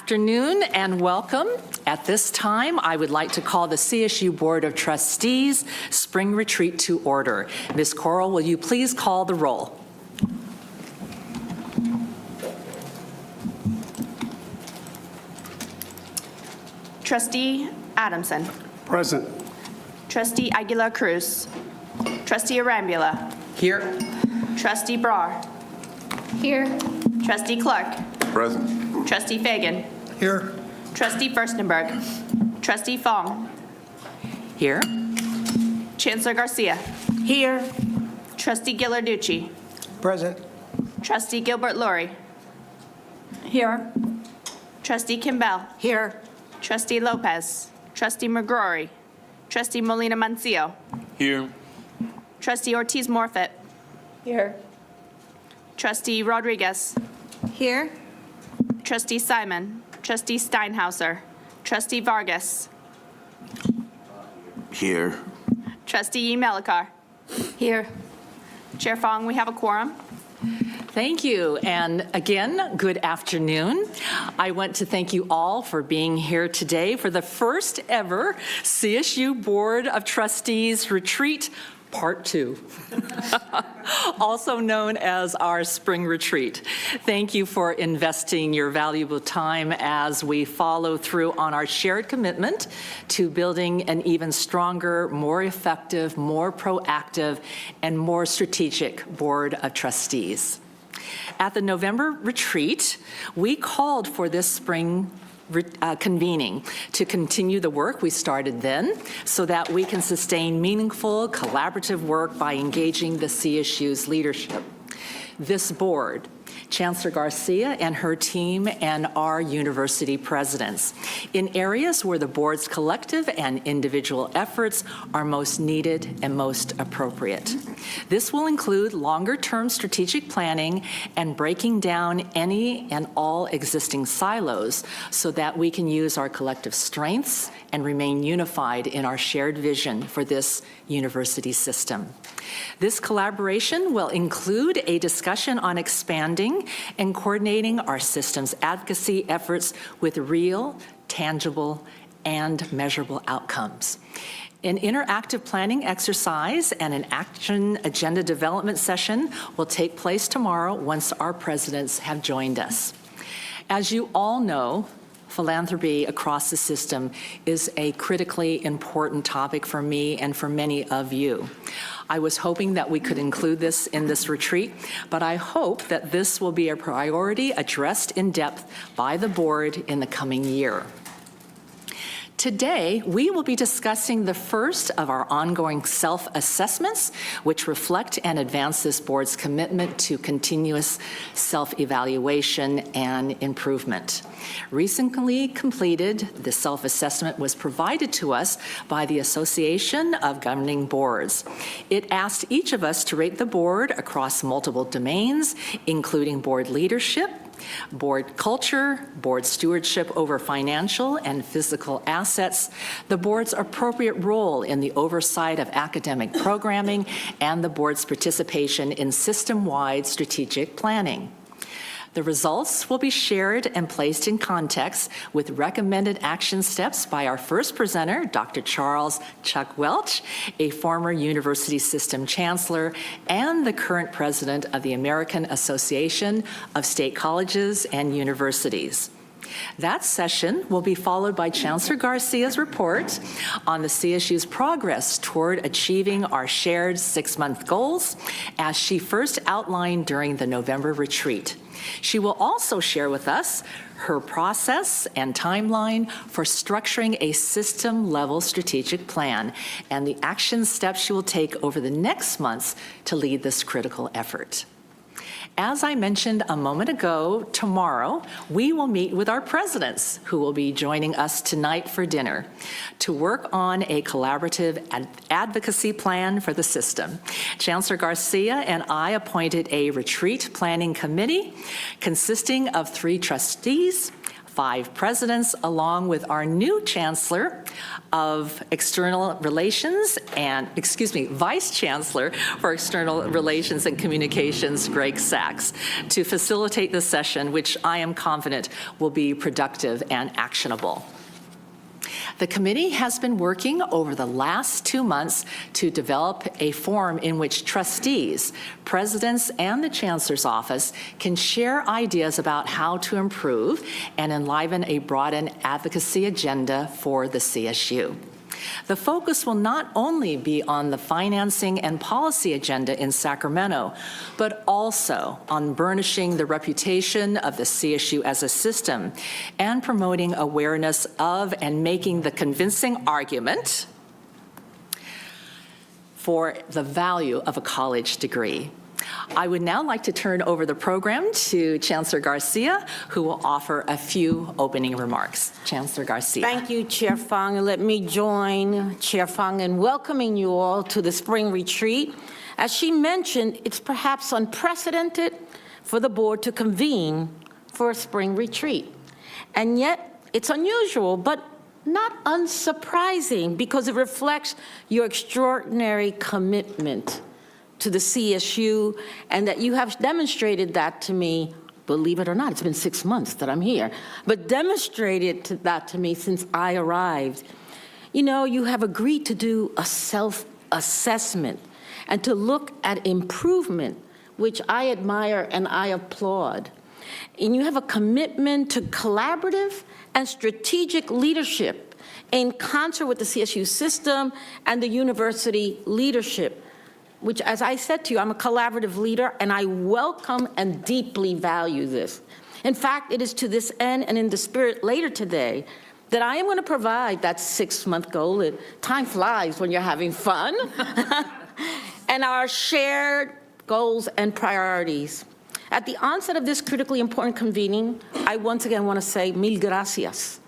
afternoon and welcome. At this time, I would like to call the CSU Board of Trustees Spring Retreat to order. Ms. Corral, will you please call the roll? Trustee Adamson. Present. Trustee Aguilar Cruz. Trustee Arambula. Here. Trustee Brar. Here. Trustee Clark. Present. Trustee Fagan. Here. Trustee Furstenberg. Trustee Fong. Here. Chancellor Garcia. Here. Trustee Ghilarducci. Present. Trustee Gilbert Lori. Here. Trustee Kimbell. Here. Trustee Lopez. Trustee McGrory. Trustee Molina Mancio. Here. Trustee Ortiz Morfitt. Here. Trustee Rodriguez. Here. Trustee Simon. Trustee Steinhauser. Trustee Vargas. Here. Trustee Melikar. Here. Chair Fong, we have a quorum. Thank you, and again, good afternoon. I want to thank you all for being here today for the first ever CSU Board of Trustees Retreat Part 2, also known as our Spring Retreat. Thank you for investing your valuable time as we follow through on our shared commitment to building an even stronger, more effective, more proactive, and more strategic Board of Trustees. At the November retreat, we called for this spring convening to continue the work we started then so that we can sustain meaningful collaborative work by engaging the CSU's leadership. This board, Chancellor Garcia and her team, and our university presidents, in areas where the board's collective and individual efforts are most needed and most appropriate. This will include longer-term strategic planning and breaking down any and all existing silos so that we can use our collective strengths and remain unified in our shared vision for this university system. This collaboration will include a discussion on expanding and coordinating our system's advocacy efforts with real, tangible, and measurable outcomes. An interactive planning exercise and an action agenda development session will take place tomorrow once our presidents have joined us. As you all know, philanthropy across the system is a critically important topic for me and for many of you. I was hoping that we could include this in this retreat, but I hope that this will be a priority addressed in depth by the board in the coming year. Today, we will be discussing the first of our ongoing self-assessments, which reflect and advance this board's commitment to continuous self-evaluation and improvement. Recently completed, the self-assessment was provided to us by the Association of Governing Boards. It asked each of us to rate the board across multiple domains, including board leadership, board culture, board stewardship over financial and physical assets, the board's appropriate role in the oversight of academic programming, and the board's participation in system-wide strategic planning. The results will be shared and placed in context with recommended action steps by our first presenter, Dr. Charles Chuck Welch, a former university system chancellor and the current president of the American Association of State Colleges and Universities. That session will be followed by Chancellor Garcia's report on the CSU's progress toward achieving our shared 6-month goals, as she first outlined during the November retreat. She will also share with us her process and timeline for structuring a system-level strategic plan and the action steps she will take over the next months to lead this critical effort. As I mentioned a moment ago, tomorrow we will meet with our presidents, who will be joining us tonight for dinner, to work on a collaborative advocacy plan for the system. Chancellor Garcia and I appointed a retreat planning committee consisting of 3 trustees, 5 presidents, along with our new Chancellor of External Relations Vice Chancellor for External Relations and Communications, Greg Sachs, to facilitate this session, which I am confident will be productive and actionable. The committee has been working over the last 2 months to develop a forum in which trustees, presidents, and the Chancellor's office can share ideas about how to improve and enliven a broadened advocacy agenda for the CSU. The focus will not only be on the financing and policy agenda in Sacramento, but also on burnishing the reputation of the CSU as a system and promoting awareness of and making the convincing argument for the value of a college degree. I would now like to turn over the program to Chancellor Garcia, who will offer a few opening remarks. Chancellor Garcia. Thank you, Chair Fong, and let me join Chair Fong in welcoming you all to the spring retreat. As she mentioned, it's perhaps unprecedented for the board to convene for a spring retreat. And yet, it's unusual, but not unsurprising, because it reflects your extraordinary commitment to the CSU, and that you have demonstrated that to me, believe it or not. It's been 6 months that I'm here, but demonstrated that to me since I arrived. You know, you have agreed to do a self-assessment and to look at improvement, which I admire and I applaud. And you have a commitment to collaborative and strategic leadership in concert with the CSU system and the university leadership, which, as I said to you, I'm a collaborative leader, and I welcome and deeply value this. In fact, it is to this end, and in the spirit later today, that I am going to provide that 6-month goal. Time flies when you're having fun. And our shared goals and priorities. At the onset of this critically important convening, I once again want to say mil gracias.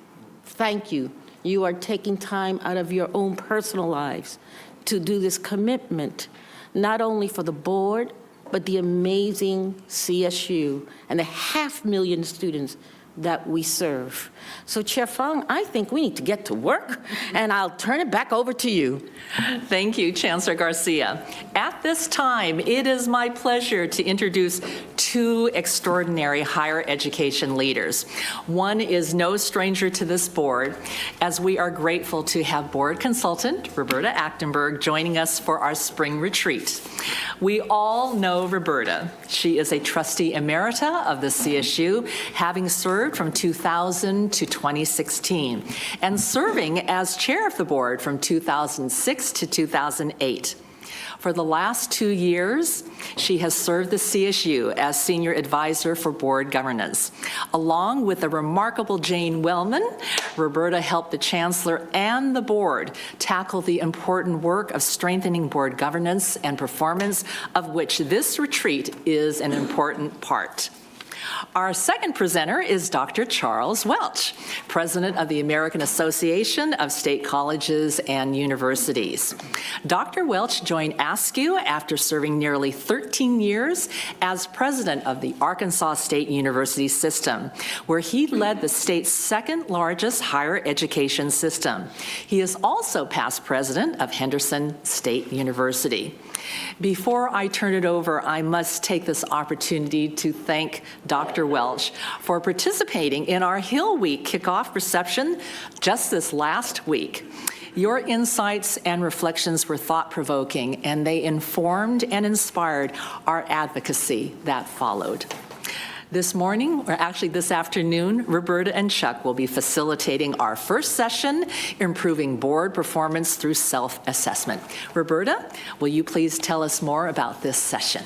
Thank you. You are taking time out of your own personal lives to do this commitment, not only for the board, but the amazing CSU and the 500,000 students that we serve. So, Chair Fong, I think we need to get to work, and I'll turn it back over to you. Thank you, Chancellor Garcia. At this time, it is my pleasure to introduce 2 extraordinary higher education leaders. One is no stranger to this board, as we are grateful to have board consultant Roberta Achtenberg joining us for our spring retreat. We all know Roberta. She is a trustee emerita of the CSU, having served from 2000 to 2016, and serving as chair of the board from 2006 to 2008. For the last 2 years, she has served the CSU as senior advisor for board governance. Along with the remarkable Jane Wellman, Roberta helped the chancellor and the board tackle the important work of strengthening board governance and performance, of which this retreat is an important part. Our second presenter is Dr. Charles Welch, president of the American Association of State Colleges and Universities. Dr. Welch joined ASCU after serving nearly 13 years as president of the Arkansas State University system, where he led the state's second largest higher education system. He is also past president of Henderson State University. Before I turn it over, I must take this opportunity to thank Dr. Welch for participating in our Hill Week kickoff reception just this last week. Your insights and reflections were thought-provoking, and they informed and inspired our advocacy that followed. This morning, or actually this afternoon, Roberta and Chuck will be facilitating our first session, Improving Board Performance Through Self-Assessment. Roberta, will you please tell us more about this session?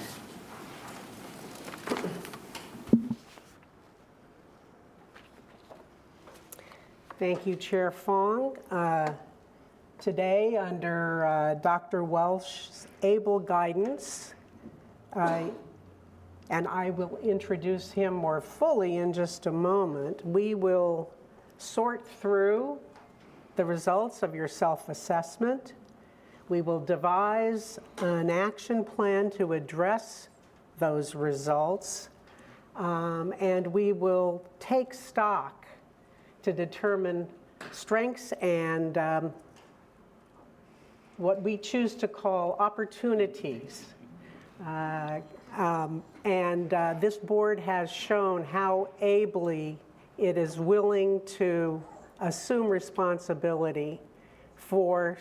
Thank you, Chair Fong. Today, under Dr. Welch's able guidance, and I will introduce him more fully in just a moment, we will sort through the results of your self-assessment. We will devise an action plan to address those results, and we will take stock to determine strengths and what we choose to call opportunities. This board has shown how ably it is willing to assume responsibility for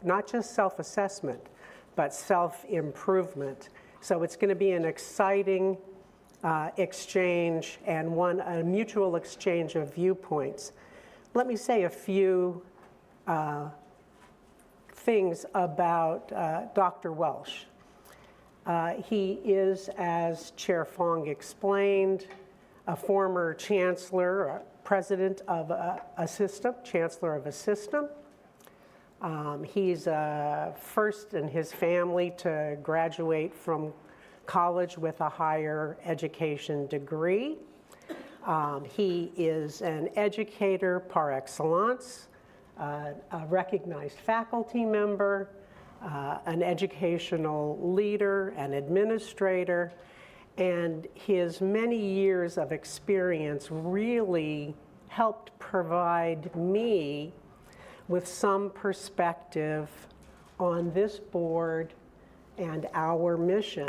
not just self-assessment, but self-improvement. So it's going to be an exciting exchange and a mutual exchange of viewpoints. Let me say a few things about Dr. Welsh. He is, as Chair Fong explained, a former chancellor, president of a system, chancellor of a system. He's first in his family to graduate from college with a higher education degree. He is an educator par excellence, a recognized faculty member, an educational leader, an administrator, and his many years of experience really helped provide me with some perspective on this board and our mission.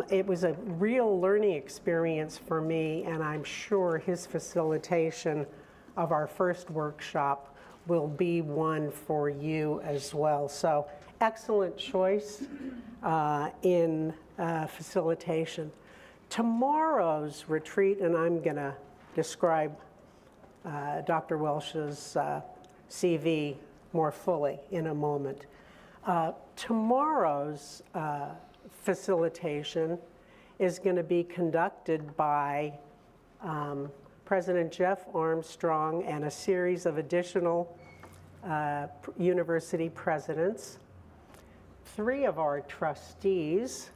It was a real learning experience for me, and I'm sure his facilitation of our first workshop will be one for you as well. So excellent choice in facilitation. Tomorrow's retreat, and I'm going to describe Dr. Welsh's CV more fully in a moment. Tomorrow's facilitation is going to be conducted by President Jeff Armstrong and a series of additional university presidents. 3 of our trustees,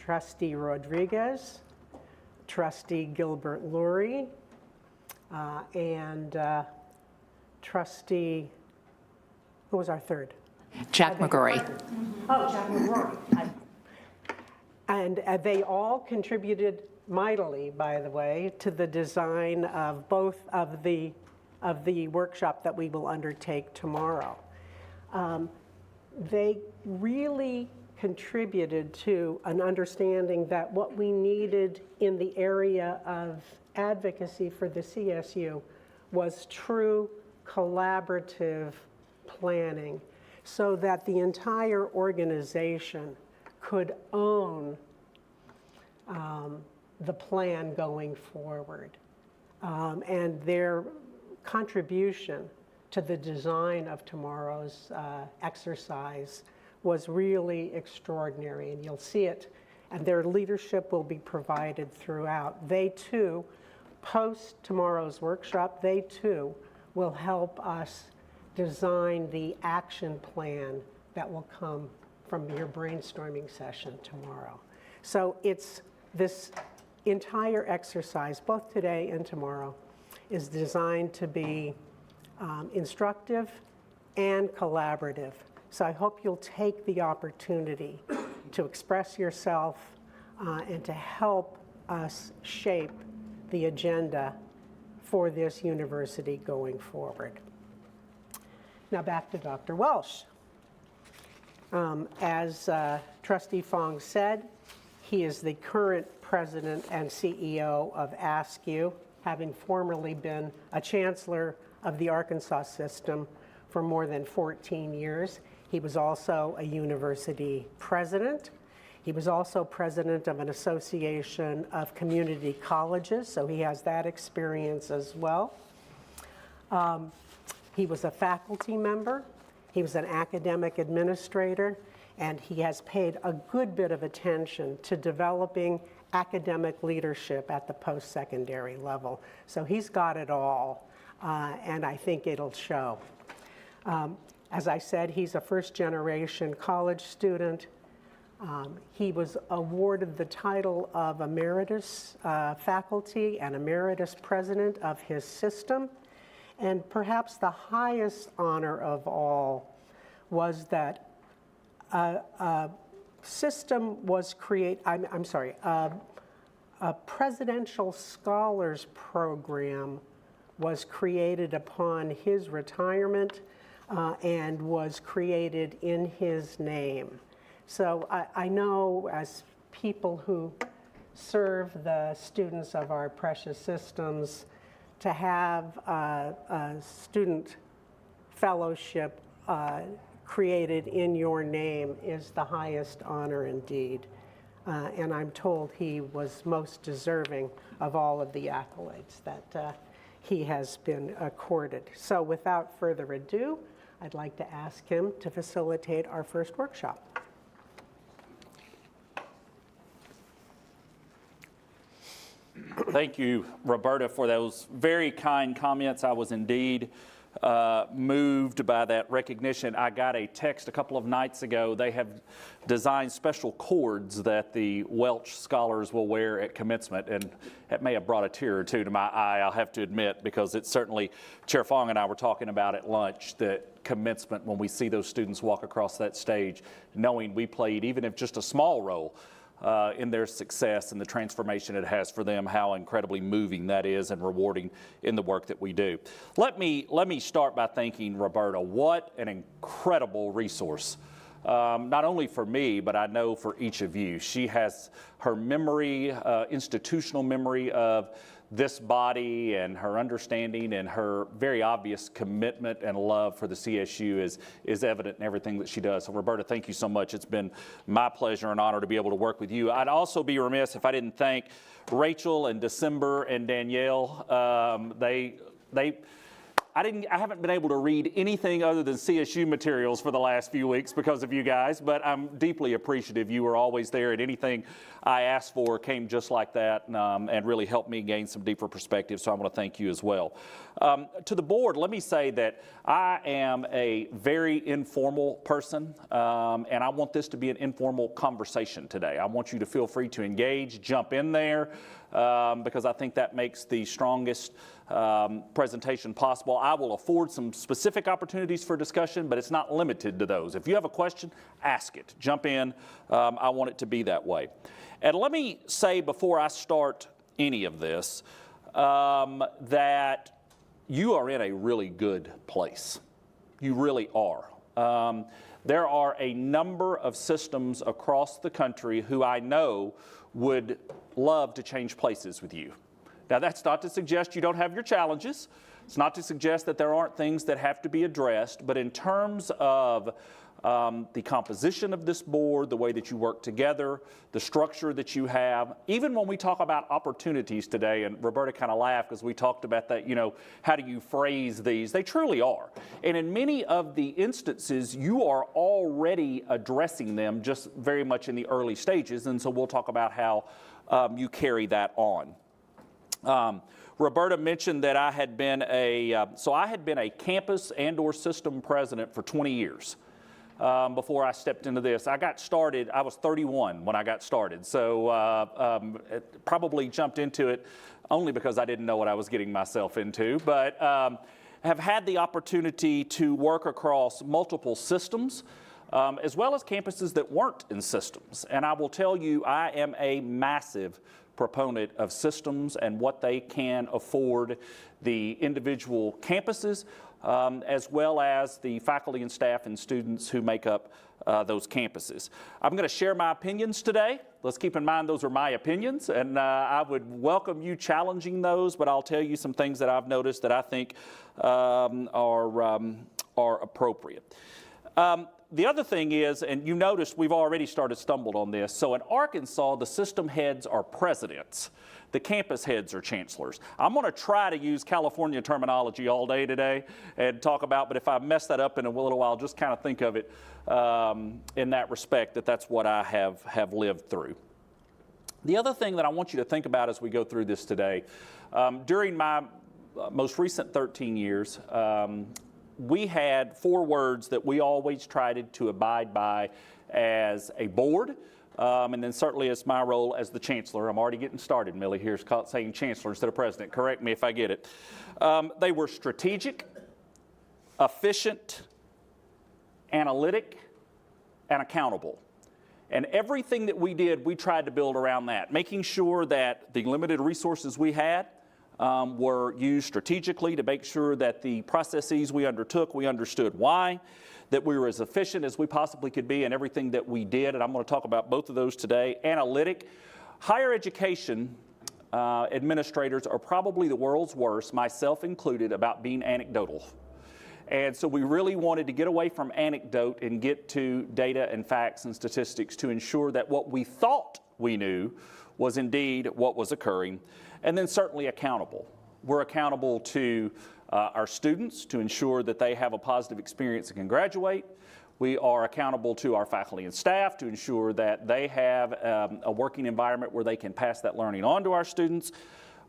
Trustee Rodriguez, Trustee Gilbert Lurie, and Trustee, who was our third? Jack McGrory. Oh, Jack McGrory. And they all contributed mightily, by the way, to the design of both of the workshop that we will undertake tomorrow. They really contributed to an understanding that what we needed in the area of advocacy for the CSU was true collaborative planning, so that the entire organization could own the plan going forward. And their contribution to the design of tomorrow's exercise was really extraordinary, and you'll see it, and their leadership will be provided throughout. They too, post tomorrow's workshop, they too will help us design the action plan that will come from your brainstorming session tomorrow. So it's this entire exercise, both today and tomorrow, is designed to be instructive and collaborative. So I hope you'll take the opportunity to express yourself and to help us shape the agenda for this university going forward. Now back to Dr. Welsh. As Trustee Fong said, he is the current president and CEO of ASCU, having formerly been a chancellor of the Arkansas system for more than 14 years. He was also a university president. He was also president of an association of community colleges, so he has that experience as well. He was a faculty member. He was an academic administrator, and he has paid a good bit of attention to developing academic leadership at the post-secondary level. So he's got it all, and I think it'll show. As I said, he's a first-generation college student. He was awarded the title of emeritus faculty and emeritus president of his system. And perhaps the highest honor of all was that a system was created, a presidential scholars program was created upon his retirement and was created in his name. So I know as people who serve the students of our precious systems, to have a student fellowship created in your name is the highest honor indeed. And I'm told he was most deserving of all of the accolades that he has been accorded. So without further ado, I'd like to ask him to facilitate our first workshop. Thank you, Roberta, for those very kind comments. I was indeed moved by that recognition. I got a text a couple of nights ago. They have designed special cords that the Welch scholars will wear at commencement, and it may have brought a tear or two to my eye, I'll have to admit, because it's certainly, Chair Fong and I were talking about at lunch, that commencement, when we see those students walk across that stage, knowing we played, even if just a small role, in their success and the transformation it has for them, how incredibly moving that is and rewarding in the work that we do. Let me start by thanking Roberta. What an incredible resource. Not only for me, but I know for each of you. She has her memory, institutional memory of this body, and her understanding and her very obvious commitment and love for the CSU is evident in everything that she does. So Roberta, thank you so much. It's been my pleasure and honor to be able to work with you. I'd also be remiss if I didn't thank Rachel and December and Danielle. I haven't been able to read anything other than CSU materials for the last few weeks because of you guys, but I'm deeply appreciative. You were always there, and anything I asked for came just like that, and really helped me gain some deeper perspective, so I want to thank you as well. To the board, let me say that I am a very informal person, and I want this to be an informal conversation today. I want you to feel free to engage, jump in there, because I think that makes the strongest presentation possible. I will afford some specific opportunities for discussion, but it's not limited to those. If you have a question, ask it. Jump in. I want it to be that way. And let me say before I start any of this that you are in a really good place. You really are. There are a number of systems across the country who I know would love to change places with you. Now, that's not to suggest you don't have your challenges. It's not to suggest that there aren't things that have to be addressed, but in terms of the composition of this board, the way that you work together, the structure that you have, even when we talk about opportunities today, and Roberta kind of laughed because we talked about that, how do you phrase these? They truly are. And in many of the instances, you are already addressing them just very much in the early stages, and so we'll talk about how you carry that on. Roberta mentioned that I had been a campus and/or system president for 20 years before I stepped into this. I got started, I was 31 when I got started, so probably jumped into it only because I didn't know what I was getting myself into, but have had the opportunity to work across multiple systems, as well as campuses that weren't in systems. And I will tell you, I am a massive proponent of systems and what they can afford the individual campuses, as well as the faculty and staff and students who make up those campuses. I'm going to share my opinions today. Let's keep in mind those are my opinions, and I would welcome you challenging those, but I'll tell you some things that I've noticed that I think are appropriate. The other thing is, and you noticed we've already stumbled on this, so in Arkansas, the system heads are presidents. The campus heads are chancellors. I'm going to try to use California terminology all day today and talk about, but if I mess that up in a little while, just kind of think of it in that respect, that's what I have lived through. The other thing that I want you to think about as we go through this today, during my most recent 13 years, we had 4 words that we always tried to abide by as a board, and then certainly as my role as the chancellor. I'm already getting started, Millie, here saying chancellor instead of president. Correct me if I get it. They were strategic, efficient, analytic, and accountable. And everything that we did, we tried to build around that, making sure that the limited resources we had, were used strategically to make sure that the processes we undertook, we understood why, that we were as efficient as we possibly could be in everything that we did, and I'm going to talk about both of those today. Analytic. Higher education administrators are probably the world's worst, myself included, about being anecdotal. And so we really wanted to get away from anecdote and get to data and facts and statistics to ensure that what we thought we knew was indeed what was occurring. And then certainly accountable. We're accountable to our students to ensure that they have a positive experience and can graduate. We are accountable to our faculty and staff to ensure that they have a working environment where they can pass that learning on to our students.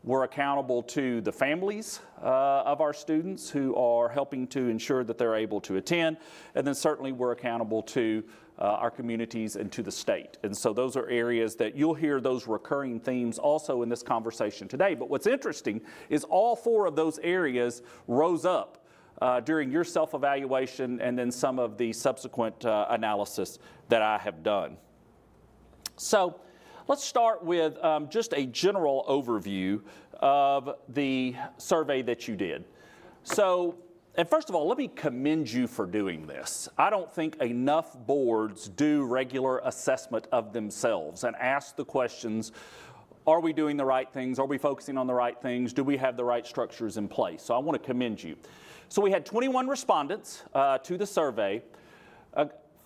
We're accountable to the families of our students who are helping to ensure that they're able to attend. And then certainly we're accountable to our communities and to the state. And so those are areas that you'll hear those recurring themes also in this conversation today. But what's interesting is all four of those areas rose up during your self-evaluation and then some of the subsequent analysis that I have done. So let's start with just a general overview of the survey that you did. So, and first of all, let me commend you for doing this. I don't think enough boards do regular assessment of themselves and ask the questions, are we doing the right things? Are we focusing on the right things? Do we have the right structures in place? So I want to commend you. So we had 21 respondents to the survey.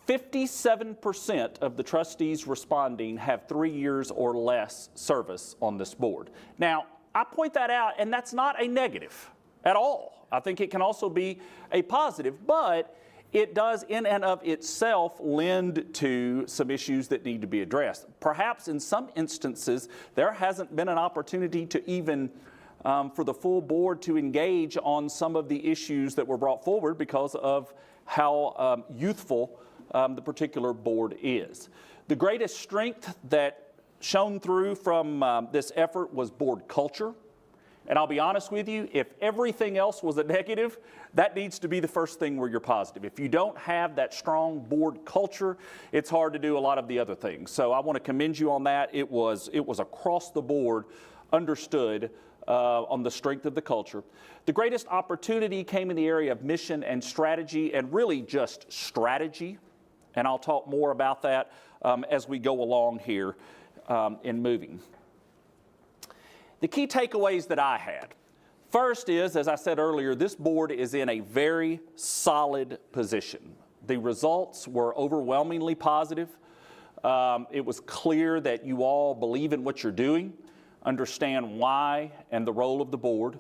57% of the trustees responding have 3 years or less service on this board. Now, I point that out, and that's not a negative at all. I think it can also be a positive, but it does in and of itself lend to some issues that need to be addressed. Perhaps in some instances, there hasn't been an opportunity to even for the full board to engage on some of the issues that were brought forward because of how youthful the particular board is. The greatest strength that shone through from this effort was board culture. And I'll be honest with you, if everything else was a negative, that needs to be the first thing where you're positive. If you don't have that strong board culture, it's hard to do a lot of the other things. So I want to commend you on that. It was across the board understood on the strength of the culture. The greatest opportunity came in the area of mission and strategy, and really just strategy. And I'll talk more about that as we go along here in moving. The key takeaways that I had. First is, as I said earlier, this board is in a very solid position. The results were overwhelmingly positive. It was clear that you all believe in what you're doing, understand why and the role of the board.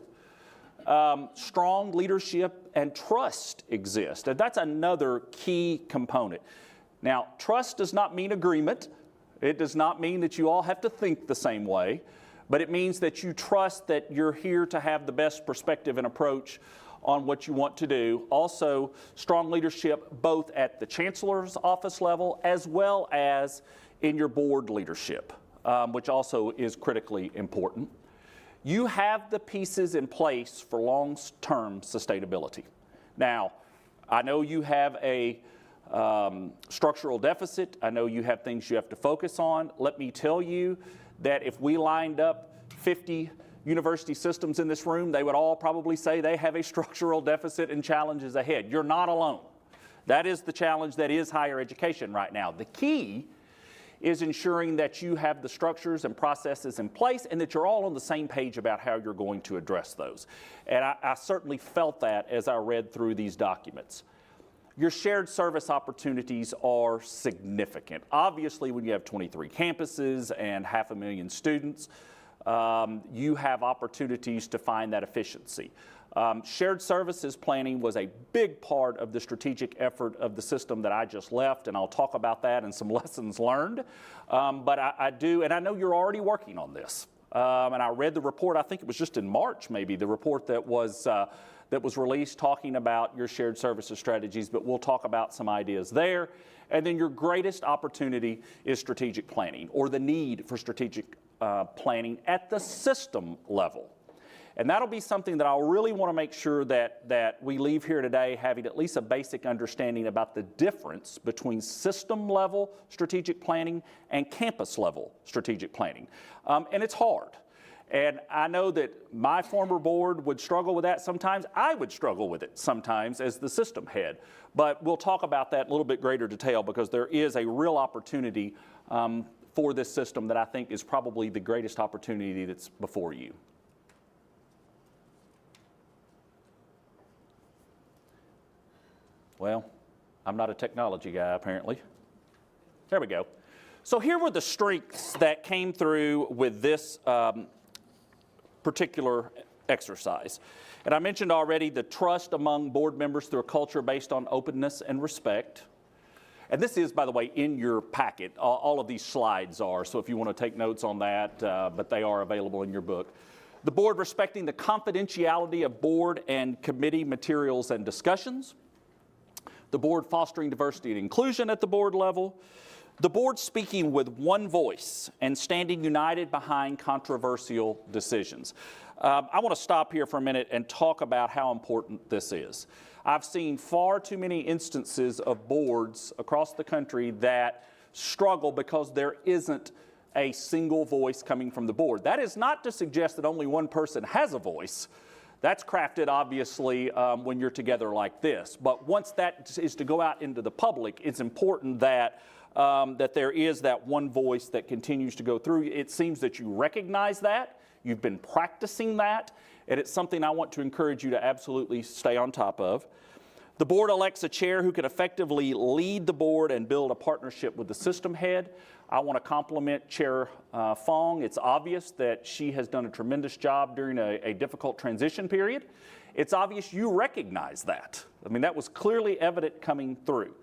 Strong leadership and trust exist, and that's another key component. Now, trust does not mean agreement. It does not mean that you all have to think the same way, but it means that you trust that you're here to have the best perspective and approach on what you want to do. Also, strong leadership both at the chancellor's office level as well as in your board leadership, which also is critically important. You have the pieces in place for long-term sustainability. Now, I know you have a structural deficit. I know you have things you have to focus on. Let me tell you that if we lined up 50 university systems in this room, they would all probably say they have a structural deficit and challenges ahead. You're not alone. That is the challenge that is higher education right now. The key is ensuring that you have the structures and processes in place and that you're all on the same page about how you're going to address those. And I certainly felt that as I read through these documents. Your shared service opportunities are significant. Obviously, when you have 23 campuses and 500,000 students, you have opportunities to find that efficiency. Shared services planning was a big part of the strategic effort of the system that I just left, and I'll talk about that and some lessons learned. But I do, and I know you're already working on this. And I read the report, I think it was just in March maybe, the report that was released talking about your shared services strategies, but we'll talk about some ideas there. And then your greatest opportunity is strategic planning, or the need for strategic planning at the system level. And that'll be something that I'll really want to make sure that we leave here today having at least a basic understanding about the difference between system level strategic planning and campus level strategic planning. And it's hard. And I know that my former board would struggle with that sometimes. I would struggle with it sometimes as the system head. But we'll talk about that in a little bit greater detail because there is a real opportunity for this system that I think is probably the greatest opportunity that's before you. Well, I'm not a technology guy, apparently. There we go. So here were the strengths that came through with this particular exercise. And I mentioned already the trust among board members through a culture based on openness and respect. And this is, by the way, in your packet. All of these slides are, so if you want to take notes on that, but they are available in your book. The board respecting the confidentiality of board and committee materials and discussions. The board fostering diversity and inclusion at the board level. The board speaking with one voice and standing united behind controversial decisions. I want to stop here for a minute and talk about how important this is. I've seen far too many instances of boards across the country that struggle because there isn't a single voice coming from the board. That is not to suggest that only one person has a voice. That's crafted, obviously, when you're together like this. But once that is to go out into the public, it's important that that there is that one voice that continues to go through. It seems that you recognize that. You've been practicing that. And it's something I want to encourage you to absolutely stay on top of. The board elects a chair who can effectively lead the board and build a partnership with the system head. I want to compliment Chair Fong. It's obvious that she has done a tremendous job during a difficult transition period. It's obvious you recognize that. I mean, that was clearly evident coming through.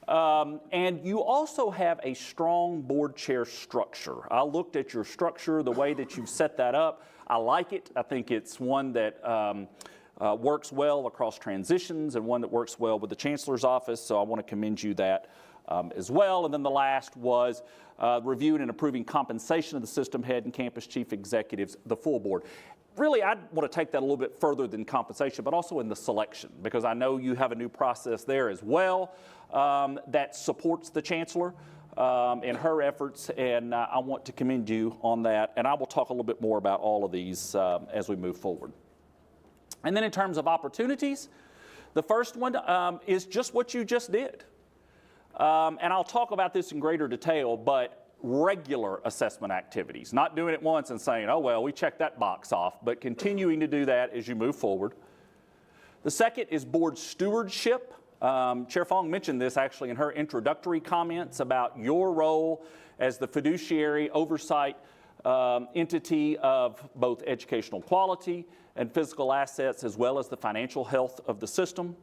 And you also have a strong board chair structure. I looked at your structure, the way that you've set that up. I like it. I think it's one that works well across transitions and one that works well with the Chancellor's office, so I want to commend you that as well. And then the last was reviewing and approving compensation of the system head and campus chief executives, the full board. Really, I want to take that a little bit further than compensation, but also in the selection, because I know you have a new process there as well that supports the Chancellor in her efforts, and I want to commend you on that. And I will talk a little bit more about all of these as we move forward. And then in terms of opportunities, the first one is just what you just did. And I'll talk about this in greater detail, but regular assessment activities, not doing it once and saying, oh, well, we checked that box off, but continuing to do that as you move forward. The second is board stewardship. Chair Fong mentioned this actually in her introductory comments about your role as the fiduciary oversight entity of both educational quality and physical assets, as well as the financial health of the system.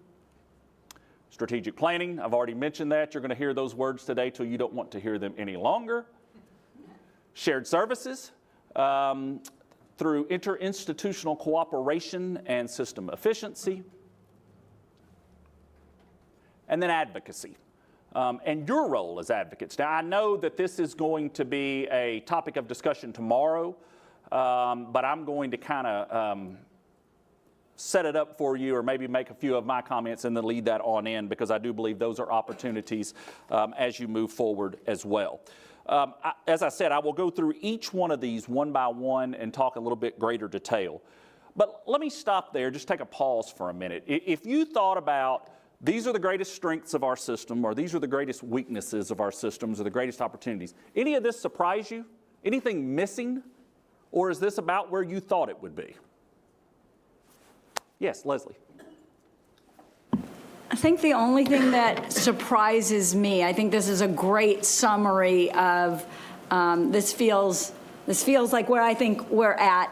Strategic planning, I've already mentioned that. You're going to hear those words today till you don't want to hear them any longer. Shared services through interinstitutional cooperation and system efficiency. And then advocacy. And your role as advocates. Now, I know that this is going to be a topic of discussion tomorrow, but I'm going to kind of set it up for you, or maybe make a few of my comments and then lead that on in, because I do believe those are opportunities as you move forward as well. As I said, I will go through each one of these one by one and talk a little bit greater detail. But let me stop there, just take a pause for a minute. If you thought about these are the greatest strengths of our system, or these are the greatest weaknesses of our systems, or the greatest opportunities, any of this surprise you? Anything missing? Or is this about where you thought it would be? Yes, Leslie. I think the only thing that surprises me, I think this is a great summary of, this feels like where I think we're at,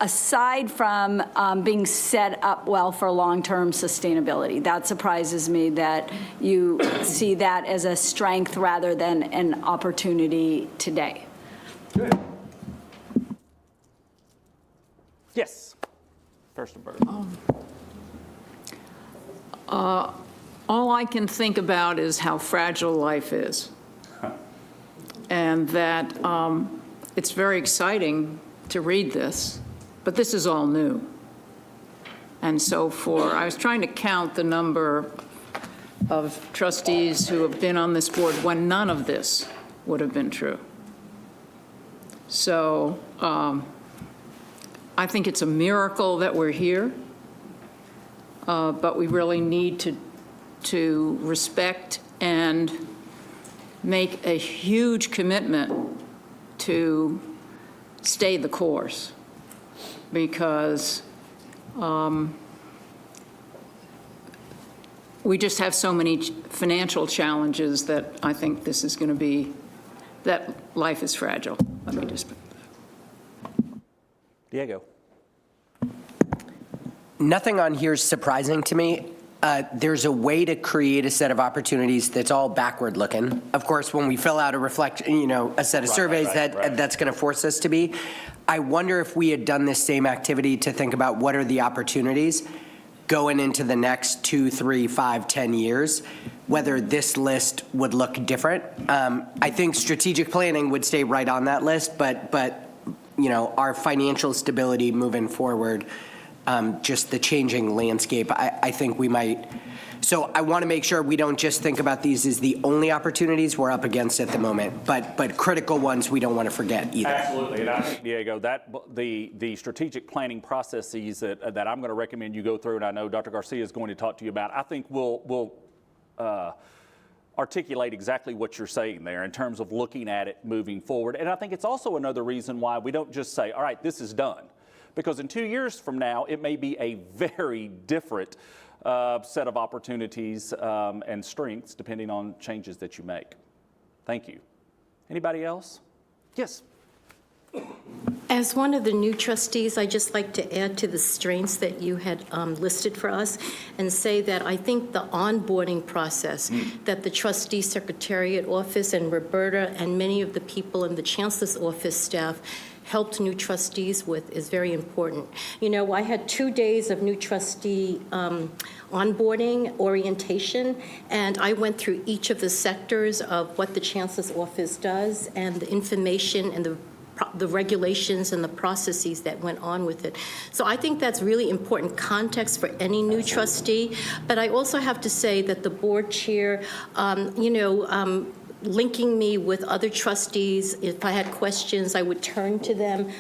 aside from being set up well for long-term sustainability. That surprises me that you see that as a strength rather than an opportunity today. Good. Yes. Furstenberg. All I can think about is how fragile life is. And that it's very exciting to read this, but this is all new. And so I was trying to count the number of trustees who have been on this board when none of this would have been true. So I think it's a miracle that we're here, but we really need to respect and make a huge commitment to stay the course, because we just have so many financial challenges that I think this is going to be, that life is fragile. Let me just. Diego. Nothing on here is surprising to me. There's a way to create a set of opportunities that's all backward looking. Of course, when we fill out a set of surveys, that's going to force us to be. I wonder if we had done this same activity to think about what are the opportunities going into the next 2, 3, 5, 10 years, whether this list would look different. I think strategic planning would stay right on that list, but our financial stability moving forward, just the changing landscape, I think we might. So I want to make sure we don't just think about these as the only opportunities we're up against at the moment, but critical ones we don't want to forget either. Absolutely, and I think, Diego, that the strategic planning processes that I'm going to recommend you go through, and I know Dr. Garcia is going to talk to you about, I think will articulate exactly what you're saying there in terms of looking at it moving forward. And I think it's also another reason why we don't just say, all right, this is done. Because in 2 years from now, it may be a very different set of opportunities and strengths depending on changes that you make. Thank you. Anybody else? Yes. As one of the new trustees, I'd just like to add to the strengths that you had listed for us and say that I think the onboarding process that the trustee secretariat office and Roberta and many of the people in the chancellor's office staff helped new trustees with is very important. I had 2 days of new trustee onboarding orientation, and I went through each of the sectors of what the chancellor's office does and the information and the regulations and the processes that went on with it. So I think that's really important context for any new trustee. But I also have to say that the board chair, linking me with other trustees, if I had questions, I would turn to them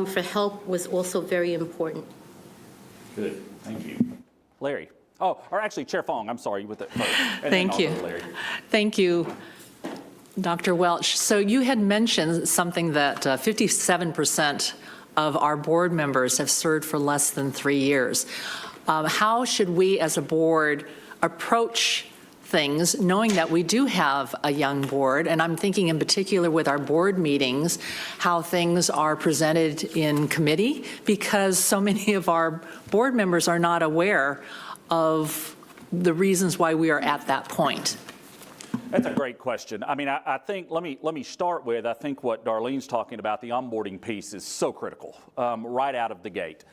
for help, was also very important. Good, thank you. Larry. Oh, or actually, Chair Fong, I'm sorry, with it first. Thank you. Larry. Thank you, Dr. Welch. So you had mentioned something that 57% of our board members have served for less than 3 years. How should we as a board approach things, knowing that we do have a young board, and I'm thinking in particular with our board meetings, how things are presented in committee, because so many of our board members are not aware of the reasons why we are at that point. That's a great question. I mean, I think, let me start with, I think what Darlene's talking about, the onboarding piece is so critical right out of the gate.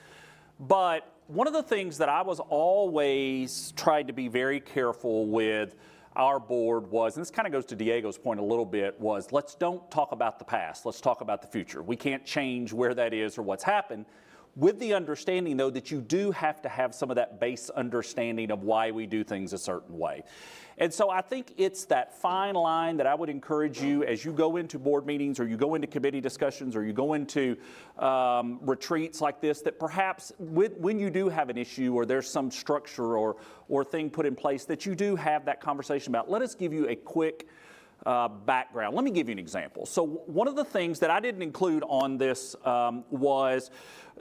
But one of the things that I was always tried to be very careful with our board was, and this kind of goes to Diego's point a little bit, was let's don't talk about the past, let's talk about the future. We can't change where that is or what's happened, with the understanding, though, that you do have to have some of that base understanding of why we do things a certain way. And so I think it's that fine line that I would encourage you as you go into board meetings or you go into committee discussions or you go into retreats like this, that perhaps when you do have an issue or there's some structure or thing put in place, that you do have that conversation about, let us give you a quick background. Let me give you an example. So one of the things that I didn't include on this was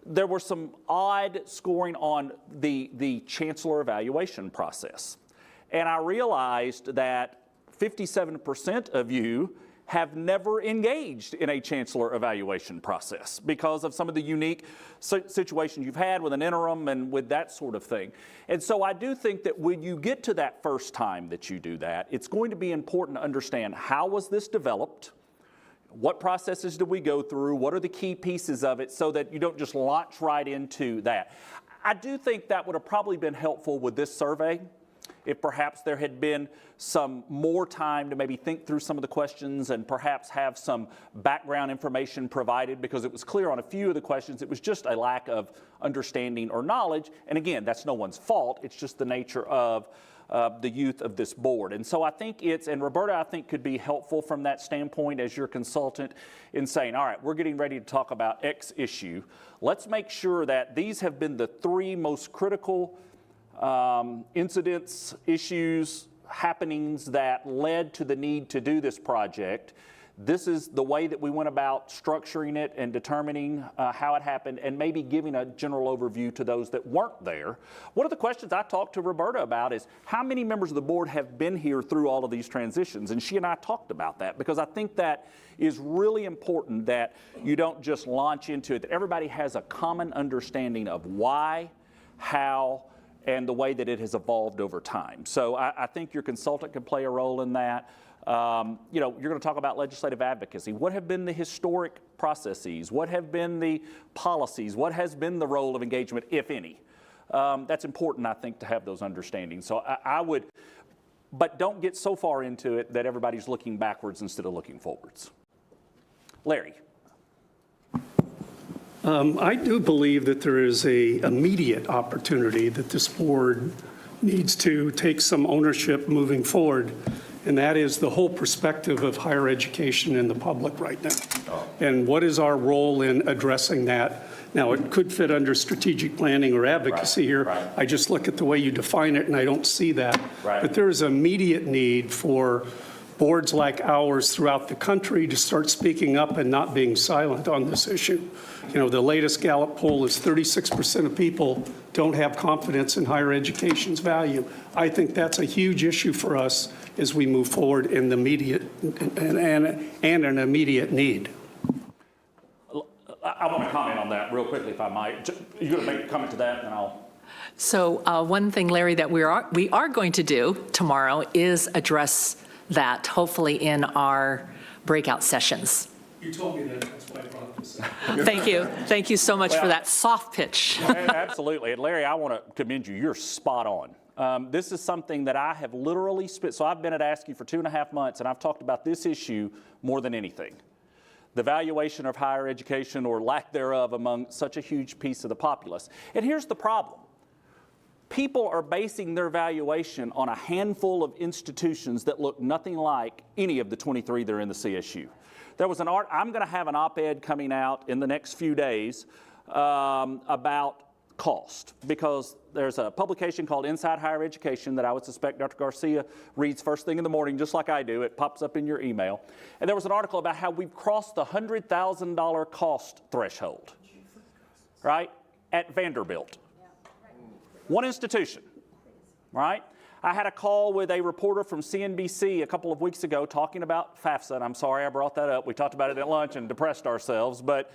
there were some odd scoring on the chancellor evaluation process. And I realized that 57% of you have never engaged in a chancellor evaluation process because of some of the unique situations you've had with an interim and with that sort of thing. And so I do think that when you get to that first time that you do that, it's going to be important to understand, how was this developed? What processes did we go through? What are the key pieces of it, so that you don't just launch right into that? I do think that would have probably been helpful with this survey, if perhaps there had been some more time to maybe think through some of the questions and perhaps have some background information provided, because it was clear on a few of the questions it was just a lack of understanding or knowledge. And again, that's no one's fault. It's just the nature of the youth of this board. And so I think and Roberta, I think, could be helpful from that standpoint as your consultant in saying, all right, we're getting ready to talk about X issue. Let's make sure that these have been the 3 most critical incidents, issues, happenings that led to the need to do this project. This is the way that we went about structuring it and determining how it happened, and maybe giving a general overview to those that weren't there. One of the questions I talked to Roberta about is how many members of the board have been here through all of these transitions, and she and I talked about that, because I think that is really important, that you don't just launch into it, that everybody has a common understanding of why, how, and the way that it has evolved over time. So I think your consultant can play a role in that. You're going to talk about legislative advocacy. What have been the historic processes? What have been the policies? What has been the role of engagement, if any? That's important, I think, to have those understandings. So I would, but don't get so far into it that everybody's looking backwards instead of looking forwards. Larry. I do believe that there is a immediate opportunity that this board needs to take some ownership moving forward, and that is the whole perspective of higher education in the public right now. And what is our role in addressing that? Now, it could fit under strategic planning or advocacy here. I just look at the way you define it, and I don't see that. But there is immediate need for boards like ours throughout the country to start speaking up and not being silent on this issue. The latest Gallup poll is 36% of people don't have confidence in higher education's value. I think that's a huge issue for us as we move forward in the immediate and an immediate need. I want to comment on that real quickly, if I might. You're going to make a comment to that, and I'll. So one thing, Larry, that we are going to do tomorrow is address that, hopefully in our breakout sessions. You told me that's why I brought this up. Thank you. Thank you so much for that soft pitch. Absolutely. And Larry, I want to commend you. You're spot on. This is something that I have literally spent, so I've been at ASCII for 2.5 months, and I've talked about this issue more than anything. The valuation of higher education, or lack thereof, among such a huge piece of the populace. And here's the problem. People are basing their valuation on a handful of institutions that look nothing like any of the 23 that are in the CSU. There was I'm going to have an op-ed coming out in the next few days about cost, because there's a publication called Inside Higher Education that I would suspect Dr. Garcia reads first thing in the morning, just like I do. It pops up in your email. And there was an article about how we've crossed the $100,000 cost threshold, right, at Vanderbilt. One institution, right? I had a call with a reporter from CNBC a couple of weeks ago talking about FAFSA, and I'm sorry I brought that up. We talked about it at lunch and depressed ourselves, but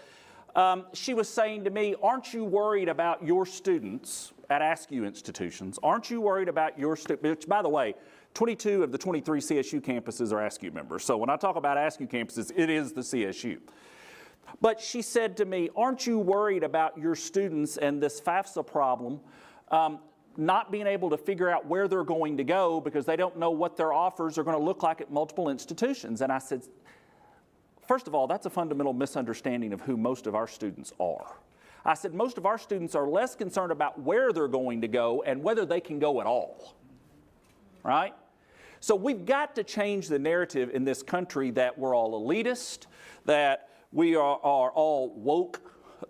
she was saying to me, aren't you worried about your students at ASCII institutions? Aren't you worried about your students? Which, by the way, 22 of the 23 CSU campuses are ASCII members. So when I talk about ASCII campuses, it is the CSU. But she said to me, aren't you worried about your students and this FAFSA problem not being able to figure out where they're going to go because they don't know what their offers are going to look like at multiple institutions? And I said, first of all, that's a fundamental misunderstanding of who most of our students are. I said, most of our students are less concerned about where they're going to go and whether they can go at all, right? So we've got to change the narrative in this country that we're all elitist, that we are all woke,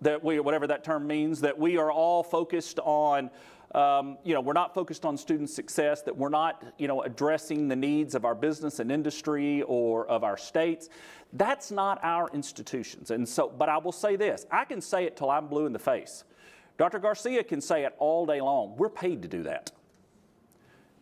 that we, whatever that term means, that we are all focused on, we're not focused on student success, that we're not, addressing the needs of our business and industry or of our states. That's not our institutions. And so, but I will say this, I can say it till I'm blue in the face. Dr. Garcia can say it all day long. We're paid to do that.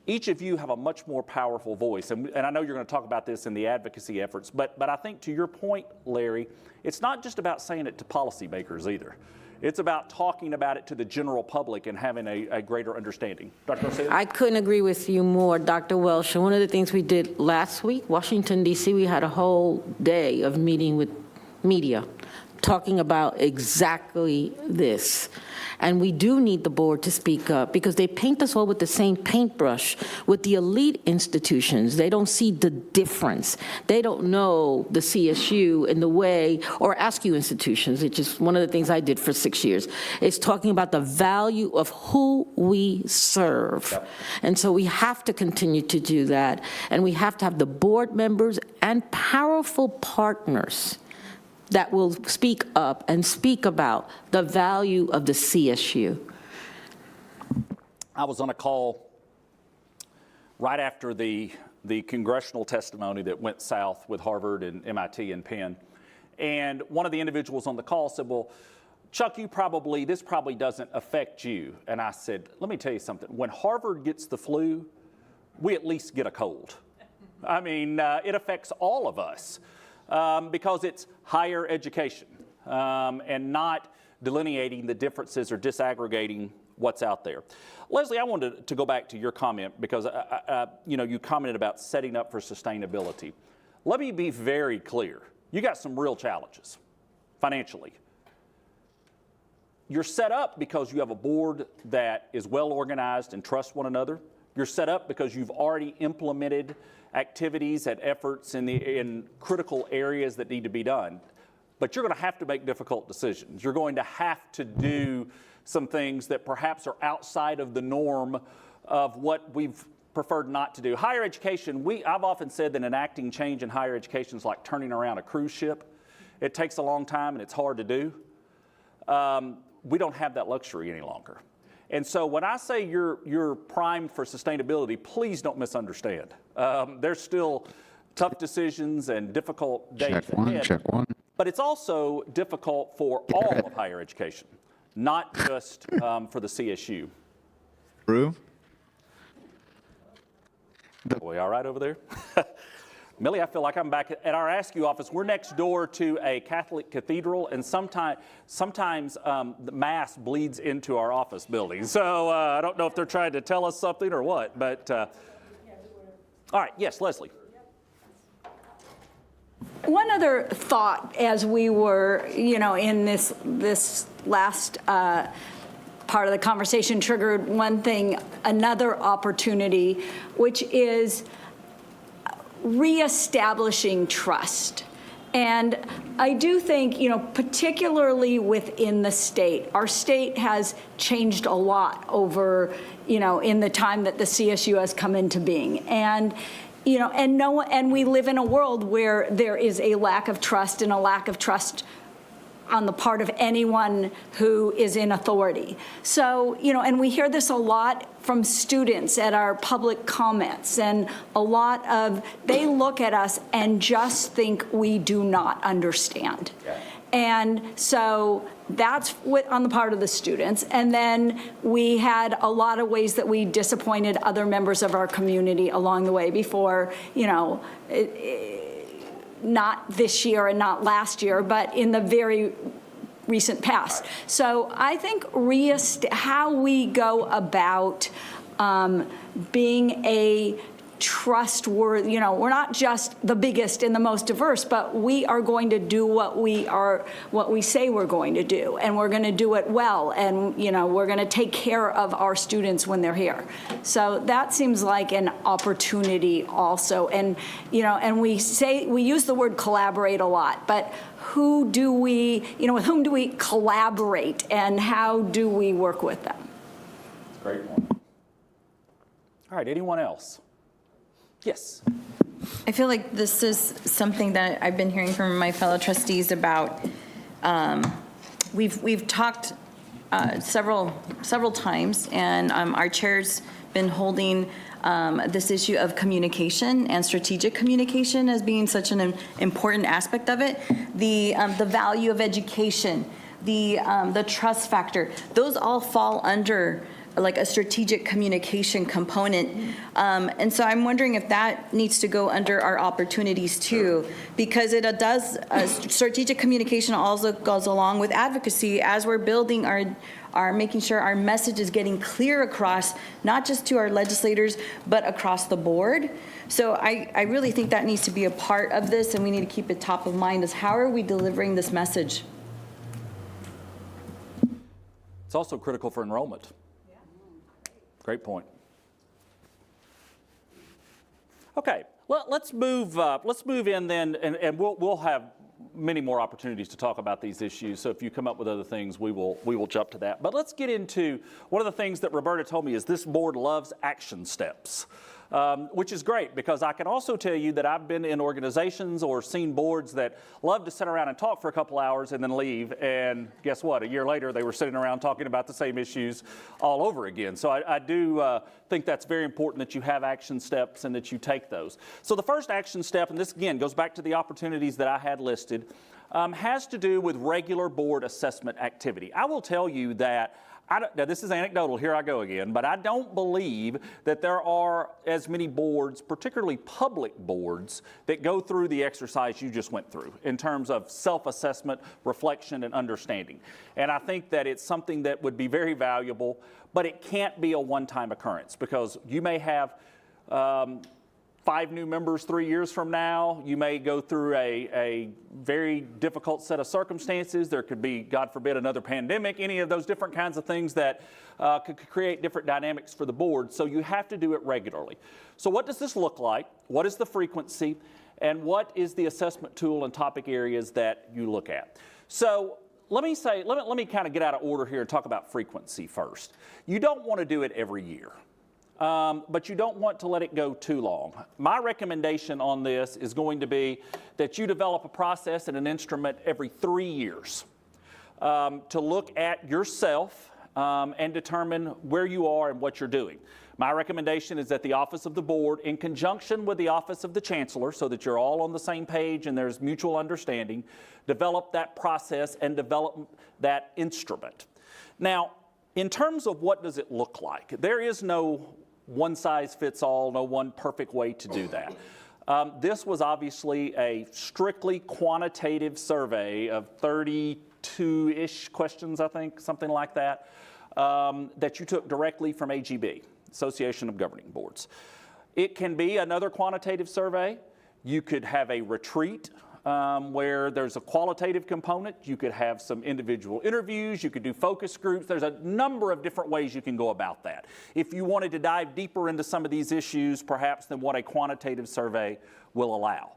Each of you have a much more powerful voice, and I know you're going to talk about this in the advocacy efforts, but I think to your point, Larry, it's not just about saying it to policymakers either. It's about talking about it to the general public and having a greater understanding. Dr. Garcia? I couldn't agree with you more, Dr. Welsh. One of the things we did last week, Washington, D.C., we had a whole day of meeting with media, talking about exactly this. And we do need the board to speak up, because they paint us all with the same paintbrush with the elite institutions. They don't see the difference. They don't know the CSU in the way, or ASCU institutions, which is one of the things I did for 6 years. It's talking about the value of who we serve. Yep. And so we have to continue to do that. And we have to have the board members and powerful partners that will speak up and speak about the value of the CSU. I was on a call right after the congressional testimony that went south with Harvard and MIT and Penn. And one of the individuals on the call said, well, Chuck, this probably doesn't affect you. And I said, let me tell you something. When Harvard gets the flu, we at least get a cold. I mean, it affects all of us. Because it's higher education and not delineating the differences or disaggregating what's out there. Leslie, I wanted to go back to your comment because you commented about setting up for sustainability. Let me be very clear. You got some real challenges financially. You're set up because you have a board that is well organized and trusts one another. You're set up because you've already implemented activities and efforts in critical areas that need to be done. But you're going to have to make difficult decisions. You're going to have to do some things that perhaps are outside of the norm of what we've preferred not to do. Higher education, I've often said that enacting change in higher education is like turning around a cruise ship. It takes a long time and it's hard to do. We don't have that luxury any longer. And so when I say you're primed for sustainability, please don't misunderstand. There's still tough decisions and difficult days ahead. Check one. But it's also difficult for all of higher education, not just for the CSU. Drew? We all right over there? Millie, I feel like I'm back at our ASCU office. We're next door to a Catholic cathedral, and sometimes the Mass bleeds into our office building. So I don't know if they're trying to tell us something or what, but all right, yes, Leslie. One other thought as we were, in this last part of the conversation triggered one thing, another opportunity, which is reestablishing trust. And I do think, particularly within the state, our state has changed a lot over, in the time that the CSU has come into being. And, and we live in a world where there is a lack of trust and a lack of trust on the part of anyone who is in authority. So, and we hear this a lot from students at our public comments, and they look at us and just think we do not understand. Yeah. And so that's on the part of the students. And then we had a lot of ways that we disappointed other members of our community along the way before, not this year and not last year, but in the very recent past. So I think how we go about being a trustworthy, we're not just the biggest and the most diverse, but we are going to do what we say we're going to do, and we're going to do it well, and we're going to take care of our students when they're here. So that seems like an opportunity also, and and we use the word collaborate a lot, but with whom do we collaborate, and how do we work with them? Great one. All right, anyone else? Yes. I feel like this is something that I've been hearing from my fellow trustees about. We've talked several times, and our chair's been holding this issue of communication and strategic communication as being such an important aspect of it. The value of education, the trust factor, those all fall under like a strategic communication component. And so I'm wondering if that needs to go under our opportunities too, because it does, strategic communication also goes along with advocacy as we're building our making sure our message is getting clear across, not just to our legislators, but across the board. So I really think that needs to be a part of this, and we need to keep it top of mind is how are we delivering this message? It's also critical for enrollment. Great point. Okay, let's move in then, and we'll have many more opportunities to talk about these issues. So if you come up with other things, we will jump to that. But let's get into one of the things that Roberta told me is this board loves action steps. Which is great, because I can also tell you that I've been in organizations or seen boards that love to sit around and talk for a couple hours and then leave, and guess what? A year later, they were sitting around talking about the same issues all over again. So I do think that's very important that you have action steps and that you take those. So the first action step, and this again goes back to the opportunities that I had listed, has to do with regular board assessment activity. I will tell you that now this is anecdotal, here I go again, but I don't believe that there are as many boards, particularly public boards, that go through the exercise you just went through in terms of self-assessment, reflection, and understanding. And I think that it's something that would be very valuable, but it can't be a one-time occurrence, because you may have 5 new members 3 years from now. You may go through a very difficult set of circumstances. There could be, God forbid, another pandemic, any of those different kinds of things that could create different dynamics for the board. So you have to do it regularly. So what does this look like? What is the frequency? And what is the assessment tool and topic areas that you look at? So let me kind of get out of order here and talk about frequency first. You don't want to do it every year. But you don't want to let it go too long. My recommendation on this is going to be that you develop a process and an instrument every 3 years to look at yourself and determine where you are and what you're doing. My recommendation is that the Office of the Board, in conjunction with the Office of the Chancellor, so that you're all on the same page and there's mutual understanding, develop that process and develop that instrument. Now, in terms of what does it look like, there is no one-size-fits-all, no one perfect way to do that. This was obviously a strictly quantitative survey of 32-ish questions, I think, something like that, that you took directly from AGB, Association of Governing Boards. It can be another quantitative survey. You could have a retreat where there's a qualitative component. You could have some individual interviews. You could do focus groups. There's a number of different ways you can go about that. If you wanted to dive deeper into some of these issues, perhaps, than what a quantitative survey will allow.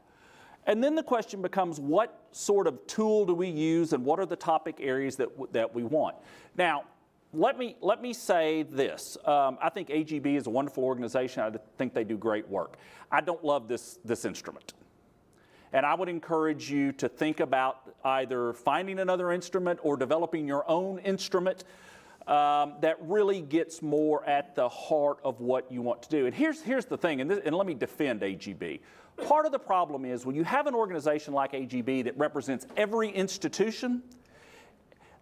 And then the question becomes, what sort of tool do we use and what are the topic areas that we want? Now, let me say this. I think AGB is a wonderful organization. I think they do great work. I don't love this instrument. And I would encourage you to think about either finding another instrument or developing your own instrument that really gets more at the heart of what you want to do. And here's the thing, and let me defend AGB. Part of the problem is when you have an organization like AGB that represents every institution,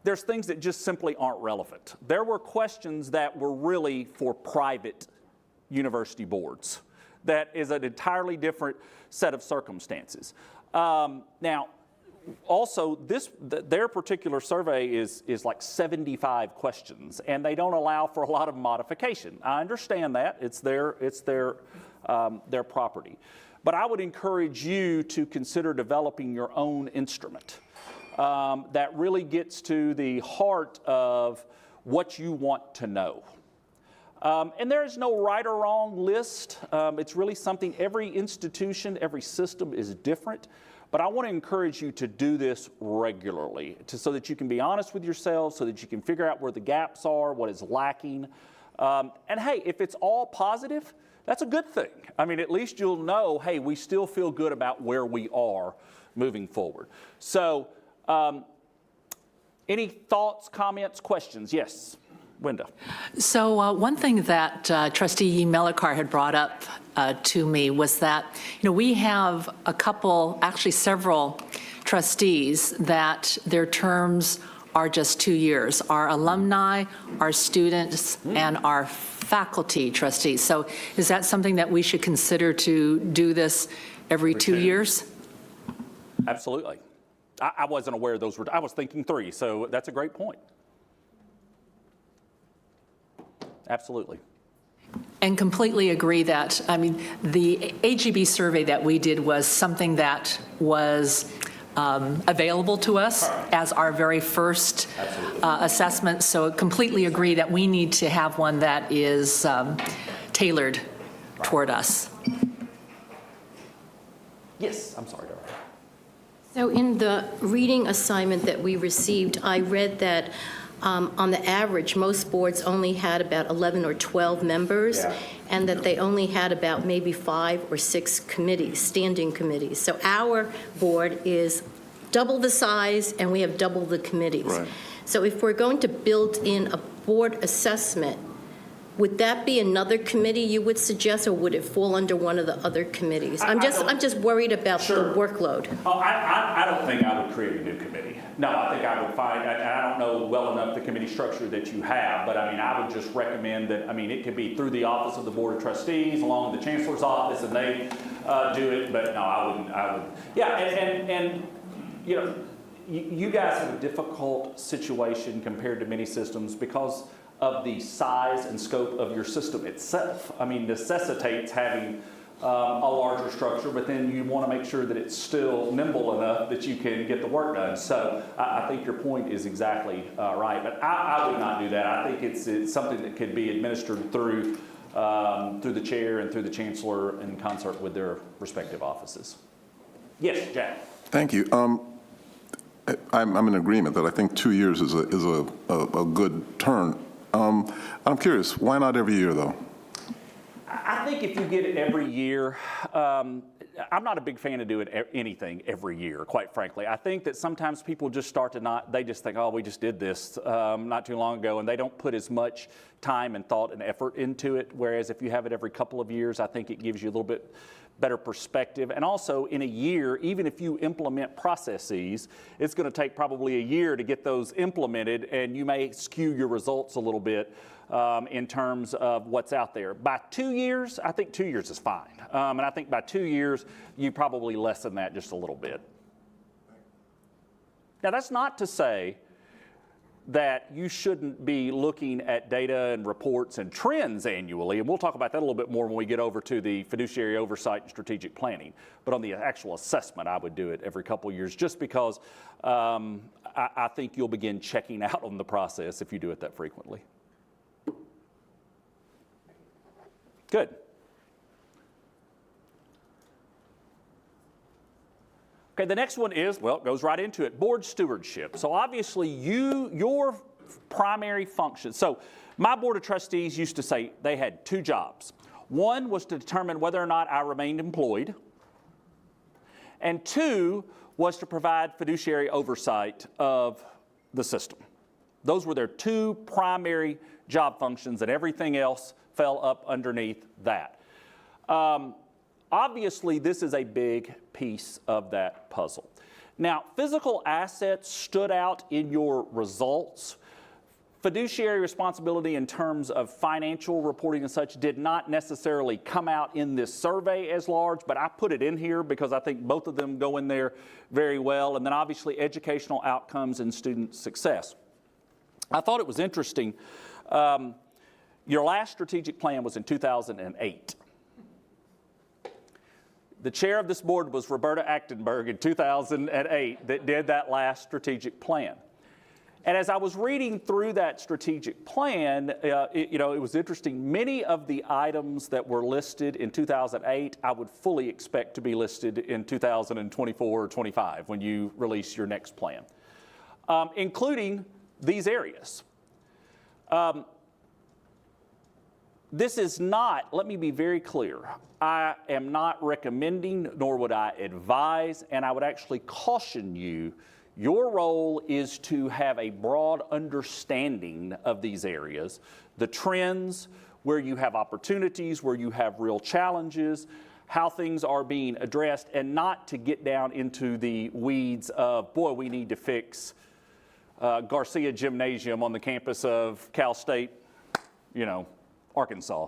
there's things that just simply aren't relevant. There were questions that were really for private university boards. That is an entirely different set of circumstances. Now, also, their particular survey is like 75 questions, and they don't allow for a lot of modification. I understand that. It's their property. But I would encourage you to consider developing your own instrument that really gets to the heart of what you want to know. And there is no right or wrong list. It's really something, every institution, every system is different. But I want to encourage you to do this regularly so that you can be honest with yourselves, so that you can figure out where the gaps are, what is lacking. And hey, if it's all positive, that's a good thing. I mean, at least you'll know, hey, we still feel good about where we are moving forward. So any thoughts, comments, questions? Yes. Linda. So one thing that Trustee Melikar had brought up to me was that, we have a couple, actually several trustees that their terms are just 2 years. Our alumni, our students, and our faculty trustees. So is that something that we should consider to do this every 2 years? Absolutely. I wasn't aware of those. I was thinking 3, so that's a great point. Absolutely. And completely agree that, the AGB survey that we did was something that was available to us as our very first assessment. So completely agree that we need to have one that is tailored toward us. Yes, I'm sorry, Dara. So in the reading assignment that we received, I read that on the average, most boards only had about 11 or 12 members, and that they only had about maybe 5 or 6 committees, standing committees. So our board is double the size, and we have double the committees. Right. So if we're going to build in a board assessment, would that be another committee you would suggest, or would it fall under one of the other committees? I'm just worried about the workload. Oh, I don't think I would create a new committee. No, I think I would find, and I don't know well enough the committee structure that you have, but I mean, I would just recommend that, I mean, it could be through the office of the Board of Trustees, along with the Chancellor's office, and they do it, but no, I would, yeah, and you know, you guys have a difficult situation compared to many systems because of the size and scope of your system itself. I mean, necessitates having a larger structure, but then you want to make sure that it's still nimble enough that you can get the work done. So I think your point is exactly right, but I would not do that. I think it's something that could be administered through the chair and through the chancellor in concert with their respective offices. Yes, Jack. Thank you. I'm in agreement that I think 2 years is a good turn. I'm curious, why not every year, though? I think if you get it every year, I'm not a big fan of doing anything every year, quite frankly. I think that sometimes people just start to they just think, oh, we just did this not too long ago, and they don't put as much time and thought and effort into it, whereas if you have it every couple of years, I think it gives you a little bit better perspective. And also in a year, even if you implement processes, it's going to take probably a year to get those implemented, and you may skew your results a little bit in terms of what's out there. By 2 years, I think 2 years is fine. And I think by 2 years, you probably lessen that just a little bit. Now, that's not to say that you shouldn't be looking at data and reports and trends annually, and we'll talk about that a little bit more when we get over to the fiduciary oversight and strategic planning. But on the actual assessment, I would do it every couple of years just because I think you'll begin checking out on the process if you do it that frequently. Good. Okay, the next one is, well, it goes right into it, board stewardship. So obviously your primary function, so my board of trustees used to say they had 2 jobs. One was to determine whether or not I remained employed, and 2 was to provide fiduciary oversight of the system. Those were their 2 primary job functions, and everything else fell up underneath that. Obviously, this is a big piece of that puzzle. Now, physical assets stood out in your results. Fiduciary responsibility in terms of financial reporting and such did not necessarily come out in this survey as large, but I put it in here because I think both of them go in there very well. And then obviously educational outcomes and student success. I thought it was interesting. Your last strategic plan was in 2008. The chair of this board was Roberta Achtenberg in 2008 that did that last strategic plan. And as I was reading through that strategic plan, it was interesting. Many of the items that were listed in 2008, I would fully expect to be listed in 2024 or 25 when you release your next plan, including these areas. This is not, let me be very clear, I am not recommending, nor would I advise, and I would actually caution you, your role is to have a broad understanding of these areas, the trends, where you have opportunities, where you have real challenges, how things are being addressed, and not to get down into the weeds of, boy, we need to fix Garcia Gymnasium on the campus of Cal State, Arkansas.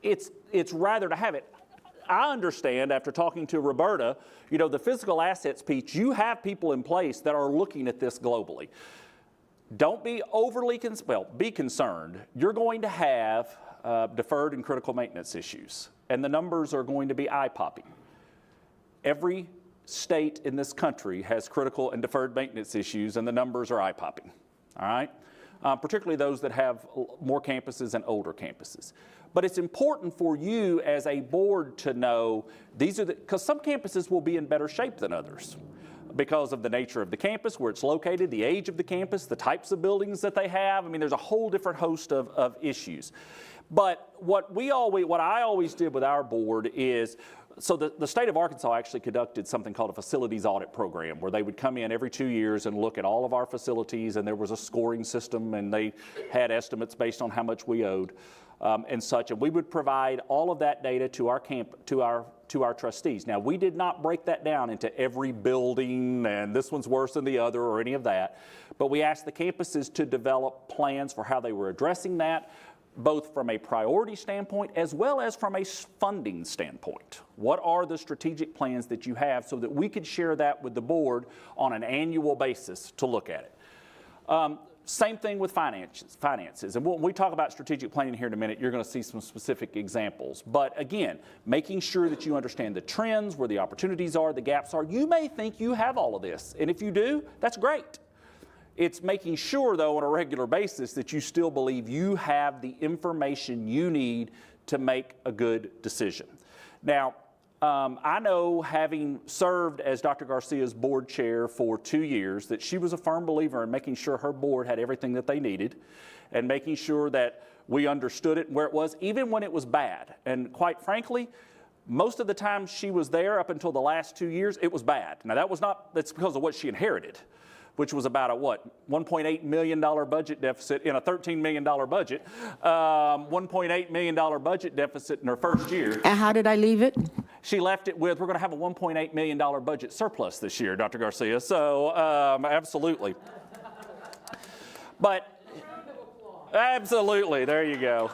It's rather to have it. I understand after talking to Roberta, the physical assets piece, you have people in place that are looking at this globally. Don't be overly, be concerned. You're going to have deferred and critical maintenance issues, and the numbers are going to be eye-popping. Every state in this country has critical and deferred maintenance issues, and the numbers are eye-popping, all right? Particularly those that have more campuses and older campuses. But it's important for you as a board to know because some campuses will be in better shape than others because of the nature of the campus, where it's located, the age of the campus, the types of buildings that they have. I mean, there's a whole different host of issues. But what I always did with our board is, so the state of Arkansas actually conducted something called a facilities audit program, where they would come in every 2 years and look at all of our facilities, and there was a scoring system, and they had estimates based on how much we owed and such. And we would provide all of that data to our trustees. Now, we did not break that down into every building, and this one's worse than the other or any of that, but we asked the campuses to develop plans for how they were addressing that, both from a priority standpoint as well as from a funding standpoint. What are the strategic plans that you have, so that we could share that with the board on an annual basis to look at it. Same thing with finances. And when we talk about strategic planning here in a minute, you're going to see some specific examples. But again, making sure that you understand the trends, where the opportunities are, the gaps are. You may think you have all of this, and if you do, that's great. It's making sure, though, on a regular basis that you still believe you have the information you need to make a good decision. Now, I know, having served as Dr. Garcia's board chair for 2 years, that she was a firm believer in making sure her board had everything that they needed and making sure that we understood it and where it was, even when it was bad. And quite frankly, most of the time she was there up until the last 2 years, it was bad. Now, that's because of what she inherited, which was about a $1.8 million budget deficit in a $13 million budget, $1.8 million budget deficit in her first year. And how did I leave it? She left it with, we're going to have a $1.8 million budget surplus this year, Dr. Garcia. So, absolutely. But, absolutely, there you go.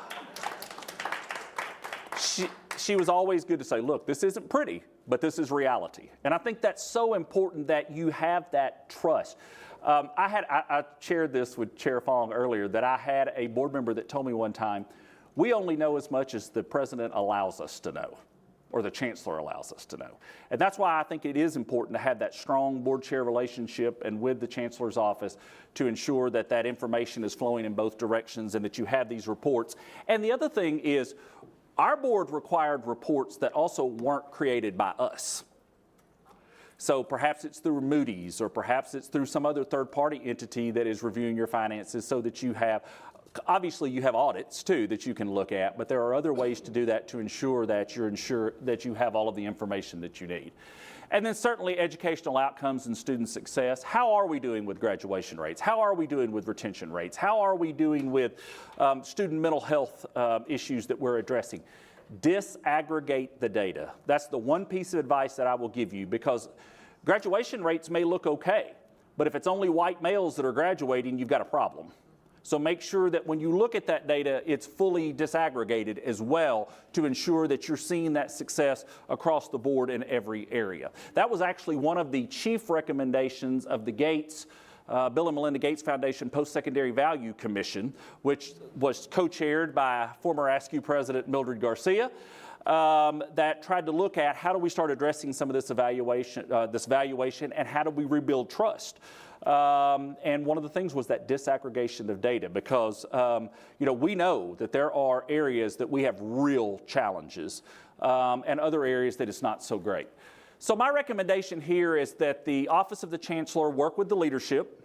She was always good to say, look, this isn't pretty, but this is reality. And I think that's so important that you have that trust. I shared this with Chair Fong earlier, that I had a board member that told me one time, we only know as much as the president allows us to know, or the chancellor allows us to know. And that's why I think it is important to have that strong board chair relationship and with the chancellor's office to ensure that that information is flowing in both directions and that you have these reports. And the other thing is, our board required reports that also weren't created by us. So perhaps it's through Moody's, or perhaps it's through some other third-party entity that is reviewing your finances, so that you have, obviously you have audits too that you can look at, but there are other ways to do that to ensure that you have all of the information that you need. And then certainly educational outcomes and student success. How are we doing with graduation rates? How are we doing with retention rates? How are we doing with student mental health issues that we're addressing? Disaggregate the data. That's the one piece of advice that I will give you, because graduation rates may look okay, but if it's only white males that are graduating, you've got a problem. So make sure that when you look at that data, it's fully disaggregated as well, to ensure that you're seeing that success across the board in every area. That was actually one of the chief recommendations of the Gates, Bill and Melinda Gates Foundation Post-Secondary Value Commission, which was co-chaired by former ASCU President Mildred Garcia, that tried to look at how do we start addressing some of this valuation, and how do we rebuild trust. And one of the things was that disaggregation of data, because we know that there are areas that we have real challenges, and other areas that it's not so great. So my recommendation here is that the Office of the Chancellor work with the leadership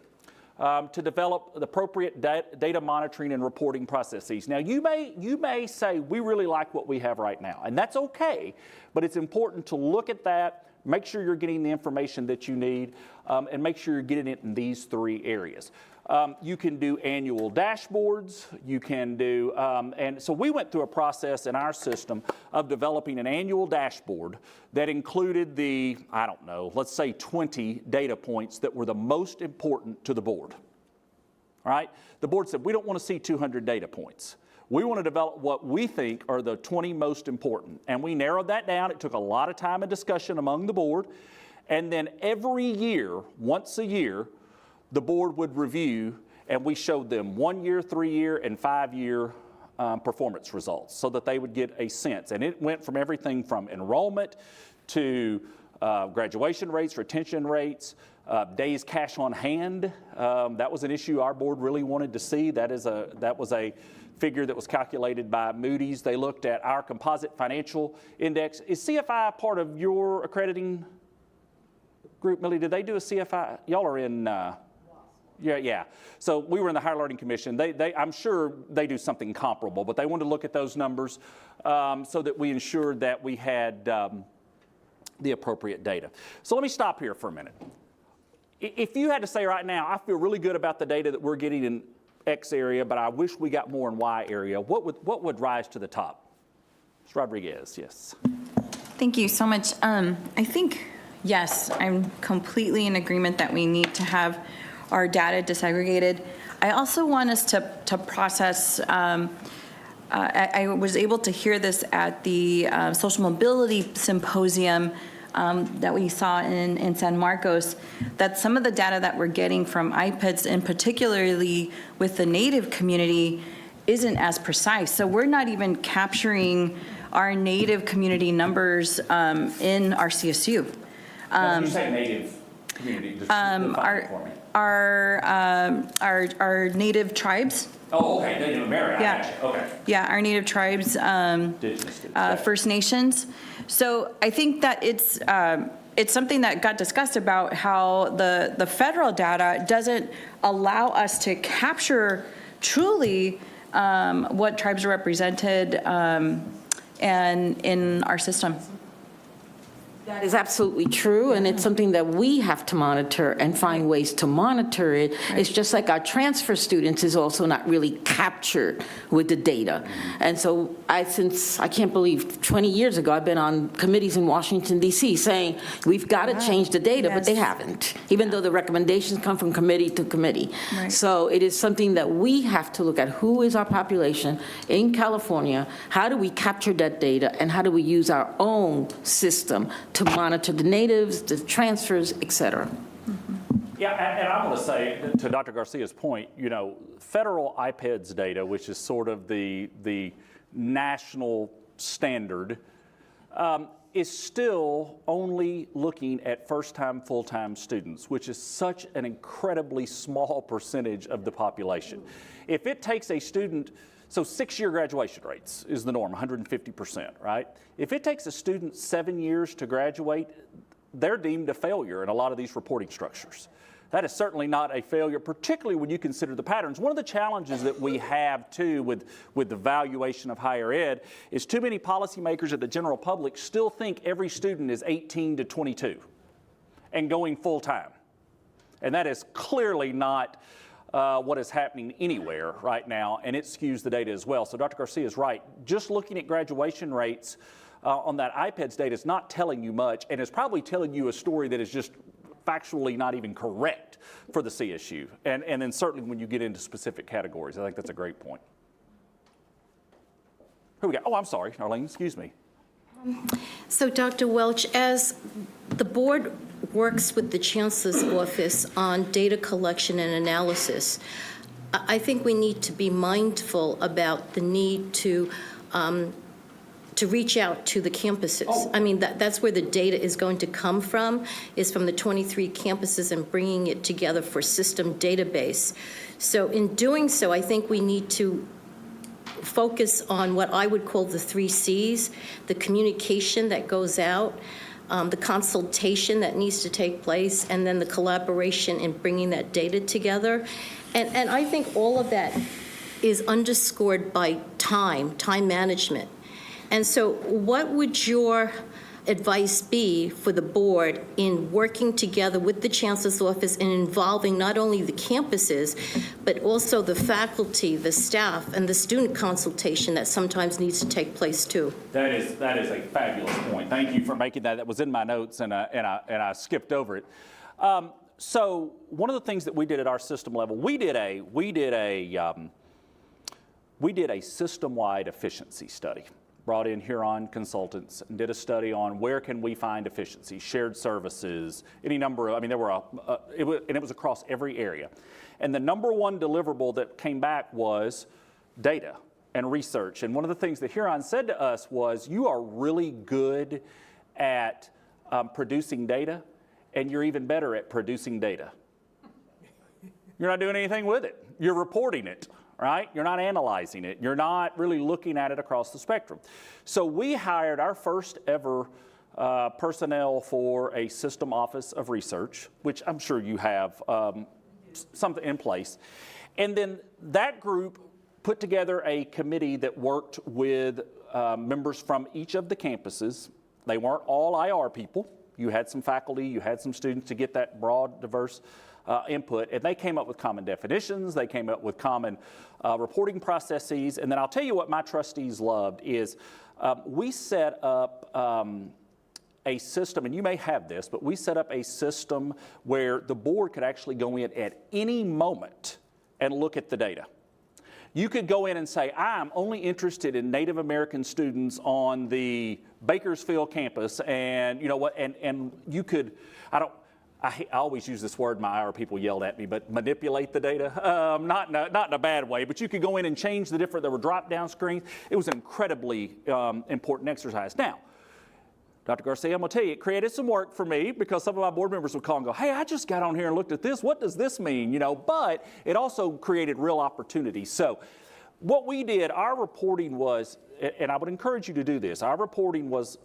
to develop the appropriate data monitoring and reporting processes. Now, you may say, we really like what we have right now, and that's okay, but it's important to look at that, make sure you're getting the information that you need, and make sure you're getting it in these 3 areas. You can do annual dashboards, you can do, and so we went through a process in our system of developing an annual dashboard that included let's say 20 data points that were the most important to the board. All right? The board said, we don't want to see 200 data points. We want to develop what we think are the 20 most important. And we narrowed that down. It took a lot of time and discussion among the board. And then every year, once a year, the board would review, and we showed them 1 year, 3 year, and 5 year performance results, so that they would get a sense. And it went from everything from enrollment to graduation rates, retention rates, days cash on hand. That was an issue our board really wanted to see. That was a figure that was calculated by Moody's. They looked at our composite financial index. Is CFI part of your accrediting group, Millie? Did they do a CFI? Y'all are in, yeah. So we were in the Higher Learning Commission. I'm sure they do something comparable, but they wanted to look at those numbers so that we ensured that we had the appropriate data. So let me stop here for a minute. If you had to say right now, I feel really good about the data that we're getting in X area, but I wish we got more in Y area, what would rise to the top? Ms. Rodriguez, yes. Thank you so much. I think, yes, I'm completely in agreement that we need to have our data disaggregated. I also want us to process, I was able to hear this at the Social Mobility Symposium that we saw in San Marcos, that some of the data that we're getting from iPads, and particularly with the Native community, isn't as precise. So we're not even capturing our Native community numbers in our CSU. When you say Native community, just define it for me. Our Native tribes. Oh, okay, Native American. Yeah. Okay. Yeah, our Native tribes, First Nations. So I think that it's something that got discussed about how the federal data doesn't allow us to capture truly what tribes are represented and in our system. That is absolutely true, and it's something that we have to monitor and find ways to monitor it. It's just like our transfer students is also not really captured with the data. And so since I can't believe 20 years ago, I've been on committees in Washington, D.C. saying we've got to change the data, but they haven't, even though the recommendations come from committee to committee. Right. So it is something that we have to look at. Who is our population in California? How do we capture that data, and how do we use our own system to monitor the natives, the transfers, et cetera? Yeah, and I want to say, to Dr. Garcia's point, federal IPEDS data, which is sort of the national standard, is still only looking at first-time, full-time students, which is such an incredibly small percentage of the population. If it takes a student, so 6-year graduation rates is the norm, 150%, right? If it takes a student 7 years to graduate, they're deemed a failure in a lot of these reporting structures. That is certainly not a failure, particularly when you consider the patterns. One of the challenges that we have, too, with the valuation of higher ed is too many policymakers and the general public still think every student is 18 to 22 and going full-time. And that is clearly not what is happening anywhere right now, and it skews the data as well. So Dr. Garcia is right. Just looking at graduation rates on that IPEDS data is not telling you much, and it's probably telling you a story that is just factually not even correct for the CSU. And then certainly when you get into specific categories, I think that's a great point. Who we got? Oh, I'm sorry, Arlene, excuse me. So, Dr. Welch, as the board works with the Chancellor's Office on data collection and analysis, I think we need to be mindful about the need to reach out to the campuses. Oh. I mean, that's where the data is going to come from, is from the 23 campuses and bringing it together for system database. So in doing so, I think we need to focus on what I would call the 3 C's, the communication that goes out, the consultation that needs to take place, and then the collaboration in bringing that data together. And I think all of that is underscored by time management. And so what would your advice be for the board in working together with the Chancellor's Office and involving not only the campuses, but also the faculty, the staff, and the student consultation that sometimes needs to take place too? That is a fabulous point. Thank you for making that. That was in my notes, and I skipped over it. So one of the things that we did at our system level, we did a system-wide efficiency study. Brought in Huron consultants and did a study on where can we find efficiency, shared services, any number of, I mean, there were, and it was across every area. And the number one deliverable that came back was data and research. And one of the things that Huron said to us was, you are really good at producing data, and you're even better at producing data. You're not doing anything with it. You're reporting it, right? You're not analyzing it. You're not really looking at it across the spectrum. So we hired our first ever personnel for a system office of research, which I'm sure you have something in place. And then that group put together a committee that worked with members from each of the campuses. They weren't all IR people. You had some faculty, you had some students to get that broad, diverse input, and they came up with common definitions, they came up with common reporting processes, and then I'll tell you what my trustees loved is we set up a system, and you may have this, but we set up a system where the board could actually go in at any moment and look at the data. You could go in and say, I'm only interested in Native American students on the Bakersfield campus, and you know what, and you could, I always use this word, my IR people yelled at me, but manipulate the data, not in a bad way, but you could go in and change there were drop-down screens. It was an incredibly important exercise. Now, Dr. Garcia, I'm going to tell you, it created some work for me because some of my board members would call and go, hey, I just got on here and looked at this. What does this mean? You know, but it also created real opportunities. So what we did, our reporting was, and I would encourage you to do this, our reporting was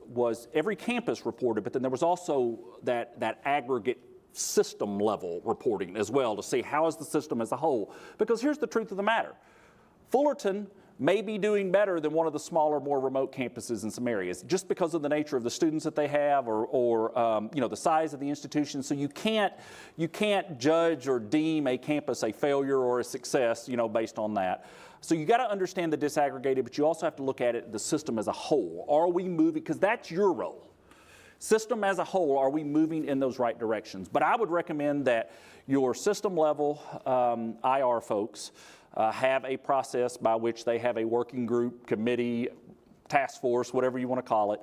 every campus reported, but then there was also that aggregate system level reporting as well to see how is the system as a whole. Because here's the truth of the matter. Fullerton may be doing better than one of the smaller, more remote campuses in some areas, just because of the nature of the students that they have, or you know, the size of the institution. So you can't judge or deem a campus a failure or a success, you know, based on that. So you got to understand the disaggregated, but you also have to look at it, the system as a whole. Are we moving? Because that's your role. System as a whole, are we moving in those right directions? But I would recommend that your system level IR folks have a process by which they have a working group, committee, task force, whatever you want to call it,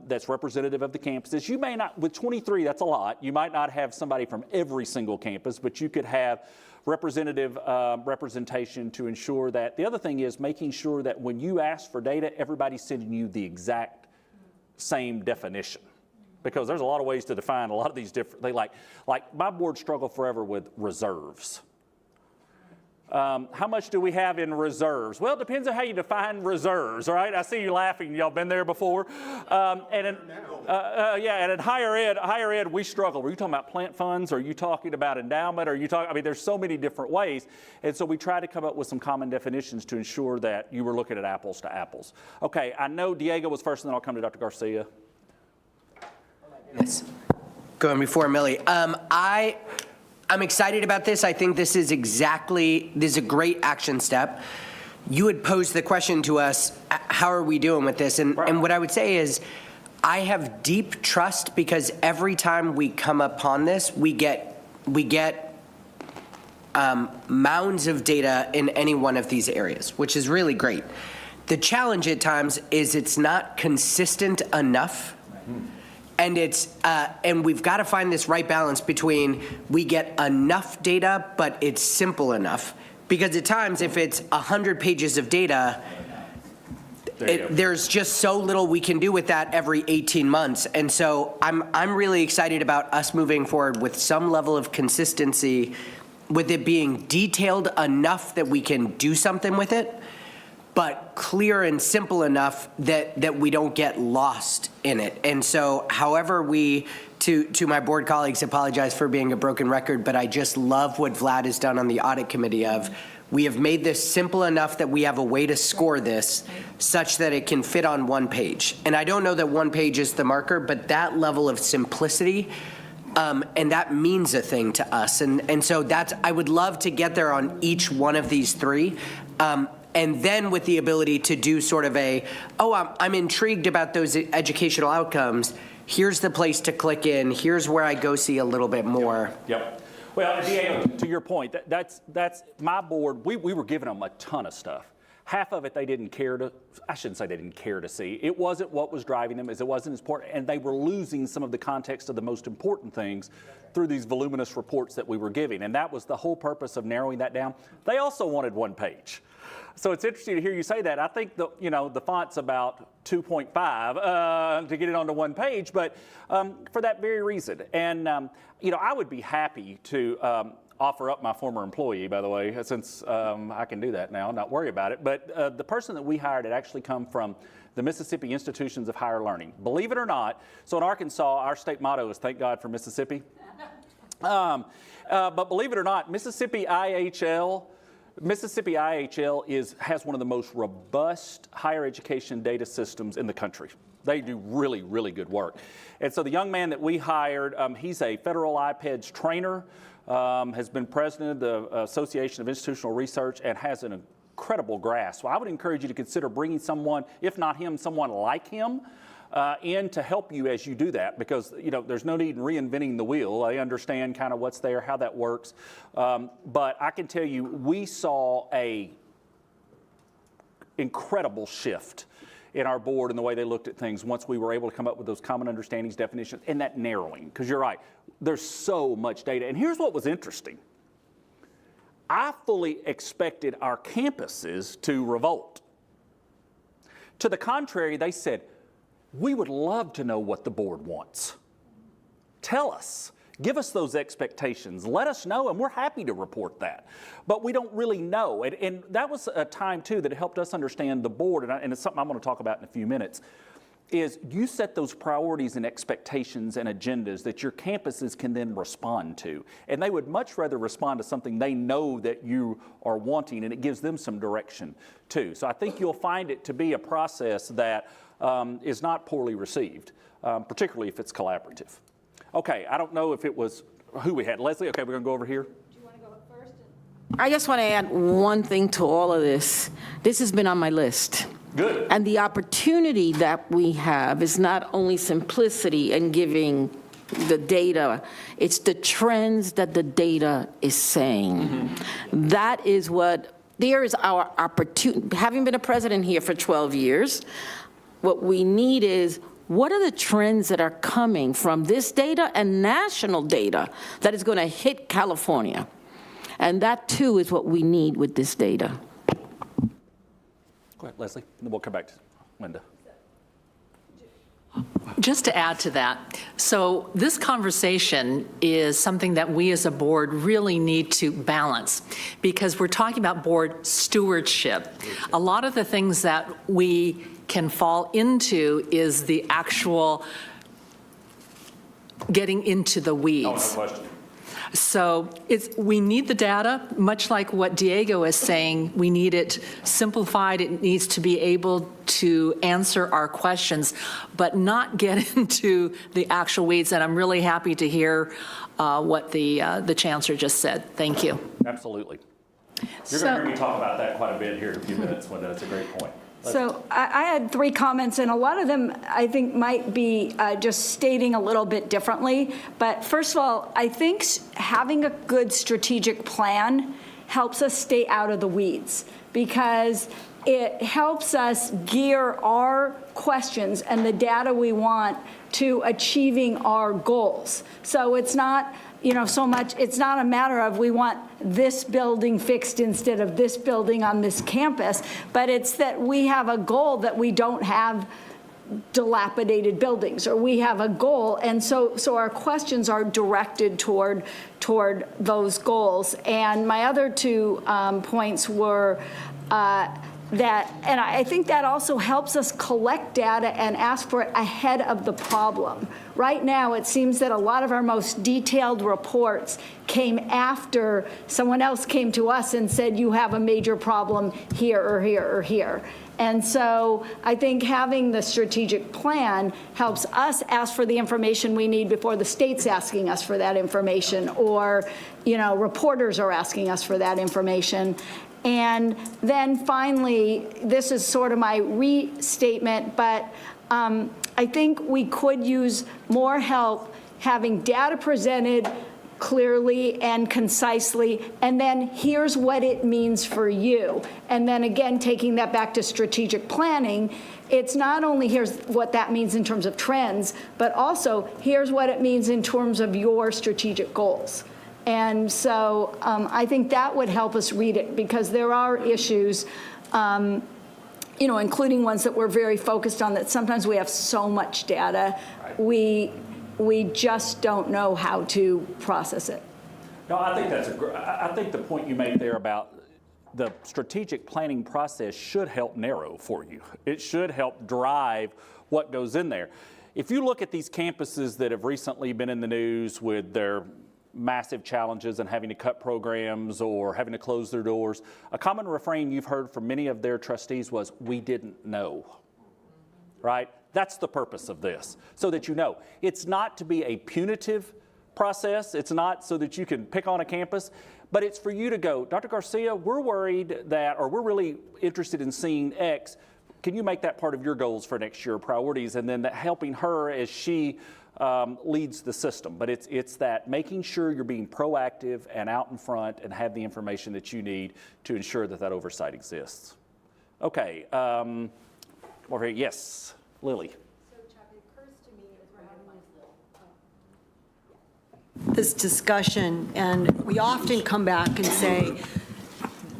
that's representative of the campuses. You may not, with 23, that's a lot. You might not have somebody from every single campus, but you could have representative representation to ensure that. The other thing is making sure that when you ask for data, everybody's sending you the exact same definition. Because there's a lot of ways to define a lot of these different, like my board struggled forever with reserves. How much do we have in reserves? Well, it depends on how you define reserves, right? I see you laughing. Y'all been there before. And in higher ed, we struggle. Are you talking about plant funds? Are you talking about endowment? Are you talking? I mean, there's so many different ways. And so we try to come up with some common definitions to ensure that you were looking at apples to apples. Okay, I know Diego was first, and then I'll come to Dr. Garcia. Yes. Going before Millie. I'm excited about this. I think this is a great action step. You had posed the question to us, how are we doing with this? And what I would say is, I have deep trust because every time we come upon this, we get mounds of data in any one of these areas, which is really great. The challenge at times is it's not consistent enough. And and we've got to find this right balance between we get enough data, but it's simple enough. Because at times, if it's 100 pages of data, there's just so little we can do with that every 18 months. And so I'm really excited about us moving forward with some level of consistency, with it being detailed enough that we can do something with it, but clear and simple enough that we don't get lost in it. And so however to my board colleagues, apologize for being a broken record, but I just love what Vlad has done on the audit committee of, we have made this simple enough that we have a way to score this such that it can fit on one page. And I don't know that one page is the marker, but that level of simplicity, and that means a thing to us. And so I would love to get there on each one of these three. And then with the ability to do sort of I'm intrigued about those educational outcomes. Here's the place to click in. Here's where I go see a little bit more. Yep. Well, Diego, to your point, that's my board. We were giving them a ton of stuff. Half of it they didn't care to I shouldn't say they didn't care to see. It wasn't what was driving them, as it wasn't as important, and they were losing some of the context of the most important things through these voluminous reports that we were giving, and that was the whole purpose of narrowing that down. They also wanted one page. So it's interesting to hear you say that. I think the font's about 2.5 to get it onto one page, but for that very reason. And I would be happy to offer up my former employee, by the way, since I can do that now, not worry about it. But the person that we hired had actually come from the Mississippi Institutions of Higher Learning. Believe it or not, so in Arkansas, our state motto is "Thank God for Mississippi." But believe it or not, Mississippi IHL has one of the most robust higher education data systems in the country. They do really, really good work. And so the young man that we hired, he's a federal IPEDS trainer, has been president of the Association of Institutional Research, and has an incredible grasp. So I would encourage you to consider bringing someone, if not him, someone like him, in to help you as you do that, because there's no need in reinventing the wheel. I understand kind of what's there, how that works, but I can tell you we saw a incredible shift in our board and the way they looked at things once we were able to come up with those common understandings, definitions, and that narrowing, because you're right, there's so much data. And here's what was interesting. I fully expected our campuses to revolt. To the contrary, they said, we would love to know what the board wants. Tell us. Give us those expectations. Let us know, and we're happy to report that. But we don't really know. And that was a time, too, that helped us understand the board, and it's something I'm going to talk about in a few minutes, is you set those priorities and expectations and agendas that your campuses can then respond to. And they would much rather respond to something they know that you are wanting, and it gives them some direction, too. So I think you'll find it to be a process that is not poorly received, particularly if it's collaborative. Okay, I don't know if it was who we had. Leslie, okay, we're going to go over here. I just want to add one thing to all of this. This has been on my list. Good. And the opportunity that we have is not only simplicity and giving the data, it's the trends that the data is saying. Mm-hmm. That is there is our opportunity. Having been a president here for 12 years, what we need is, what are the trends that are coming from this data and national data that is going to hit California? And that, too, is what we need with this data. Go ahead, Leslie, and then we'll come back to Linda. Just to add to that, so this conversation is something that we as a board really need to balance, because we're talking about board stewardship. A lot of the things that we can fall into is the actual getting into the weeds. No question. So we need the data, much like what Diego is saying. We need it simplified. It needs to be able to answer our questions, but not get into the actual weeds. And I'm really happy to hear what the Chancellor just said. Thank you. Absolutely. You're going to hear me talk about that quite a bit here in a few minutes, Linda. That's a great point. So I had 3 comments, and a lot of them I think might be just stating a little bit differently. But first of all, I think having a good strategic plan helps us stay out of the weeds, because it helps us gear our questions and the data we want to achieving our goals. So it's not, so much, it's not a matter of we want this building fixed instead of this building on this campus, but it's that we have a goal that we don't have dilapidated buildings, or we have a goal, and so our questions are directed toward those goals. And my other 2 points were and I think that also helps us collect data and ask for it ahead of the problem. Right now, it seems that a lot of our most detailed reports came after someone else came to us and said, you have a major problem here or here or here. And so I think having the strategic plan helps us ask for the information we need before the state's asking us for that information, or, reporters are asking us for that information. And then finally, this is sort of my restatement, but I think we could use more help having data presented clearly and concisely, and then here's what it means for you. And then again, taking that back to strategic planning, it's not only here's what that means in terms of trends, but also here's what it means in terms of your strategic goals. And so I think that would help us read it, because there are issues, including ones that we're very focused on, that sometimes we have so much data, we just don't know how to process it. No, I think I think the point you make there about the strategic planning process should help narrow for you. It should help drive what goes in there. If you look at these campuses that have recently been in the news with their massive challenges and having to cut programs or having to close their doors, a common refrain you've heard from many of their trustees was, "We didn't know," right? That's the purpose of this, so that you know. It's not to be a punitive process. It's not so that you can pick on a campus, but it's for you to go, "Dr. Garcia, we're worried that, or we're really interested in seeing X. Can you make that part of your goals for next year, priorities?" And then helping her as she leads the system. But it's that making sure you're being proactive and out in front and have the information that you need to ensure that that oversight exists. Okay, over here, yes, Lily. So, Chuck, it occurs to me as we're having this discussion, and we often come back and say,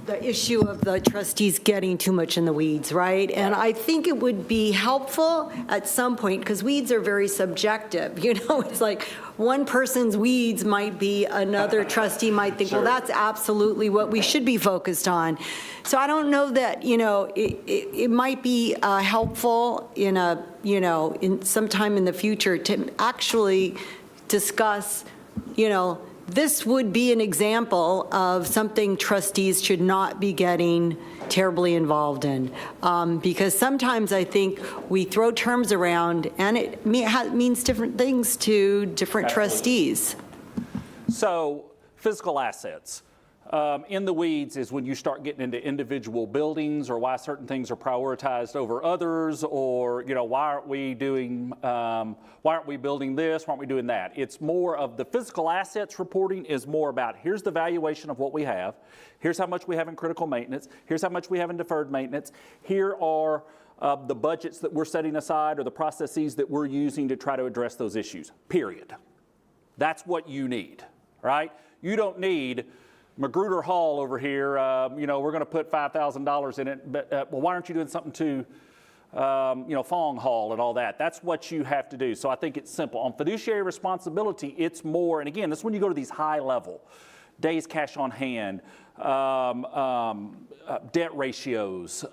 the issue of the trustees getting too much in the weeds, right? And I think it would be helpful at some point, because weeds are very subjective. It's like one person's weeds might be, another trustee might think, well, that's absolutely what we should be focused on. So I don't know that, it might be helpful in in sometime in the future to actually discuss, this would be an example of something trustees should not be getting terribly involved in. Because sometimes I think we throw terms around and it means different things to different trustees. So, physical assets. In the weeds is when you start getting into individual buildings, or why certain things are prioritized over others, or why aren't we building this? Why aren't we doing that? It's more of the physical assets reporting is more about, here's the valuation of what we have, here's how much we have in critical maintenance, here's how much we have in deferred maintenance, here are the budgets that we're setting aside or the processes that we're using to try to address those issues. Period. That's what you need, right? You don't need Magruder Hall over here, we're going to put $5,000 in it, but well, why aren't you doing something to, Fong Hall and all that? That's what you have to do. So I think it's simple. On fiduciary responsibility, it's more, and again, this is when you go to these high level, days cash on hand, debt ratios,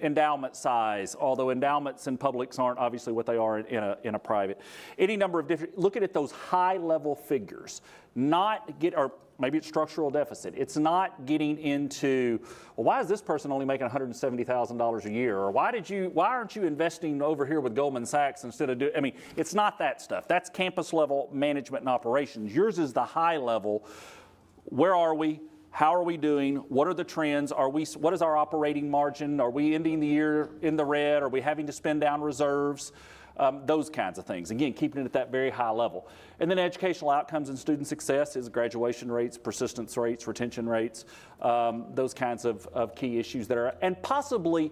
endowment size, although endowments in publics aren't obviously what they are in a private. Any number of different, looking at those high level figures, or maybe it's structural deficit. It's not getting into, well, why is this person only making $170,000 a year? Or why aren't you investing over here with Goldman Sachs instead of it's not that stuff. That's campus level management and operations. Yours is the high level. Where are we? How are we doing? What are the trends? What is our operating margin? Are we ending the year in the red? Are we having to spend down reserves? Those kinds of things. Again, keeping it at that very high level. And then educational outcomes and student success is graduation rates, persistence rates, retention rates, those kinds of key issues that are, and possibly,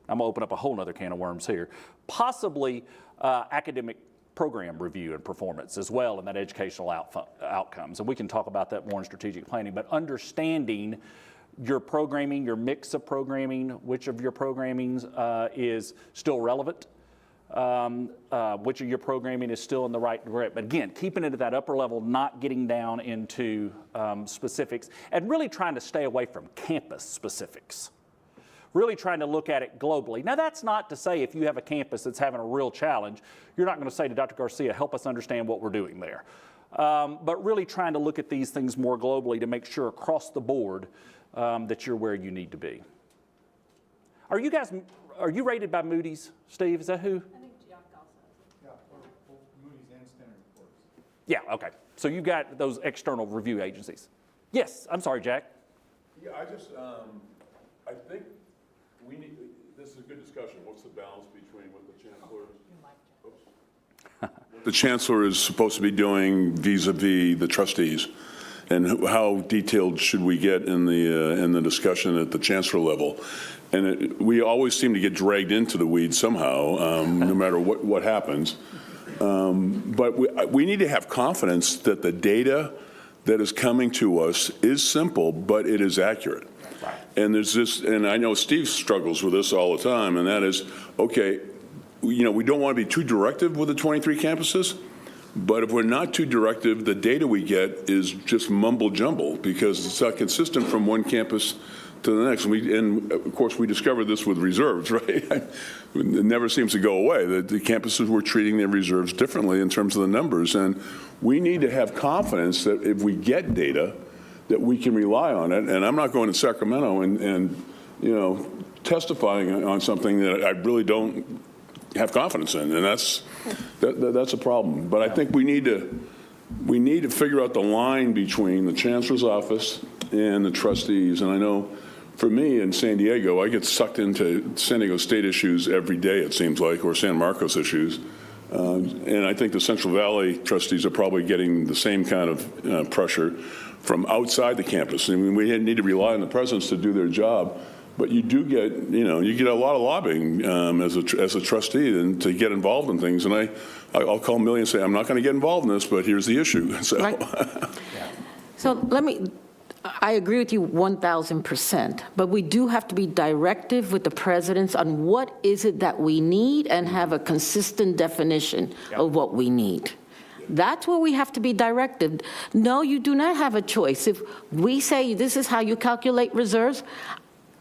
I'm going to open up a whole other can of worms here, possibly academic program review and performance as well in that educational outcomes. And we can talk about that more in strategic planning, but understanding your programming, your mix of programming, which of your programming is still relevant, which of your programming is still in the right direction. But again, keeping it at that upper level, not getting down into specifics, and really trying to stay away from campus specifics. Really trying to look at it globally. Now, that's not to say if you have a campus that's having a real challenge, you're not going to say to Dr. Garcia, help us understand what we're doing there. But really trying to look at these things more globally to make sure across the board that you're where you need to be. Are you rated by Moody's, Steve? Is that who? I think Jack also has it. Yeah, both Moody's and Standard & Poor's. Yeah, okay. So you've got those external review agencies. Yes, I'm sorry, Jack. Yeah, I think this is a good discussion. What's the balance between what the chancellor's, what's the chancellor is supposed to be doing vis-a-vis the trustees, and how detailed should we get in the discussion at the chancellor level. And we always seem to get dragged into the weeds somehow, no matter what happens. But we need to have confidence that the data that is coming to us is simple, but it is accurate. And there's this, and I know Steve struggles with this all the time, and that is, okay, we don't want to be too directive with the 23 campuses, but if we're not too directive, the data we get is just mumble jumble because it's not consistent from one campus to the next. And of course, we discovered this with reserves, right? It never seems to go away. The campuses were treating their reserves differently in terms of the numbers. And we need to have confidence that if we get data, that we can rely on it. And I'm not going to Sacramento and testifying on something that I really don't have confidence in. And that's a problem. But I think we need to figure out the line between the chancellor's office and the trustees. And I know for me in San Diego, I get sucked into San Diego State issues every day, it seems like, or San Marcos issues. And I think the Central Valley trustees are probably getting the same kind of pressure from outside the campus. I mean, we need to rely on the presidents to do their job. But you do get, you get a lot of lobbying as a trustee and to get involved in things. And I'll call Millie and say, I'm not going to get involved in this, but here's the issue. So, right. So I agree with you 1,000%, but we do have to be directive with the presidents on what is it that we need and have a consistent definition of what we need. That's where we have to be directive. No, you do not have a choice. If we say this is how you calculate reserves,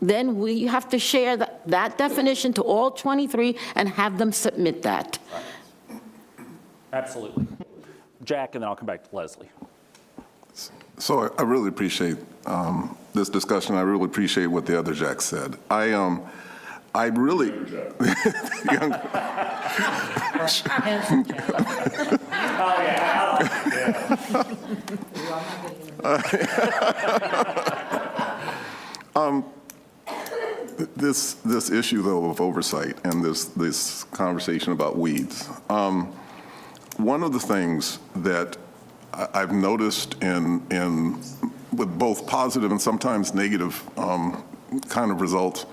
then we have to share that definition to all 23 and have them submit that. Absolutely. Jack, and then I'll come back to Leslie. So I really appreciate this discussion. I really appreciate what the other Jack said. I really. Handsome Jack. Oh, yeah. This issue, though, of oversight and this conversation about weeds, one of the things that I've noticed with both positive and sometimes negative kind of results,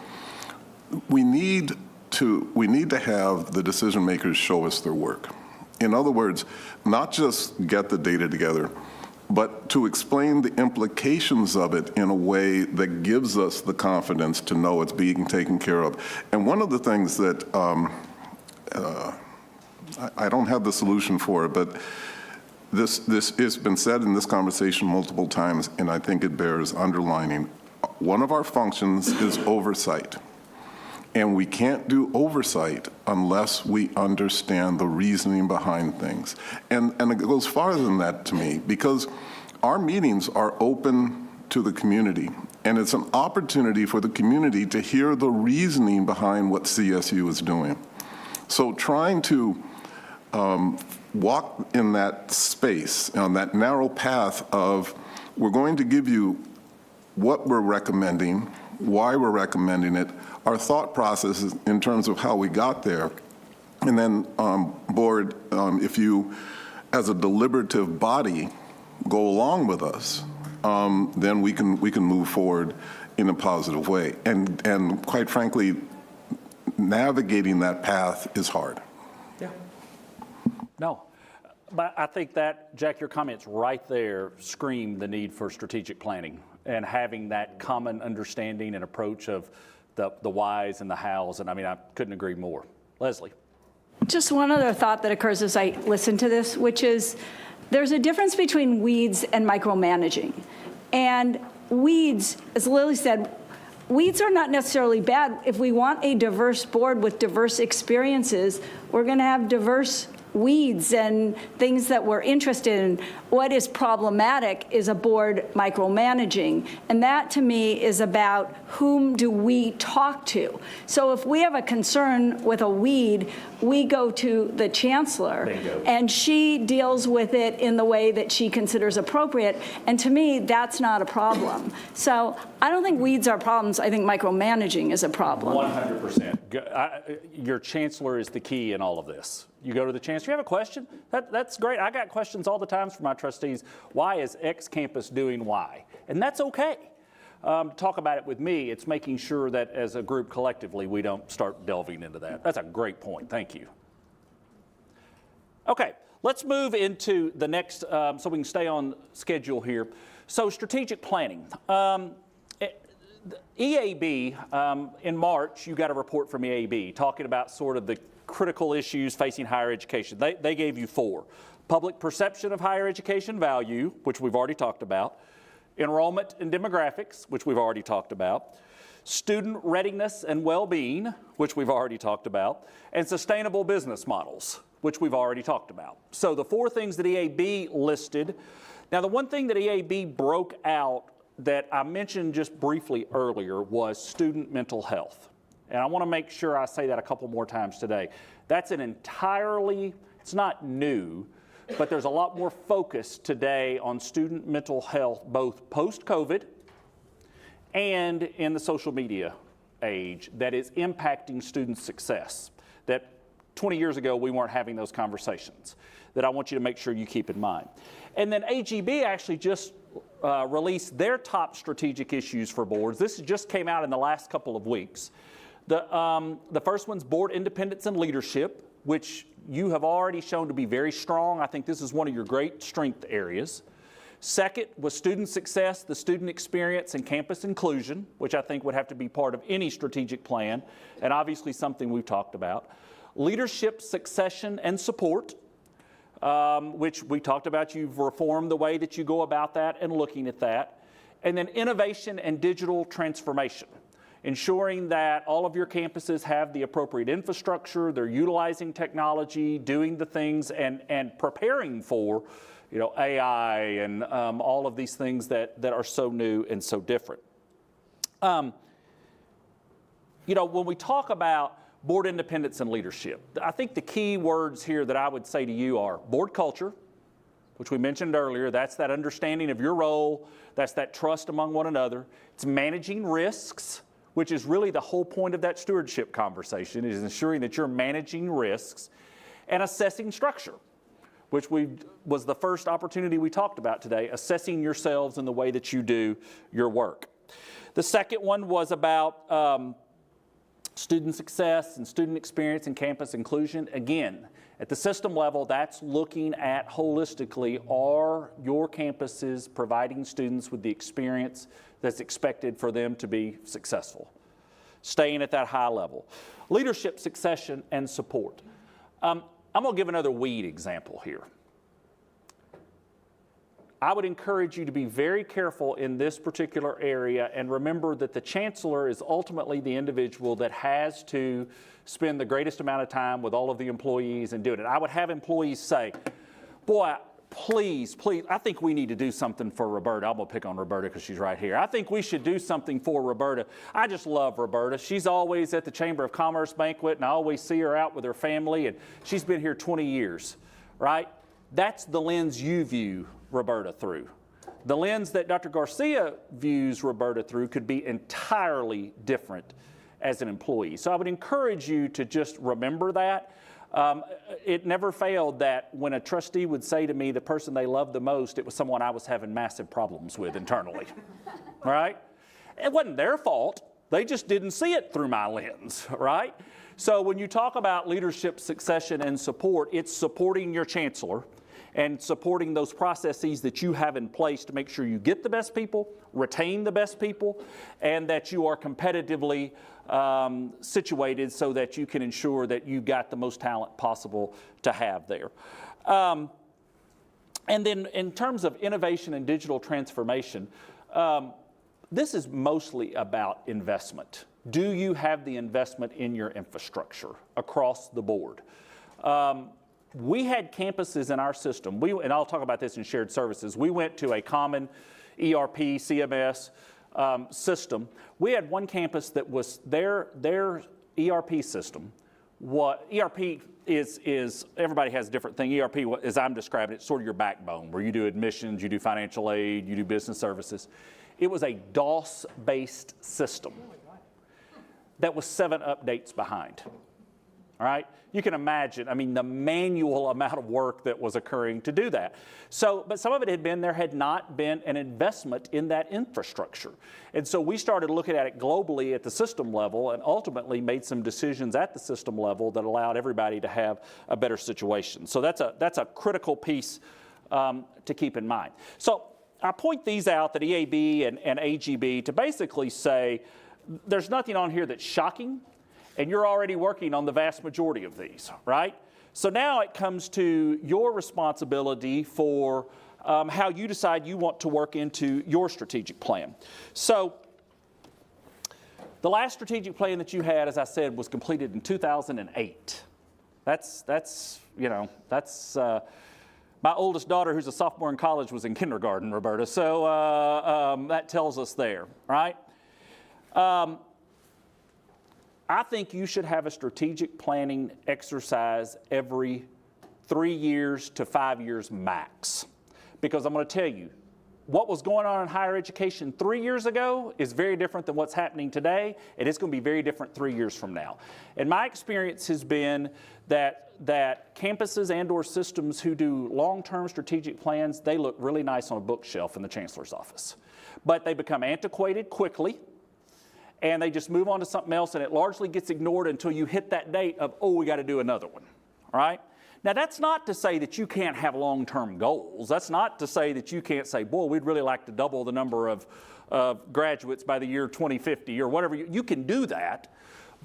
we need to have the decision makers show us their work. In other words, not just get the data together, but to explain the implications of it in a way that gives us the confidence to know it's being taken care of. And one of the things that I don't have the solution for it, but this has been said in this conversation multiple times, and I think it bears underlining. One of our functions is oversight. And we can't do oversight unless we understand the reasoning behind things. And it goes farther than that to me, because our meetings are open to the community. And it's an opportunity for the community to hear the reasoning behind what CSU is doing. So trying to walk in that space, on that narrow path of, we're going to give you what we're recommending, why we're recommending it, our thought processes in terms of how we got there. And then, board, if you, as a deliberative body, go along with us, then we can move forward in a positive way. And quite frankly, navigating that path is hard. Yeah. No. But I think that, Jack, your comments right there scream the need for strategic planning and having that common understanding and approach of the whys and the hows. And I mean, I couldn't agree more. Leslie. Just one other thought that occurs as I listen to this, which is there's a difference between weeds and micromanaging. And weeds, as Lily said, weeds are not necessarily bad. If we want a diverse board with diverse experiences, we're going to have diverse weeds and things that we're interested in. What is problematic is a board micromanaging. And that, to me, is about whom do we talk to. So if we have a concern with a weed, we go to the chancellor, and she deals with it in the way that she considers appropriate. And to me, that's not a problem. So I don't think weeds are problems. I think micromanaging is a problem. 100%. Your chancellor is the key in all of this. You go to the chancellor, you have a question? That's great. I got questions all the time from my trustees. Why is X campus doing Y? And that's okay. Talk about it with me. It's making sure that as a group collectively, we don't start delving into that. That's a great point. Thank you. Okay, let's move into the next, so we can stay on schedule here. So strategic planning. EAB, in March, you got a report from EAB talking about sort of the critical issues facing higher education. They gave you 4. Public perception of higher education value, which we've already talked about. Enrollment and demographics, which we've already talked about. Student readiness and well-being, which we've already talked about. And sustainable business models, which we've already talked about. So the 4 things that EAB listed. Now, the one thing that EAB broke out that I mentioned just briefly earlier was student mental health. And I want to make sure I say that a couple more times today. That's an entirely, it's not new, but there's a lot more focus today on student mental health, both post-COVID and in the social media age, that is impacting student success. That 20 years ago, we weren't having those conversations, that I want you to make sure you keep in mind. And then AGB actually just released their top strategic issues for boards. This just came out in the last couple of weeks. The first one's board independence and leadership, which you have already shown to be very strong. I think this is one of your great strength areas. Second was student success, the student experience, and campus inclusion, which I think would have to be part of any strategic plan, and obviously something we've talked about. Leadership, succession, and support, which we talked about. You've reformed the way that you go about that and looking at that. And then innovation and digital transformation, ensuring that all of your campuses have the appropriate infrastructure, they're utilizing technology, doing the things, and preparing for, you know, AI and all of these things that are so new and so different. You know, when we talk about board independence and leadership, I think the key words here that I would say to you are board culture, which we mentioned earlier. That's that understanding of your role. That's that trust among one another. It's managing risks, which is really the whole point of that stewardship conversation, is ensuring that you're managing risks, and assessing structure, which was the first opportunity we talked about today, assessing yourselves in the way that you do your work. The second one was about student success and student experience and campus inclusion. Again, at the system level, that's looking at holistically, are your campuses providing students with the experience that's expected for them to be successful? Staying at that high level. Leadership, succession, and support. I'm going to give another weed example here. I would encourage you to be very careful in this particular area, and remember that the chancellor is ultimately the individual that has to spend the greatest amount of time with all of the employees and doing it. I would have employees say, boy, please, I think we need to do something for Roberta. I'm going to pick on Roberta because she's right here. I think we should do something for Roberta. I just love Roberta. She's always at the Chamber of Commerce banquet, and I always see her out with her family, and she's been here 20 years, right? That's the lens you view Roberta through. The lens that Dr. Garcia views Roberta through could be entirely different as an employee. So I would encourage you to just remember that. It never failed that when a trustee would say to me the person they loved the most, it was someone I was having massive problems with internally, right? It wasn't their fault. They just didn't see it through my lens, right? So when you talk about leadership, succession, and support, it's supporting your chancellor and supporting those processes that you have in place to make sure you get the best people, retain the best people, and that you are competitively situated so that you can ensure that you got the most talent possible to have there. And then in terms of innovation and digital transformation, this is mostly about investment. Do you have the investment in your infrastructure across the board? We had campuses in our system, and I'll talk about this in shared services. We went to a common ERP, CMS system. We had one campus that was their ERP system. What ERP is everybody has a different thing. ERP, as I'm describing it, sort of your backbone, where you do admissions, you do financial aid, you do business services. It was a DOS-based system that was 7 updates behind. all right? You can imagine, I mean, the manual amount of work that was occurring to do that. So, but some of it had been, there had not been an investment in that infrastructure. And so we started looking at it globally at the system level and ultimately made some decisions at the system level that allowed everybody to have a better situation. So that's a critical piece to keep in mind. So I point these out, that EAB and AGB, to basically say there's nothing on here that's shocking, and you're already working on the vast majority of these, right? So now it comes to your responsibility for how you decide you want to work into your strategic plan. So the last strategic plan that you had, as I said, was completed in 2008. That's my oldest daughter, who's a sophomore in college, was in kindergarten, Roberta. So that tells us there, right? I think you should have a strategic planning exercise every 3 years to 5 years max. Because I'm going to tell you, what was going on in higher education 3 years ago is very different than what's happening today, and it's going to be very different 3 years from now. And my experience has been that campuses and/or systems who do long-term strategic plans, they look really nice on a bookshelf in the chancellor's office. But they become antiquated quickly, and they just move on to something else, and it largely gets ignored until you hit that date of, oh, we got to do another one, all right? Now, that's not to say that you can't have long-term goals. That's not to say that you can't say, boy, we'd really like to double the number of graduates by the year 2050 or whatever. You can do that.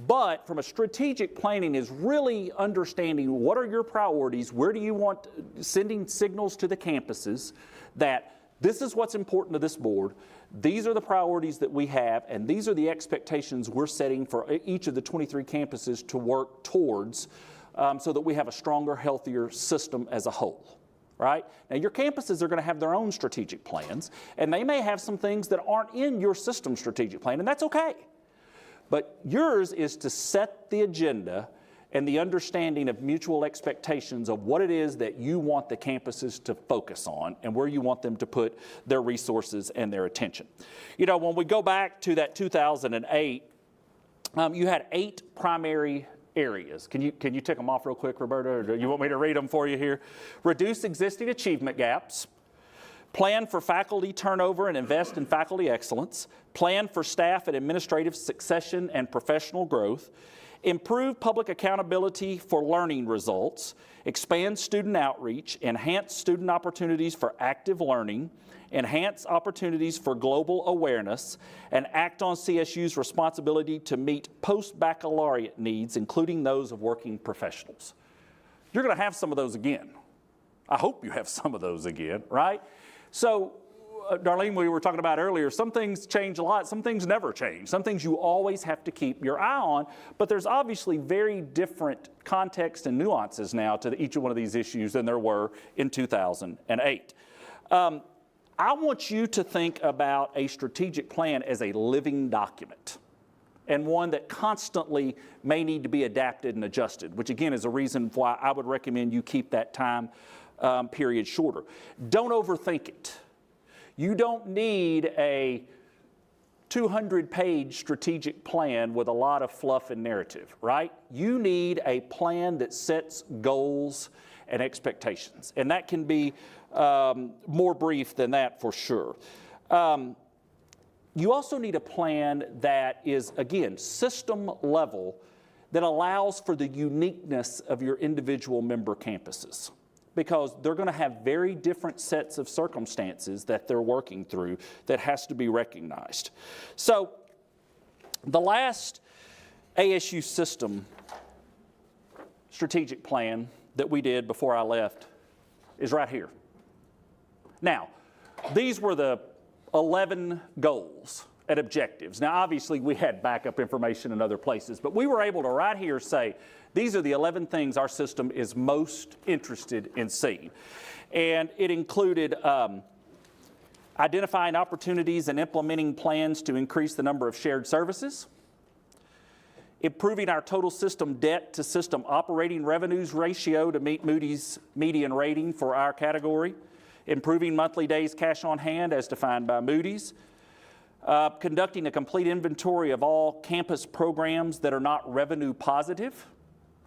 But from a strategic planning is really understanding what are your priorities, where do you want, sending signals to the campuses that this is what's important to this board, these are the priorities that we have, and these are the expectations we're setting for each of the 23 campuses to work towards so that we have a stronger, healthier system as a whole, right? Now, your campuses are going to have their own strategic plans, and they may have some things that aren't in your system strategic plan, and that's okay. But yours is to set the agenda and the understanding of mutual expectations of what it is that you want the campuses to focus on and where you want them to put their resources and their attention. You know, when we go back to that 2008, you had 8 primary areas. Can you tick them off real quick, Roberta, or do you want me to read them for you here? Reduce existing achievement gaps. Plan for faculty turnover and invest in faculty excellence. Plan for staff and administrative succession and professional growth. Improve public accountability for learning results. Expand student outreach. Enhance student opportunities for active learning. Enhance opportunities for global awareness. And act on CSU's responsibility to meet post-baccalaureate needs, including those of working professionals. You're going to have some of those again. I hope you have some of those again, right? So, Darlene, we were talking about earlier, some things change a lot, some things never change. Some things you always have to keep your eye on, but there's obviously very different context and nuances now to each one of these issues than there were in 2008. I want you to think about a strategic plan as a living document and one that constantly may need to be adapted and adjusted, which again is a reason why I would recommend you keep that time period shorter. Don't overthink it. You don't need a 200-page strategic plan with a lot of fluff and narrative, right? You need a plan that sets goals and expectations, and that can be more brief than that for sure. You also need a plan that is, again, system level, that allows for the uniqueness of your individual member campuses, because they're going to have very different sets of circumstances that they're working through that has to be recognized. So the last ASU system strategic plan that we did before I left is right here. Now, these were the 11 goals and objectives. Now, obviously, we had backup information in other places, but we were able to right here say, these are the 11 things our system is most interested in seeing. And it included identifying opportunities and implementing plans to increase the number of shared services, improving our total system debt to system operating revenues ratio to meet Moody's median rating for our category, improving monthly days cash on hand as defined by Moody's, conducting a complete inventory of all campus programs that are not revenue positive,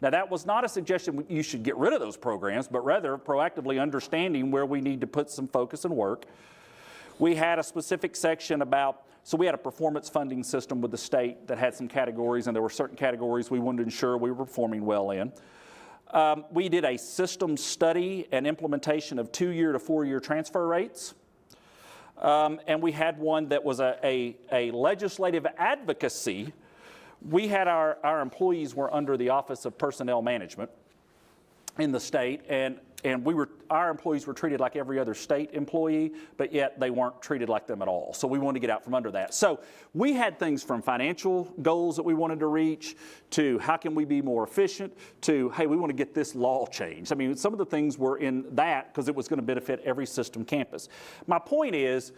Now, that was not a suggestion you should get rid of those programs, but rather proactively understanding where we need to put some focus and work. We had a specific section about, so we had a performance funding system with the state that had some categories, and there were certain categories we wanted to ensure we were performing well in. We did a system study and implementation of 2-year to 4-year transfer rates. And we had one that was a legislative advocacy. We had our employees were under the Office of Personnel Management in the state, and our employees were treated like every other state employee, but yet they weren't treated like them at all. So we wanted to get out from under that. So we had things from financial goals that we wanted to reach, to how can we be more efficient, to, hey, we want to get this law changed. I mean, some of the things were in that because it was going to benefit every system campus. My point is,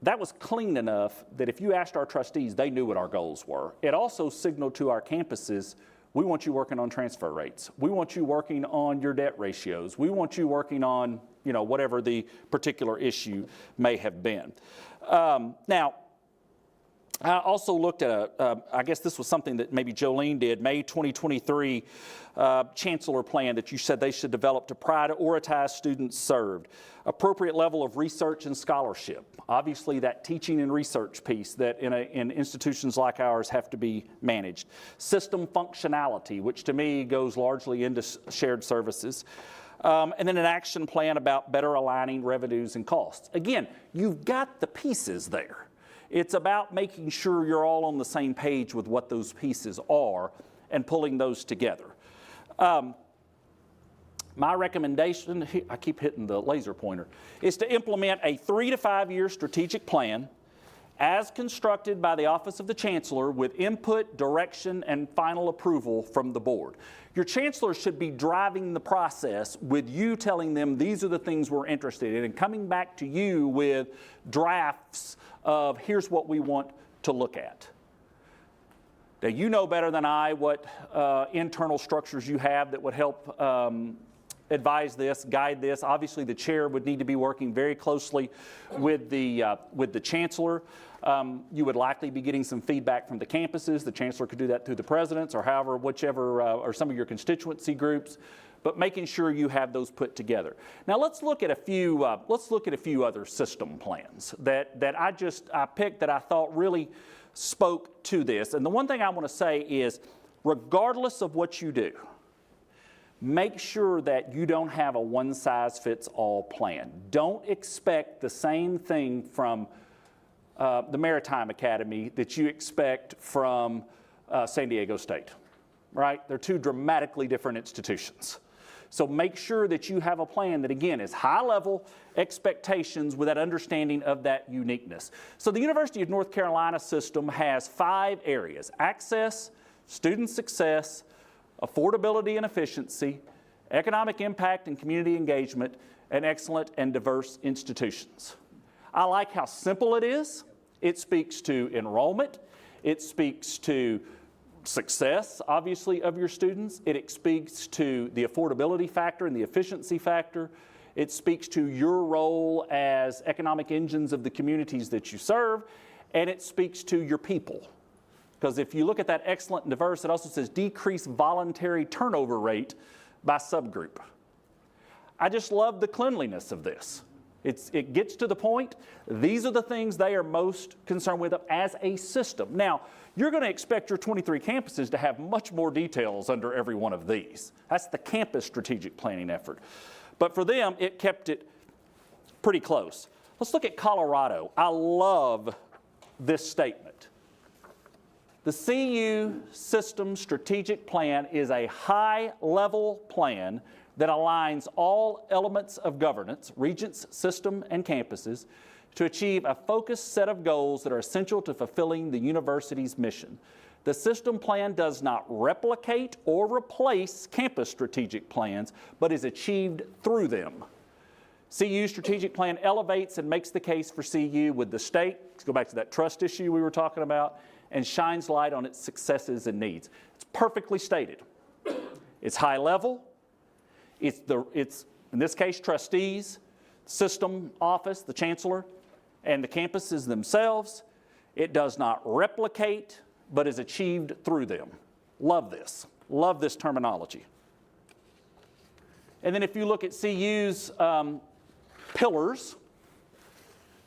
that was clean enough that if you asked our trustees, they knew what our goals were. It also signaled to our campuses, we want you working on transfer rates. We want you working on your debt ratios. We want you working on, whatever the particular issue may have been. Now, I also looked at I guess this was something that maybe Jolene did, May 2023 Chancellor plan that you said they should develop to prioritize students served. Appropriate level of research and scholarship. Obviously, that teaching and research piece that in institutions like ours have to be managed. System functionality, which to me goes largely into shared services. And then an action plan about better aligning revenues and costs. Again, you've got the pieces there. It's about making sure you're all on the same page with what those pieces are and pulling those together. My recommendation, I keep hitting the laser pointer, is to implement a 3 to 5 year strategic plan as constructed by the Office of the Chancellor with input, direction, and final approval from the board. Your chancellor should be driving the process with you telling them these are the things we're interested in and coming back to you with drafts of here's what we want to look at. Now, you know better than I what internal structures you have that would help advise this, guide this. Obviously, the chair would need to be working very closely with the chancellor. You would likely be getting some feedback from the campuses. The chancellor could do that through the presidents or however, whichever, or some of your constituency groups. But making sure you have those put together. Now let's look at a few. Other system plans that I picked that I thought really spoke to this. And the one thing I want to say is, regardless of what you do, make sure that you don't have a one-size-fits-all plan. Don't expect the same thing from the Maritime Academy that you expect from San Diego State, right? They're two dramatically different institutions. So make sure that you have a plan that, again, is high-level expectations with that understanding of that uniqueness. So the University of North Carolina system has 5 areas: access, student success, affordability and efficiency, economic impact and community engagement, and excellent and diverse institutions. I like how simple it is. It speaks to enrollment. It speaks to success, obviously, of your students. It speaks to the affordability factor and the efficiency factor. It speaks to your role as economic engines of the communities that you serve, and it speaks to your people. Because if you look at that excellent and diverse, it also says decrease voluntary turnover rate by subgroup. I just love the cleanliness of this. It gets to the point. These are the things they are most concerned with as a system. Now, you're going to expect your 23 campuses to have much more details under every one of these. That's the campus strategic planning effort. But for them, it kept it pretty close. Let's look at Colorado. I love this statement. The CU System Strategic Plan is a high-level plan that aligns all elements of governance, regents, system, and campuses to achieve a focused set of goals that are essential to fulfilling the university's mission. The system plan does not replicate or replace campus strategic plans, but is achieved through them. CU strategic plan elevates and makes the case for CU with the state. Let's go back to that trust issue we were talking about, and shines light on its successes and needs. It's perfectly stated. It's high level. It's in this case, trustees, system office, the chancellor, and the campuses themselves. It does not replicate, but is achieved through them. Love this. Love this terminology. And then if you look at CU's pillars,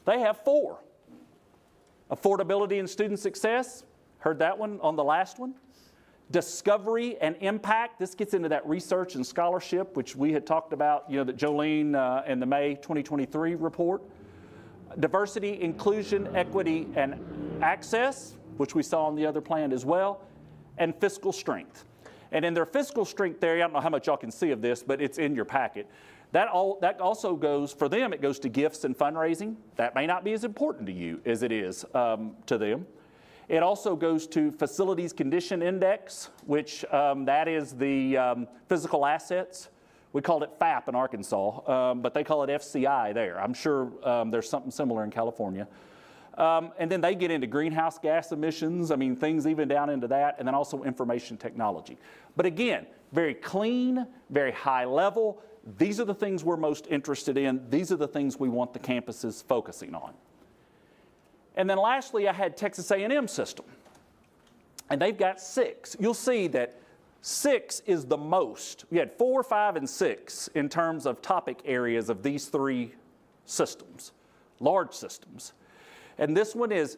they have 4. Affordability and student success, heard that one on the last one. Discovery and impact, this gets into that research and scholarship, which we had talked about, that Jolene in the May 2023 report. Diversity, inclusion, equity, and access, which we saw in the other plan as well. And fiscal strength. And in their fiscal strength area, I don't know how much y'all can see of this, but it's in your packet. That also goes, for them, it goes to gifts and fundraising. That may not be as important to you as it is to them. It also goes to facilities condition index, which that is the physical assets. We called it FAP in Arkansas, but they call it FCI there. I'm sure there's something similar in California. And then they get into greenhouse gas emissions, things even down into that, and then also information technology. But again, very clean, very high level. These are the things we're most interested in. These are the things we want the campuses focusing on. And then lastly, I had Texas A&M system. And they've got 6. You'll see that 6 is the most. We had 4, 5, and 6 in terms of topic areas of these 3 systems, large systems. And this one is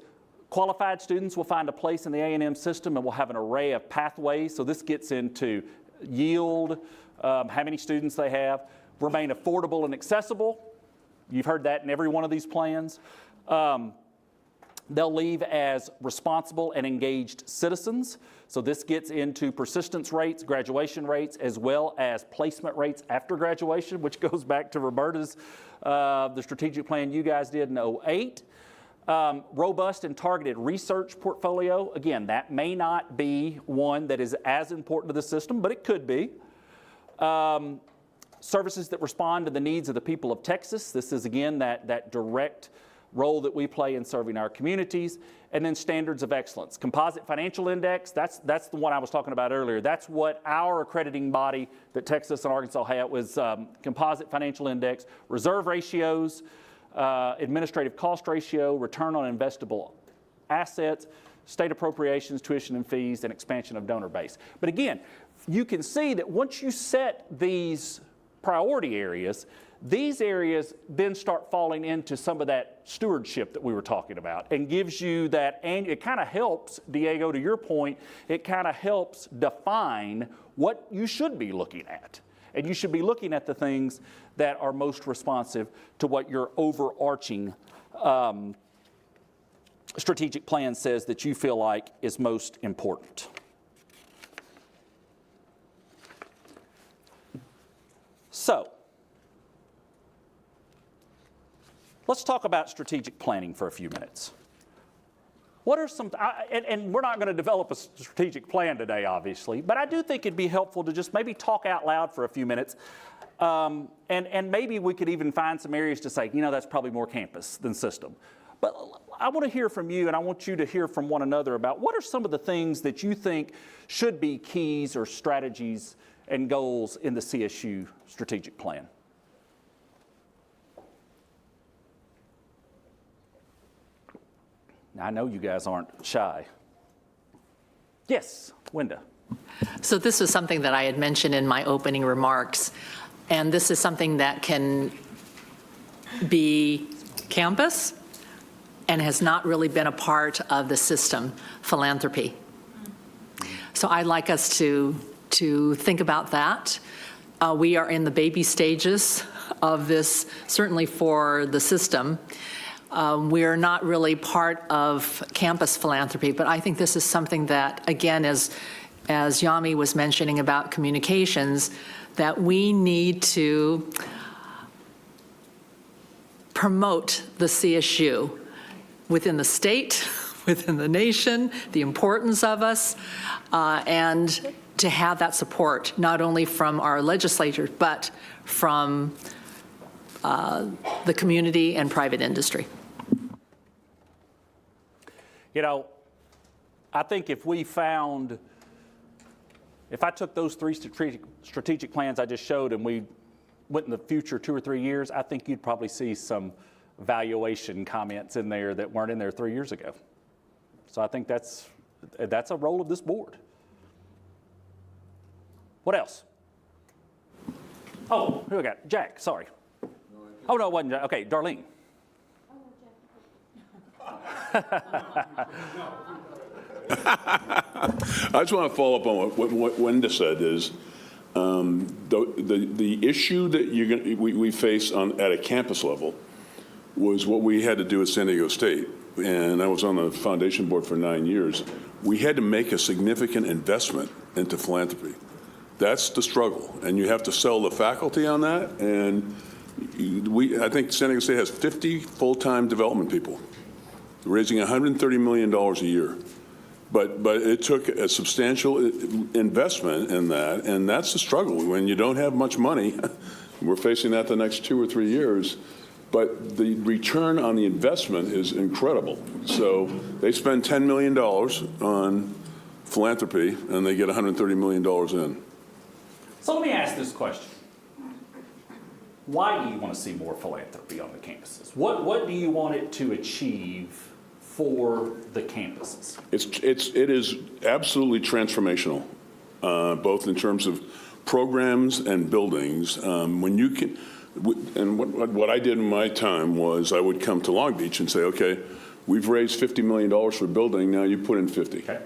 qualified students will find a place in the A&M system and we'll have an array of pathways. So this gets into yield, how many students they have, remain affordable and accessible. You've heard that in every one of these plans. They'll leave as responsible and engaged citizens. So this gets into persistence rates, graduation rates, as well as placement rates after graduation, which goes back to Roberta's, the strategic plan you guys did in 2008. Robust and targeted research portfolio. Again, that may not be one that is as important to the system, but it could be. Services that respond to the needs of the people of Texas. This is, again, that direct role that we play in serving our communities. And then standards of excellence. Composite Financial Index, that's the one I was talking about earlier. That's what our accrediting body that Texas and Arkansas had was Composite Financial Index, reserve ratios, administrative cost ratio, return on investable assets, state appropriations, tuition and fees, and expansion of donor base. But again, you can see that once you set these priority areas, these areas then start falling into some of that stewardship that we were talking about and gives you that, and it kind of helps, Diego, to your point, it kind of helps define what you should be looking at. And you should be looking at the things that are most responsive to what your overarching strategic plan says that you feel like is most important. So, let's talk about strategic planning for a few minutes. What are some, and we're not going to develop a strategic plan today, obviously, but I do think it'd be helpful to just maybe talk out loud for a few minutes, and maybe we could even find some areas to say, that's probably more campus than system. But I want to hear from you, and I want you to hear from one another about what are some of the things that you think should be keys or strategies and goals in the CSU strategic plan. Now, I know you guys aren't shy. Yes, Wenda. So this was something that I had mentioned in my opening remarks, and this is something that can be campus and has not really been a part of the system, philanthropy. So I'd like us to think about that. We are in the baby stages of this, certainly for the system. We are not really part of campus philanthropy, but I think this is something that, again, as Yami was mentioning about communications, that we need to promote the CSU within the state, within the nation, the importance of us, and to have that support, not only from our legislators, but from the community and private industry. I think if I took those 3 strategic plans I just showed and we went in the future 2 or 3 years, I think you'd probably see some valuation comments in there that weren't in there 3 years ago. So I think that's a role of this board. What else? Oh, who we got? Jack, sorry. Oh, no, it wasn't Jack. Okay, Darlene. I just want to follow up on what Wenda said is the issue that we face at a campus level was what we had to do at San Diego State. And I was on the foundation board for 9 years. We had to make a significant investment into philanthropy. That's the struggle. And you have to sell the faculty on that. And I think San Diego State has 50 full-time development people, raising $130 million a year. But it took a substantial investment in that, and that's the struggle. When you don't have much money, we're facing that the next 2 or 3 years, but the return on the investment is incredible. So they spend $10 million on philanthropy, and they get $130 million in. So let me ask this question. Why do you want to see more philanthropy on the campuses? What do you want it to achieve for the campuses? It is absolutely transformational, both in terms of programs and buildings. When you can, and what I did in my time was I would come to Long Beach and say, okay, we've raised $50 million for a building, now you put in 50. Okay.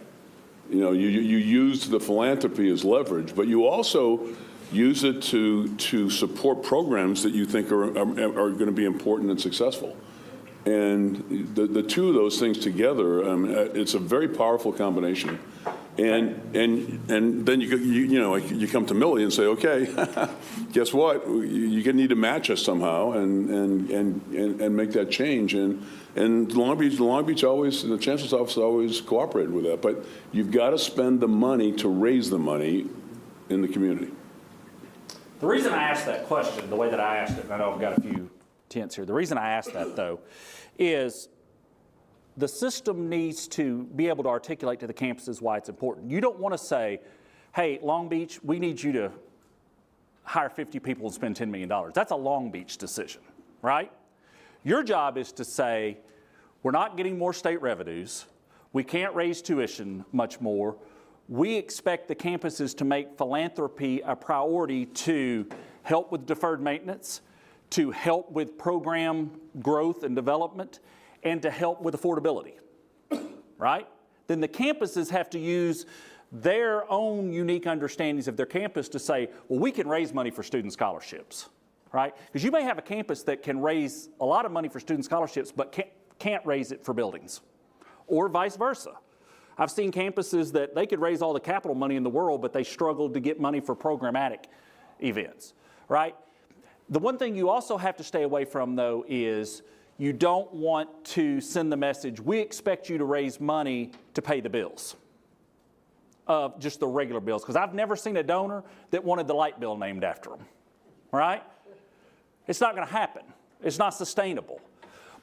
You know, you use the philanthropy as leverage, but you also use it to support programs that you think are going to be important and successful. And the two of those things together, it's a very powerful combination. And then you come to Millie and say, okay, guess what? You're gonna need to match us somehow and make that change. And Long Beach always, the chancellor's office always cooperated with that. But you've got to spend the money to raise the money in the community. The reason I asked that question, the way that I asked it, and I know I've got a few tenths here. The reason I asked that, though, is the system needs to be able to articulate to the campuses why it's important. You don't want to say, hey, Long Beach, we need you to hire 50 people and spend $10 million. That's a Long Beach decision, right? Your job is to say, we're not getting more state revenues. We can't raise tuition much more. We expect the campuses to make philanthropy a priority to help with deferred maintenance, to help with program growth and development, and to help with affordability, right? Then the campuses have to use their own unique understandings of their campus to say, well, we can raise money for student scholarships, right? Because you may have a campus that can raise a lot of money for student scholarships, but can't raise it for buildings, or vice versa. I've seen campuses that they could raise all the capital money in the world, but they struggled to get money for programmatic events, right? The one thing you also have to stay away from, though, is you don't want to send the message, we expect you to raise money to pay the bills, just the regular bills. Because I've never seen a donor that wanted the light bill named after them, right? It's not going to happen. It's not sustainable.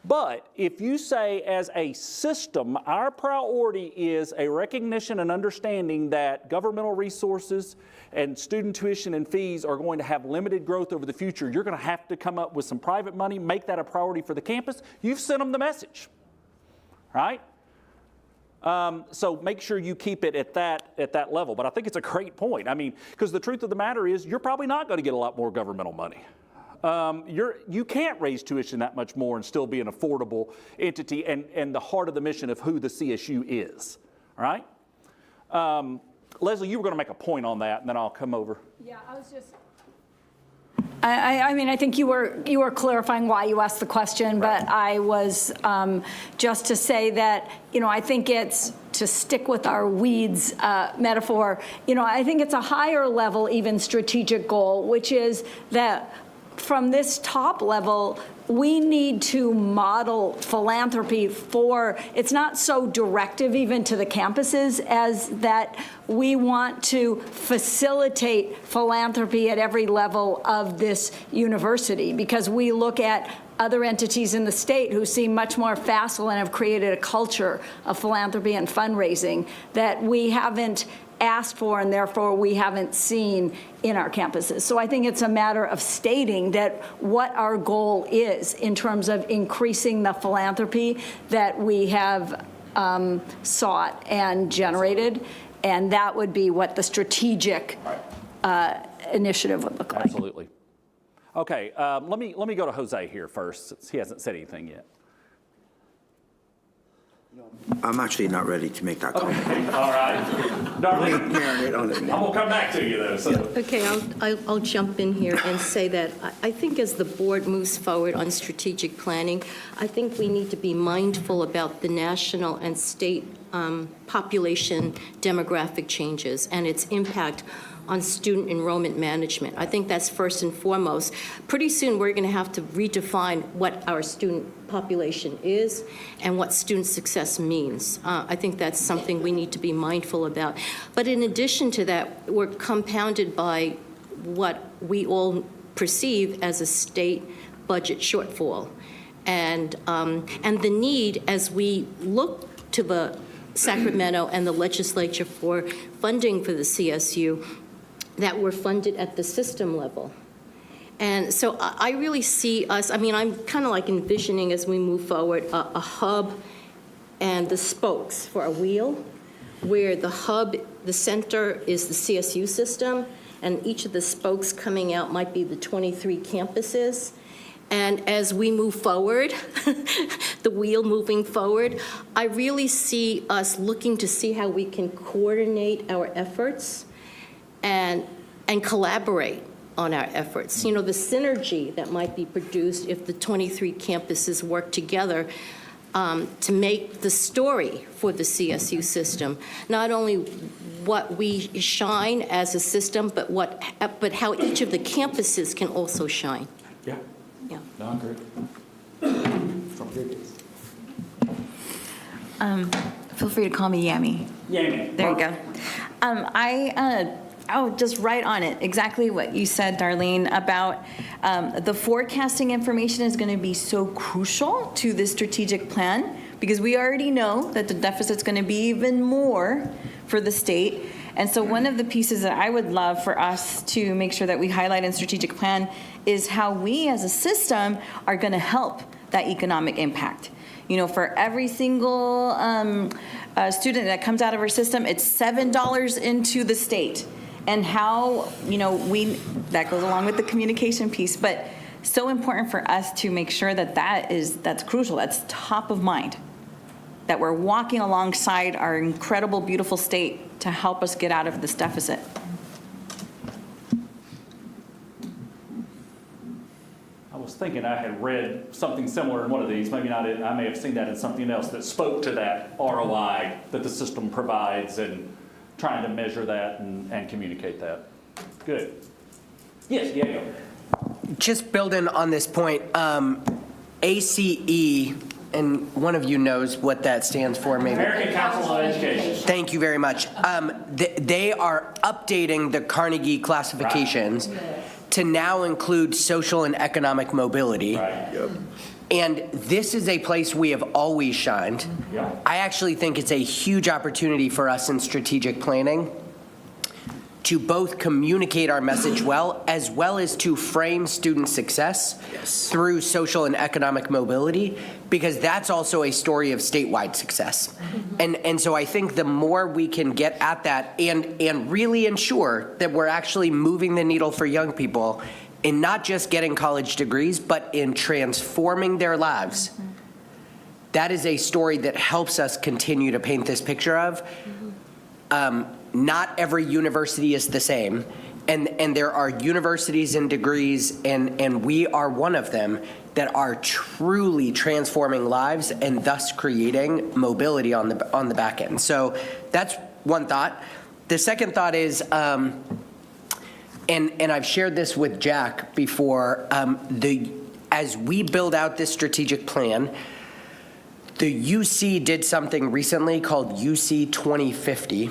But if you say as a system, our priority is a recognition and understanding that governmental resources and student tuition and fees are going to have limited growth over the future, you're going to have to come up with some private money, make that a priority for the campus. You've sent them the message, right? So make sure you keep it at that level. But I think it's a great point. I mean, because the truth of the matter is you're probably not going to get a lot more governmental money. You can't raise tuition that much more and still be an affordable entity and the heart of the mission of who the CSU is, all right? Leslie, you were going to make a point on that, and then I'll come over. Yeah, I was just... I mean, I think you were clarifying why you asked the question, but I was just to say that, I think it's, to stick with our weeds metaphor, I think it's a higher level, even strategic goal, which is that from this top level, we need to model philanthropy for, it's not so directive even to the campuses as that we want to facilitate philanthropy at every level of this university, because we look at other entities in the state who seem much more facile and have created a culture of philanthropy and fundraising that we haven't asked for and therefore we haven't seen in our campuses. So I think it's a matter of stating that what our goal is in terms of increasing the philanthropy that we have sought and generated, and that would be what the strategic initiative would look like. Absolutely. Okay, let me go to Jose here first, since he hasn't said anything yet. I'm actually not ready to make that comment. Okay, all right. Darlene, Marinate on it I'm more. going to come back to you, though. So. Okay, I'll jump in here and say that I think as the board moves forward on strategic planning, I think we need to be mindful about the national and state population demographic changes and its impact on student enrollment management. I think that's first and foremost. Pretty soon, we're going to have to redefine what our student population is and what student success means. I think that's something we need to be mindful about. But in addition to that, we're compounded by what we all perceive as a state budget shortfall. And the need, as we look to the Sacramento and the legislature for funding for the CSU, that we're funded at the system level. And so I really see us, I mean, I'm kind of like envisioning as we move forward a hub and the spokes for a wheel, where the hub, the center is the CSU system, and each of the spokes coming out might be the 23 campuses. And as we move forward, the wheel moving forward, I really see us looking to see how we can coordinate our efforts and collaborate on our efforts. You know, the synergy that might be produced if the 23 campuses work together to make the story for the CSU system, not only what we shine as a system, but how each of the campuses can also shine. Yeah. Yeah. No, I agree. Feel free to call me Yami. Yami. There you go. Just right on it. Exactly what you said, Darlene, about the forecasting information is going to be so crucial to this strategic plan, because we already know that the deficit's going to be even more for the state. And so one of the pieces that I would love for us to make sure that we highlight in strategic plan is how we as a system are going to help that economic impact. You know, for every single student that comes out of our system, it's $7 into the state. And how, you know, that goes along with the communication piece, but so important for us to make sure that that's crucial, that's top of mind, that we're walking alongside our incredible, beautiful state to help us get out of this deficit. I was thinking I had read something similar in one of these, maybe not, I may have seen that in something else that spoke to that ROI that the system provides and trying to measure that and communicate that. Good. Yes, yeah. Just building on this point, ACE, and one of you knows what that stands for, maybe. American Council on Education. Thank you very much. They are updating the Carnegie classifications to now include social and economic mobility. Right. Yep. And this is a place we have always shined. Yeah. I actually think it's a huge opportunity for us in strategic planning to both communicate our message well as to frame student success through social and economic mobility, because that's also a story of statewide success. And so I think the more we can get at that and really ensure that we're actually moving the needle for young people in not just getting college degrees, but in transforming their lives, that is a story that helps us continue to paint this picture of not every university is the same, and there are universities and degrees, and we are one of them, that are truly transforming lives and thus creating mobility on the back end. So that's one thought. The second thought is, and I've shared this with Jack before, as we build out this strategic plan, the UC did something recently called UC 2050,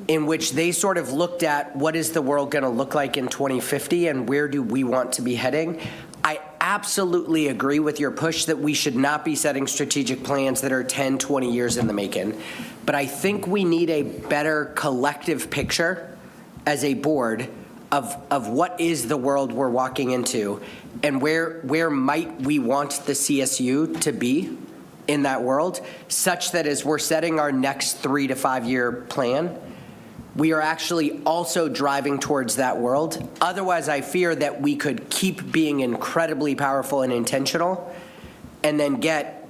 in which they sort of looked at what is the world going to look like in 2050 and where do we want to be heading. I absolutely agree with your push that we should not be setting strategic plans that are 10, 20 years in the making. But I think we need a better collective picture as a board of what is the world we're walking into and where might we want the CSU to be in that world, such that as we're setting our next 3 to 5 year plan, we are actually also driving towards that world. Otherwise, I fear that we could keep being incredibly powerful and intentional and then get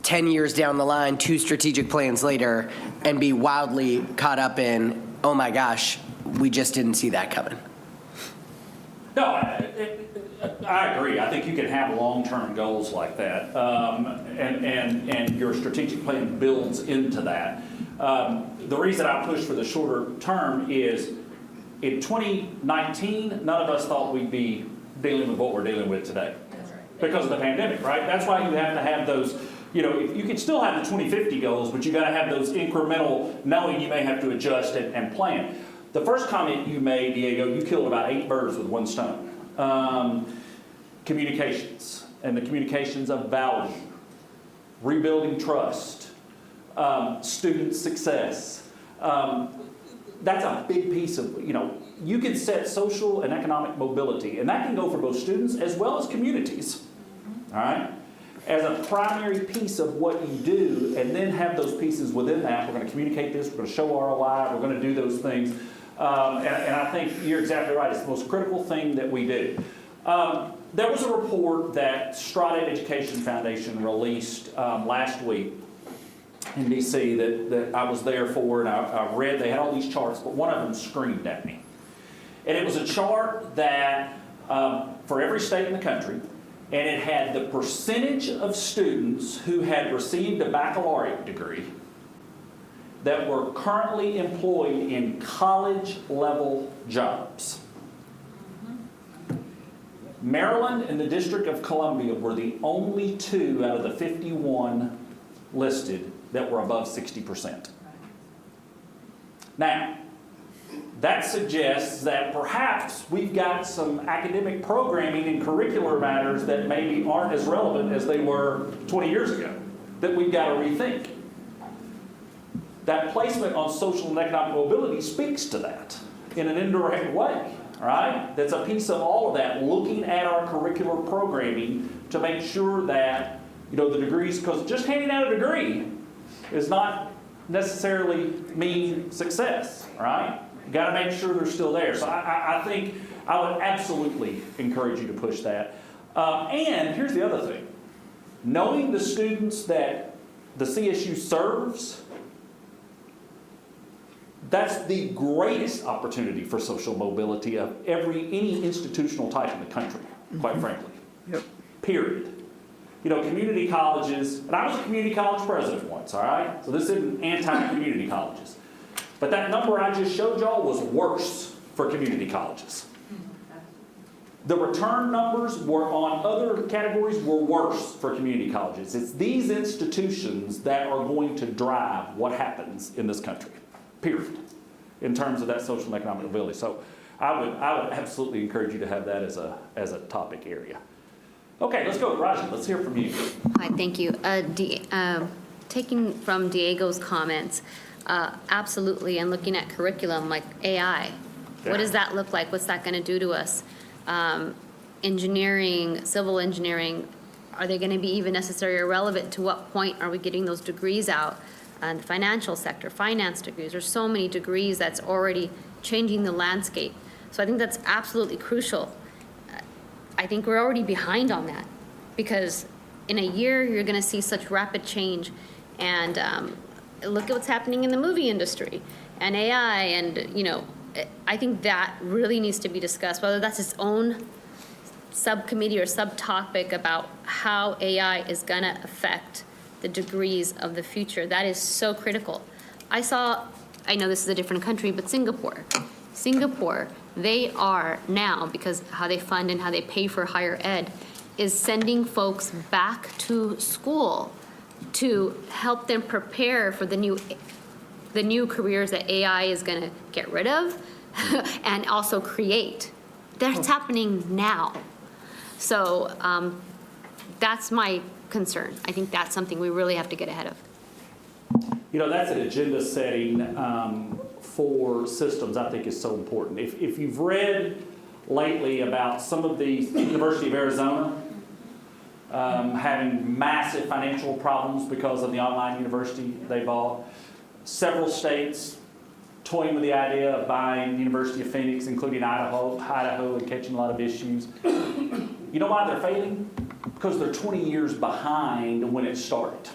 10 years down the line, 2 strategic plans later, and be wildly caught up in, oh my gosh, we just didn't see that coming. No, I agree. I think you can have long-term goals like that, and your strategic plan builds into that. The reason I push for the shorter term is in 2019, none of us thought we'd be dealing with what we're dealing with today because of the pandemic, right? That's why you have to have those, you know, you can still have the 2050 goals, but you got to have those incremental, knowing you may have to adjust and plan. The first comment you made, Diego, you killed about 8 birds with 1 stone. Communications, and the communications of value, rebuilding trust, student success. That's a big piece of, you know, you can set social and economic mobility, and that can go for both students as well as communities, all right, as a primary piece of what you do, and then have those pieces within that. We're going to communicate this, we're going to show ROI, we're going to do those things. And I think you're exactly right. It's the most critical thing that we do. There was a report that Strada Education Foundation released last week in D.C. that I was there for, and I read. They had all these charts, but one of them screamed at me. And it was a chart that, for every state in the country, and it had the percentage of students who had received a baccalaureate degree that were currently employed in college-level jobs. Maryland and the District of Columbia were the only 2 out of the 51 listed that were above 60%. Now, that suggests that perhaps we've got some academic programming and curricular matters that maybe aren't as relevant as they were 20 years ago, that we've got to rethink. That placement on social and economic mobility speaks to that in an indirect way, right? That's a piece of all of that, looking at our curricular programming to make sure that, you know, the degrees, because just handing out a degree is not necessarily mean success, right? You got to make sure they're still there. So I think I would absolutely encourage you to push that. And here's the other thing. Knowing the students that the CSU serves, that's the greatest opportunity for social mobility of any institutional type in the country, quite frankly. Yep. Period. You know, community colleges, and I was a community college president once, all right? So this isn't anti-community colleges. But that number I just showed y'all was worse for community colleges. The return numbers were on other categories were worse for community colleges. It's these institutions that are going to drive what happens in this country. Period, in terms of that social and economic mobility. So I would absolutely encourage you to have that as a topic area. Okay, let's go, Raji. Let's hear from you. Hi, thank you. Taking from Diego's comments, absolutely, and looking at curriculum like AI, what does that look like? What's that going to do to us? Engineering, civil engineering, are they going to be even necessary or relevant? To what point are we getting those degrees out? And the financial sector, finance degrees, there's so many degrees that's already changing the landscape. So I think that's absolutely crucial. I think we're already behind on that because in a year you're going to see such rapid change. And look at what's happening in the movie industry and AI, and you know, I think that really needs to be discussed, whether that's its own subcommittee or subtopic about how AI is going to affect the degrees of the future. That is so critical. I know this is a different country, but Singapore, they are now, because how they fund and how they pay for higher ed, is sending folks back to school to help them prepare for the new careers that AI is going to get rid of and also create. That's happening now. So that's my concern. I think that's something we really have to get ahead of. You know, that's an agenda setting for systems I think is so important. If you've read lately about some of the University of Arizona having massive financial problems because of the online university they bought, several states toying with the idea of buying University of Phoenix, including Idaho, and catching a lot of issues. You know why they're failing? Because they're 20 years behind when it started,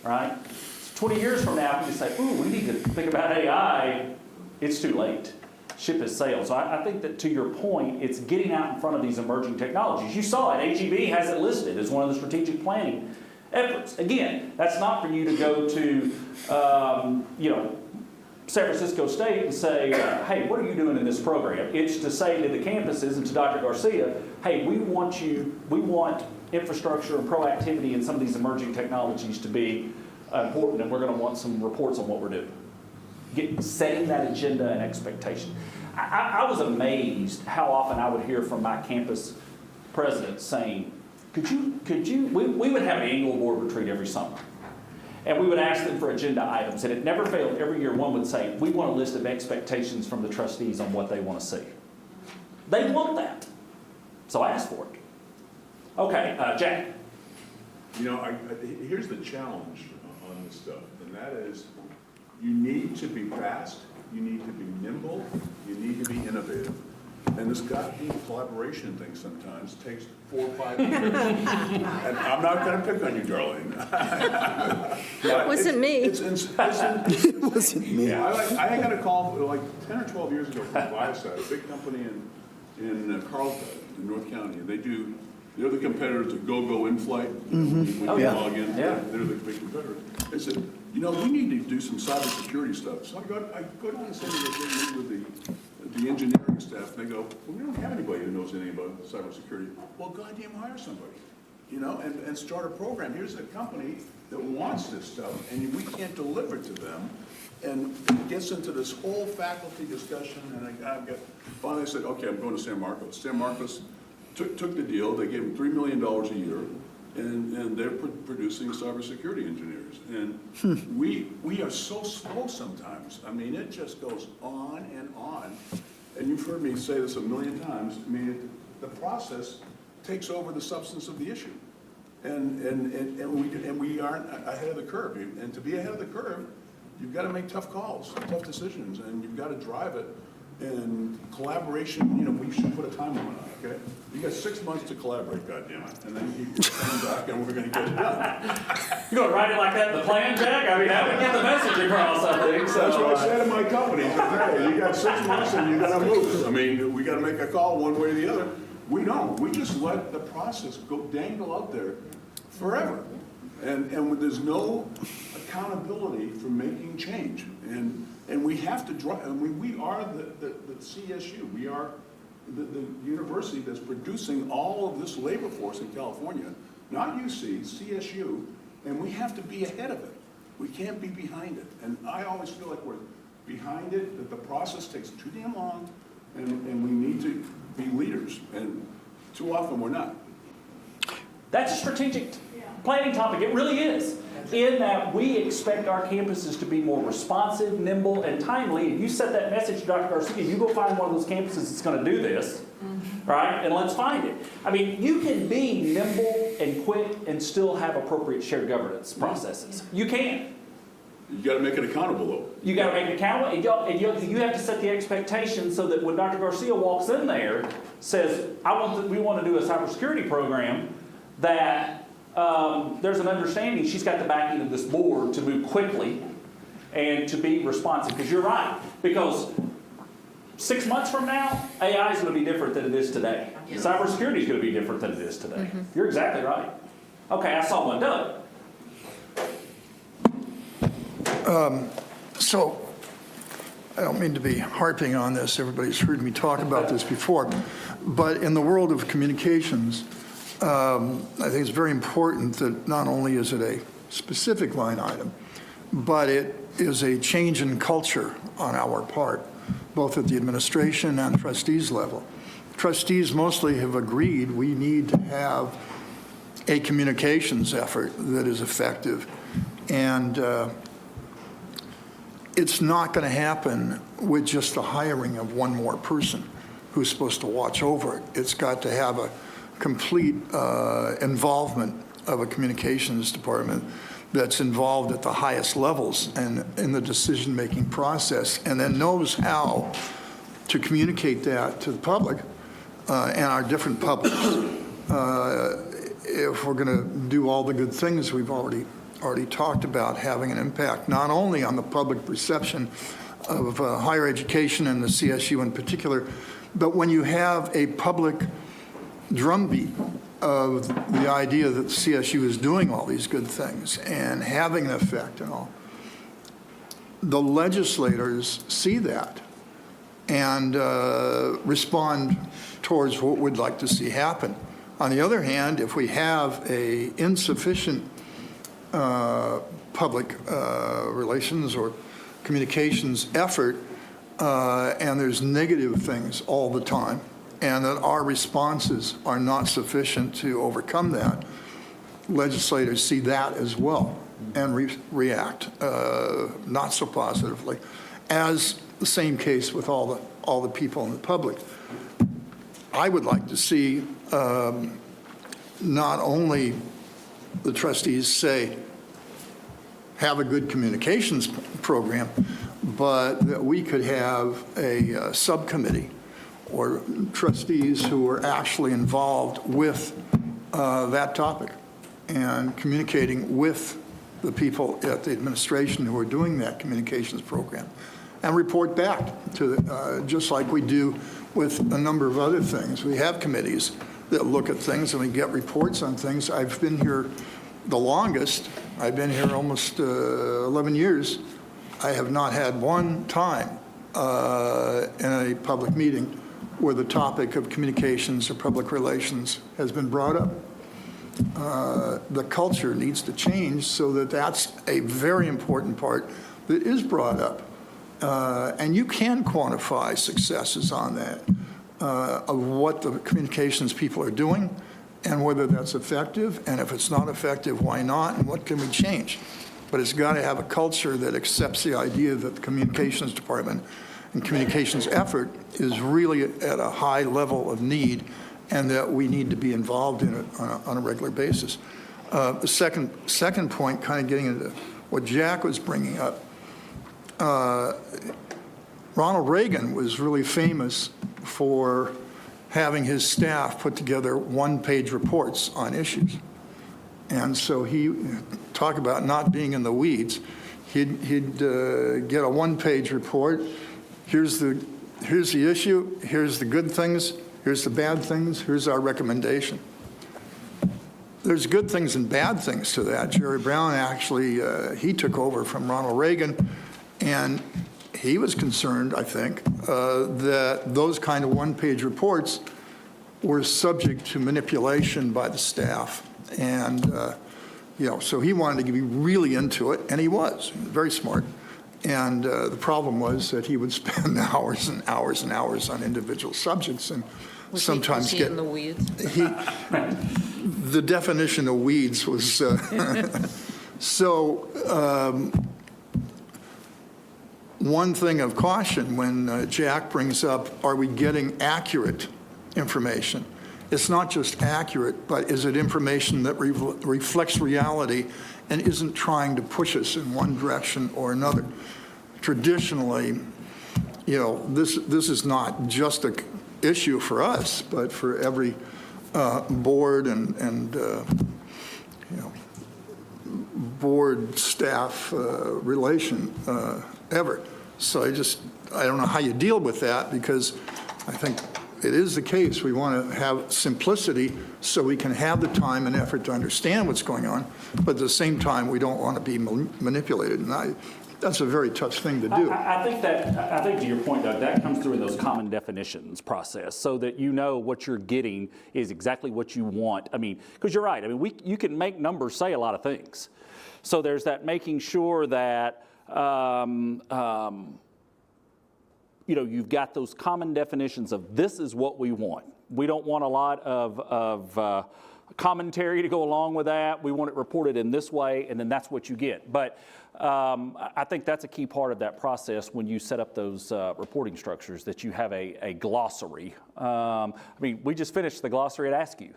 right? So 20 years from now, if you say, ooh, we need to think about AI, it's too late. Ship has sailed. So I think that to your point, it's getting out in front of these emerging technologies. You saw it, HEB has it listed as one of the strategic planning efforts. Again, that's not for you to go to, San Francisco State and say, hey, what are you doing in this program? It's to say to the campuses and to Dr. Garcia, hey, we want infrastructure and proactivity in some of these emerging technologies to be important, and we're going to want some reports on what we're doing. Setting that agenda and expectation. I was amazed how often I would hear from my campus presidents saying, we would have an annual board retreat every summer. And we would ask them for agenda items, and it never failed. Every year one would say, we want a list of expectations from the trustees on what they want to see. They want that. So I asked for it. Okay, Jack. Here's the challenge on this stuff, and that is you need to be fast, you need to be nimble, you need to be innovative. And this goddamn collaboration thing sometimes takes 4 or 5 years. And I'm not going to pick on you, Darlene. That wasn't me. It wasn't me. I got a call like 10 or 12 years ago from Viasat, a big company in Carlsbad, in North County. And they're the competitors to GoGo in-flight. When you log in, they're the big competitor. They said, we need to do some cybersecurity stuff. So I go down and say with the engineering staff, and they go, well, we don't have anybody who knows anything about cybersecurity. Well, goddamn, hire somebody, and start a program. Here's a company that wants this stuff, and we can't deliver it to them. And it gets into this whole faculty discussion, and finally I said, okay, I'm going to San Marcos. San Marcos took the deal. They gave them $3 million a year, and they're producing cybersecurity engineers. And we are so slow sometimes. I mean, it just goes on and on. And you've heard me say this a million times. I mean, the process takes over the substance of the issue. And we aren't ahead of the curve. And to be ahead of the curve, you've got to make tough calls, tough decisions, and you've got to drive it. And collaboration, we should put a time limit on it, okay? You got 6 months to collaborate, goddammit, and then you come back and we're going to get it done. You going to write it like that in the plan, Jack? I mean, that would get the message across, I think. So. That's what I said in my company. Hey, you got 6 months and you got to move. I mean, we got to make a call one way or the other. We don't. We just let the process dangle out there forever. And there's no accountability for making change. And we have to drive, we are the CSU. We are the university that's producing all of this labor force in California, not UC, CSU, and we have to be ahead of it. We can't be behind it. And I always feel like we're behind it, that the process takes too damn long, and we need to be leaders. And too often we're not. That's a strategic planning topic. It really is. In that we expect our campuses to be more responsive, nimble, and timely. And you set that message to Dr. Garcia, you go find one of those campuses that's going to do this, right? And let's find it. I mean, you can be nimble and quick and still have appropriate shared governance processes. You can. You got to make it accountable, though. You got to make it accountable, and you have to set the expectation so that when Dr. Garcia walks in there, says, we want to do a cybersecurity program, that there's an understanding she's got the backing of this board to move quickly and to be responsive. Because you're right. Because 6 months from now, AI is going to be different than it is today. Cybersecurity is going to be different than it is today. You're exactly right. Okay, I saw one. Doug. So, I don't mean to be harping on this. Everybody's heard me talk about this before. But in the world of communications, I think it's very important that not only is it a specific line item, but it is a change in culture on our part, both at the administration and trustees level. Trustees mostly have agreed we need to have a communications effort that is effective. And it's not going to happen with just the hiring of one more person who's supposed to watch over it. It's got to have a complete involvement of a communications department that's involved at the highest levels and in the decision-making process, and then knows how to communicate that to the public and our different publics. If we're going to do all the good things we've already talked about, having an impact not only on the public perception of higher education and the CSU in particular, but when you have a public drumbeat of the idea that the CSU is doing all these good things and having an effect and all, the legislators see that and respond towards what we'd like to see happen. On the other hand, if we have a insufficient public relations or communications effort, and there's negative things all the time, and that our responses are not sufficient to overcome that, legislators see that as well and react not so positively, as the same case with all the people in the public. I would like to see not only the trustees say, have a good communications program, but that we could have a subcommittee or trustees who are actually involved with that topic and communicating with the people at the administration who are doing that communications program, and report back to, just like we do with a number of other things. We have committees that look at things and we get reports on things. I've been here the longest. I've been here almost 11 years. I have not had one time in a public meeting where the topic of communications or public relations has been brought up. The culture needs to change so that that's a very important part that is brought up. And you can quantify successes on that, of what the communications people are doing and whether that's effective, and if it's not effective, why not, and what can we change? But it's got to have a culture that accepts the idea that the communications department and communications effort is really at a high level of need, and that we need to be involved in it on a regular basis. The second point, kind of getting into what Jack was bringing up, Ronald Reagan was really famous for having his staff put together one-page reports on issues. And so he, talk about not being in the weeds, he'd get a one-page report. Here's the issue, here's the good things, here's the bad things, here's our recommendation. There's good things and bad things to that. Jerry Brown actually, he took over from Ronald Reagan, and he was concerned, I think, that those kind of one-page reports were subject to manipulation by the staff. And, so he wanted to be really into it, and he was very smart. And the problem was that he would spend hours and hours and hours on individual subjects, and sometimes was he in the weeds? The definition of weeds was, one thing of caution when Jack brings up, are we getting accurate information? It's not just accurate, but is it information that reflects reality and isn't trying to push us in one direction or another? Traditionally, this is not just an issue for us, but for every board and board staff relation ever. So I don't know how you deal with that, because I think it is the case. We want to have simplicity so we can have the time and effort to understand what's going on, but at the same time, we don't want to be manipulated. And that's a very tough thing to do. I think to your point, Doug, that comes through in those common definitions process, so that you know what you're getting is exactly what you want. I mean, because you're right. I mean, you can make numbers say a lot of things. So there's that making sure that you've got those common definitions of this is what we want. We don't want a lot of commentary to go along with that. We want it reported in this way, and then that's what you get. But I think that's a key part of that process when you set up those reporting structures, that you have a glossary. We just finished the glossary at ASCU.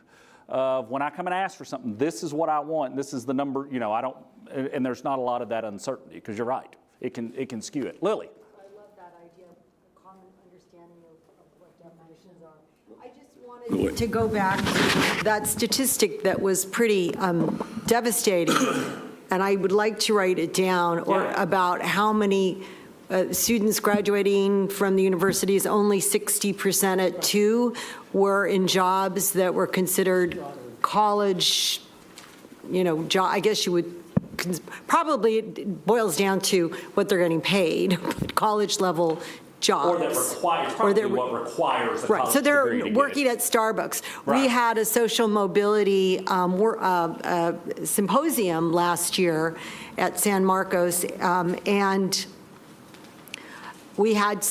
of when I come and ask for something, this is what I want, this is the number, you know, I don't, and there's not a lot of that uncertainty, because you're right. It can skew it. Lily? I love that idea, common understanding of what definitions are. I just wanted to go back to that statistic that was pretty devastating, and I would like to write it down, or about how many students graduating from the universities, only 60% at 2 were in jobs that were considered college, you know, I guess you would, probably it boils down to what they're getting paid, college level jobs. Or that requires, probably what requires a right. college So they're degree to get working it. at Starbucks. Right. We had a social mobility symposium last year at San Marcos, and we had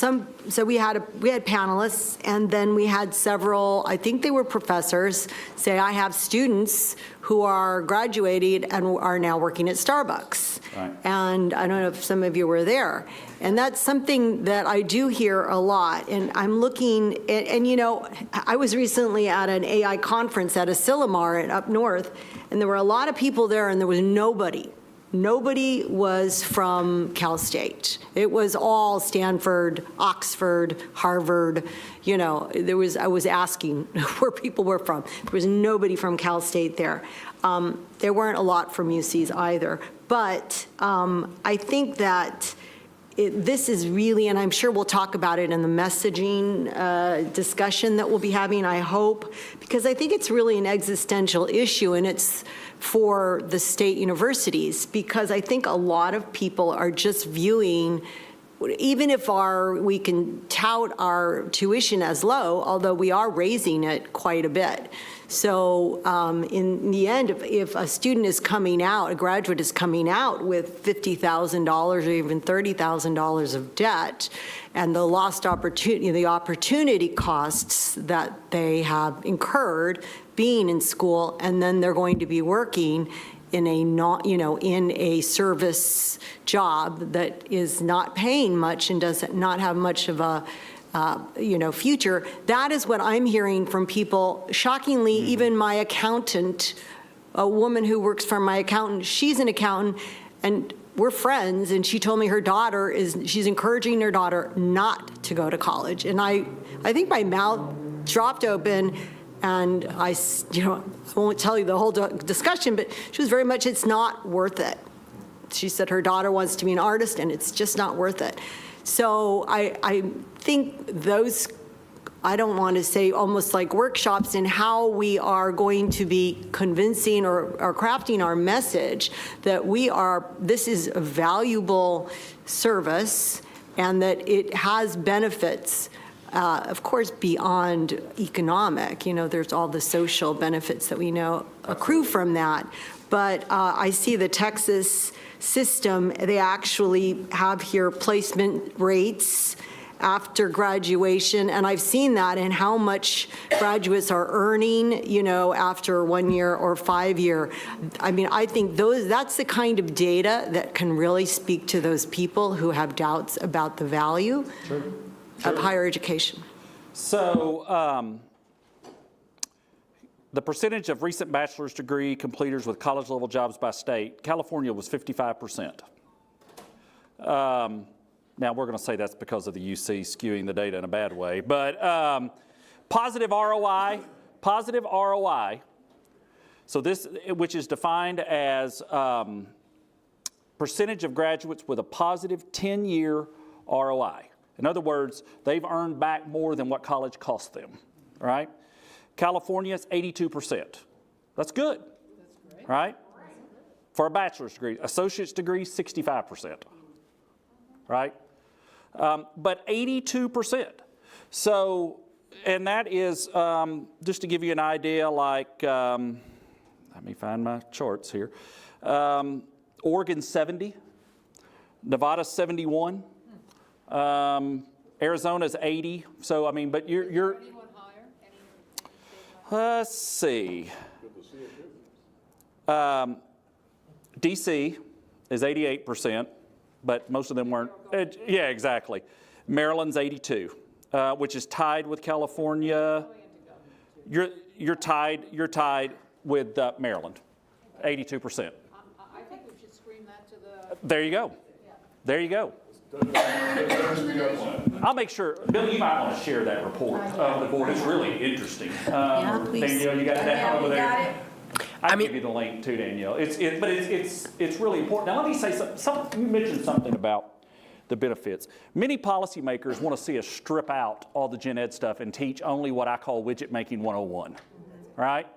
we had panelists, and then we had several, I think they were professors, say, I have students who are graduated and are now working at Starbucks. Right. And I don't know if some of you were there. And that's something that I do hear a lot. And I'm looking, and you know, I was recently at an AI conference at Asilomar up north, and there were a lot of people there, and there was nobody. Nobody was from Cal State. It was all Stanford, Oxford, Harvard. You know, I was asking where people were from. There was nobody from Cal State there. There weren't a lot from UCs either. But I think that this is really, and I'm sure we'll talk about it in the messaging discussion that we'll be having, I hope, because I think it's really an existential issue, and it's for the state universities, because I think a lot of people are just viewing, even if we can tout our tuition as low, although we are raising it quite a bit. So in the end, if a student is coming out, a graduate is coming out with $50,000 or even $30,000 of debt, and the lost opportunity, the opportunity costs that they have incurred being in school, and then they're going to be working in a service job that is not paying much and does not have much of a future. That is what I'm hearing from people. Shockingly, even my accountant, a woman who works for my accountant, she's an accountant, and we're friends, and she told me she's encouraging her daughter not to go to college. And I think my mouth dropped open, and I won't tell you the whole discussion, but she was very much, it's not worth it. She said her daughter wants to be an artist, and it's just not worth it. So I think those, I don't want to say almost like workshops in how we are going to be convincing or crafting our message that this is a valuable service and that it has benefits, of course, beyond economic. You know, there's all the social benefits that we know accrue from that. But I see the Texas system, they actually have here placement rates after graduation, and I've seen that in how much graduates are earning, after 1 year or 5 year. I mean, I think that's the kind of data that can really speak to those people who have doubts about the value of higher education. So, the percentage of recent bachelor's degree completers with college-level jobs by state, California was 55%. Now, we're going to say that's because of the UC skewing the data in a bad way. But positive ROI, so this, which is defined as percentage of graduates with a positive 10-year ROI. In other words, they've earned back more than what college cost them, right? California's 82%. That's good, right? For a bachelor's degree. Associate's degree, 65%, right? But 82%. So, and that is, just to give you an idea, like, let me find my charts here. Oregon, 70. Nevada, 71. Arizona's 80. So, I mean, but you're let's see. DC is 88%, but most of them weren't. Yeah, exactly. Maryland's 82, which is tied with California. you're tied with Maryland, 82%. I think we should scream that to the. There you go. There you go. I'll make sure, Bill, you might want to share that report of the board. It's really interesting. please. Danielle, you got that over there? I can mean- give you the link too, Danielle. But it's really important. Now, let me say something. You mentioned something about the benefits. Many policymakers want to see us strip out all the gen ed stuff and teach only what I call widget making 101, right?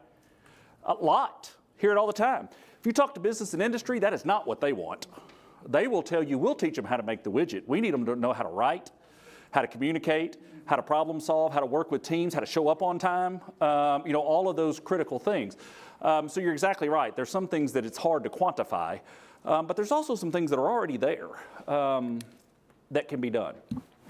A lot. Hear it all the time. If you talk to business and industry, that is not what they want. They will tell you, we'll teach them how to make the widget. We need them to know how to write, how to communicate, how to problem solve, how to work with teams, how to show up on time, all of those critical things. So you're exactly right. There's some things that it's hard to quantify, but there's also some things that are already there that can be done.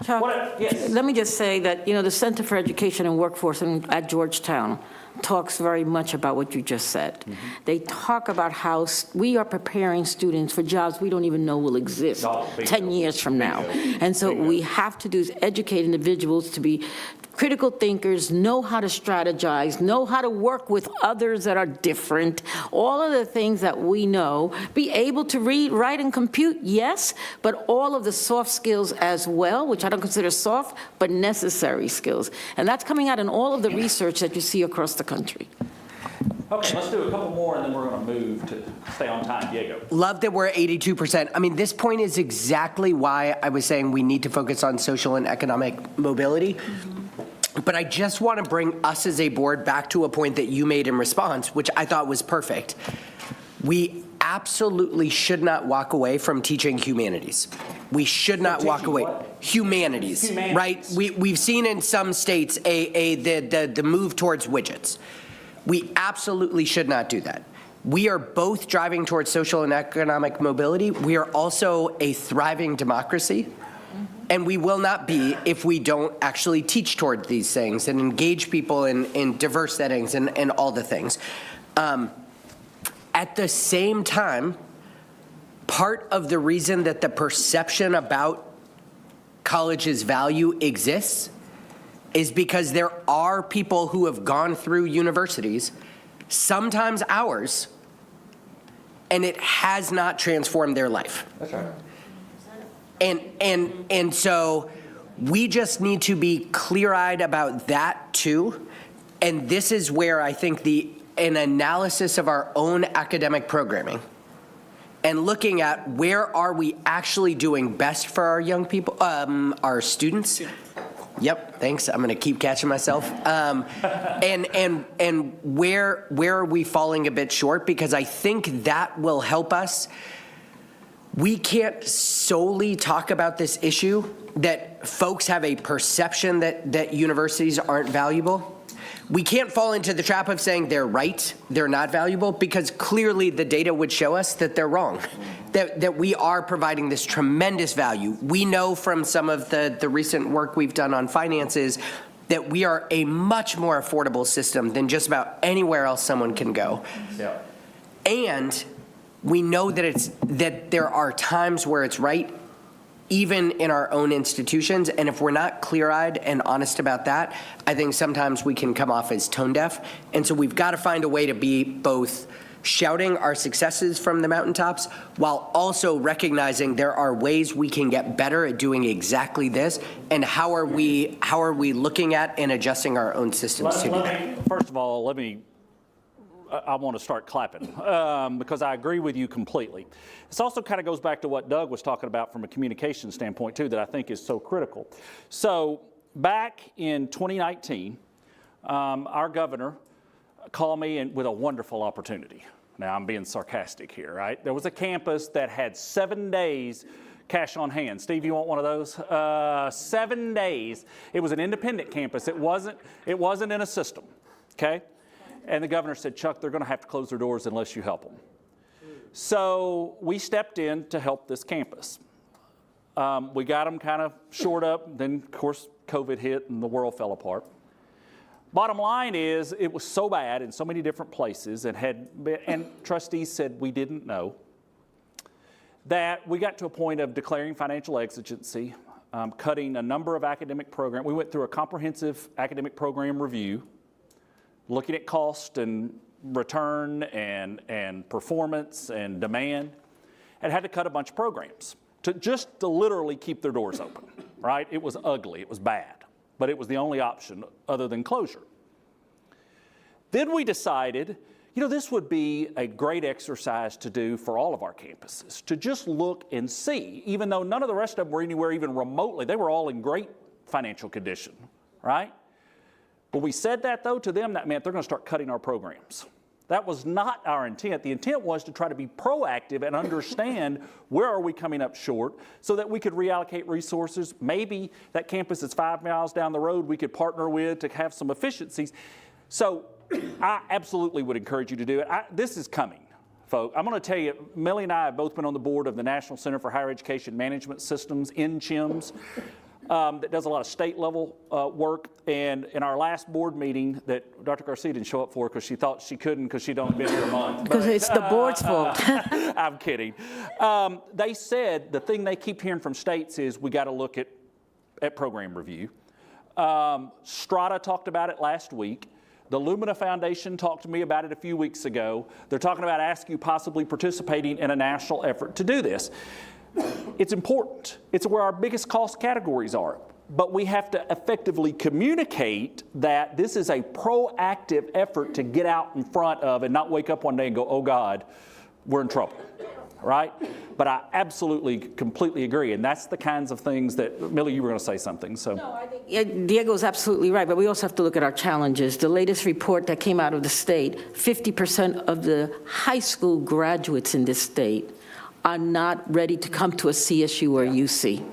Chuck, Yes. let me just say that, the Center for Education and Workforce at Georgetown talks very much about what you just said. They talk about how we are preparing students for jobs we don't even know will exist 10 years from now. And so we have to do is educate individuals to be critical thinkers, know how to strategize, know how to work with others that are different, all of the things that we know, be able to read, write, and compute, yes, but all of the soft skills as well, which I don't consider soft, but necessary skills. And that's coming out in all of the research that you see across the country. Okay, let's do a couple more and then we're going to move to stay on time. Diego. Love that we're 82%. I mean, this point is exactly why I was saying we need to focus on social and economic mobility. But I just want to bring us as a board back to a point that you made in response, which I thought was perfect. We absolutely should not walk away from teaching humanities. We should not walk away. Humanities, right? We've seen in some states the move towards widgets. We absolutely should not do that. We are both driving towards social and economic mobility. We are also a thriving democracy. And we will not be if we don't actually teach toward these things and engage people in diverse settings and all the things. At the same time, part of the reason that the perception about college's value exists is because there are people who have gone through universities, sometimes ours, and it has not transformed their life. That's right. And so we just need to be clear-eyed about that too. And this is where I think an analysis of our own academic programming and looking at where are we actually doing best for our young people, our students. Yep, thanks. I'm going to keep catching myself. And where are we falling a bit short? Because I think that will help us. We can't solely talk about this issue that folks have a perception that universities aren't valuable. We can't fall into the trap of saying they're right, they're not valuable, because clearly the data would show us that they're wrong, that we are providing this tremendous value. We know from some of the recent work we've done on finances that we are a much more affordable system than just about anywhere else someone can go. Yeah. And we know that there are times where it's right, even in our own institutions. And if we're not clear-eyed and honest about that, I think sometimes we can come off as tone deaf. And so we've got to find a way to be both shouting our successes from the mountaintops while also recognizing there are ways we can get better at doing exactly this. And how are we looking at and adjusting our own systems to do that? First of all, I want to start clapping because I agree with you completely. This also kind of goes back to what Doug was talking about from a communication standpoint too, that I think is so critical. So back in 2019, our governor called me with a wonderful opportunity. Now I'm being sarcastic here, right? There was a campus that had 7 days cash on hand. Steve, you want one of those? 7 days. It was an independent campus. It wasn't in a system, okay? And the governor said, Chuck, they're going to have to close their doors unless you help them. So we stepped in to help this campus. We got them kind of shored up. Then, of course, COVID hit and the world fell apart. Bottom line is, it was so bad in so many different places and trustees said we didn't know, that we got to a point of declaring financial exigency, cutting a number of academic programs. We went through a comprehensive academic program review. looking at cost and return and performance and demand, and had to cut a bunch of programs to literally keep their doors open, right? It was ugly, it was bad, but it was the only option other than closure. Then we decided, this would be a great exercise to do for all of our campuses, to just look and see, even though none of the rest of them were anywhere even remotely, they were all in great financial condition, right? When we said that, though, to them, that meant they're going to start cutting our programs. That was not our intent. The intent was to try to be proactive and understand where are we coming up short so that we could reallocate resources. Maybe that campus is 5 miles down the road we could partner with to have some efficiencies. So I absolutely would encourage you to do it. This is coming, folks. I'm going to tell you, Millie and I have both been on the board of the National Center for Higher Education Management Systems, NCHIMS, that does a lot of state-level work. And in our last board meeting that Dr. Garcia didn't show up for because she thought she couldn't because she'd only been here a month. Because it's the board's fault. I'm kidding. They said the thing they keep hearing from states is we got to look at program review. Strata talked about it last week. The Lumina Foundation talked to me about it a few weeks ago. They're talking about ASCU possibly participating in a national effort to do this. It's important. It's where our biggest cost categories are. But we have to effectively communicate that this is a proactive effort to get out in front of and not wake up one day and go, oh God, we're in trouble, right? But I absolutely, completely agree. And that's the kinds of things that, Millie, you were going to say something. So. No, I think Diego's absolutely right, but we also have to look at our challenges. The latest report that came out of the state, 50% of the high school graduates in this state are not ready to come to a CSU or UC.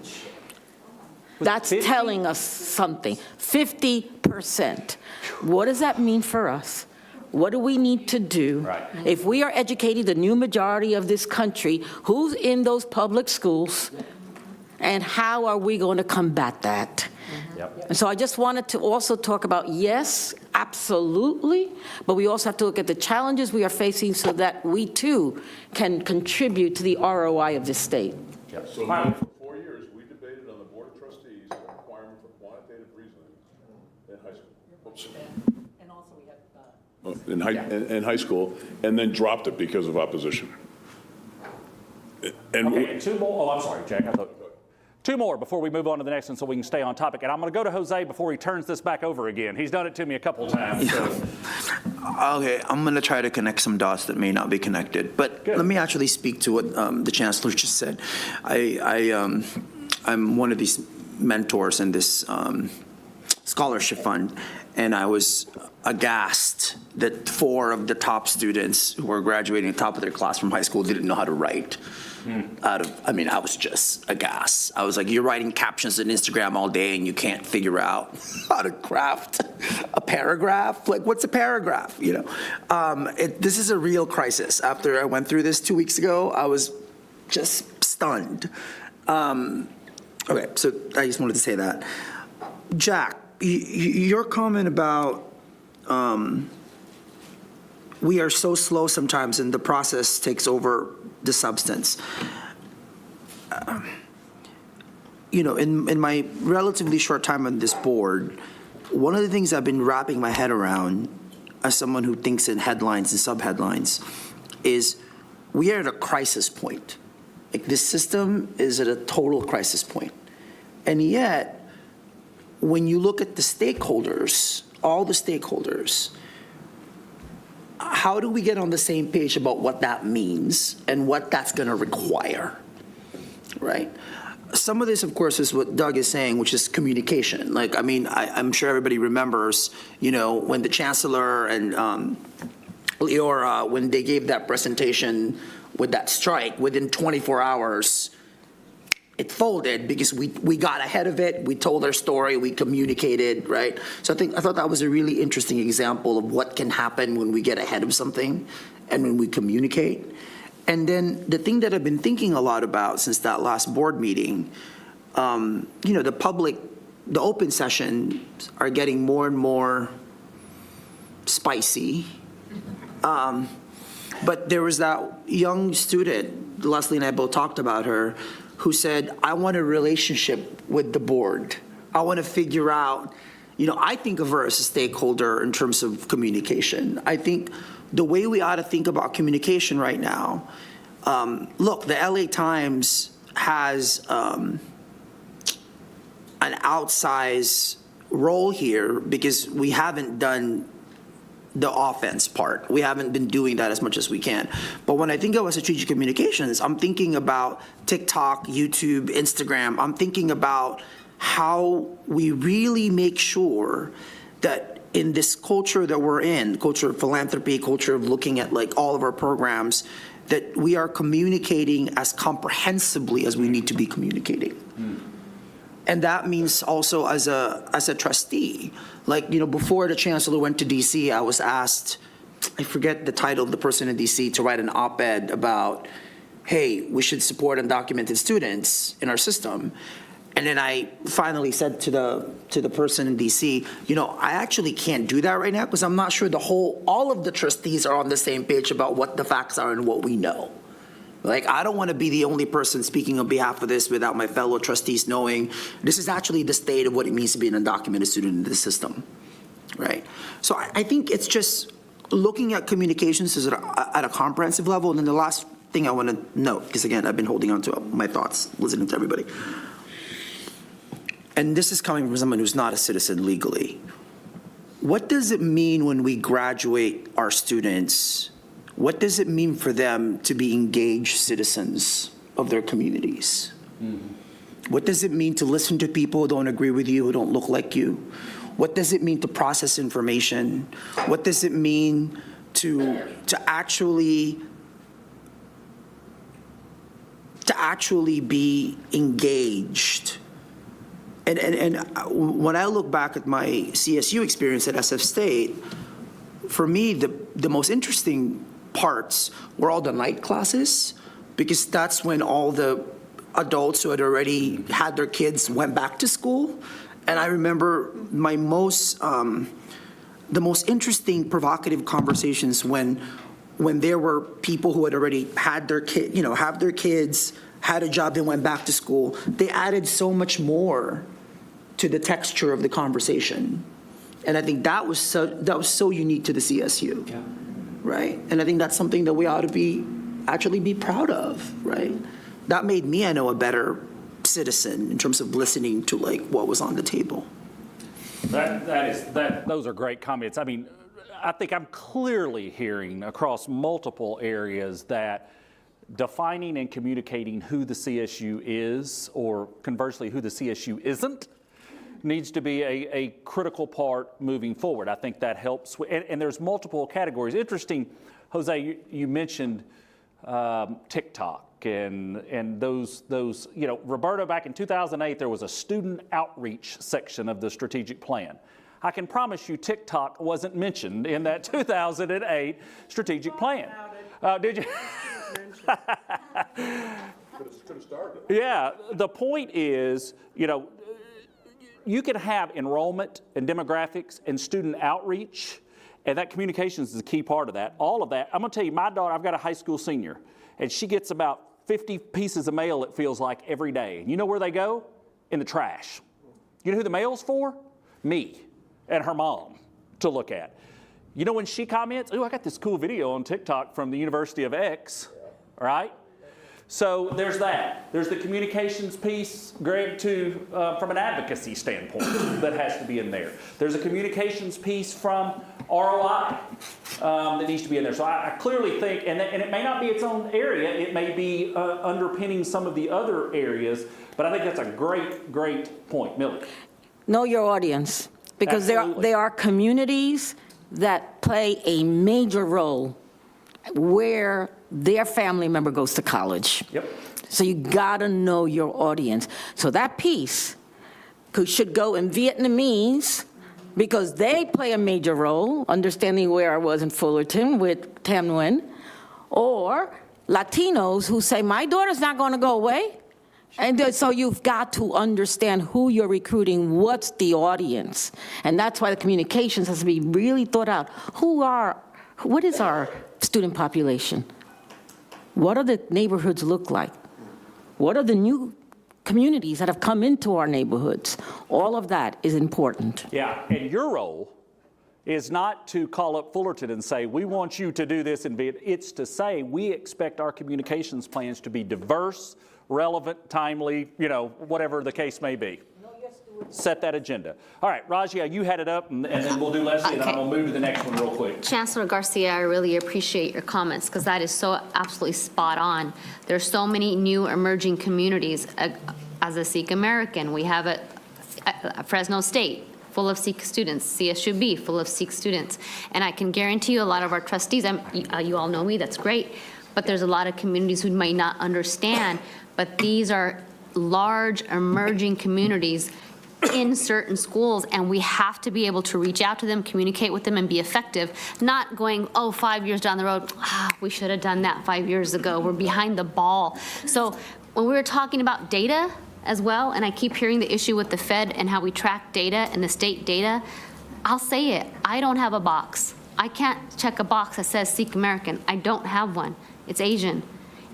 That's 50? Telling us something. 50%. What does that mean for us? What do we need to do? Right. If we are educating the new majority of this country, who's in those public schools, and how are we going to combat that? Yep. And so I just wanted to also talk about, yes, absolutely, but we also have to look at the challenges we are facing so that we too can contribute to the ROI of this state. Yep. So for 4 years, we debated on the Board of Trustees the requirement for quantitative reasoning in high school. Oops. And also we have... in high school, and then dropped it because of opposition. And okay, two more. Oh, I'm sorry, Jack. I thought... Two more before we move on to the next one so we can stay on topic. And I'm going to go to Jose before he turns this back over again. He's done it to me a couple of times. Yeah. So. Okay, I'm going to try to connect some dots that may not be connected. But Good. Let me actually speak to what the Chancellor just said. I'm one of these mentors in this scholarship fund, and I was aghast that 4 of the top students who were graduating top of their class from high school didn't know how to write. I was just aghast. I was like, you're writing captions on Instagram all day and you can't figure out how to craft a paragraph? Like, what's a paragraph, This is a real crisis. After I went through this 2 weeks ago, I was just stunned. Okay, so I just wanted to say that. Jack, your comment about we are so slow sometimes and the process takes over the substance. In my relatively short time on this board, one of the things I've been wrapping my head around as someone who thinks in headlines and subheadlines is we are at a crisis point. Like, this system is at a total crisis point. And yet, when you look at the stakeholders, all the stakeholders, how do we get on the same page about what that means and what that's going to require, right? Some of this, of course, is what Doug is saying, which is communication. I'm sure everybody remembers, when the Chancellor and Leora, when they gave that presentation with that strike, within 24 hours, it folded because we got ahead of it, we told our story, we communicated, right? So I thought that was a really interesting example of what can happen when we get ahead of something and when we communicate. And then the thing that I've been thinking a lot about since that last board meeting, the open sessions are getting more and more spicy. But there was that young student, Leslie and I both talked about her, who said, I want a relationship with the board. I want to figure out, I think of her as a stakeholder in terms of communication. I think the way we ought to think about communication right now, look, the LA Times has an outsized role here because we haven't done the offense part. We haven't been doing that as much as we can. But when I think about strategic communications, I'm thinking about TikTok, YouTube, Instagram. I'm thinking about how we really make sure that in this culture that we're in, culture of philanthropy, culture of looking at like all of our programs, that we are communicating as comprehensively as we need to be communicating. And that means also as a trustee, like, before the chancellor went to DC, I was asked, I forget the title of the person in DC, to write an op-ed about, hey, we should support undocumented students in our system. And then I finally said to the person in DC, I actually can't do that right now because I'm not sure all of the trustees are on the same page about what the facts are and what we know. Like, I don't want to be the only person speaking on behalf of this without my fellow trustees knowing this is actually the state of what it means to be an undocumented student in the system, right? So I think it's just looking at communications at a comprehensive level. And then the last thing I want to note, because again, I've been holding on to my thoughts, listening to everybody. And this is coming from someone who's not a citizen legally. What does it mean when we graduate our students? What does it mean for them to be engaged citizens of their communities? What does it mean to listen to people who don't agree with you, who don't look like you? What does it mean to process information? What does it mean to actually be engaged? And when I look back at my CSU experience at SF State, for me, the most interesting parts were all the night classes, because that's when all the adults who had already had their kids went back to school. And I remember the most interesting, provocative conversations when there were people who had already had their have their kids, had a job, they went back to school. They added so much more to the texture of the conversation. And I think that was so unique to the CSU, right? And I think that's something that we ought to actually be proud of, right? That made me, I know, a better citizen in terms of listening to like what was on the table. Those are great comments. I mean, I think I'm clearly hearing across multiple areas that defining and communicating who the CSU is, or conversely, who the CSU isn't, needs to be a critical part moving forward. I think that helps. And there's multiple categories. Interesting, Jose, you mentioned TikTok and those, Roberto, back in 2008, there was a student outreach section of the strategic plan. I can promise you TikTok wasn't mentioned in that 2008 strategic plan. Did you? Could have started. Yeah, the point is, you can have enrollment and demographics and student outreach, and that communications is a key part of that. All of that. I'm going to tell you, my daughter, I've got a high school senior, and she gets about 50 pieces of mail, it feels like, every day. And you know where they go? In the trash. You know who the mail's for? Me and her mom to look at. You know when she comments, oh, I got this cool video on TikTok from the University of X, right? So there's that. There's the communications piece, Greg, too, from an advocacy standpoint that has to be in there. There's a communications piece from ROI that needs to be in there. So I clearly think, and it may not be its own area, it may be underpinning some of the other areas, but I think that's a great, great point. Millie? Know your audience, because there are communities that play a major role where their family member goes to college. Yep. So you gotta know your audience. So that piece should go in Vietnamese, because they play a major role, understanding where I was in Fullerton with Tam Nguyen, or Latinos who say, my daughter's not gonna go away. And so you've got to understand who you're recruiting, what's the audience. And that's why the communications has to be really thought out. What is our student population? What do the neighborhoods look like? What are the new communities that have come into our neighborhoods. All of that is important. Yeah, and your role is not to call up Fullerton and say, we want you to do this, and it's to say, we expect our communications plans to be diverse, relevant, timely, whatever the case may be. Set that agenda. All right, Rajia, you had it up, and then we'll do Leslie, and then I'm going to move to the next one real quick. Chancellor Garcia, I really appreciate your comments because that is so absolutely spot on. There's so many new emerging communities. As a Sikh American, we have a Fresno State full of Sikh students, CSUB full of Sikh students, and I can guarantee you a lot of our trustees, you all know me, that's great, but there's a lot of communities who might not understand, but these are large emerging communities in certain schools, and we have to be able to reach out to them, communicate with them, and be effective, not going, 5 years down the road, we should have done that 5 years ago, we're behind the ball. So when we were talking about data as well, and I keep hearing the issue with the Fed and how we track data and the state data, I'll say it, I don't have a box. I can't check a box that says Sikh American. I don't have one. It's Asian.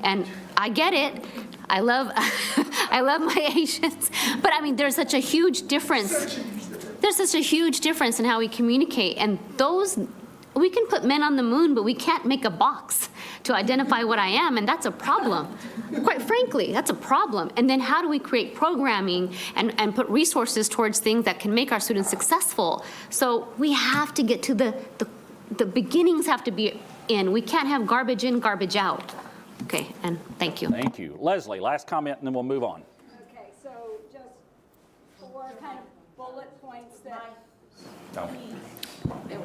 And I get it. I love I love my Asians, but I mean, there's such a huge difference. There's such a huge difference in how we communicate, and we can put men on the moon, but we can't make a box to identify what I am, and that's a problem. Quite frankly, that's a problem. And then how do we create programming and put resources towards things that can make our students successful? So we have to get to the beginnings have to be in. We can't have garbage in, garbage out. Okay, and thank you. Thank you. Leslie, last comment, and then we'll move on. Okay, so just 4 kind of bullet points that... No.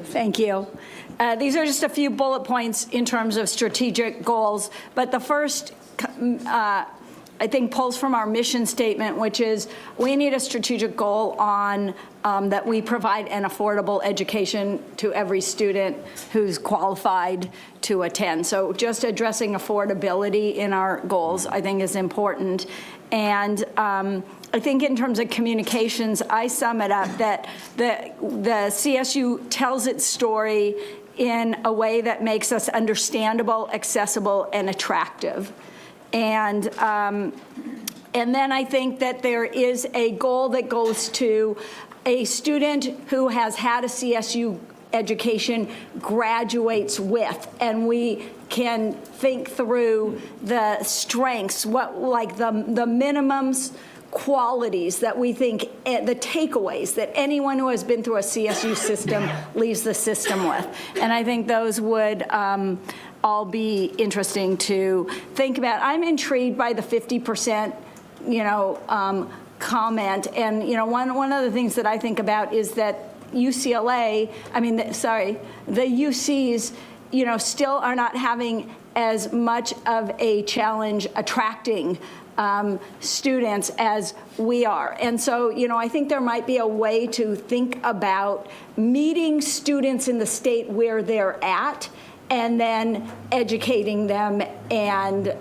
Thank you. These are just a few bullet points in terms of strategic goals, but the first, I think, pulls from our mission statement, which is we need a strategic goal on that we provide an affordable education to every student who's qualified to attend. So just addressing affordability in our goals, I think, is important. And I think in terms of communications, I sum it up that the CSU tells its story in a way that makes us understandable, accessible, and attractive. And then I think that there is a goal that goes to a student who has had a CSU education graduates with, and we can think through the strengths, like the minimums, qualities that we think, the takeaways that anyone who has been through a CSU system leaves the system with. And I think those would all be interesting to think about. I'm intrigued by the 50%, comment. And, one of the things that I think about is that UCLA, the UCs, still are not having as much of a challenge attracting students as we are. And so, I think there might be a way to think about meeting students in the state where they're at and then educating them and,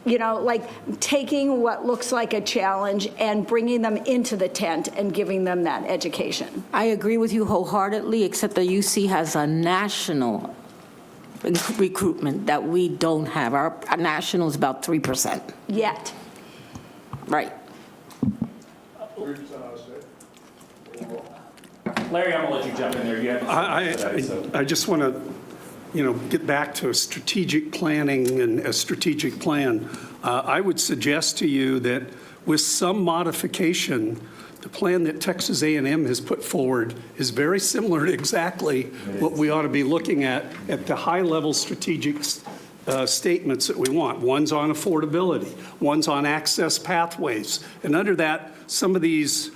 like taking what looks like a challenge and bringing them into the tent and giving them that education. I agree with you wholeheartedly, except the UC has a national recruitment that we don't have. Our national is about 3%. Yet. Right. Larry, I'm going to let you jump in there. You have I just want to get back to strategic planning and a strategic plan. I would suggest to you that with some modification, the plan that Texas A&M has put forward is very similar to exactly what we ought to be looking at the high-level strategic statements that we want. One's on affordability, one's on access pathways. And under that, some of these,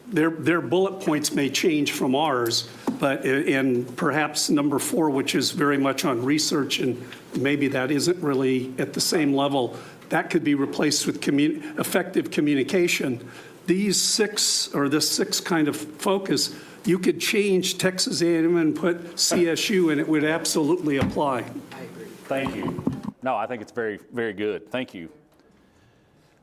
their bullet points may change from ours, but in perhaps number 4, which is very much on research, and maybe that isn't really at the same level, that could be replaced with effective communication. These 6, or this 6 kind of focus, you could change Texas A&M and put CSU, and it would absolutely apply. I agree. Thank you. No, I think it's very, very good. Thank you.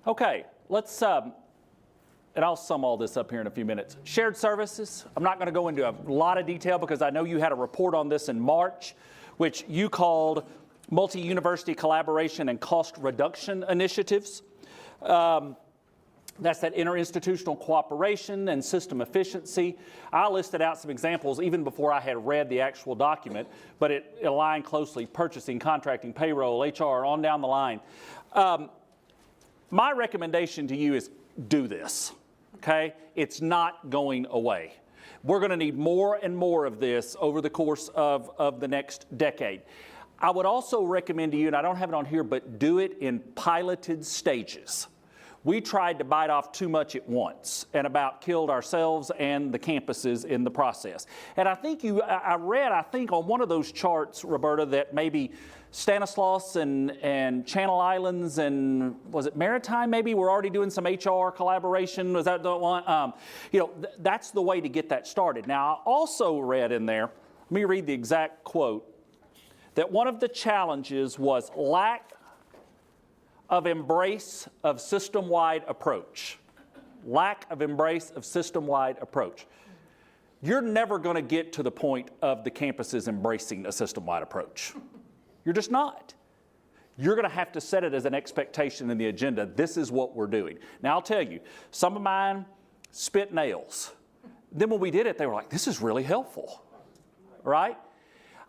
Okay, let's, and I'll sum all this up here in a few minutes. Shared services, I'm not going to go into a lot of detail because I know you had a report on this in March, which you called multi-university collaboration and cost reduction initiatives. That's that interinstitutional cooperation and system efficiency. I listed out some examples even before I had read the actual document, but it aligned closely: purchasing, contracting, payroll, HR, on down the line. My recommendation to you is do this, okay? It's not going away. We're going to need more and more of this over the course of the next decade. I would also recommend to you, and I don't have it on here, but do it in piloted stages. We tried to bite off too much at once and about killed ourselves and the campuses in the process. And I think I read on one of those charts, Roberta, that maybe Stanislaus and Channel Islands and was it Maritime maybe we're already doing some HR collaboration. Was that the one? That's the way to get that started. Now, I also read in there, let me read the exact quote, that one of the challenges was lack of embrace of system-wide approach. Lack of embrace of system-wide approach. You're never going to get to the point of the campuses embracing a system-wide approach. You're just not. You're going to have to set it as an expectation in the agenda. This is what we're doing. Now, I'll tell you, some of mine spit nails. Then when we did it, they were like, this is really helpful, right?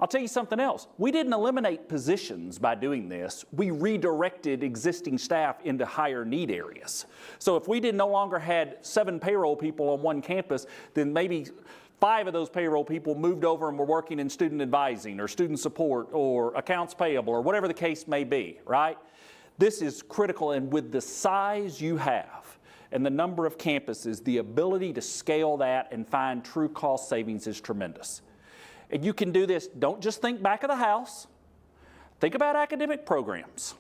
I'll tell you something else. We didn't eliminate positions by doing this. We redirected existing staff into higher need areas. So if we no longer had 7 payroll people on one campus, then maybe 5 of those payroll people moved over and were working in student advising or student support or accounts payable or whatever the case may be, right? This is critical, and with the size you have and the number of campuses, the ability to scale that and find true cost savings is tremendous. And you can do this. Don't just think back of the house. Think about academic programs.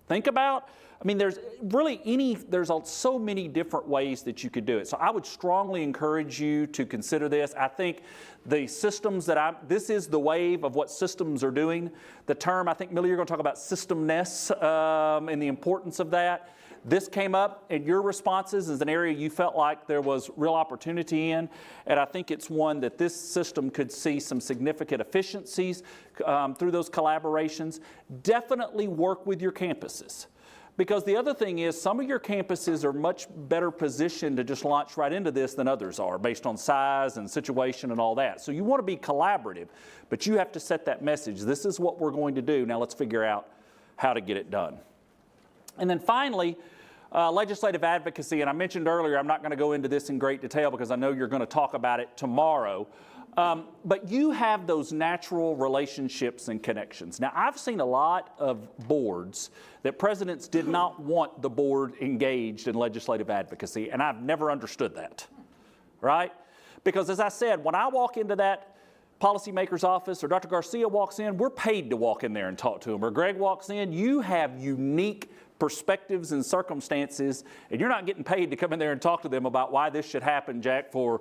Think about, there's so many different ways that you could do it. So I would strongly encourage you to consider this. I think the systems this is the wave of what systems are doing. The term, I think, Millie, you're going to talk about systemness and the importance of that. This came up in your responses as an area you felt like there was real opportunity in, and I think it's one that this system could see some significant efficiencies through those collaborations. Definitely work with your campuses, because the other thing is some of your campuses are much better positioned to just launch right into this than others are based on size and situation and all that. So you want to be collaborative, but you have to set that message. This is what we're going to do. Now let's figure out how to get it done. And then finally, legislative advocacy, and I mentioned earlier, I'm not going to go into this in great detail because I know you're going to talk about it tomorrow, but you have those natural relationships and connections. Now, I've seen a lot of boards that presidents did not want the board engaged in legislative advocacy, and I've never understood that, right? Because as I said, when I walk into that policymaker's office or Dr. Garcia walks in, we're paid to walk in there and talk to him, or Greg walks in, you have unique perspectives and circumstances, and you're not getting paid to come in there and talk to them about why this should happen, Jack, for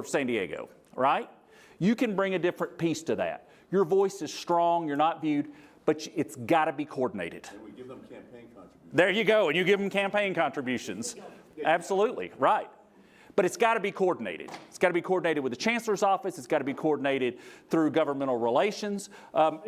San Diego, right? You can bring a different piece to that. Your voice is strong, you're not viewed, but it's got to be coordinated. And we give them campaign contributions. There you go, and you give them campaign contributions. Absolutely, right. But it's got to be coordinated. It's got to be coordinated with the Chancellor's office. It's got to be coordinated through governmental relations.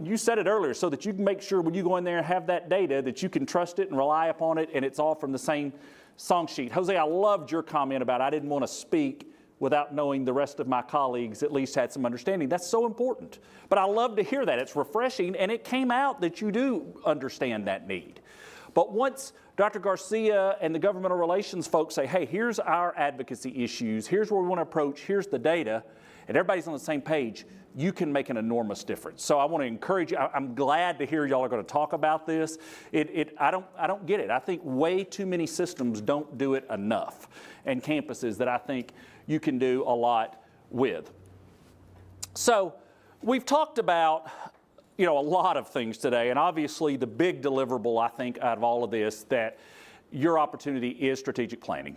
You said it earlier, so that you can make sure when you go in there and have that data that you can trust it and rely upon it, and it's all from the same song sheet. Jose, I loved your comment about I didn't want to speak without knowing the rest of my colleagues at least had some understanding. That's so important. But I love to hear that. It's refreshing, and it came out that you do understand that need. But once Dr. Garcia and the governmental relations folks say, hey, here's our advocacy issues, here's where we want to approach, here's the data, and everybody's on the same page, you can make an enormous difference. So I want to encourage you. I'm glad to hear y'all are going to talk about this. I don't get it. I think way too many systems don't do it enough, and campuses that I think you can do a lot with. So we've talked about a lot of things today, and obviously the big deliverable, I think, out of all of this, that your opportunity is strategic planning.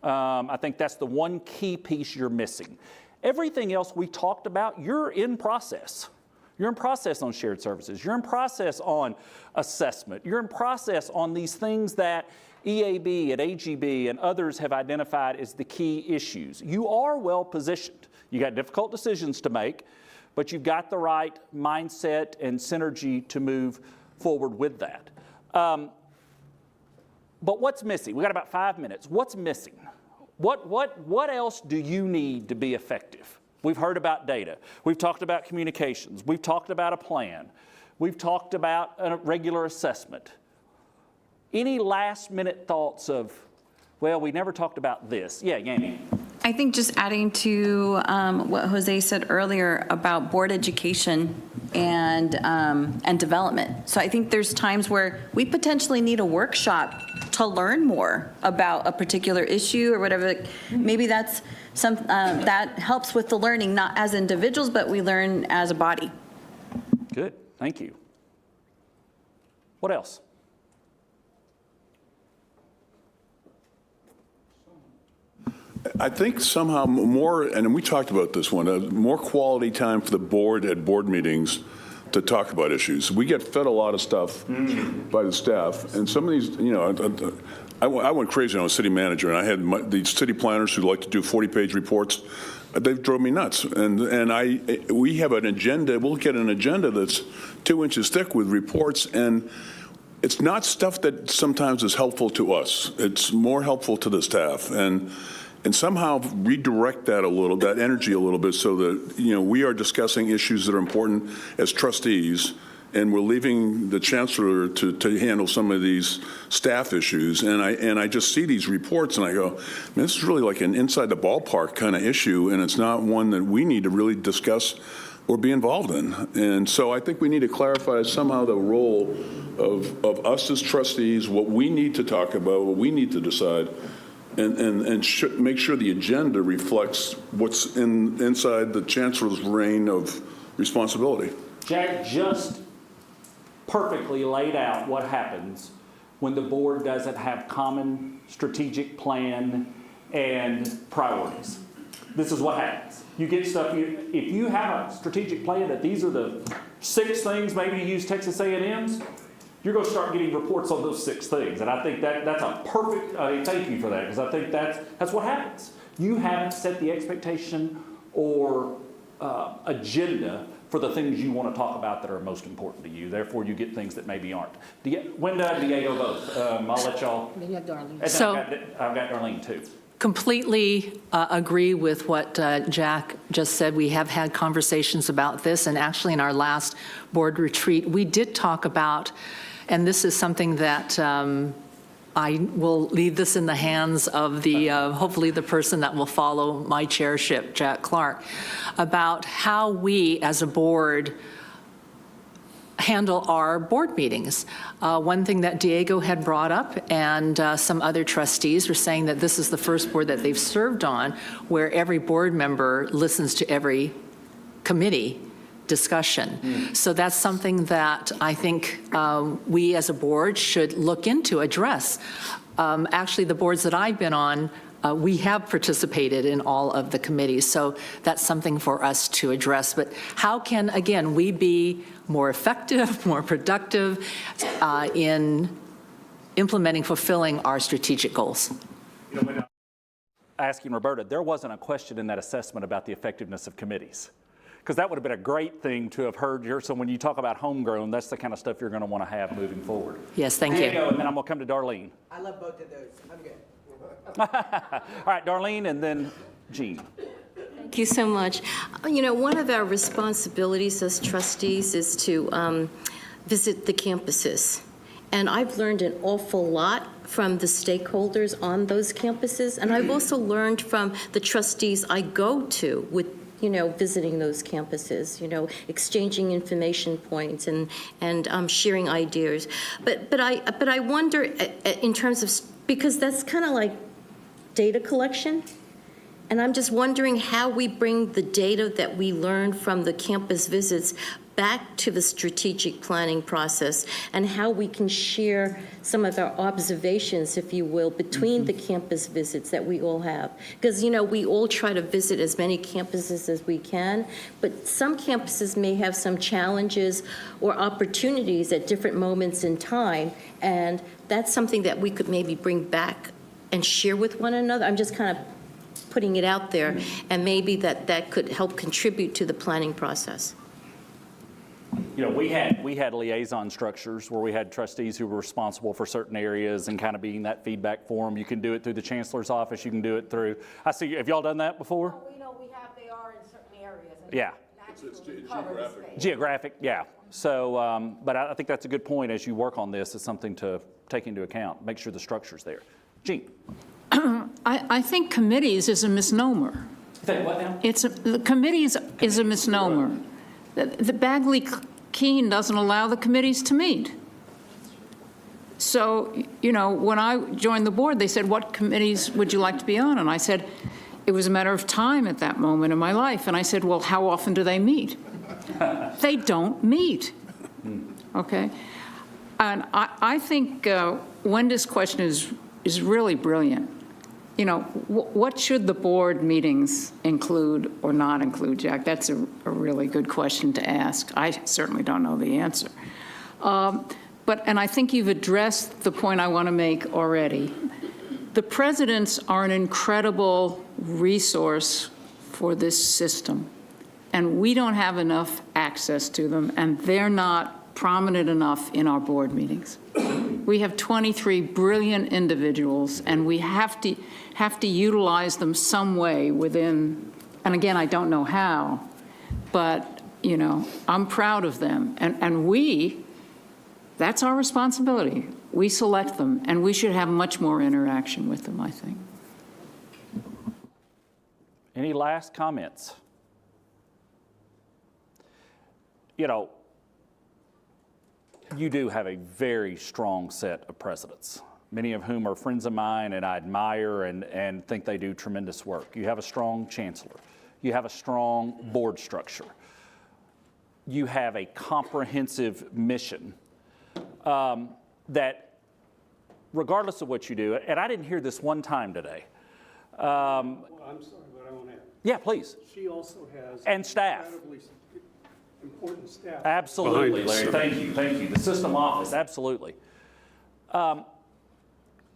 I think that's the one key piece you're missing. Everything else we talked about, you're in process. You're in process on shared services. You're in process on assessment. You're in process on these things that EAB and AGB and others have identified as the key issues. You are well positioned. You got difficult decisions to make, but you've got the right mindset and synergy to move forward with that. But what's missing? We got about 5 minutes. What's missing? What else do you need to be effective? We've heard about data. We've talked about communications. We've talked about a plan. We've talked about a regular assessment. Any last minute thoughts of, well, we never talked about this? Yeah, Yanni. I think just adding to what Jose said earlier about board education and development. So I think there's times where we potentially need a workshop to learn more about a particular issue or whatever. Maybe that's that helps with the learning, not as individuals, but we learn as a body. Good, thank you. What else? I think somehow more, and we talked about this one, more quality time for the board at board meetings to talk about issues. We get fed a lot of stuff by the staff, and some of these, you know, I went crazy when I was city manager, and I had these city planners who like to do 40-page reports. They drove me nuts, and we have an agenda. We'll get an agenda that's 2 inches thick with reports, and it's not stuff that sometimes is helpful to us. It's more helpful to the staff, and somehow redirect that a little, that energy a little bit, so that, you know, we are discussing issues that are important as trustees, and we're leaving the chancellor to handle some of these staff issues. And I just see these reports and I go, man, this is really like an inside the ballpark kind of issue, and it's not one that we need to really discuss or be involved in. And so I think we need to clarify somehow the role of us as trustees, what we need to talk about, what we need to decide, and make sure the agenda reflects what's inside the chancellor's reign of responsibility. Jack just perfectly laid out what happens when the board doesn't have common strategic plan and priorities. This is what happens. You get stuff, if you have a strategic plan that these are the 6 things, maybe you use Texas A&M's, you're going to start getting reports on those 6 things. And I think that's a perfect, thank you for that, because I think that's what happens. You haven't set the expectation or agenda for the things you want to talk about that are most important to you. Therefore, you get things that maybe aren't. Wenda and Diego both. I'll let y'all. Maybe have Darlene. So, I've got Darlene too. Completely agree with what Jack just said. We have had conversations about this, and actually in our last board retreat, we did talk about, and this is something that I will leave this in the hands of the, hopefully the person that will follow my chairship, Jack Clark, about how we as a board handle our board meetings. One thing that Diego had brought up, and some other trustees were saying that this is the first board that they've served on where every board member listens to every committee discussion. So that's something that I think we as a board should look into, address. Actually, the boards that I've been on, we have participated in all of the committees, so that's something for us to address. But how can, again, we be more effective, more productive in implementing, fulfilling our strategic goals? You know, when asking Roberta, there wasn't a question in that assessment about the effectiveness of committees, because that would have been a great thing to have heard here. So when you talk about homegrown, that's the kind of stuff you're going to want to have moving forward. Yes, thank you. And then I'm going to come to Darlene. I love both of those. I'm good. All right, Darlene, and then Jean. Thank you so much. You know, one of our responsibilities as trustees is to visit the campuses. And I've learned an awful lot from the stakeholders on those campuses. And I've also learned from the trustees I go to with, you know, visiting those campuses, you know, exchanging information points and sharing ideas. But I wonder in terms of, because that's kind of like data collection. And I'm just wondering how we bring the data that we learned from the campus visits back to the strategic planning process, and how we can share some of our observations, if you will, between the campus visits that we all have. Because, you know, we all try to visit as many campuses as we can, but some campuses may have some challenges or opportunities at different moments in time, and that's something that we could maybe bring back and share with one another. I'm just kind of putting it out there, and maybe that could help contribute to the planning process. You know, we had liaison structures where we had trustees who were responsible for certain areas and kind of being that feedback forum. You can do it through the chancellor's office. You can do it through, I see, have y'all done that before? We know they are in certain areas. Yeah. It's geographic. Geographic, yeah. So, but I think that's a good point as you work on this. It's something to take into account. Make sure the structure's there. Jean. I think committees is a misnomer. Think what now? The committees is a misnomer. The Bagley-Keene doesn't allow the committees to meet. So, you know, when I joined the board, they said, what committees would you like to be on? And I said, it was a matter of time at that moment in my life. And I said, well, how often do they meet? They don't meet. Okay? And I think Wendy's question is really brilliant. You know, what should the board meetings include or not include, Jack? That's a really good question to ask. I certainly don't know the answer. And I think you've addressed the point I want to make already. The presidents are an incredible resource for this system, and we don't have enough access to them, and they're not prominent enough in our board meetings. We have 23 brilliant individuals, and we have to utilize them some way within, and again, I don't know how, but, you know, I'm proud of them. And that's our responsibility. We select them, and we should have much more interaction with them, I think. Any last comments? You know, you do have a very strong set of presidents, many of whom are friends of mine and I admire and think they do tremendous work. You have a strong chancellor. You have a strong board structure. You have a comprehensive mission that, regardless of what you do, and I didn't hear this one time today. I'm sorry, but I want to add. Yeah, please. She also has. And staff. Incredibly important staff. Absolutely, Larry. Thank you. The system office, absolutely. You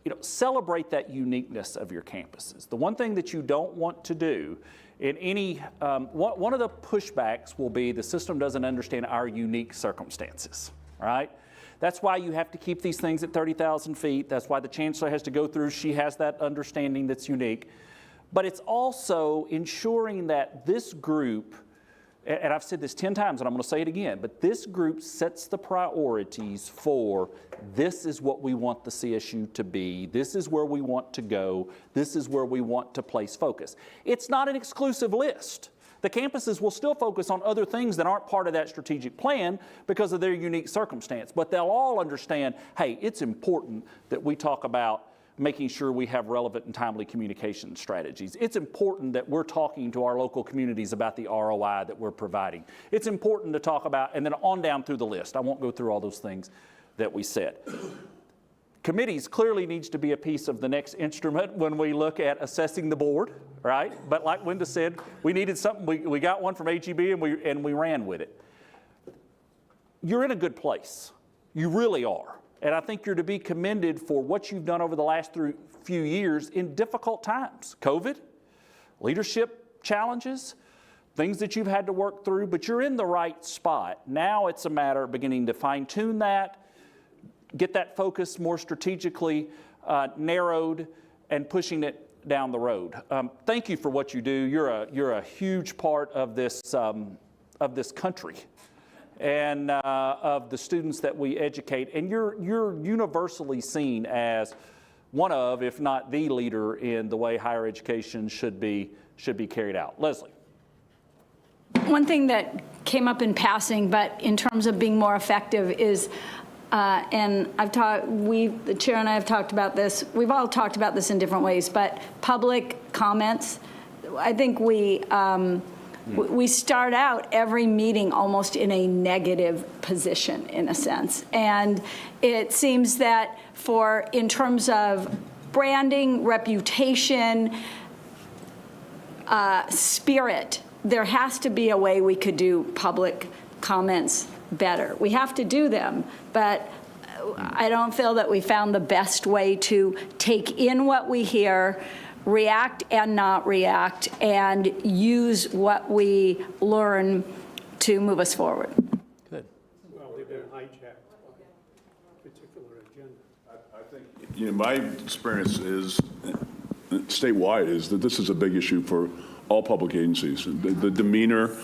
know, celebrate that uniqueness of your campuses. The one thing that you don't want to do in any, one of the pushbacks will be the system doesn't understand our unique circumstances, right? That's why you have to keep these things at 30,000 feet. That's why the chancellor has to go through. She has that understanding that's unique. But it's also ensuring that this group, and I've said this 10 times and I'm going to say it again, but this group sets the priorities for this is what we want the CSU to be, this is where we want to go, this is where we want to place focus. It's not an exclusive list. The campuses will still focus on other things that aren't part of that strategic plan because of their unique circumstance, but they'll all understand, hey, it's important that we talk about making sure we have relevant and timely communication strategies. It's important that we're talking to our local communities about the ROI that we're providing. It's important to talk about, and then on down through the list. I won't go through all those things that we said. Committees clearly needs to be a piece of the next instrument when we look at assessing the board, right? But like Linda said, we needed something, we got one from HEB and we ran with it. You're in a good place. You really are. And I think you're to be commended for what you've done over the last few years in difficult times. COVID, leadership challenges, things that you've had to work through, but you're in the right spot. Now it's a matter of beginning to fine-tune that, get that focus more strategically narrowed, and pushing it down the road. Thank you for what you do. You're a huge part of this country and of the students that we educate. And you're universally seen as one of, if not the leader in the way higher education should be carried out. Leslie. One thing that came up in passing, but in terms of being more effective is, and the chair and I have talked about this, we've all talked about this in different ways, but public comments, I think we start out every meeting almost in a negative position, in a sense. And it seems that in terms of branding, reputation, spirit, there has to be a way we could do public comments better. We have to do them, but I don't feel that we found the best way to take in what we hear, react and not react, and use what we learn to move us forward. Good. particular agenda. I think, my experience is statewide is that this is a big issue for all public agencies. The demeanor,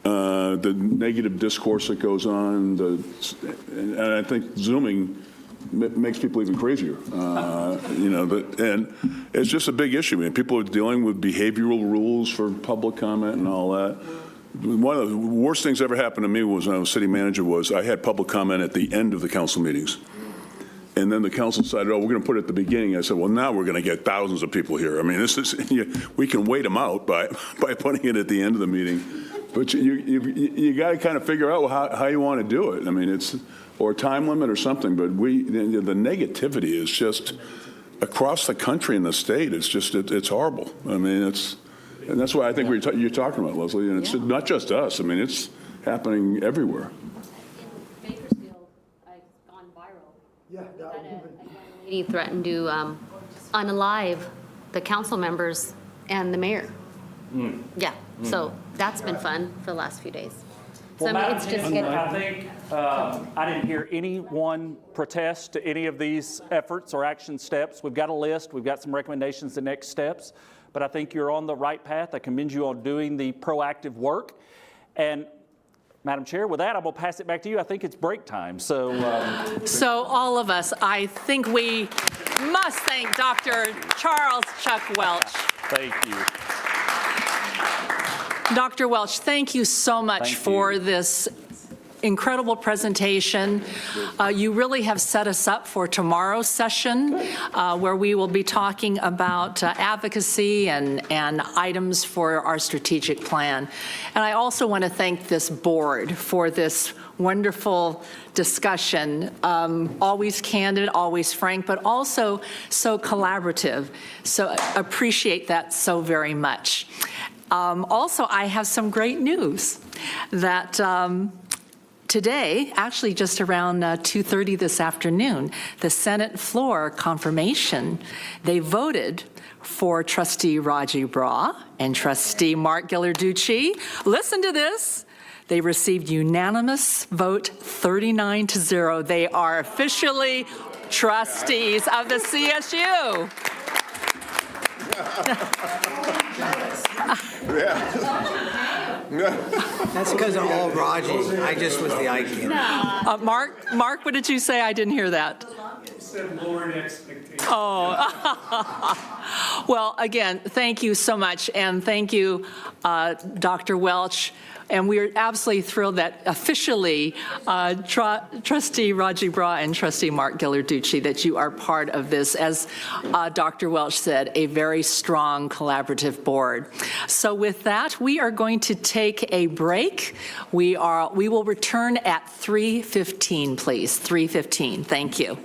the negative discourse that goes on, and I think Zooming makes people even crazier. And it's just a big issue. I mean, people are dealing with behavioral rules for public comment and all that. One of the worst things that ever happened to me was when I was city manager was I had public comment at the end of the council meetings. And then the council decided, we're going to put it at the beginning. I said, well, now we're going to get thousands of people here. I mean, we can wait them out by putting it at the end of the meeting. But you got to kind of figure out how you want to do it. I mean, or a time limit or something. But the negativity is just across the country and the state. It's just, it's horrible. I mean, and that's why I think you're talking about, Leslie. And it's not just us. I mean, it's happening everywhere. He threatened to unalive the council members and the mayor. Yeah, so that's been fun for the last few days. So Well, I mean, it's just getting. I think I didn't hear anyone protest to any of these efforts or action steps. We've got a list. We've got some recommendations to next steps. But I think you're on the right path. I commend you on doing the proactive work. And Madam Chair, with that, I'm going to pass it back to you. I think it's break time. So all of us, I think we must thank Dr. Charles Chuck Welch. Thank you. Dr. Welch, thank you so much for this incredible presentation. You really have set us up for tomorrow's session, where we will be talking about advocacy and items for our strategic plan. And I also want to thank this board for this wonderful discussion, always candid, always frank, but also so collaborative. So appreciate that so very much. Also, I have some great news that today, actually just around 2:30 this afternoon, the Senate floor confirmation, they voted for Trustee Raji Bra and Trustee Mark Ghilarducci. Listen to this. They received unanimous vote 39-0. They are officially trustees of the CSU. That's because of all Raji. I just was the eye kid. Mark, what did you say? I didn't hear that. Said lowered expectations. Oh. Well, again, thank you so much, and thank you, Dr. Welch. And we are absolutely thrilled that officially Trustee Raji Bra and Trustee Mark Ghilarducci, that you are part of this, as Dr. Welch said, a very strong collaborative board. So with that, we are going to take a break. We will return at 3:15, please. 3:15. Thank you.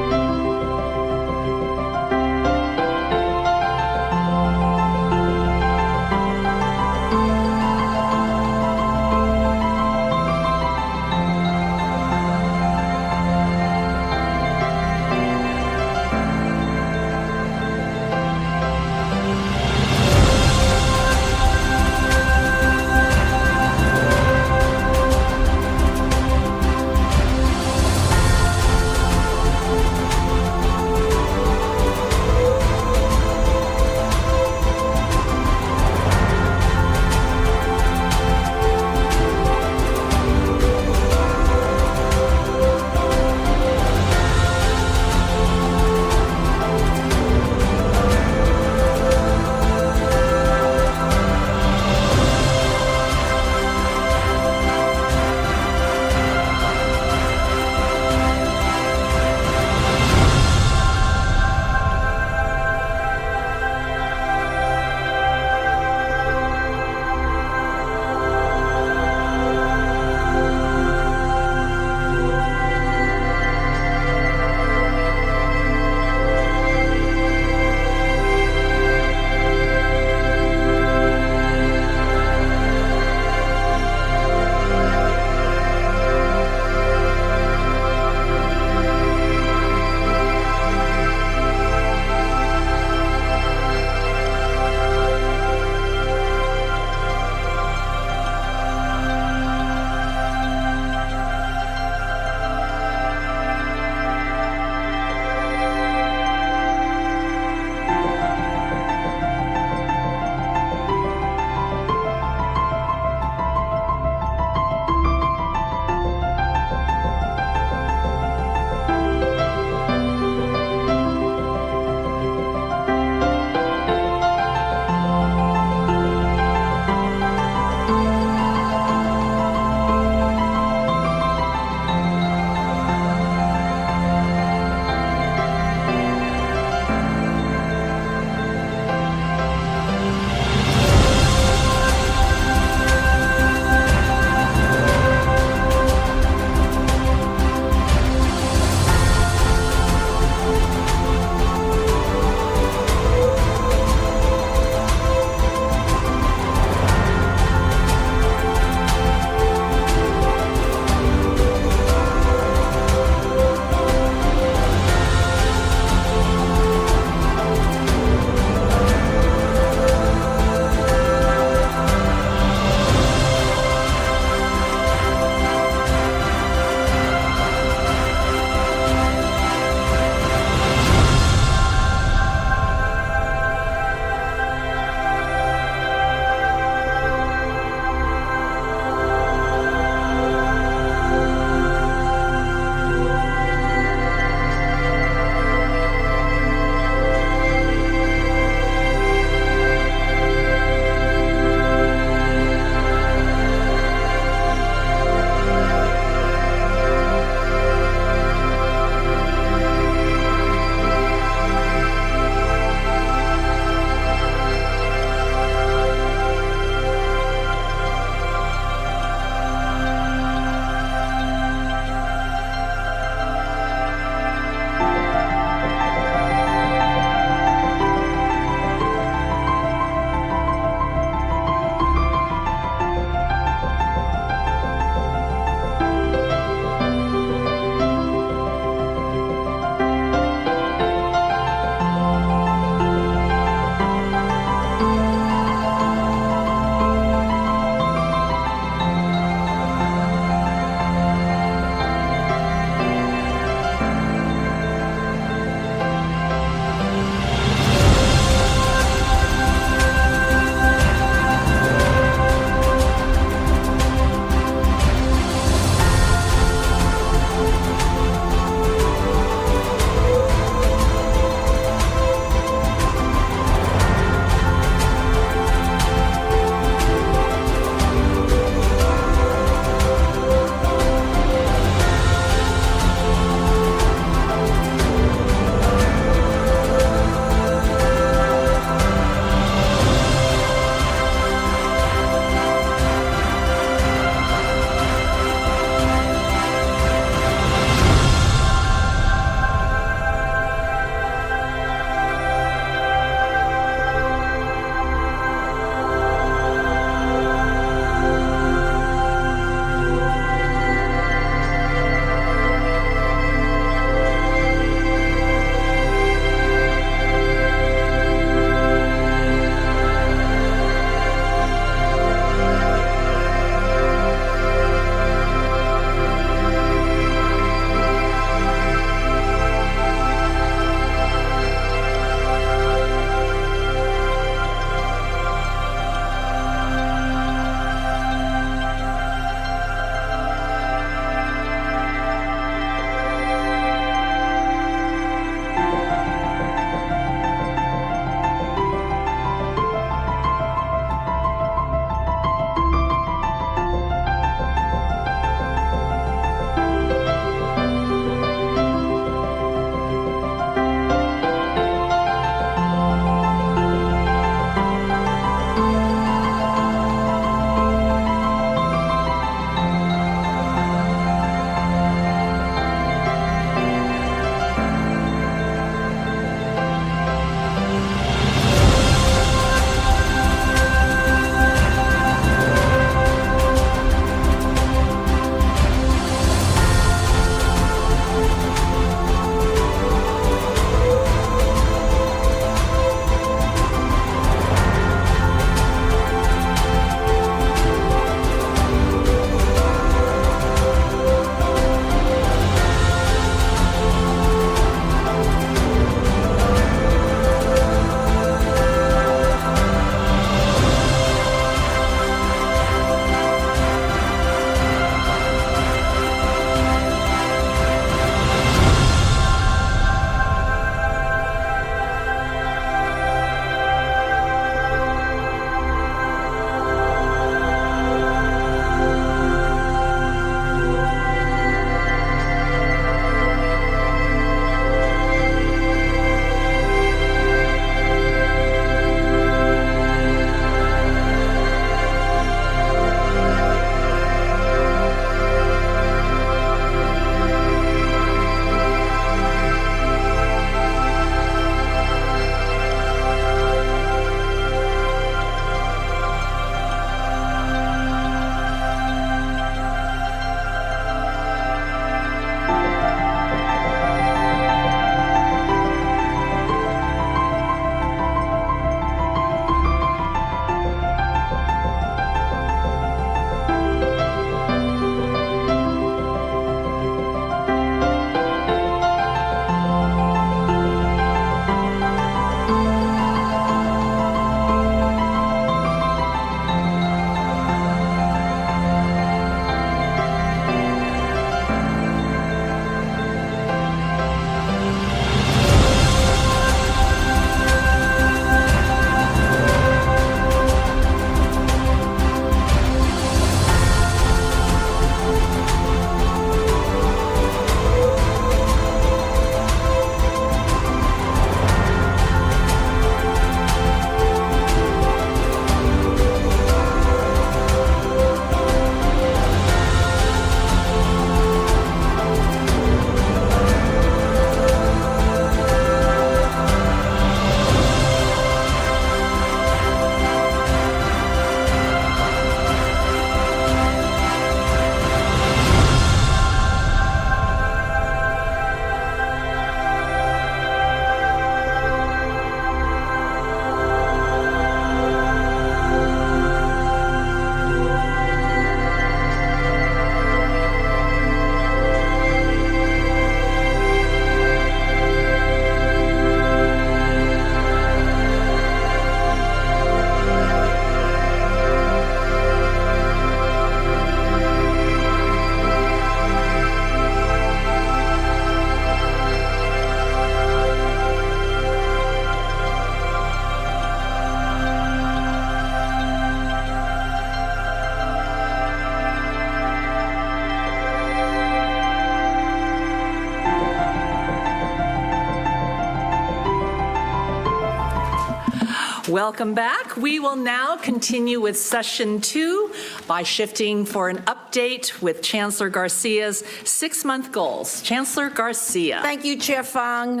Welcome back. We will now continue with session 2 by shifting for an update with Chancellor Garcia's 6-month goals. Chancellor Garcia. Thank you, Chair Fang.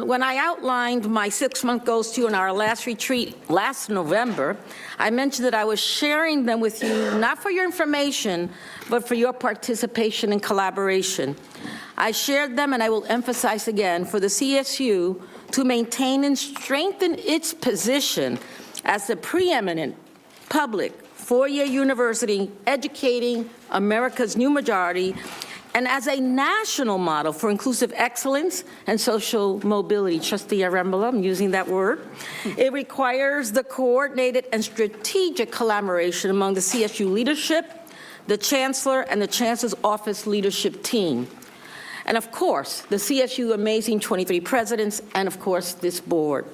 When I outlined my 6-month goals to you in our last retreat last November, I mentioned that I was sharing them with you not for your information, but for your participation and collaboration. I shared them, and I will emphasize again, for the CSU to maintain and strengthen its position as the preeminent public four-year university educating America's new majority, and as a national model for inclusive excellence and social mobility. Trustee Arembala, I'm using that word. It requires the coordinated and strategic collaboration among the CSU leadership, the Chancellor, and the Chancellor's Office leadership team. And of course, the CSU amazing 23 presidents, and of course, this board.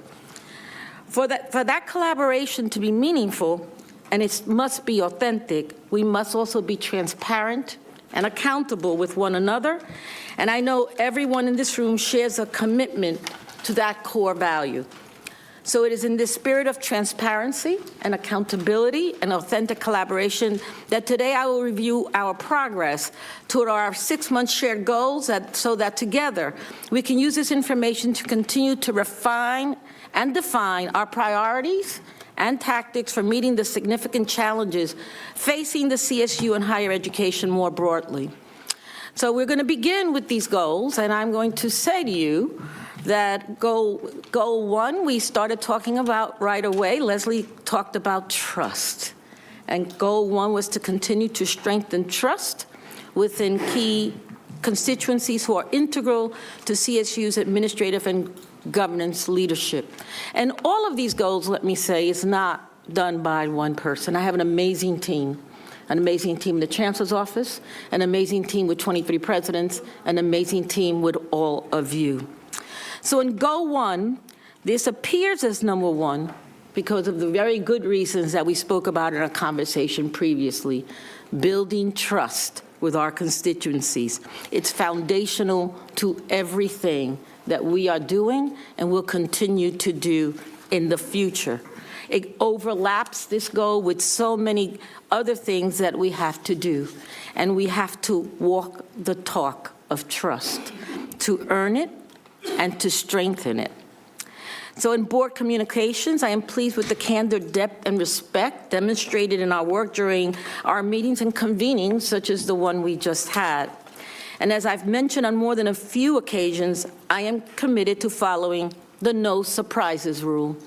For that collaboration to be meaningful, and it must be authentic, we must also be transparent and accountable with one another. And I know everyone in this room shares a commitment to that core value. So it is in this spirit of transparency and accountability and authentic collaboration that today I will review our progress toward our 6-month shared goals so that together we can use this information to continue to refine and define our priorities and tactics for meeting the significant challenges facing the CSU and higher education more broadly. So we're going to begin with these goals, and I'm going to say to you that goal 1, we started talking about right away. Leslie talked about trust. And goal 1 was to continue to strengthen trust within key constituencies who are integral to CSU's administrative and governance leadership. And all of these goals, let me say, is not done by one person. I have an amazing team in the Chancellor's office, an amazing team with 23 presidents, an amazing team with all of you. So in goal 1, this appears as number 1 because of the very good reasons that we spoke about in our conversation previously, building trust with our constituencies. It's foundational to everything that we are doing and will continue to do in the future. It overlaps this goal with so many other things that we have to do, and we have to walk the talk of trust to earn it and to strengthen it. So in board communications, I am pleased with the candor, depth, and respect demonstrated in our work during our meetings and convenings, such as the one we just had. And as I've mentioned on more than a few occasions, I am committed to following the no surprises rule.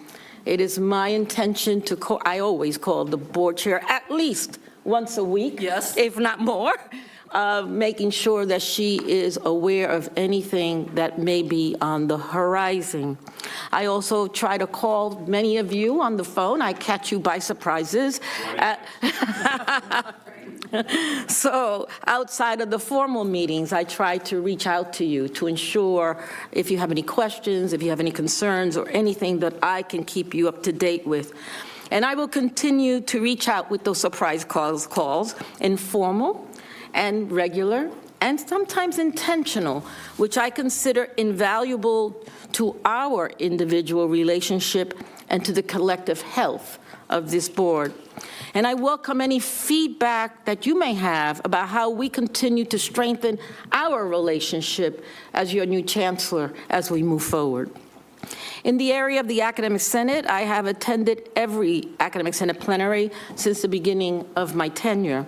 It is my intention to call, I always call the board chair at least once a week, yes, if not more, making sure that she is aware of anything that may be on the horizon. I also try to call many of you on the phone. I catch you by surprises. So outside of the formal meetings, I try to reach out to you to ensure if you have any questions, if you have any concerns, or anything that I can keep you up to date with. And I will continue to reach out with those surprise calls, informal and regular, and sometimes intentional, which I consider invaluable to our individual relationship and to the collective health of this board. And I welcome any feedback that you may have about how we continue to strengthen our relationship as your new chancellor as we move forward. In the area of the Academic Senate, I have attended every Academic Senate plenary since the beginning of my tenure.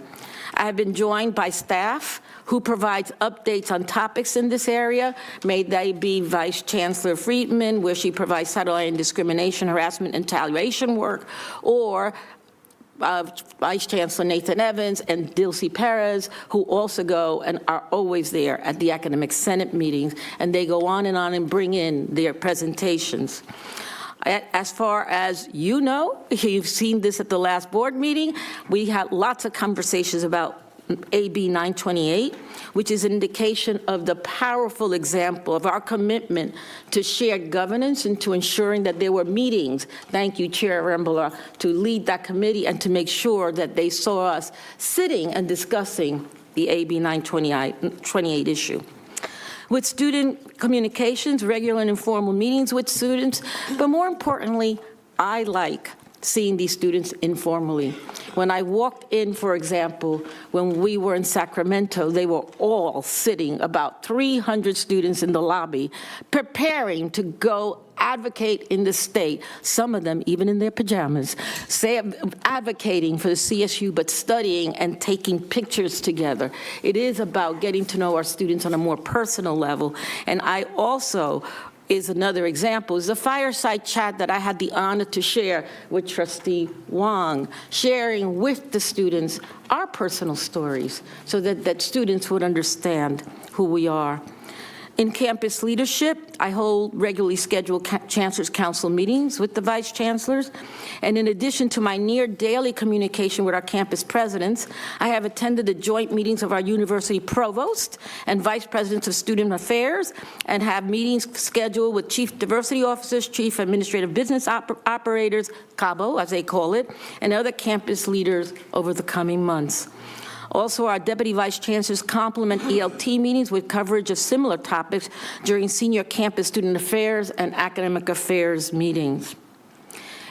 I have been joined by staff who provides updates on topics in this area. May they be Vice Chancellor Friedman, where she provides satellite and discrimination, harassment, and retaliation work, or Vice Chancellor Nathan Evans and Dilcy Perez, who also go and are always there at the Academic Senate meetings, and they go on and bring in their presentations. As far as you know, you've seen this at the last board meeting, we had lots of conversations about AB 928, which is an indication of the powerful example of our commitment to shared governance and to ensuring that there were meetings, thank you, Chair Arembala, to lead that committee and to make sure that they saw us sitting and discussing the AB 928 issue. With student communications, regular and informal meetings with students, but more importantly, I like seeing these students informally. When I walked in, for example, when we were in Sacramento, they were all sitting, about 300 students in the lobby, preparing to go advocate in the state, some of them even in their pajamas, advocating for the CSU, but studying and taking pictures together. It is about getting to know our students on a more personal level. And I also is another example, is the fireside chat that I had the honor to share with Trustee Wong, sharing with the students our personal stories so that students would understand who we are. In campus leadership, I hold regularly scheduled Chancellor's Council meetings with the Vice Chancellors. And in addition to my near daily communication with our campus presidents, I have attended the joint meetings of our university provost and vice presidents of student affairs, and have meetings scheduled with chief diversity officers, chief administrative business operators, CABO, as they call it, and other campus leaders over the coming months. Also, our Deputy Vice Chancellors complement ELT meetings with coverage of similar topics during senior campus student affairs and academic affairs meetings.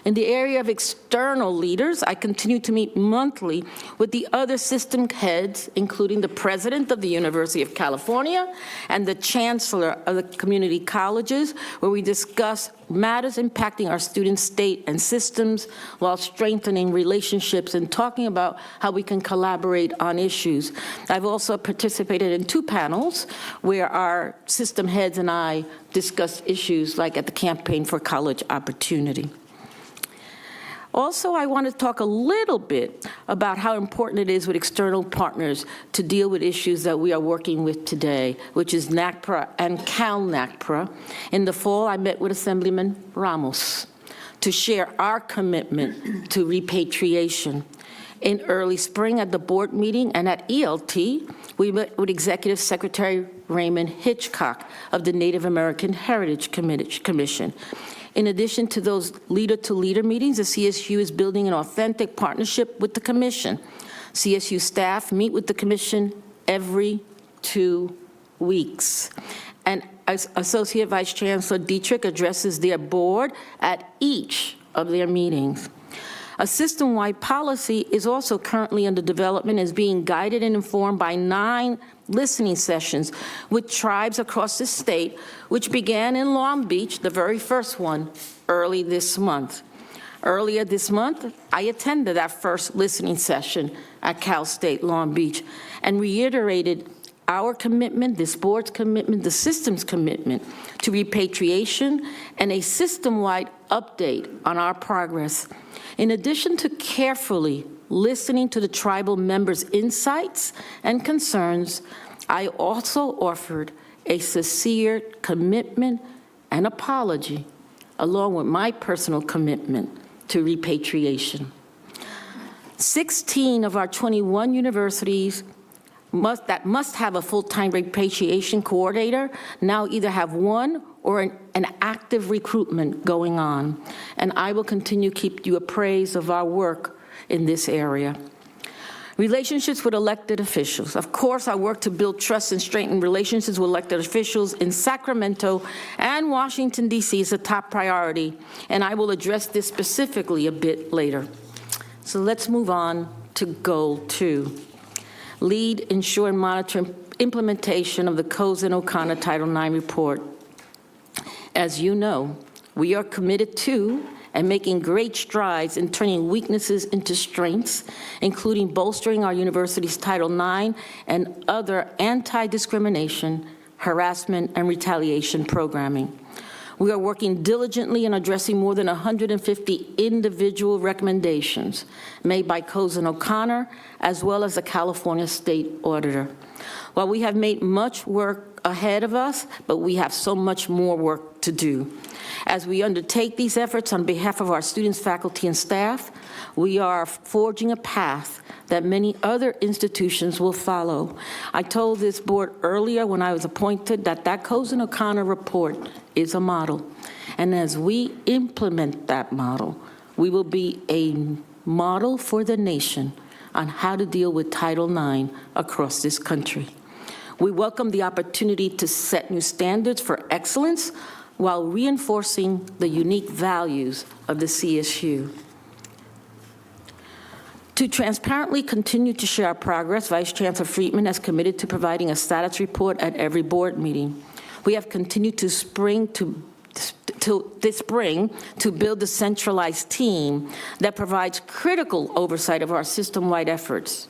In the area of external leaders, I continue to meet monthly with the other system heads, including the president of the University of California and the chancellor of the community colleges, where we discuss matters impacting our students' state and systems while strengthening relationships and talking about how we can collaborate on issues. I've also participated in 2 panels where our system heads and I discussed issues like at the Campaign for College Opportunity. Also, I want to talk a little bit about how important it is with external partners to deal with issues that we are working with today, which is NACPRA and CalNACPRA. In the fall, I met with Assemblyman Ramos to share our commitment to repatriation. In early spring at the board meeting and at ELT, we met with Executive Secretary Raymond Hitchcock of the Native American Heritage Commission. In addition to those leader-to-leader meetings, the CSU is building an authentic partnership with the Commission. CSU staff meet with the Commission every 2 weeks. And Associate Vice Chancellor Dietrich addresses their board at each of their meetings. A system-wide policy is also currently under development, is being guided and informed by 9 listening sessions with tribes across the state, which began in Long Beach, the very first one, early this month. Earlier this month, I attended that first listening session at Cal State Long Beach and reiterated our commitment, this board's commitment, the system's commitment to repatriation and a system-wide update on our progress. In addition to carefully listening to the tribal members' insights and concerns, I also offered a sincere commitment and apology, along with my personal commitment to repatriation. 16 of our 21 universities that must have a full-time repatriation coordinator now either have one or an active recruitment going on, and I will continue to keep you appraised of our work in this area. Relationships with elected officials. Of course, I work to build trust and strengthen relationships with elected officials in Sacramento and Washington, D.C. is a top priority, and I will address this specifically a bit later. So let's move on to Goal 2. Lead, ensure, and monitor implementation of the Cozen O'Connor Title IX report. As you know, we are committed to and making great strides in turning weaknesses into strengths, including bolstering our university's Title IX and other anti-discrimination, harassment, and retaliation programming. We are working diligently in addressing more than 150 individual recommendations made by Cozen O'Connor, as well as the California State Auditor. While we have made much work ahead of us, but we have so much more work to do. As we undertake these efforts on behalf of our students, faculty, and staff, we are forging a path that many other institutions will follow. I told this board earlier when I was appointed that Cozen O'Connor report is a model. And as we implement that model, we will be a model for the nation on how to deal with Title IX across this country. We welcome the opportunity to set new standards for excellence while reinforcing the unique values of the CSU. To transparently continue to share our progress, Vice Chancellor Friedman has committed to providing a status report at every board meeting. We have continued this spring to build a centralized team that provides critical oversight of our system-wide efforts.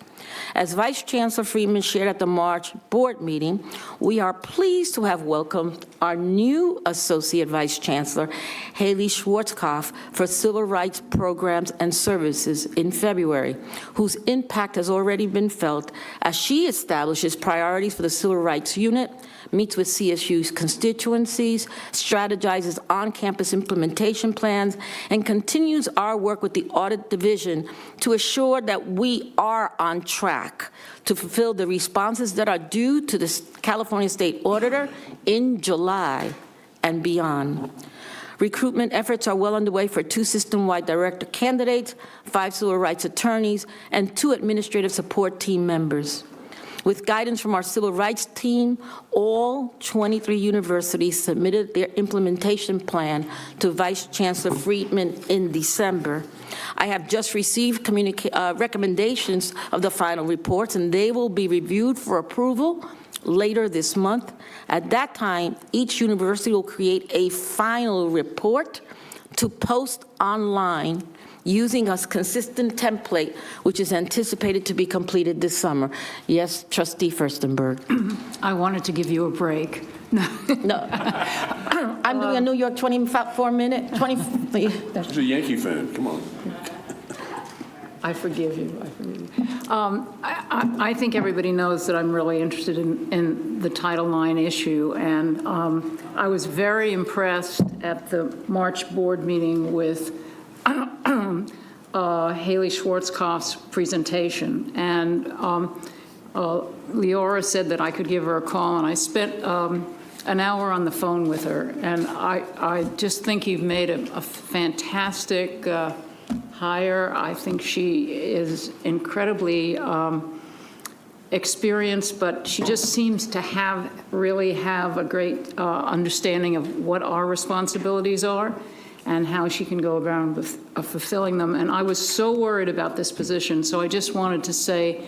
As Vice Chancellor Friedman shared at the March board meeting, we are pleased to have welcomed our new Associate Vice Chancellor, Haley Schwarzkopf, for Civil Rights Programs and Services in February, whose impact has already been felt as she establishes priorities for the Civil Rights Unit, meets with CSU's constituencies, strategizes on-campus implementation plans, and continues our work with the Audit Division to assure that we are on track to fulfill the responses that are due to the California State Auditor in July and beyond. Recruitment efforts are well underway for 2 system-wide director candidates, 5 civil rights attorneys, and 2 administrative support team members. With guidance from our civil rights team, all 23 universities submitted their implementation plan to Vice Chancellor Friedman in December. I have just received recommendations of the final reports, and they will be reviewed for approval later this month. At that time, each university will create a final report to post online using a consistent template, which is anticipated to be completed this summer. Yes, Trustee Furstenberg. I wanted to give you a break. No. I'm doing a New York 24-minute, 20. She's a Yankee fan, come on. I forgive you. I forgive you. I think everybody knows that I'm really interested in the Title IX issue, and I was very impressed at the March board meeting with Haley Schwarzkopf's presentation, and Leora said that I could give her a call, and I spent an hour on the phone with her, and I just think you've made a fantastic hire. I think she is incredibly experienced, but she just seems to really have a great understanding of what our responsibilities are and how she can go around with fulfilling them. And I was so worried about this position, so I just wanted to say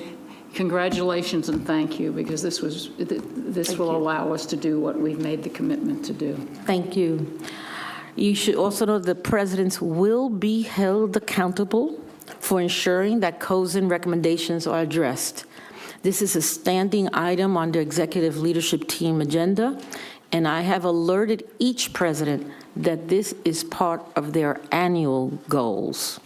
congratulations and thank you, because this will allow us to do what we've made the commitment to do. Thank you. You should also know the presidents will be held accountable for ensuring that COSIN recommendations are addressed. This is a standing item on the executive leadership team agenda, and I have alerted each president that this is part of their annual goals.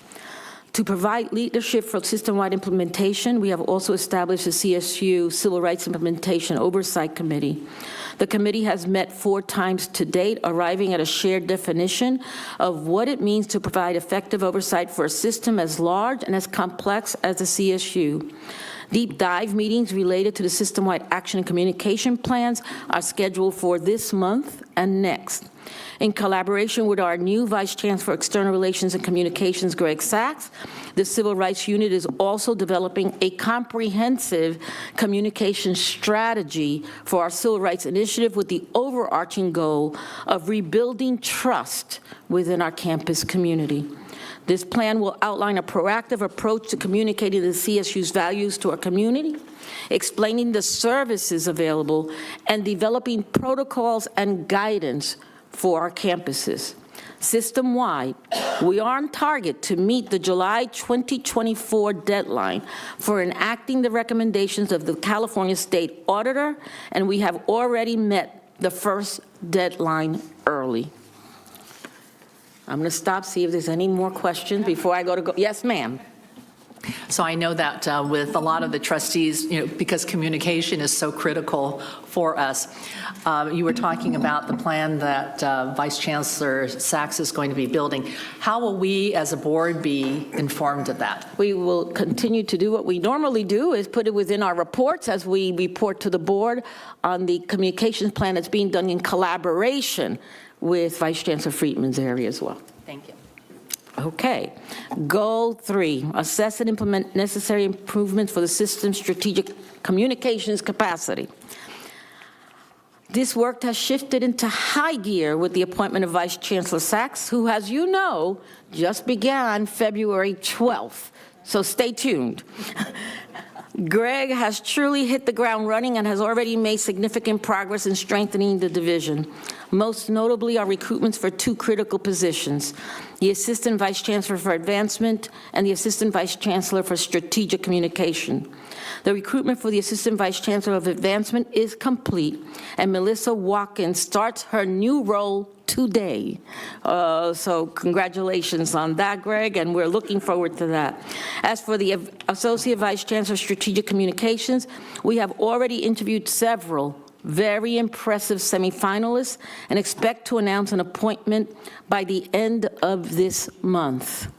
To provide leadership for system-wide implementation, we have also established a CSU Civil Rights Implementation Oversight Committee. The committee has met 4 times to date, arriving at a shared definition of what it means to provide effective oversight for a system as large and as complex as the CSU. Deep dive meetings related to the system-wide action and communication plans are scheduled for this month and next. In collaboration with our new Vice Chancellor for External Relations and Communications, Greg Sachs, the Civil Rights Unit is also developing a comprehensive communication strategy for our Civil Rights Initiative with the overarching goal of rebuilding trust within our campus community. This plan will outline a proactive approach to communicating the CSU's values to our community, explaining the services available, and developing protocols and guidance for our campuses. System-wide, we are on target to meet the July 2024 deadline for enacting the recommendations of the California State Auditor, and we have already met the first deadline early. I'm going to stop, see if there's any more questions before I go. Yes, ma'am. So I know that with a lot of the trustees, because communication is so critical for us, you were talking about the plan that Vice Chancellor Sachs is going to be building. How will we as a board be informed of that? We will continue to do what we normally do, is put it within our reports as we report to the board on the communications plan that's being done in collaboration with Vice Chancellor Friedman's area as well. Thank you. Okay. Goal 3, assess and implement necessary improvements for the system's strategic communications capacity. This work has shifted into high gear with the appointment of Vice Chancellor Sachs, who, as you know, just began February 12th. So stay tuned. Greg has truly hit the ground running and has already made significant progress in strengthening the division. Most notably are recruitments for 2 critical positions, the Assistant Vice Chancellor for Advancement and the Assistant Vice Chancellor for Strategic Communication. The recruitment for the Assistant Vice Chancellor of Advancement is complete, and Melissa Watkins starts her new role today. So congratulations on that, Greg, and we're looking forward to that. As for the Associate Vice Chancellor of Strategic Communications, we have already interviewed several very impressive semifinalists and expect to announce an appointment by the end of this month.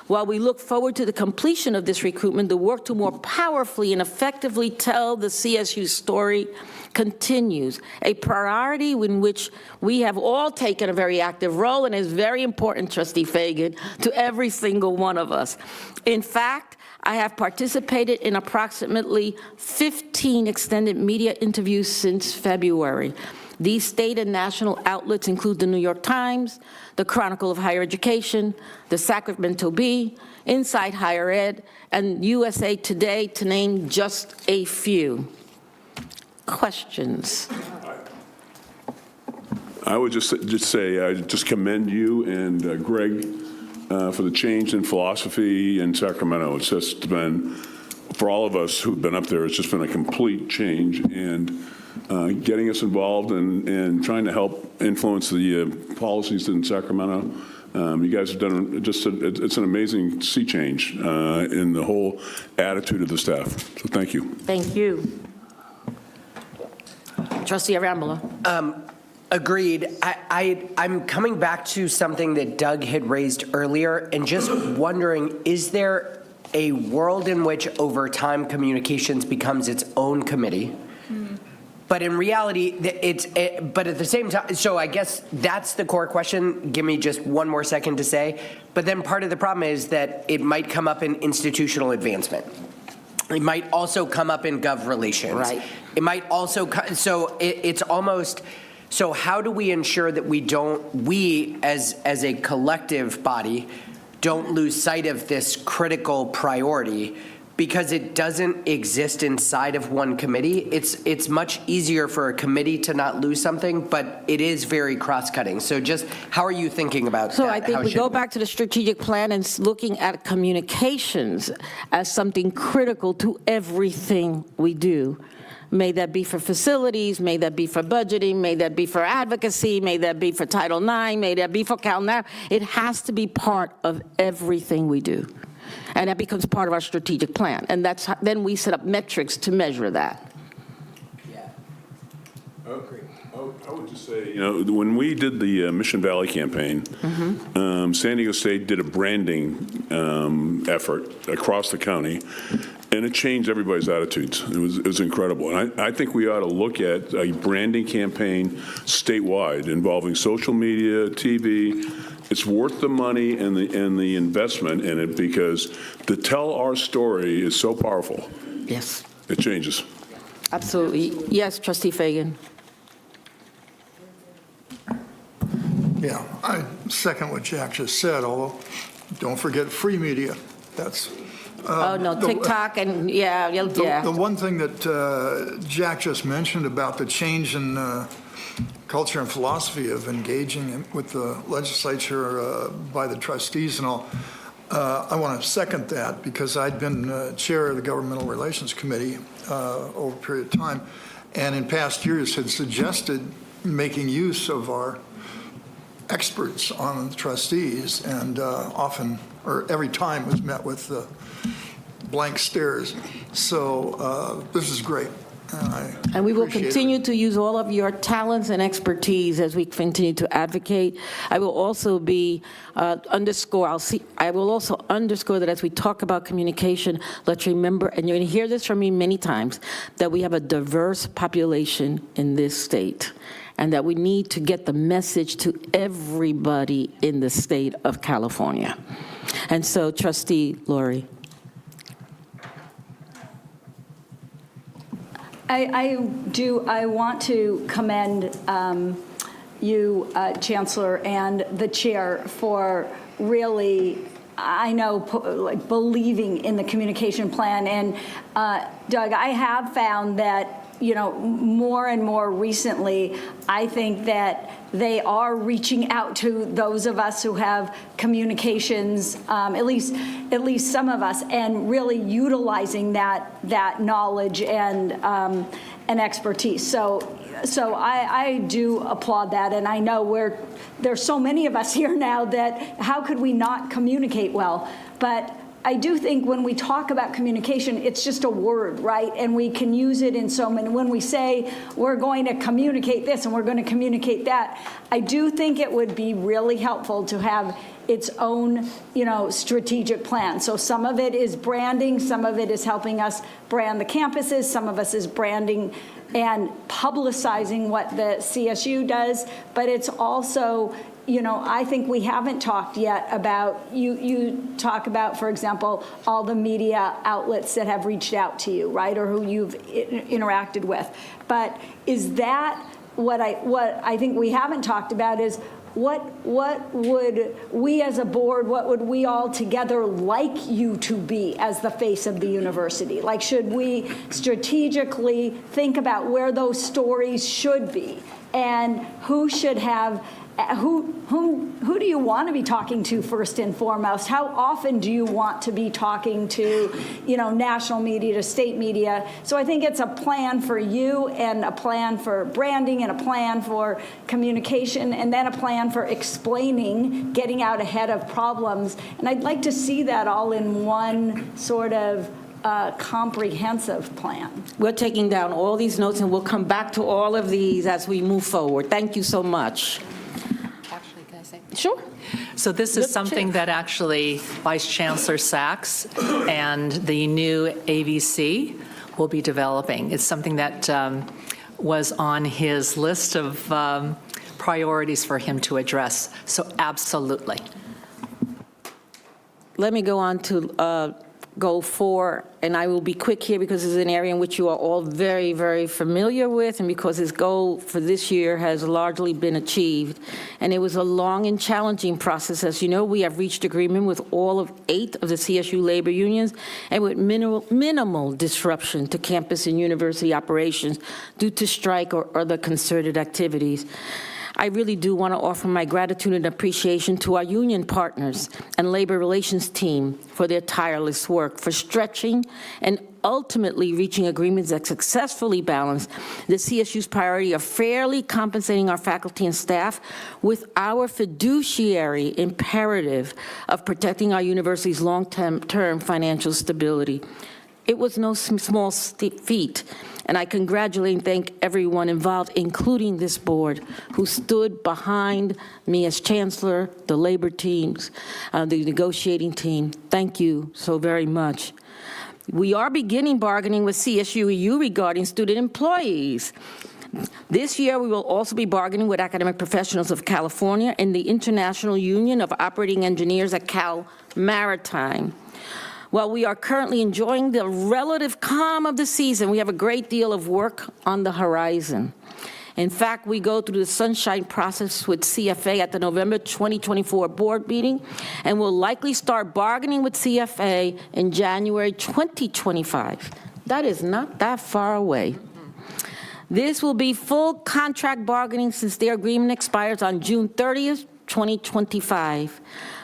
While we look forward to the completion of this recruitment, the work to more powerfully and effectively tell the CSU story continues, a priority in which we have all taken a very active role and is very important, Trustee Fagan, to every single one of us. In fact, I have participated in approximately 15 extended media interviews since February. These state and national outlets include the New York Times, the Chronicle of Higher Education, the Sacramento Bee, Inside Higher Ed, and USA Today, to name just a few. Questions? I would just say, I just commend you and Greg for the change in philosophy in Sacramento. It's just been, for all of us who've been up there, it's just been a complete change, and getting us involved and trying to help influence the policies in Sacramento. You guys have done it's an amazing sea change in the whole attitude of the staff. So thank you. Thank you. Trustee Arambola. Agreed. I'm coming back to something that Doug had raised earlier and just wondering, is there a world in which over time communications becomes its own committee? But in reality, but at the same time, so I guess that's the core question. Give me just one more second to say. But then part of the problem is that it might come up in institutional advancement. It might also come up in gov relations. Right. It might also, so it's almost, so how do we ensure that we as a collective body don't lose sight of this critical priority? Because it doesn't exist inside of one committee. It's much easier for a committee to not lose something, but it is very cross-cutting. So just how are you thinking about that? So I think we go back to the strategic plan and looking at communications as something critical to everything we do. May that be for facilities, may that be for budgeting, may that be for advocacy, may that be for Title IX, may that be for CalNAV. It has to be part of everything we do. And that becomes part of our strategic plan. And that's how, then we set up metrics to measure that. Yeah. Okay. I would just say, when we did the Mission Valley campaign, San Diego State did a branding effort across the county, and it changed everybody's attitudes. It was incredible. And I think we ought to look at a branding campaign statewide involving social media, TV. It's worth the money and the investment in it, because to tell our story is so powerful. Yes. It changes. Absolutely. Yes, Trustee Fagan. Yeah, I second what Jack just said, although don't forget free media. That's Oh, no, TikTok and, yeah. The one thing that Jack just mentioned about the change in culture and philosophy of engaging with the legislature by the trustees and all, I want to second that, because I'd been chair of the Governmental Relations Committee over a period of time, and in past years had suggested making use of our experts on the trustees, and often, or every time, was met with blank stares. So this is great. And we will appreciate continue to use all of your talents and expertise as we continue to advocate. I will also I will also underscore that as we talk about communication, let's remember, and you're going to hear this from me many times, that we have a diverse population in this state, and that we need to get the message to everybody in the state of California. And so, Trustee Laurie. I want to commend you, Chancellor, and the chair for really, I know, like believing in the communication plan. And Doug, I have found that, you know, more and more recently, I think that they are reaching out to those of us who have communications, at least some of us, and really utilizing that knowledge and expertise. So I do applaud that, and I know there's so many of us here now that how could we not communicate well? But I do think when we talk about communication, it's just a word, right? And we can use it in so many. When we say we're going to communicate this and we're going to communicate that, I do think it would be really helpful to have its own, you know, strategic plan. So some of it is branding, some of it is helping us brand the campuses, some of us is branding and publicizing what the CSU does, but it's also, you know, I think we haven't talked yet about, you talk about, for example, all the media outlets that have reached out to you, right, or who you've interacted with. But is that what I think we haven't talked about is what would we as a board, what would we all together like you to be as the face of the university? Like, should we strategically think about where those stories should be and who should have, who do you want to be talking to first and foremost? How often do you want to be talking to, you know, national media, to state media? So I think it's a plan for you and a plan for branding and a plan for communication and then a plan for explaining, getting out ahead of problems. And I'd like to see that all in one sort of comprehensive plan. We're taking down all these notes, and we'll come back to all of these as we move forward. Thank you so much. Actually, can I say? Sure. So this is something that actually Vice Chancellor Sachs and the new AVC will be developing. It's something that was on his list of priorities for him to address. So absolutely. Let me go on to goal 4, and I will be quick here because it's an area in which you are all very, very familiar with, and because his goal for this year has largely been achieved. And it was a long and challenging process. As you know, we have reached agreement with all of 8 of the CSU labor unions and with minimal disruption to campus and university operations due to strike or other concerted activities. I really do want to offer my gratitude and appreciation to our union partners and labor relations team for their tireless work, for stretching and ultimately reaching agreements that successfully balance the CSU's priority of fairly compensating our faculty and staff with our fiduciary imperative of protecting our university's long-term financial stability. It was no small feat, and I congratulate and thank everyone involved, including this board, who stood behind me as chancellor, the labor teams, the negotiating team. Thank you so very much. We are beginning bargaining with CSU-EU regarding student employees. This year, we will also be bargaining with Academic Professionals of California and the International Union of Operating Engineers at Cal Maritime. While we are currently enjoying the relative calm of the season, we have a great deal of work on the horizon. In fact, we go through the sunshine process with CFA at the November 2024 board meeting, and we'll likely start bargaining with CFA in January 2025. That is not that far away. This will be full contract bargaining since their agreement expires on June 30th, 2025.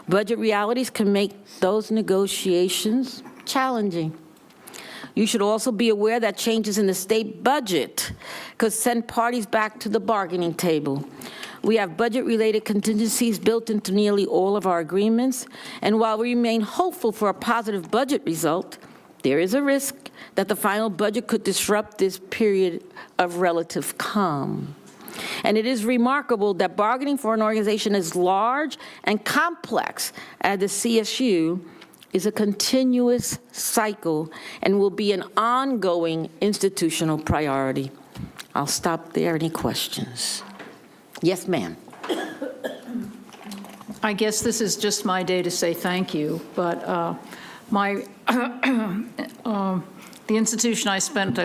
Budget realities can make those negotiations challenging. You should also be aware that changes in the state budget could send parties back to the bargaining table. We have budget-related contingencies built into nearly all of our agreements, and while we remain hopeful for a positive budget result, there is a risk that the final budget could disrupt this period of relative calm. And it is remarkable that bargaining for an organization as large and complex as the CSU is a continuous cycle and will be an ongoing institutional priority. I'll stop there. Any questions? Yes, ma'am. I guess this is just my day to say thank you, but the institution I spent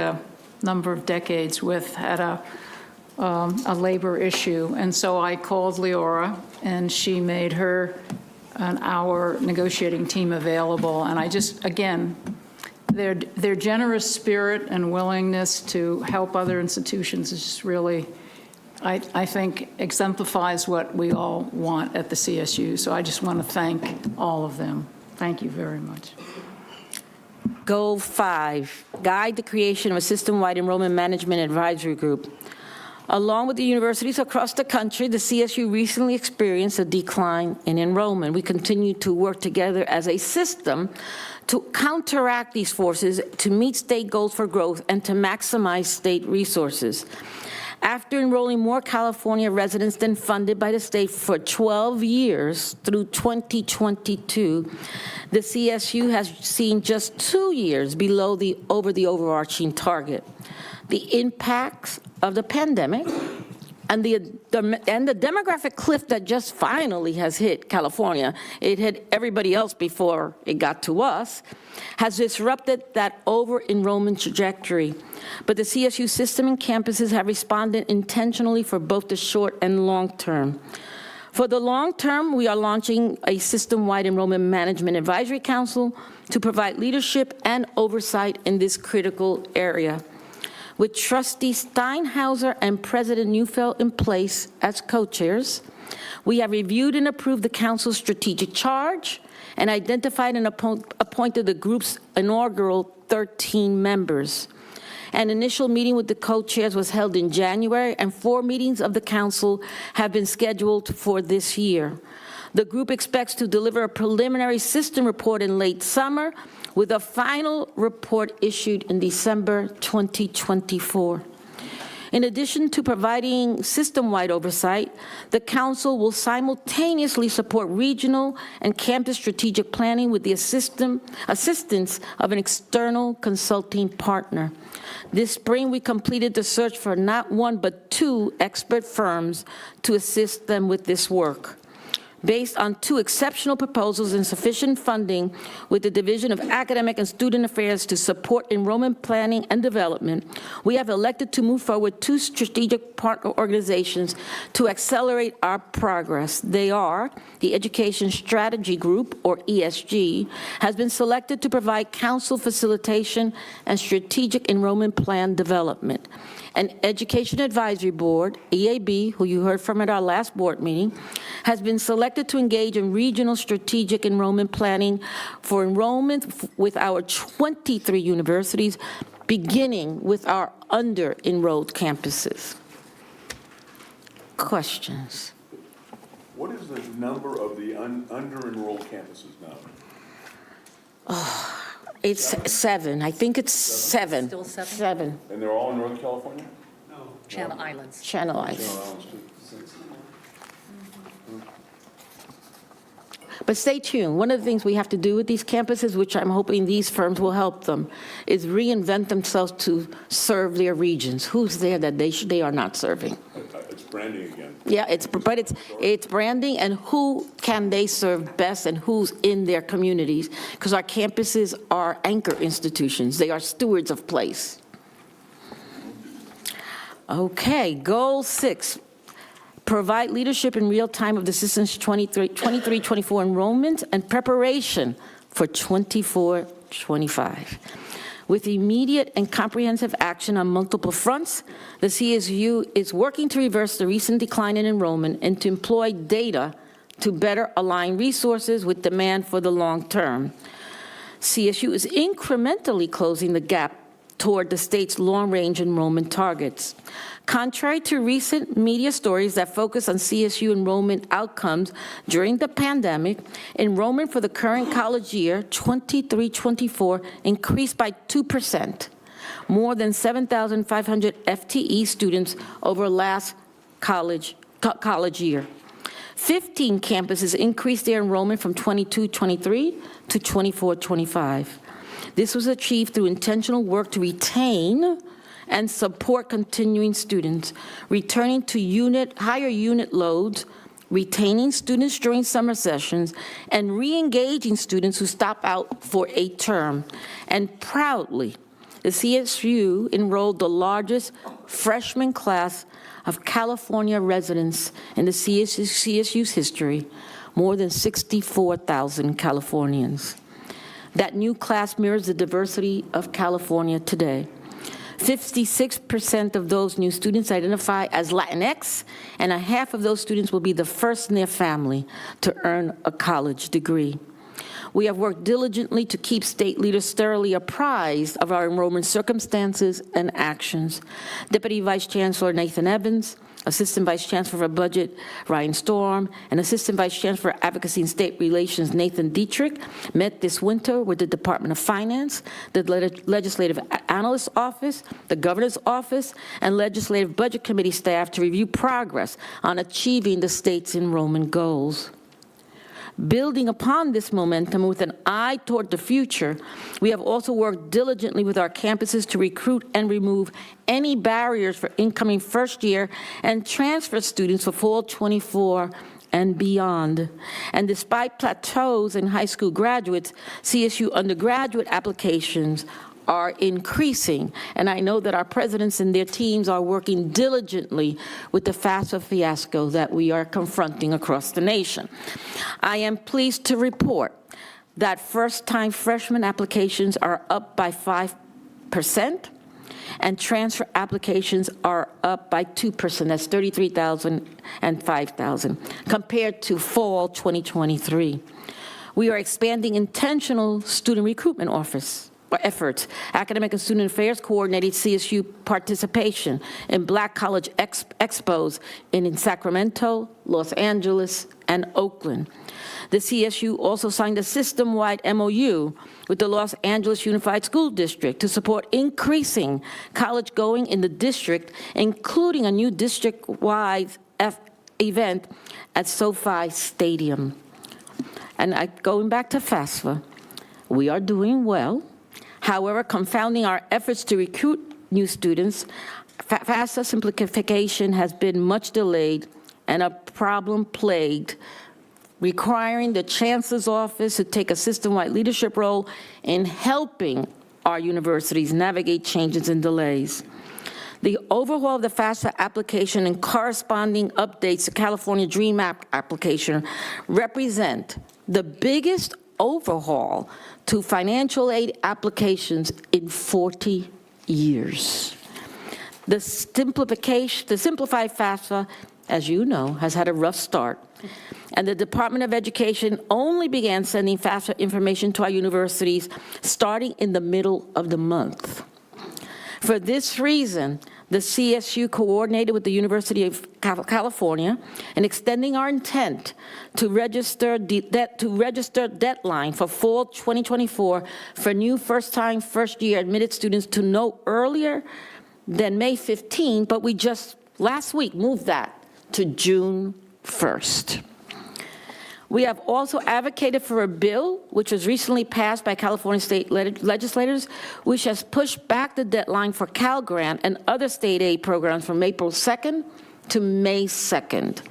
number of decades with had a labor issue. And so I called Leora, and she made our negotiating team available. And I just, again, their generous spirit and willingness to help other institutions is just really, I think, exemplifies what we all want at the CSU. So I just want to thank all of them. Thank you very much. Goal 5, guide the creation of a system-wide enrollment management advisory group. Along with the universities across the country, the CSU recently experienced a decline in enrollment. We continue to work together as a system to counteract these forces, to meet state goals for growth, and to maximize state resources. After enrolling more California residents than funded by the state for 12 years through 2022, the CSU has seen just 2 years below the overarching target. The impacts of the pandemic and the demographic cliff that just finally has hit California, it hit everybody else before it got to us, has disrupted that over-enrollment trajectory. But the CSU system and campuses have responded intentionally for both the short and long term. For the long term, we are launching a system-wide enrollment management advisory council to provide leadership and oversight in this critical area. With Trustee Steinhauser and President Neufeld in place as co-chairs, we have reviewed and approved the council's strategic charge and identified and appointed the group's inaugural 13 members. An initial meeting with the co-chairs was held in January, and 4 meetings of the council have been scheduled for this year. The group expects to deliver a preliminary system report in late summer, with a final report issued in December 2024. In addition to providing system-wide oversight, the council will simultaneously support regional and campus strategic planning with the assistance of an external consulting partner. This spring, we completed the search for not 1 but 2 expert firms to assist them with this work. Based on 2 exceptional proposals and sufficient funding with the Division of Academic and Student Affairs to support enrollment planning and development, we have elected to move forward 2 strategic partner organizations to accelerate our progress. They are the Education Strategy Group, or ESG, has been selected to provide council facilitation and strategic enrollment plan development. An Education Advisory Board, EAB, who you heard from at our last board meeting, has been selected to engage in regional strategic enrollment planning for enrollment with our 23 universities, beginning with our under-enrolled campuses. Questions? What is the number of the under-enrolled campuses now? It's 7. I think it's 7. Still 7? 7. And they're all in Northern California? Channel Islands. Channel Islands. Channel Islands, too. But stay tuned. One of the things we have to do with these campuses, which I'm hoping these firms will help them, is reinvent themselves to serve their regions. Who's there that they are not serving? It's branding again. Yeah, it's branding, and who can they serve best, and who's in their communities, because our campuses are anchor institutions. They are stewards of place. Okay, goal 6. Provide leadership in real time of the system's 23-24 enrollment and preparation for 24-25. With immediate and comprehensive action on multiple fronts, the CSU is working to reverse the recent decline in enrollment and to employ data to better align resources with demand for the long term. CSU is incrementally closing the gap toward the state's long-range enrollment targets. Contrary to recent media stories that focus on CSU enrollment outcomes during the pandemic, enrollment for the current college year, 23-24, increased by 2%, more than 7,500 FTE students over last college year. 15 campuses increased their enrollment from 22-23 to 24-25. This was achieved through intentional work to retain and support continuing students, returning to higher unit loads, retaining students during summer sessions, and re-engaging students who stop out for a term. And proudly, the CSU enrolled the largest freshman class of California residents in the CSU's history, more than 64,000 Californians. That new class mirrors the diversity of California today. 56% of those new students identify as Latinx, and a half of those students will be the first in their family to earn a college degree. We have worked diligently to keep state leaders thoroughly apprised of our enrollment circumstances and actions. Deputy Vice Chancellor Nathan Evans, Assistant Vice Chancellor for Budget Ryan Storm, and Assistant Vice Chancellor for Advocacy and State Relations Nathan Dietrich met this winter with the Department of Finance, the Legislative Analyst's Office, the Governor's Office, and Legislative Budget Committee staff to review progress on achieving the state's enrollment goals. Building upon this momentum with an eye toward the future, we have also worked diligently with our campuses to recruit and remove any barriers for incoming first-year and transfer students for fall 24 and beyond. And despite plateaus in high school graduates, CSU undergraduate applications are increasing, and I know that our presidents and their teams are working diligently with the FAFSA fiasco that we are confronting across the nation. I am pleased to report that first-time freshman applications are up by 5%, and transfer applications are up by 2%. That's 33,000 and 5,000, compared to fall 2023. We are expanding intentional student recruitment efforts. Academic and Student Affairs coordinated CSU participation in Black College Expos in Sacramento, Los Angeles, and Oakland. The CSU also signed a system-wide MOU with the Los Angeles Unified School District to support increasing college going in the district, including a new district-wide event at SoFi Stadium. And going back to FAFSA, we are doing well. However, confounding our efforts to recruit new students, FAFSA simplification has been much delayed and a problem plagued, requiring the Chancellor's Office to take a system-wide leadership role in helping our universities navigate changes and delays. The overhaul of the FAFSA application and corresponding updates to California Dream Act application represent the biggest overhaul to financial aid applications in 40 years. The simplified FAFSA, as you know, has had a rough start, and the Department of Education only began sending FAFSA information to our universities starting in the middle of the month. For this reason, the CSU coordinated with the University of California in extending our intent to register deadline for fall 2024 for new first-time, first-year admitted students to no earlier than May 15, but we just last week moved that to June 1st. We have also advocated for a bill, which was recently passed by California state legislators, which has pushed back the deadline for Cal Grant and other state aid programs from April 2nd to May 2nd.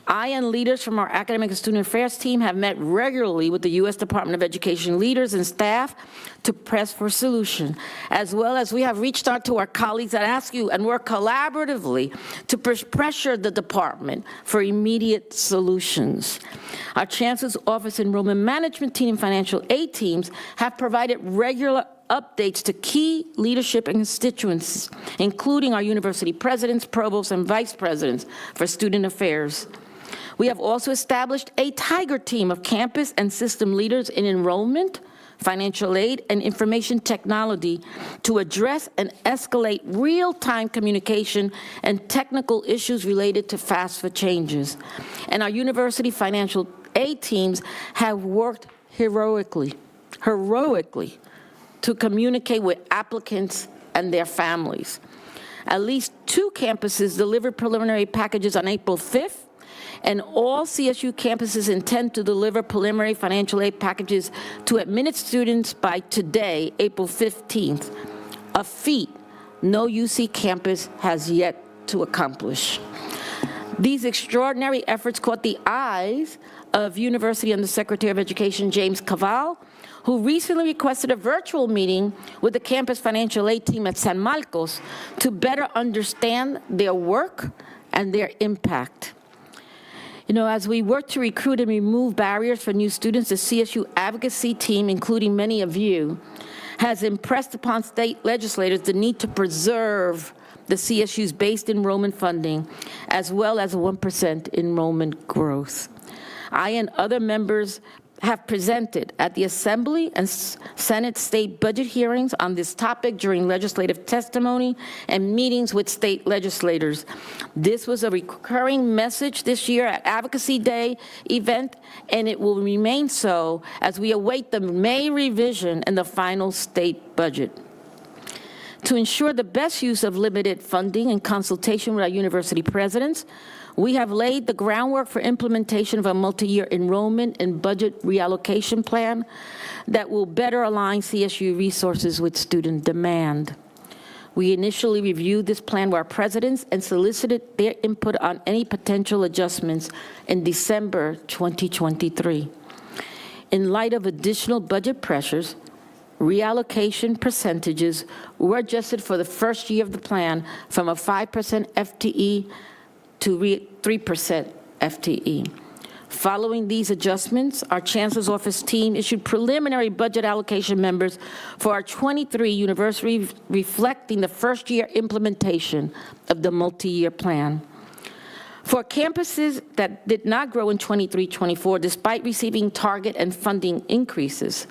I and leaders from our Academic and Student Affairs team have met regularly with the U.S. Department of Education leaders and staff to press for a solution, as well as we have reached out to our colleagues at ASCU and work collaboratively to pressure the department for immediate solutions. Our Chancellor's Office Enrollment Management Team and financial aid teams have provided regular updates to key leadership and constituents, including our university presidents, provosts, and vice presidents for student affairs. We have also established a tiger team of campus and system leaders in enrollment, financial aid, and information technology to address and escalate real-time communication and technical issues related to FAFSA changes. And our university financial aid teams have worked heroically to communicate with applicants and their families. At least 2 campuses delivered preliminary packages on April 5th, and all CSU campuses intend to deliver preliminary financial aid packages to admitted students by today, April 15th, a feat no UC campus has yet to accomplish. These extraordinary efforts caught the eyes of University Undersecretary of Education James Cavall, who recently requested a virtual meeting with the campus financial aid team at San Marcos to better understand their work and their impact. You know, as we work to recruit and remove barriers for new students, the CSU advocacy team, including many of you, has impressed upon state legislators the need to preserve the CSU's base enrollment funding, as well as 1% enrollment growth. I and other members have presented at the Assembly and Senate state budget hearings on this topic during legislative testimony and meetings with state legislators. This was a recurring message this year at Advocacy Day event, and it will remain so as we await the May revision and the final state budget. To ensure the best use of limited funding in consultation with our university presidents, we have laid the groundwork for implementation of a multi-year enrollment and budget reallocation plan that will better align CSU resources with student demand. We initially reviewed this plan with our presidents and solicited their input on any potential adjustments in December 2023. In light of additional budget pressures, reallocation percentages were adjusted for the first year of the plan from a 5% FTE to 3% FTE. Following these adjustments, our Chancellor's Office team issued preliminary budget allocation members for our 23 universities, reflecting the first year implementation of the multi-year plan. For campuses that did not grow in 23-24, despite receiving target and funding increases,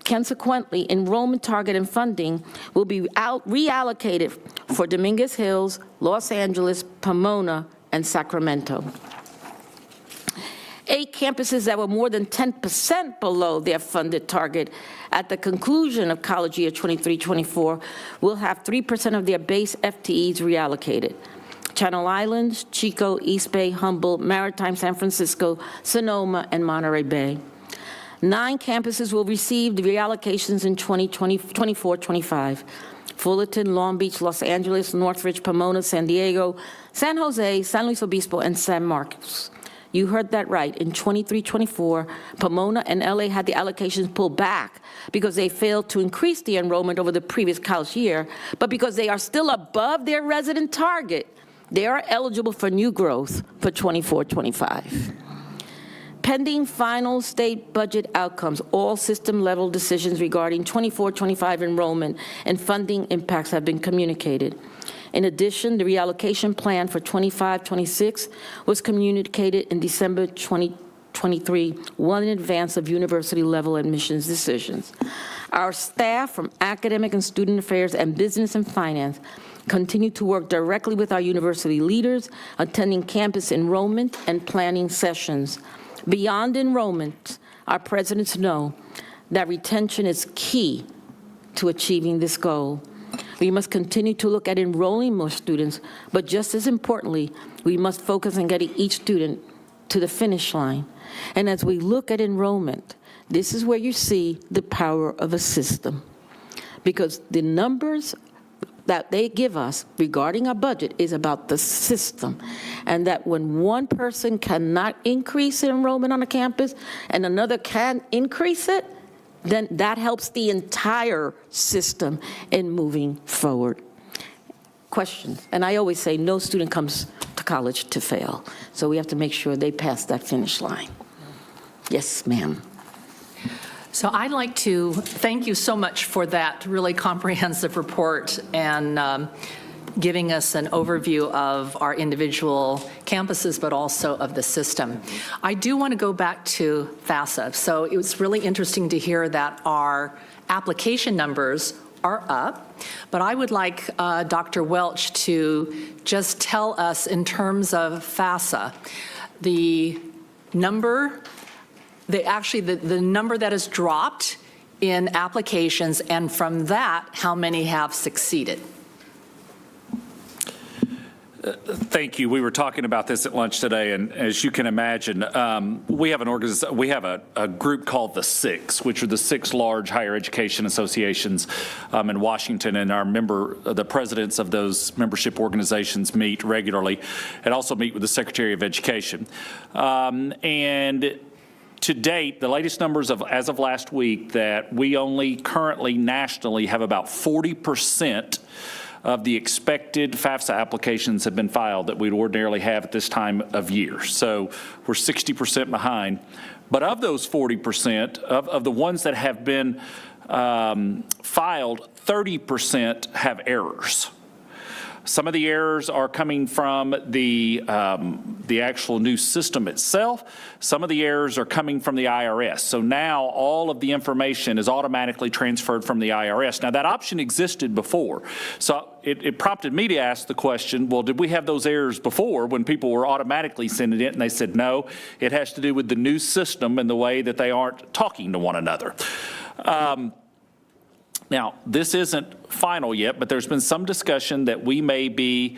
consequently, enrollment target and funding will be reallocated for Dominguez Hills, Los Angeles, Pomona, and Sacramento. 8 campuses that were more than 10% below their funded target at the conclusion of college year 23-24 will have 3% of their base FTEs reallocated. Channel Islands, Chico, East Bay, Humboldt, Maritime, San Francisco, Sonoma, and Monterey Bay. 9 campuses will receive the reallocations in 24-25. Fullerton, Long Beach, Los Angeles, Northridge, Pomona, San Diego, San Jose, San Luis Obispo, and San Marcos. You heard that right. In 23-24, Pomona and LA had the allocations pulled back because they failed to increase the enrollment over the previous college year, but because they are still above their resident target, they are eligible for new growth for 24-25. Pending final state budget outcomes, all system-level decisions regarding 24-25 enrollment and funding impacts have been communicated. In addition, the reallocation plan for 25-26 was communicated in December 2023, well in advance of university-level admissions decisions. Our staff from academic and student affairs and business and finance continue to work directly with our university leaders, attending campus enrollment and planning sessions. Beyond enrollment, our presidents know that retention is key to achieving this goal. We must continue to look at enrolling more students, but just as importantly, we must focus on getting each student to the finish line. And as we look at enrollment, this is where you see the power of a system, because the numbers that they give us regarding our budget is about the system, and that when one person cannot increase enrollment on a campus and another can increase it, then that helps the entire system in moving forward. Questions? And I always say no student comes to college to fail, so we have to make sure they pass that finish line. Yes, ma'am. So I'd like to thank you so much for that really comprehensive report and giving us an overview of our individual campuses, but also of the system. I do want to go back to FAFSA. So it was really interesting to hear that our application numbers are up, but I would like Dr. Welch to just tell us in terms of FAFSA, the number the number that has dropped in applications, and from that, how many have succeeded? Thank you. We were talking about this at lunch today, and as you can imagine, we have a group called the Six, which are the 6 large higher education associations in Washington, and the presidents of those membership organizations meet regularly and also meet with the Secretary of Education. And To date, the latest numbers as of last week, that we only currently nationally have about 40% of the expected FAFSA applications have been filed that we'd ordinarily have at this time of year. So we're 60% behind. But of those 40%, of the ones that have been filed, 30% have errors. Some of the errors are coming from the actual new system itself. Some of the errors are coming from the IRS. So now all of the information is automatically transferred from the IRS. Now that option existed before. So it prompted me to ask the question, well, did we have those errors before when people were automatically sending it? And they said, no, it has to do with the new system and the way that they aren't talking to one another. Now, this isn't final yet, but there's been some discussion that we may be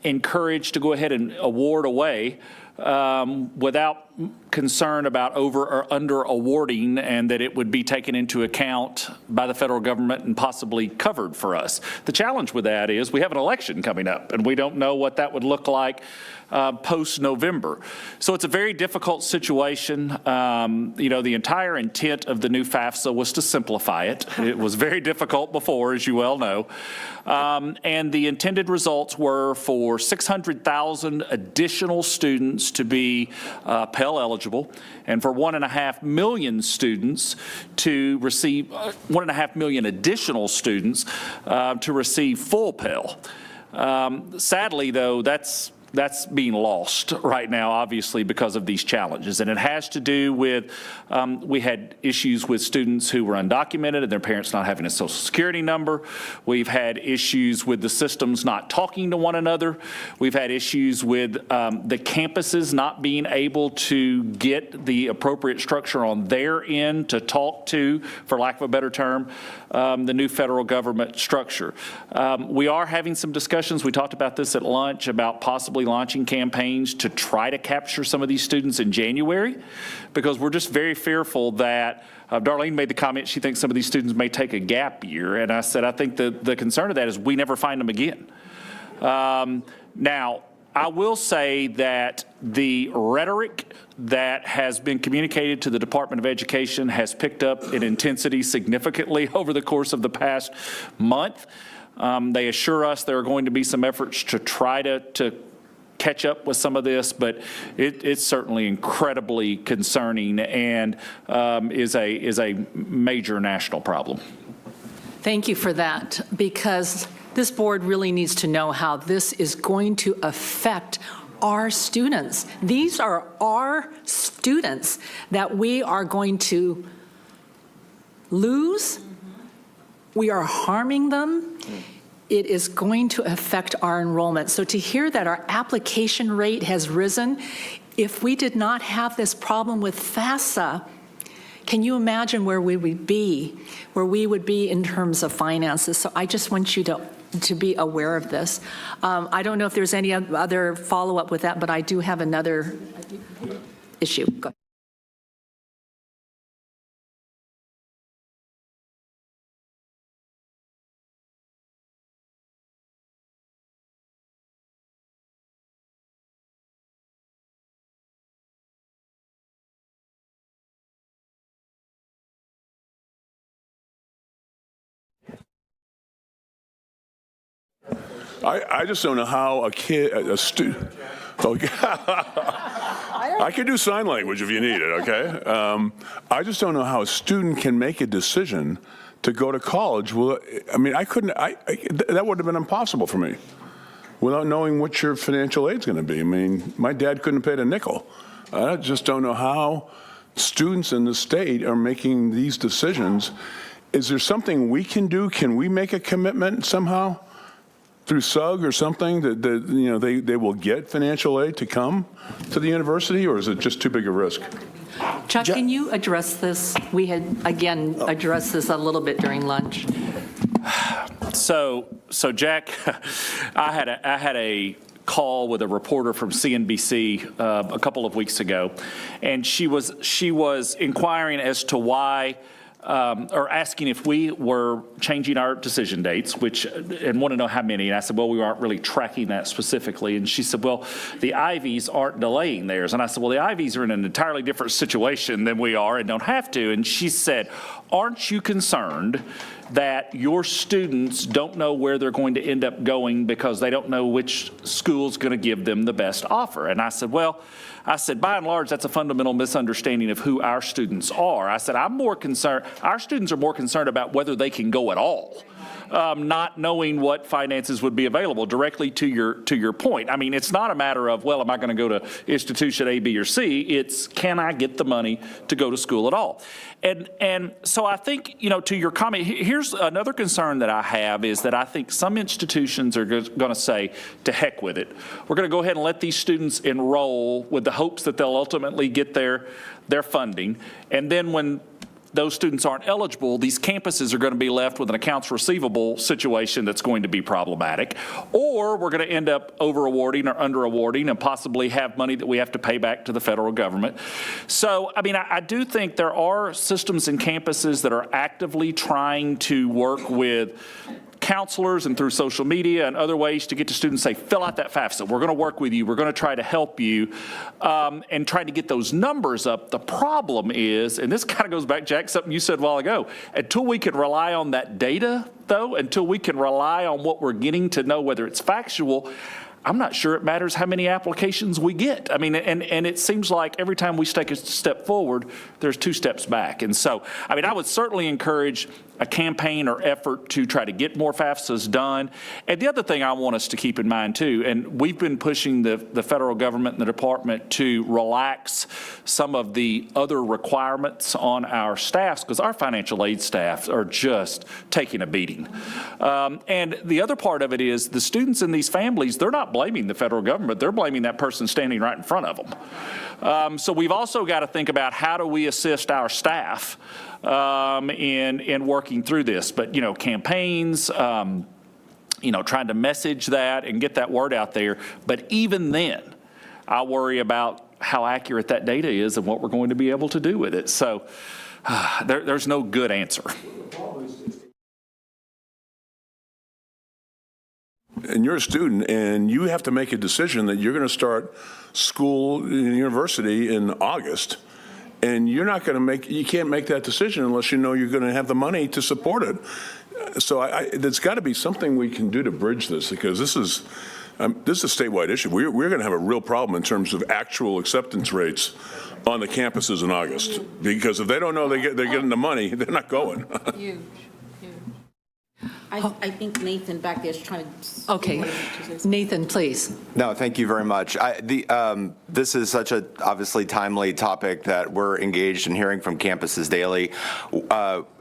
encouraged to go ahead and award away without concern about over or under awarding, and that it would be taken into account by the federal government and possibly covered for us. The challenge with that is we have an election coming up, and we don't know what that would look like post-November. So it's a very difficult situation. The entire intent of the new FAFSA was to simplify it. It was very difficult before, as you well know. And the intended results were for 600,000 additional students to be Pell eligible, and for 1.5 million students to receive, 1.5 million additional students to receive full Pell. Sadly, though, that's being lost right now, obviously, because of these challenges. And it has to do with, we had issues with students who were undocumented and their parents not having a social security number. We've had issues with the systems not talking to one another. We've had issues with the campuses not being able to get the appropriate structure on their end to talk to, for lack of a better term, the new federal government structure. We are having some discussions. We talked about this at lunch about possibly launching campaigns to try to capture some of these students in January, because we're just very fearful that Darlene made the comment she thinks some of these students may take a gap year, and I said I think the concern of that is we never find them again. Now, I will say that the rhetoric that has been communicated to the Department of Education has picked up in intensity significantly over the course of the past month. They assure us there are going to be some efforts to try to catch up with some of this, but it's certainly incredibly concerning and is a major national problem. Thank you for that, because this board really needs to know how this is going to affect our students. These are our students that we are going to lose. We are harming them. It is going to affect our enrollment. So to hear that our application rate has risen, if we did not have this problem with FAFSA, can you imagine where we would be in terms of finances? So I just want you to be aware of this. I don't know if there's any other follow-up with that, but I do have another issue. Go ahead. I just don't know how a student, I can do sign language if you need it, okay? I just don't know how a student can make a decision to go to college. Well, I mean, that would have been impossible for me without knowing what your financial aid's gonna be. I mean, my dad couldn't have paid a nickel. I just don't know how students in the state are making these decisions. Is there something we can do? Can we make a commitment somehow through SUG or something that they will get financial aid to come to the university, or is it just too big a risk? Chuck, can you address this? We had, again, addressed this a little bit during lunch. So Jack, I had a call with a reporter from CNBC a couple of weeks ago, and she was inquiring as to why or asking if we were changing our decision dates, and want to know how many. And I said, well, we aren't really tracking that specifically. And she said, well, the Ivies aren't delaying theirs. And I said, well, the Ivies are in an entirely different situation than we are and don't have to. And she said, aren't you concerned that your students don't know where they're going to end up going because they don't know which school's going to give them the best offer? And I said, well, by and large, that's a fundamental misunderstanding of who our students are. I said, I'm more concerned, our students are more concerned about whether they can go at all. Not knowing what finances would be available. Directly to your point, I mean, it's not a matter of, well, am I going to go to institution A, B, or C? It's, can I get the money to go to school at all? And so I think, to your comment, here's another concern that I have is that I think some institutions are going to say, to heck with it. We're going to go ahead and let these students enroll with the hopes that they'll ultimately get their funding. And then when those students aren't eligible, these campuses are going to be left with an accounts receivable situation that's going to be problematic. Or we're going to end up over-awarding or under-awarding and possibly have money that we have to pay back to the federal government. So, I mean, I do think there are systems and campuses that are actively trying to work with counselors and through social media and other ways to get to students say, fill out that FAFSA. We're going to work with you. We're going to try to help you and try to get those numbers up. The problem is, and this kind of goes back, Jack, something you said a while ago, until we can rely on that data, though, until we can rely on what we're getting to know whether it's factual, I'm not sure it matters how many applications we get. I mean, and it seems like every time we take a step forward, there's 2 steps back. And so, I mean, I would certainly encourage a campaign or effort to try to get more FAFSAs done. And the other thing I want us to keep in mind too, and we've been pushing the federal government and the department to relax some of the other requirements on our staffs because our financial aid staff are just taking a beating. And the other part of it is the students in these families, they're not blaming the federal government, they're blaming that person standing right in front of them. So we've also got to think about how do we assist our staff in working through this. But, campaigns, trying to message that and get that word out there. But even then, I worry about how accurate that data is and what we're going to be able to do with it. So there's no good answer. And you're a student, and you have to make a decision that you're going to start school in university in August. And you're not going to you can't make that decision unless you know you're going to have the money to support it. So there's got to be something we can do to bridge this because this is a statewide issue. We're going to have a real problem in terms of actual acceptance rates on the campuses in August because if they don't know they're getting the money, they're not going. Huge. I think Nathan back there is trying to. Okay, Nathan, please. No, thank you very much. This is such a obviously timely topic that we're engaged in hearing from campuses daily.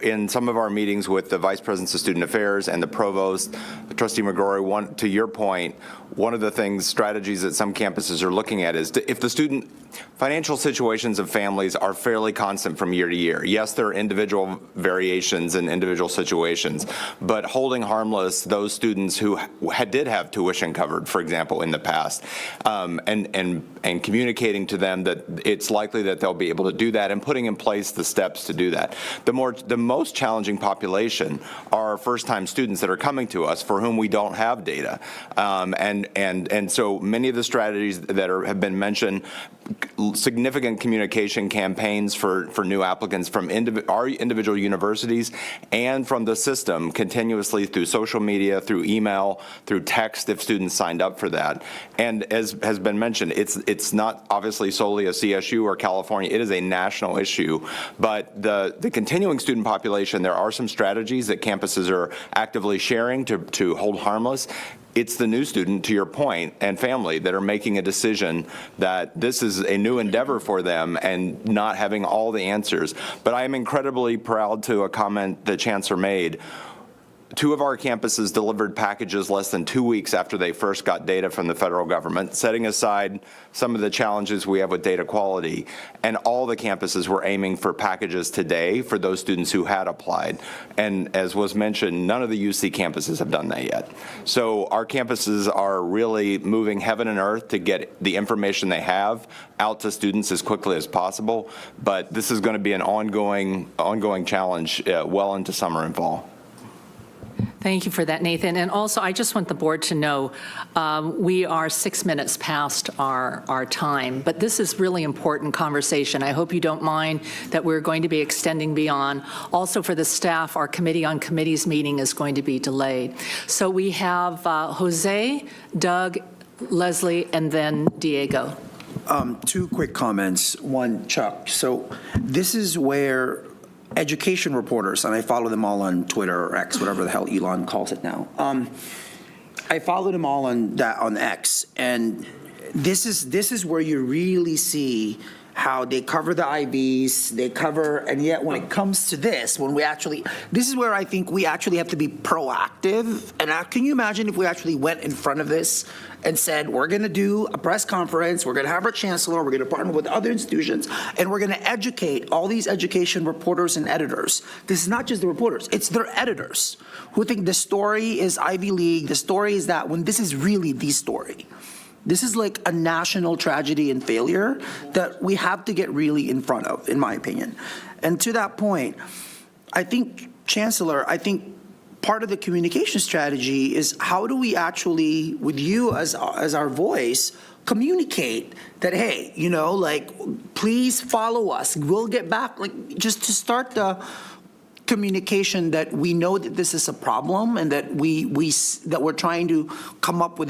In some of our meetings with the Vice Presidents of Student Affairs and the Provost, Trustee McGrory, to your point, one of the strategies that some campuses are looking at is if the student financial situations of families are fairly constant from year to year. Yes, there are individual variations in individual situations, but holding harmless those students who did have tuition covered, for example, in the past, and communicating to them that it's likely that they'll be able to do that and putting in place the steps to do that. The most challenging population are first-time students that are coming to us for whom we don't have data, and so many of the strategies that have been mentioned, significant communication campaigns for new applicants from our individual universities and from the system continuously through social media, through email, through text if students signed up for that. And as has been mentioned, it's not obviously solely a CSU or California, it is a national issue, but the continuing student population, there are some strategies that campuses are actively sharing to hold harmless. It's the new student, to your point, and family that are making a decision that this is a new endeavor for them and not having all the answers. But I am incredibly proud to a comment the Chancellor made. 2 of our campuses delivered packages less than 2 weeks after they first got data from the federal government, setting aside some of the challenges we have with data quality. And all the campuses were aiming for packages today for those students who had applied. And as was mentioned, none of the UC campuses have done that yet. So our campuses are really moving heaven and earth to get the information they have out to students as quickly as possible. But this is going to be an ongoing challenge well into summer and fall. Thank you for that, Nathan. And also, I just want the board to know we are 6 minutes past our time, but this is really important conversation. I hope you don't mind that we're going to be extending beyond. Also, for the staff, our Committee on Committees meeting is going to be delayed. So we have Jose, Doug, Leslie, and then Diego. 2 quick comments. One, Chuck. So this is where education reporters, and I follow them all on Twitter or X, whatever the hell Elon calls it now. I follow them all on X, and this is where you really see how they cover the IVs, and yet when it comes to this is where I think we actually have to be proactive. And can you imagine if we actually went in front of this and said, we're going to do a press conference, we're going to have our chancellor, we're going to partner with other institutions, and we're going to educate all these education reporters and editors. This is not just the reporters, it's their editors who think the story is Ivy League, the story is that, when this is really the story. This is like a national tragedy and failure that we have to get really in front of, in my opinion. And to that point, I think, Chancellor, part of the communication strategy is how do we actually, with you as our voice, communicate that, hey, please follow us. We'll get back, just to start the communication that we know that this is a problem and that we're trying to come up with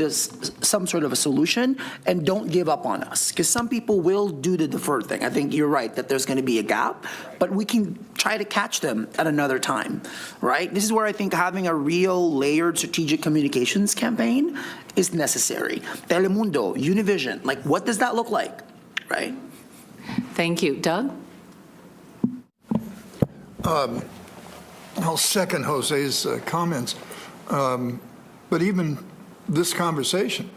some sort of a solution, and don't give up on us, because some people will do the deferred thing. I think you're right that there's going to be a gap, but we can try to catch them at another time, right? This is where I think having a real layered strategic communications campaign is necessary. Telemundo, Univision, what does that look like, right? Thank you. Doug? I'll second Jose's comments. But even this conversation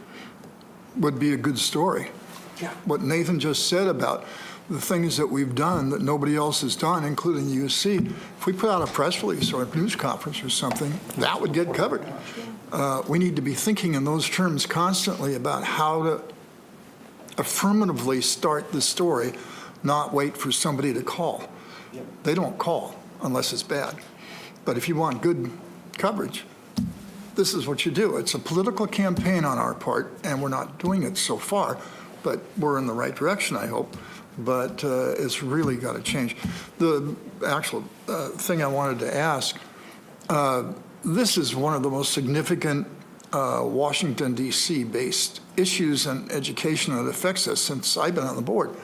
would be a good story. Yeah. What Nathan just said about the things that we've done that nobody else has done, including UC, if we put out a press release or a news conference or something, that would get covered. We need to be thinking in those terms constantly about how to affirmatively start the story, not wait for somebody to call. They don't call unless it's bad. But if you want good coverage, this is what you do. It's a political campaign on our part, and we're not doing it so far, but we're in the right direction, I hope. But it's really got to change. The actual thing I wanted to ask, this is one of the most significant Washington, D.C. based issues in education that affects us since I've been on the board.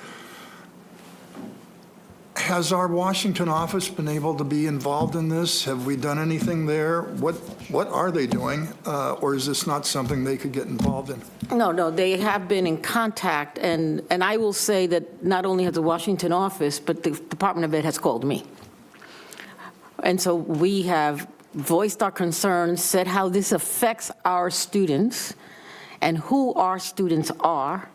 Has our Washington office been able to be involved in this? Have we done anything there? What are they doing? Or is this not something they could get involved in? No, they have been in contact, and I will say that not only has the Washington office, but the Department of Ed has called me. And so we have voiced our concerns, said how this affects our students and who our students are,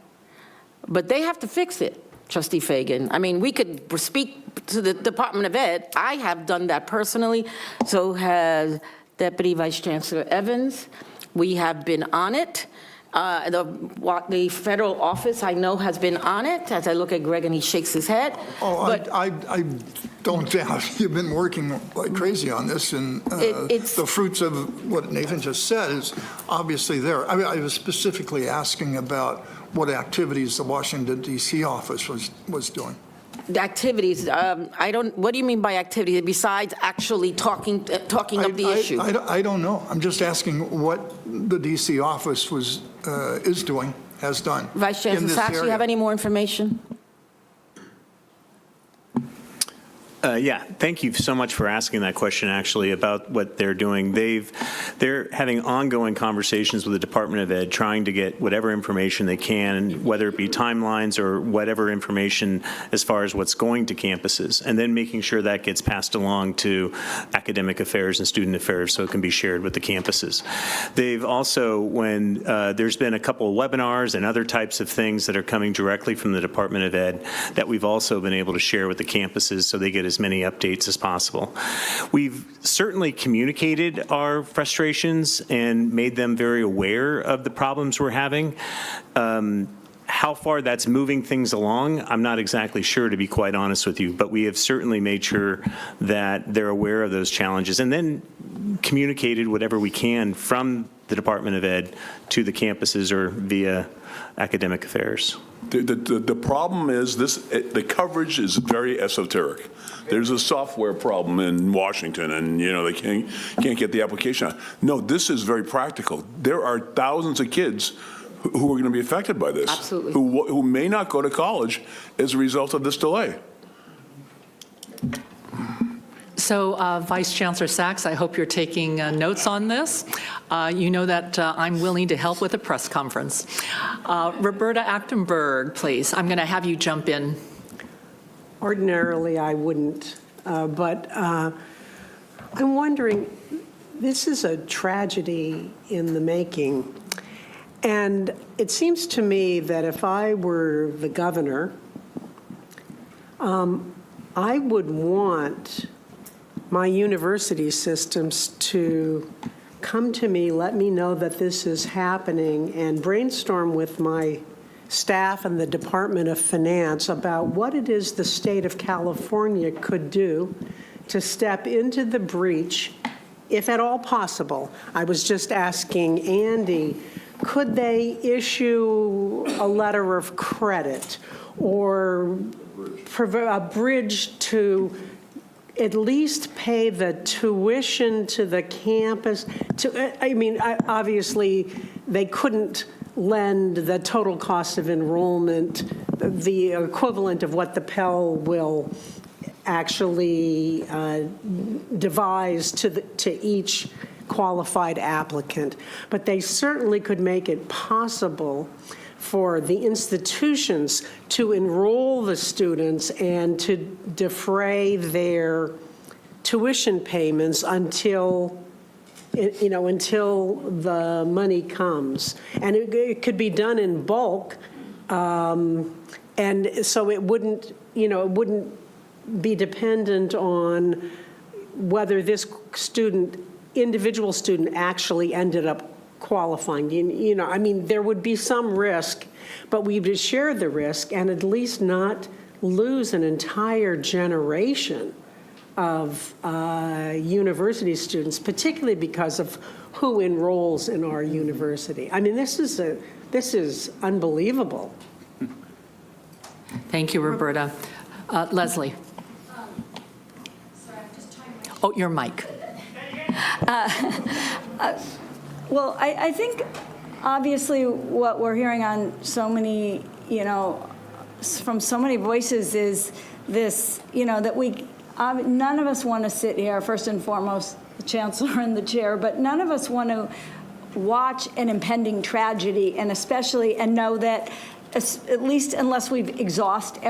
but they have to fix it. Trustee Fagan. I mean, we could speak to the Department of Ed. I have done that personally. So has Deputy Vice Chancellor Evans. We have been on it. The federal office, I know, has been on it. As I look at Greg and he shakes his head. Oh, but I don't doubt you've been working like crazy on this, and the fruits of what Nathan just said is obviously there. I mean, I was specifically asking about what activities the Washington, D.C. office was doing. The activities, what do you mean by activities, besides actually talking of the issue? I don't know. I'm just asking what the D.C. office is doing, has done. Vice Chancellor Sachs, do you have any more information? Yeah, thank you so much for asking that question, actually, about what they're doing. They're having ongoing conversations with the Department of Ed, trying to get whatever information they can, whether it be timelines or whatever information as far as what's going to campuses, and then making sure that gets passed along to academic affairs and student affairs so it can be shared with the campuses. They've also, when there's been a couple of webinars and other types of things that are coming directly from the Department of Ed that we've also been able to share with the campuses so they get as many updates as possible. We've certainly communicated our frustrations and made them very aware of the problems we're having. How far that's moving things along, I'm not exactly sure, to be quite honest with you, but we have certainly made sure that they're aware of those challenges and then communicated whatever we can from the Department of Ed to the campuses or via academic affairs. The problem is the coverage is very esoteric. There's a software problem in Washington, and they can't get the application out. No, this is very practical. There are thousands of kids who are going to be affected by this. Absolutely. Who may not go to college as a result of this delay. So, Vice Chancellor Sachs, I hope you're taking notes on this. You know that I'm willing to help with a press conference. Roberta Achtenberg, please. I'm going to have you jump in. Ordinarily, I wouldn't, but I'm wondering, this is a tragedy in the making, and it seems to me that if I were the governor, I would want my university systems to come to me, let me know that this is happening, and brainstorm with my staff and the Department of Finance about what it is the state of California could do to step into the breach, if at all possible. I was just asking Andy, could they issue a letter of credit or a bridge to at least pay the tuition to the campus? Obviously, they couldn't lend the total cost of enrollment, the equivalent of what the Pell will actually devise to each qualified applicant. But they certainly could make it possible for the institutions to enroll the students and to defray their tuition payments until the money comes. And it could be done in bulk, and so it wouldn't be dependent on whether this individual student actually ended up qualifying. There would be some risk, but we would share the risk and at least not lose an entire generation of university students, particularly because of who enrolls in our university. This is unbelievable. Thank you, Roberta. Leslie. Oh, your mic. Well, I think obviously what we're hearing on so many, from so many voices is this, that none of us want to sit here, first and foremost, the chancellor and the chair, but none of us want to watch an impending tragedy, and know that at least unless we've exhausted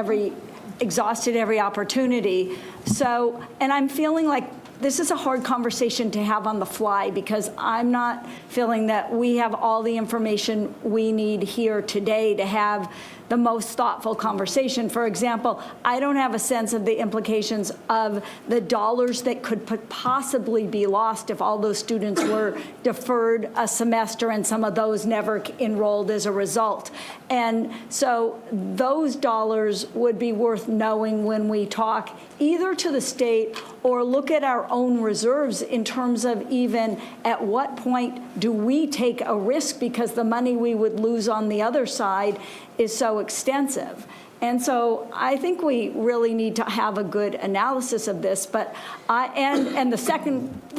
every opportunity. So, and I'm feeling like this is a hard conversation to have on the fly because I'm not feeling that we have all the information we need here today to have the most thoughtful conversation. For example, I don't have a sense of the implications of the dollars that could possibly be lost if all those students were deferred a semester and some of those never enrolled as a result. And so those dollars would be worth knowing when we talk either to the state or look at our own reserves in terms of even at what point do we take a risk because the money we would lose on the other side is so extensive. And so I think we really need to have a good analysis of this. But the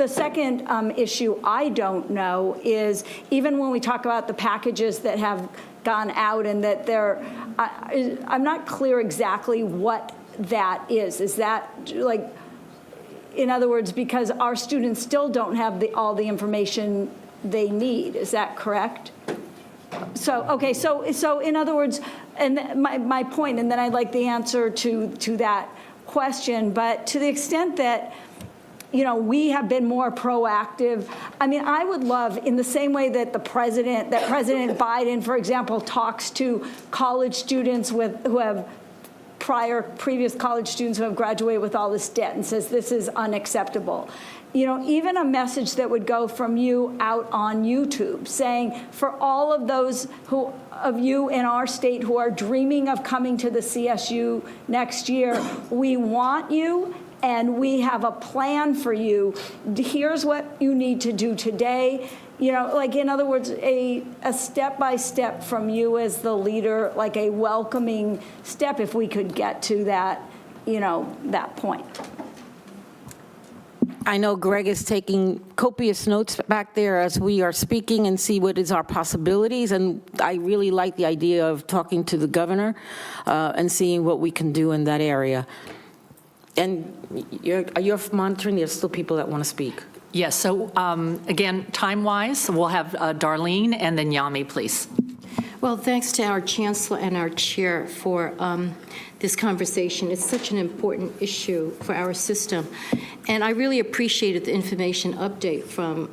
second issue I don't know is even when we talk about the packages that have gone out and that I'm not clear exactly what that is. Is that like, in other words, because our students still don't have all the information they need. Is that correct? So, okay, so in other words, and my point, and then I'd like the answer to that question, but to the extent that, you know, we have been more proactive. I mean, I would love, in the same way that President Biden, for example, talks to college students who have previous college students who have graduated with all this debt and says this is unacceptable. You know, even a message that would go from you out on YouTube saying, for all of those of you in our state who are dreaming of coming to the CSU next year, we want you and we have a plan for you. Here's what you need to do today. You know, like, in other words, a step-by-step from you as the leader, like a welcoming step, if we could get to that, you know, that point. I know Greg is taking copious notes back there as we are speaking and see what is our possibilities. And I really like the idea of talking to the governor and seeing what we can do in that area. And you're monitoring? There's still people that want to speak. Yes, so again, time-wise, we'll have Darlene and then Yami, please. Well, thanks to our chancellor and our chair for this conversation. It's such an important issue for our system. And I really appreciated the information update from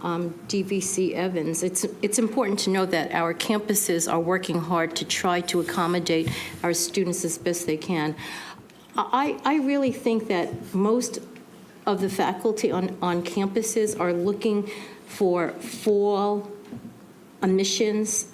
DVC Evans. It's important to know that our campuses are working hard to try to accommodate our students as best they can. I really think that most of the faculty on campuses are looking for fall admissions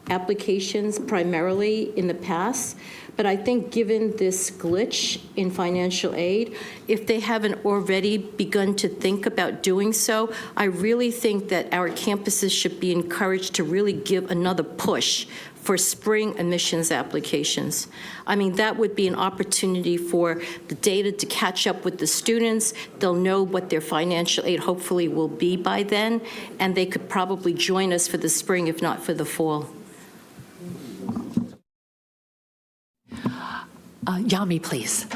applications primarily in the past. But I think given this glitch in financial aid, if they haven't already begun to think about doing so, I really think that our campuses should be encouraged to really give another push for spring admissions applications. I mean, that would be an opportunity for the data to catch up with the students. They'll know what their financial aid hopefully will be by then, and they could probably join us for the spring, if not for the fall. Yami, please.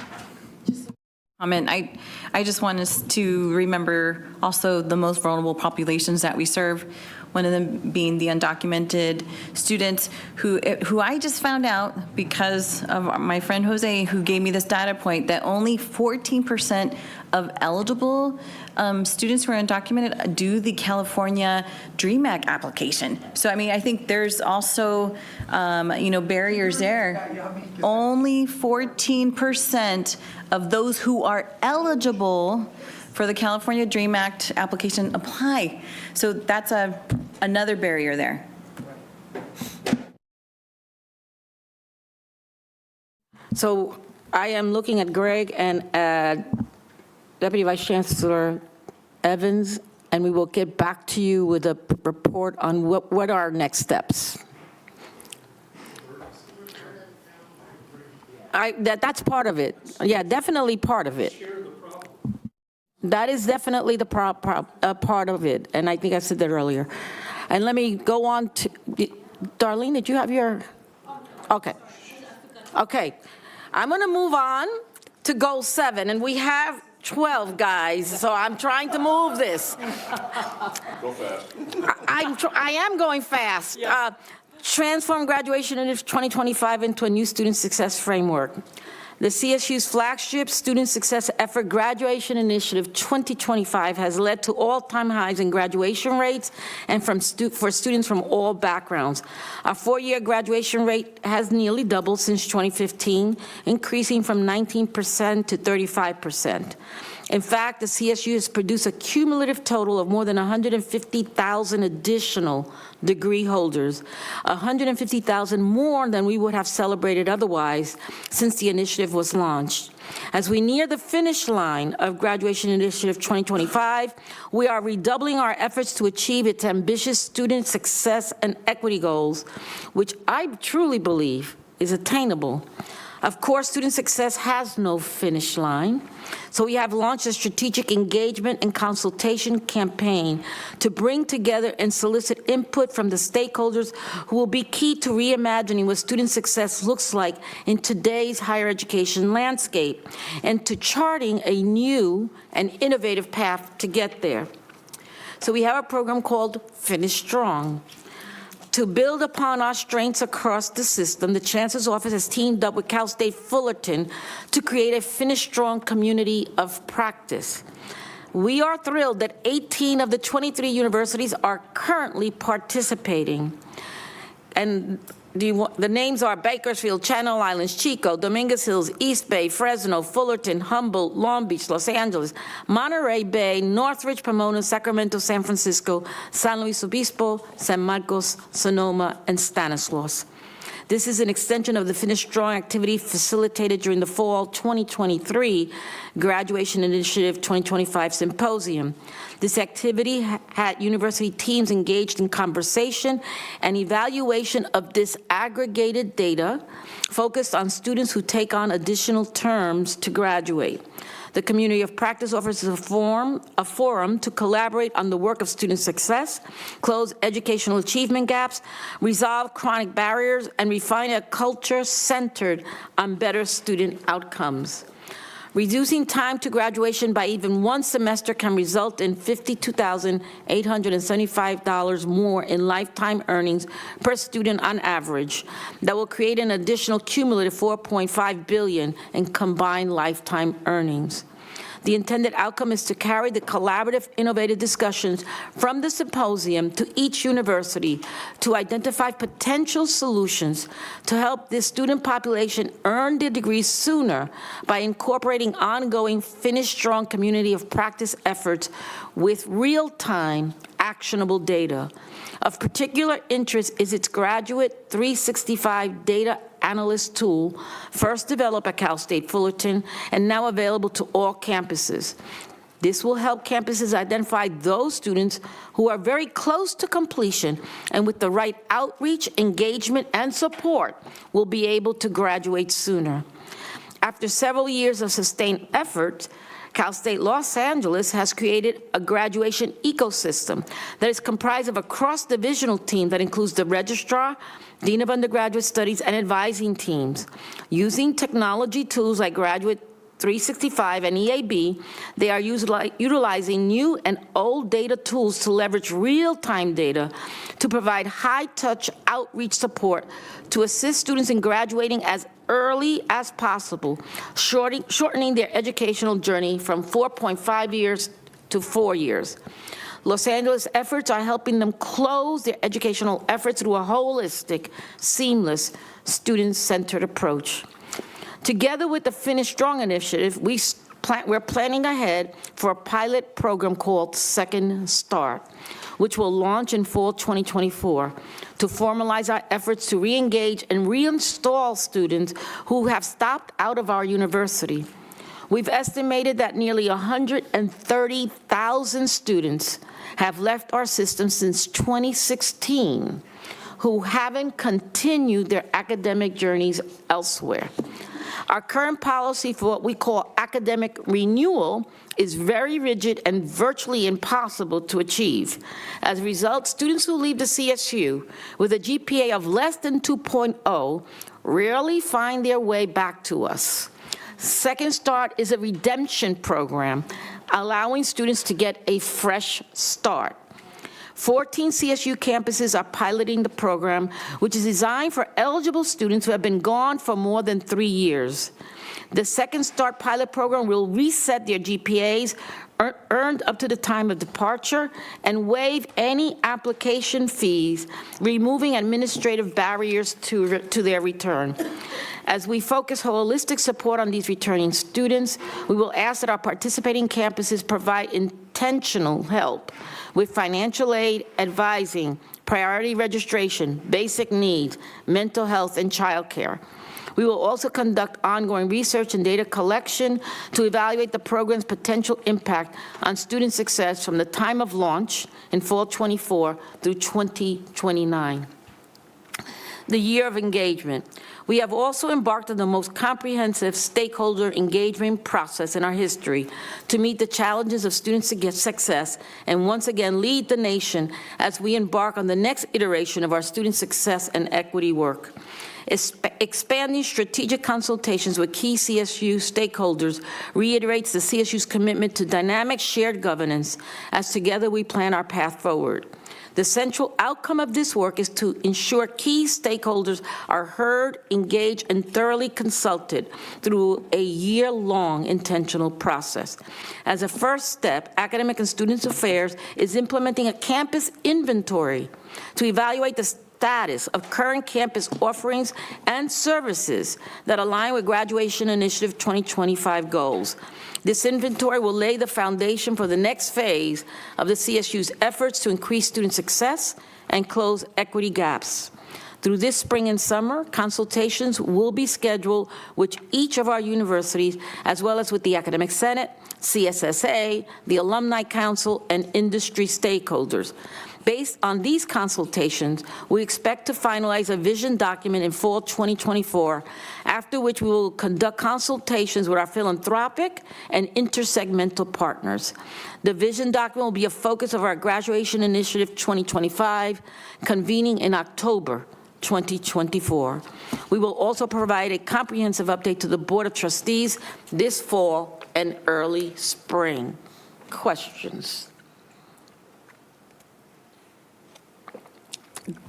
I just want us to remember also the most vulnerable populations that we serve, one of them being the undocumented students who I just found out because of my friend Jose, who gave me this data point, that only 14% of eligible students who are undocumented do the California DREAM Act application. So, I mean, I think there's also, barriers there. Only 14% of those who are eligible for the California DREAM Act application apply. So that's another barrier there. So I am looking at Greg and Deputy Vice Chancellor Evans, and we will get back to you with a report on what are our next steps. That's part of it. Yeah, definitely part of it. That is definitely the part of it, and I think I said that earlier. And let me go on to, Darlene, did you have your, okay. Okay, I'm gonna move on to goal 7, and we have 12 guys, so I'm trying to move this. Go fast. I am going fast. Transform graduation in 2025 into a new student success framework. The CSU's flagship Student Success Effort Graduation Initiative 2025 has led to all-time highs in graduation rates and for students from all backgrounds. Our 4-year graduation rate has nearly doubled since 2015, increasing from 19% to 35%. In fact, the CSU has produced a cumulative total of more than 150,000 additional degree holders, 150,000 more than we would have celebrated otherwise since the initiative was launched. As we near the finish line of Graduation Initiative 2025, we are redoubling our efforts to achieve its ambitious student success and equity goals, which I truly believe is attainable. Of course, student success has no finish line, so we have launched a strategic engagement and consultation campaign to bring together and solicit input from the stakeholders who will be key to reimagining what student success looks like in today's higher education landscape and to charting a new and innovative path to get there. So we have a program called Finish Strong. To build upon our strengths across the system, the Chancellor's Office has teamed up with Cal State Fullerton to create a Finish Strong community of practice. We are thrilled that 18 of the 23 universities are currently participating. And the names are Bakersfield, Channel Islands, Chico, Dominguez Hills, East Bay, Fresno, Fullerton, Humboldt, Long Beach, Los Angeles, Monterey Bay, Northridge, Pomona, Sacramento, San Francisco, San Luis Obispo, San Marcos, Sonoma, and Stanislaus. This is an extension of the Finish Strong activity facilitated during the fall 2023 Graduation Initiative 2025 Symposium. This activity had university teams engaged in conversation and evaluation of disaggregated data focused on students who take on additional terms to graduate. The Community of Practice offers a forum to collaborate on the work of student success, close educational achievement gaps, resolve chronic barriers, and refine a culture centered on better student outcomes. Reducing time to graduation by even one semester can result in $52,875 more in lifetime earnings per student on average. That will create an additional cumulative $4.5 billion in combined lifetime earnings. The intended outcome is to carry the collaborative, innovative discussions from the symposium to each university to identify potential solutions to help this student population earn their degrees sooner by incorporating ongoing Finish Strong community of practice efforts with real-time, actionable data. Of particular interest is its Graduate 365 data analyst tool, first developed at Cal State Fullerton and now available to all campuses. This will help campuses identify those students who are very close to completion and with the right outreach, engagement, and support will be able to graduate sooner. After several years of sustained effort, Cal State Los Angeles has created a graduation ecosystem that is comprised of a cross-divisional team that includes the registrar, Dean of Undergraduate Studies, and advising teams. Using technology tools like Graduate 365 and EAB, they are utilizing new and old data tools to leverage real-time data to provide high-touch outreach support to assist students in graduating as early as possible, shortening their educational journey from 4.5 years to 4 years. Los Angeles efforts are helping them close their educational efforts through a holistic, seamless, student-centered approach. Together with the Finish Strong initiative, we're planning ahead for a pilot program called Second Start, which will launch in fall 2024 to formalize our efforts to re-engage and reinstall students who have stopped out of our university. We've estimated that nearly 130,000 students have left our system since 2016 who haven't continued their academic journeys elsewhere. Our current policy for what we call academic renewal is very rigid and virtually impossible to achieve. As a result, students who leave the CSU with a GPA of less than 2.0 rarely find their way back to us. Second Start is a redemption program allowing students to get a fresh start. 14 CSU campuses are piloting the program, which is designed for eligible students who have been gone for more than 3 years. The Second Start pilot program will reset their GPAs earned up to the time of departure and waive any application fees, removing administrative barriers to their return. As we focus holistic support on these returning students, we will ask that our participating campuses provide intentional help with financial aid, advising, priority registration, basic needs, mental health, and childcare. We will also conduct ongoing research and data collection to evaluate the program's potential impact on student success from the time of launch in fall 24 through 2029. the year of engagement. We have also embarked on the most comprehensive stakeholder engagement process in our history to meet the challenges of student success and once again lead the nation as we embark on the next iteration of our student success and equity work. Expanding strategic consultations with key CSU stakeholders reiterates the CSU's commitment to dynamic shared governance as together we plan our path forward. The central outcome of this work is to ensure key stakeholders are heard, engaged, and thoroughly consulted through a year-long intentional process. As a first step, Academic and Student Affairs is implementing a campus inventory to evaluate the status of current campus offerings and services that align with Graduation Initiative 2025 goals. This inventory will lay the foundation for the next phase of the CSU's efforts to increase student success and close equity gaps. Through this spring and summer, consultations will be scheduled with each of our universities, as well as with the Academic Senate, CSSA, the Alumni Council, and industry stakeholders. Based on these consultations, we expect to finalize a vision document in fall 2024, after which we will conduct consultations with our philanthropic and intersegmental partners. The vision document will be a focus of our Graduation Initiative 2025, convening in October 2024. We will also provide a comprehensive update to the Board of Trustees this fall and early spring. Questions?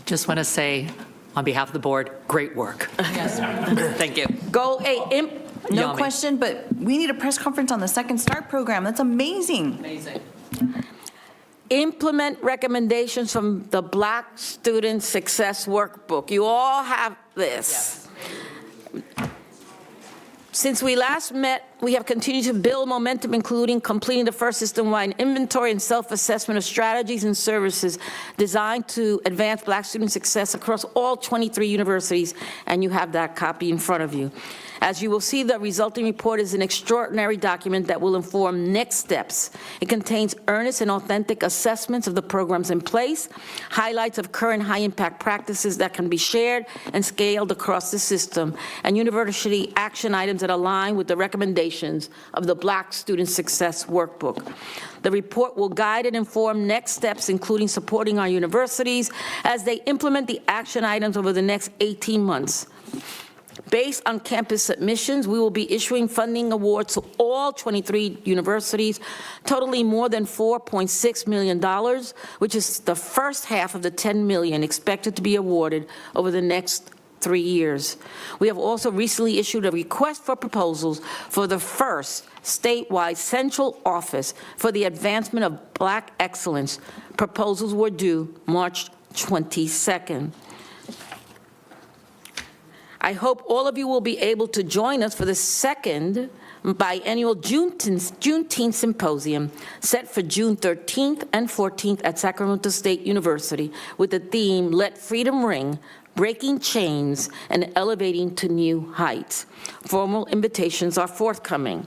Just want to say, on behalf of the board, great work. Yes. Thank you. Goal 8, No Yummy. question, but we need a press conference on the Second Start program. That's amazing. Amazing. implement recommendations from the Black Student Success Workbook. You all have this. Yes. Since we last met, we have continued to build momentum, including completing the first system-wide inventory and self-assessment of strategies and services designed to advance Black student success across all 23 universities, and you have that copy in front of you. As you will see, the resulting report is an extraordinary document that will inform next steps. It contains earnest and authentic assessments of the programs in place, highlights of current high-impact practices that can be shared and scaled across the system, and university action items that align with the recommendations of the Black Student Success Workbook. The report will guide and inform next steps, including supporting our universities as they implement the action items over the next 18 months. Based on campus submissions, we will be issuing funding awards to all 23 universities, totaling more than $4.6 million, which is the first half of the $10 million expected to be awarded over the next 3 years. We have also recently issued a request for proposals for the first statewide central office for the advancement of Black excellence. Proposals were due March 22nd. I hope all of you will be able to join us for the second biennial Juneteenth Symposium set for June 13th and 14th at Sacramento State University with the theme, Let Freedom Ring, Breaking Chains and Elevating to New Heights. Formal invitations are forthcoming.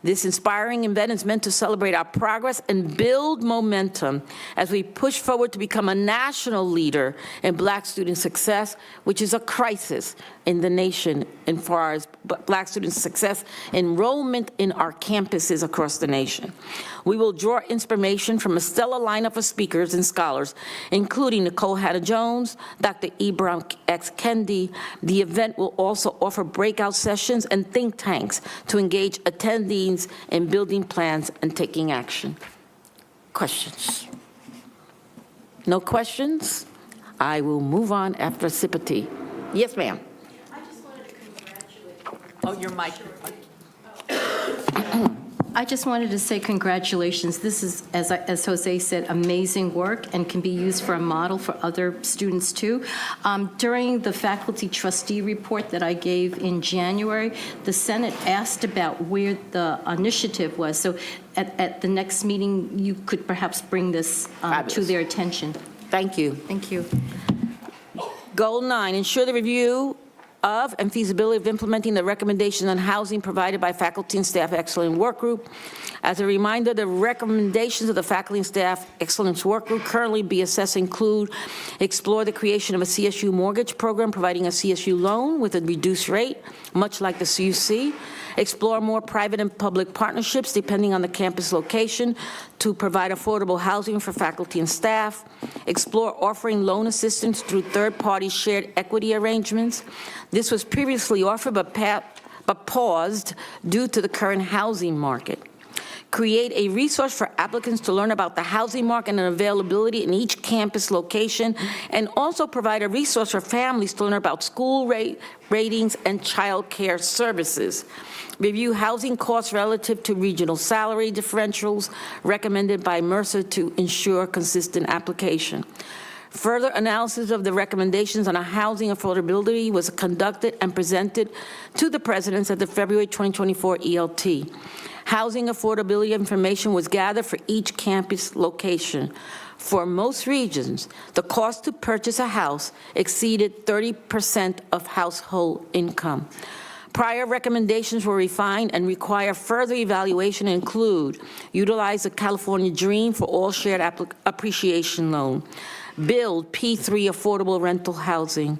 This inspiring event is meant to celebrate our progress and build momentum as we push forward to become a national leader in Black student success, which is a crisis in the nation as far as Black student success enrollment in our campuses across the nation. We will draw inspiration from a stellar lineup of speakers and scholars, including Nicole Hannah-Jones, Dr. Ibram X. Kendi. The event will also offer breakout sessions and think tanks to engage attendees in building plans and taking action. Questions? No questions? I will move on after a sip of tea. Yes, ma'am. I just wanted to congratulate. Oh, your mic. I just wanted to say congratulations. This is, as Jose said, amazing work and can be used for a model for other students too. During the faculty trustee report that I gave in January, the Senate asked about where the initiative was. So at the next meeting, you could perhaps bring this to their attention. Thank you. Thank you. Goal 9, ensure the review of and feasibility of implementing the recommendations on housing provided by Faculty and Staff Excellence Work Group. As a reminder, the recommendations of the Faculty and Staff Excellence Work Group currently be assessed include explore the creation of a CSU mortgage program providing a CSU loan with a reduced rate, much like the CUC, explore more private and public partnerships depending on the campus location to provide affordable housing for faculty and staff, explore offering loan assistance through third-party shared equity arrangements. This was previously offered but paused due to the current housing market. Create a resource for applicants to learn about the housing market and availability in each campus location, and also provide a resource for families to learn about school ratings and child care services. Review housing costs relative to regional salary differentials recommended by Mercer to ensure consistent application. Further analysis of the recommendations on housing affordability was conducted and presented to the presidents at the February 2024 ELT. Housing affordability information was gathered for each campus location. For most regions, the cost to purchase a house exceeded 30% of household income. Prior recommendations were refined and require further evaluation and include utilize the California Dream for all shared appreciation loan, build P3 affordable rental housing,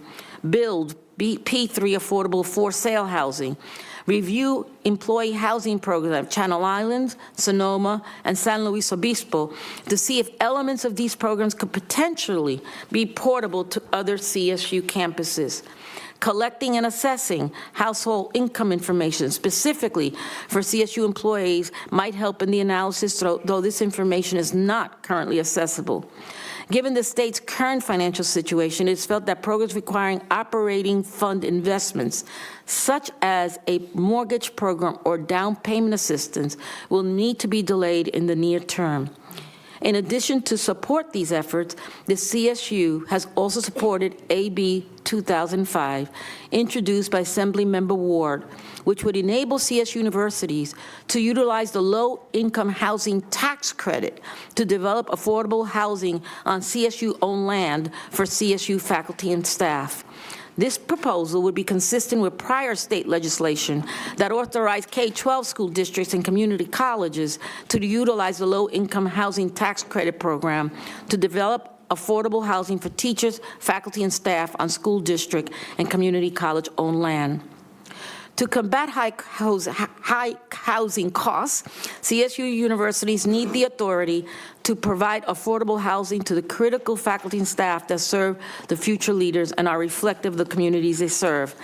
build P3 affordable for sale housing, review employee housing program, Channel Islands, Sonoma, and San Luis Obispo to see if elements of these programs could potentially be portable to other CSU campuses. Collecting and assessing household income information specifically for CSU employees might help in the analysis, though this information is not currently accessible. Given the state's current financial situation, it's felt that programs requiring operating fund investments, such as a mortgage program or down payment assistance, will need to be delayed in the near term. In addition to support these efforts, the CSU has also supported AB 2005, introduced by Assemblymember Ward, which would enable CSU universities to utilize the low-income housing tax credit to develop affordable housing on CSU-owned land for CSU faculty and staff. This proposal would be consistent with prior state legislation that authorized K-12 school districts and community colleges to utilize the low-income housing tax credit program to develop affordable housing for teachers, faculty, and staff on school district and community college-owned land. To combat high housing costs, CSU universities need the authority to provide affordable housing to the critical faculty and staff that serve the future leaders and are reflective of the communities they serve.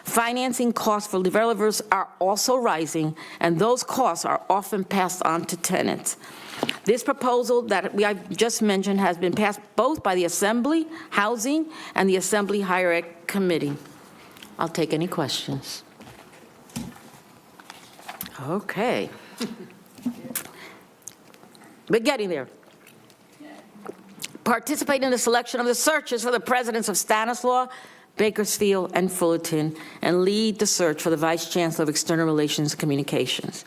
Financing costs for developers are also rising, and those costs are often passed on to tenants. This proposal that I've just mentioned has been passed both by the Assembly Housing and the Assembly Higher Ed Committee. I'll take any questions. Okay. We're getting there. Participate in the selection of the searches for the presidents of Stanislaus, Bakersfield, and Fullerton, and lead the search for the Vice Chancellor of External Relations and Communications.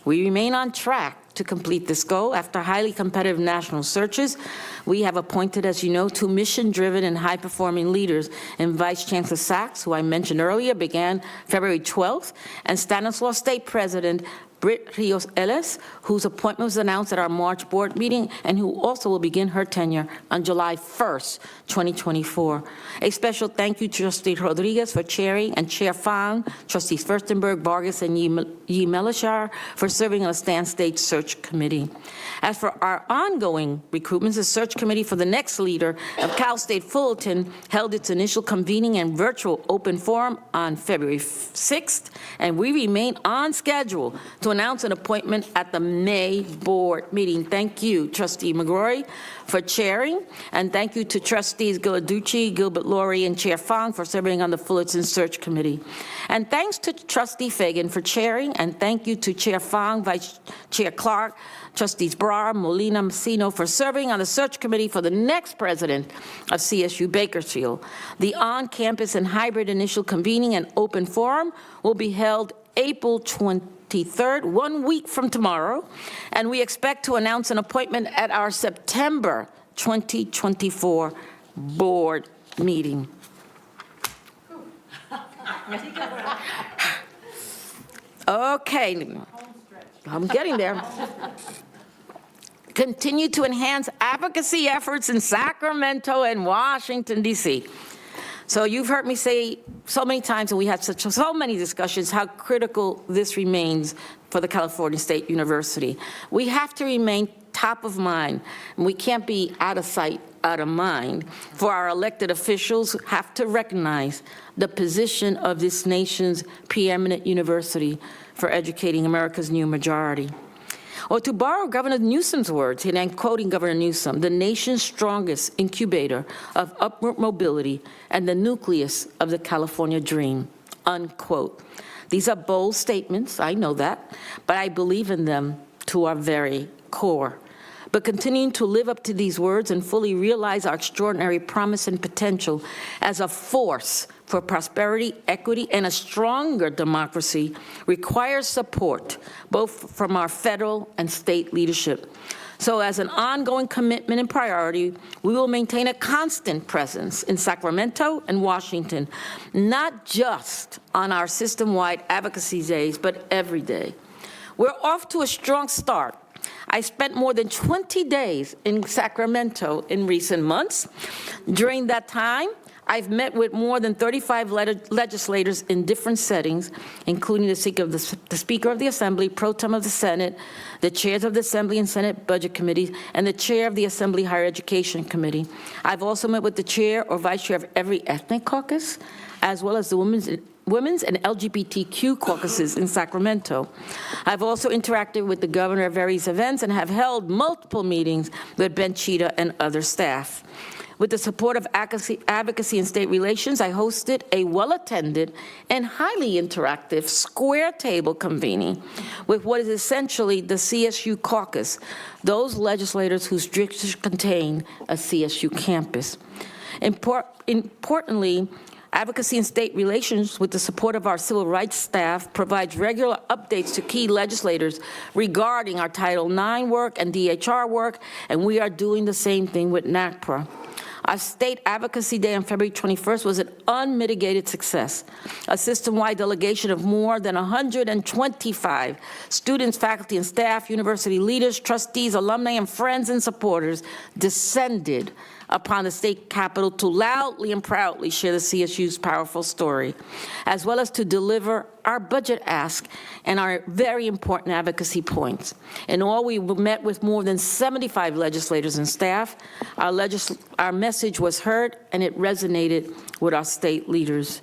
We remain on track to complete this goal. After highly competitive national searches, we have appointed, as you know, 2 mission-driven and high-performing leaders in Vice Chancellor Sachs, who I mentioned earlier, began February 12th, and Stanislaus State President Britt Rios Ellis, whose appointment was announced at our March board meeting and who also will begin her tenure on July 1st, 2024. A special thank you to Trustee Rodriguez for chairing and Chair Fang, Trustees Furstenberg, Vargas, and Yi Melishar for serving on the Stan State Search Committee. As for our ongoing recruitments, the search committee for the next leader of Cal State Fullerton held its initial convening and virtual open forum on February 6th, and we remain on schedule to announce an appointment at the May board meeting. Thank you, Trustee McGrory, for chairing, and thank you to Trustees Giladucci, Gilbert Laurie, and Chair Fong for serving on the Fullerton Search Committee. And thanks to Trustee Fagan for chairing, and thank you to Chair Fong, Vice Chair Clark, Trustees Brar, Molina, Messino for serving on the search committee for the next president of CSU Bakersfield. The on-campus and hybrid initial convening and open forum will be held April 23rd, 1 week from tomorrow, and we expect to announce an appointment at our September 2024 board meeting. Okay, I'm getting there. Continue to enhance advocacy efforts in Sacramento and Washington, D.C. So you've heard me say so many times, and we had so many discussions, how critical this remains for the California State University. We have to remain top of mind, and we can't be out of sight, out of mind. For our elected officials have to recognize the position of this nation's preeminent university for educating America's new majority. Or to borrow Governor Newsom's words, and I'm quoting Governor Newsom, the nation's strongest incubator of upward mobility and the nucleus of the California dream, unquote. These are bold statements, I know that, but I believe in them to our very core. But continuing to live up to these words and fully realize our extraordinary promise and potential as a force for prosperity, equity, and a stronger democracy requires support, both from our federal and state leadership. So as an ongoing commitment and priority, we will maintain a constant presence in Sacramento and Washington, not just on our system-wide advocacy days, but every day. We're off to a strong start. I spent more than 20 days in Sacramento in recent months. During that time, I've met with more than 35 legislators in different settings, including the Speaker of the Assembly, Pro Tem of the Senate, the chairs of the Assembly and Senate Budget Committees, and the chair of the Assembly Higher Education Committee. I've also met with the chair or vice chair of every ethnic caucus, as well as the women's and LGBTQ caucuses in Sacramento. I've also interacted with the governor at various events and have held multiple meetings with Ben Cheetah and other staff. With the support of advocacy and state relations, I hosted a well-attended and highly interactive square table convening with what is essentially the CSU caucus, those legislators whose districts contain a CSU campus. Importantly, advocacy and state relations, with the support of our civil rights staff, provides regular updates to key legislators regarding our Title IX work and DHR work, and we are doing the same thing with NACPRA. Our State Advocacy Day on February 21st was an unmitigated success. A system-wide delegation of more than 125 students, faculty, and staff, university leaders, trustees, alumni, and friends and supporters descended upon the state capitol to loudly and proudly share the CSU's powerful story, as well as to deliver our budget ask and our very important advocacy points. In all, we met with more than 75 legislators and staff. Our message was heard, and it resonated with our state leaders.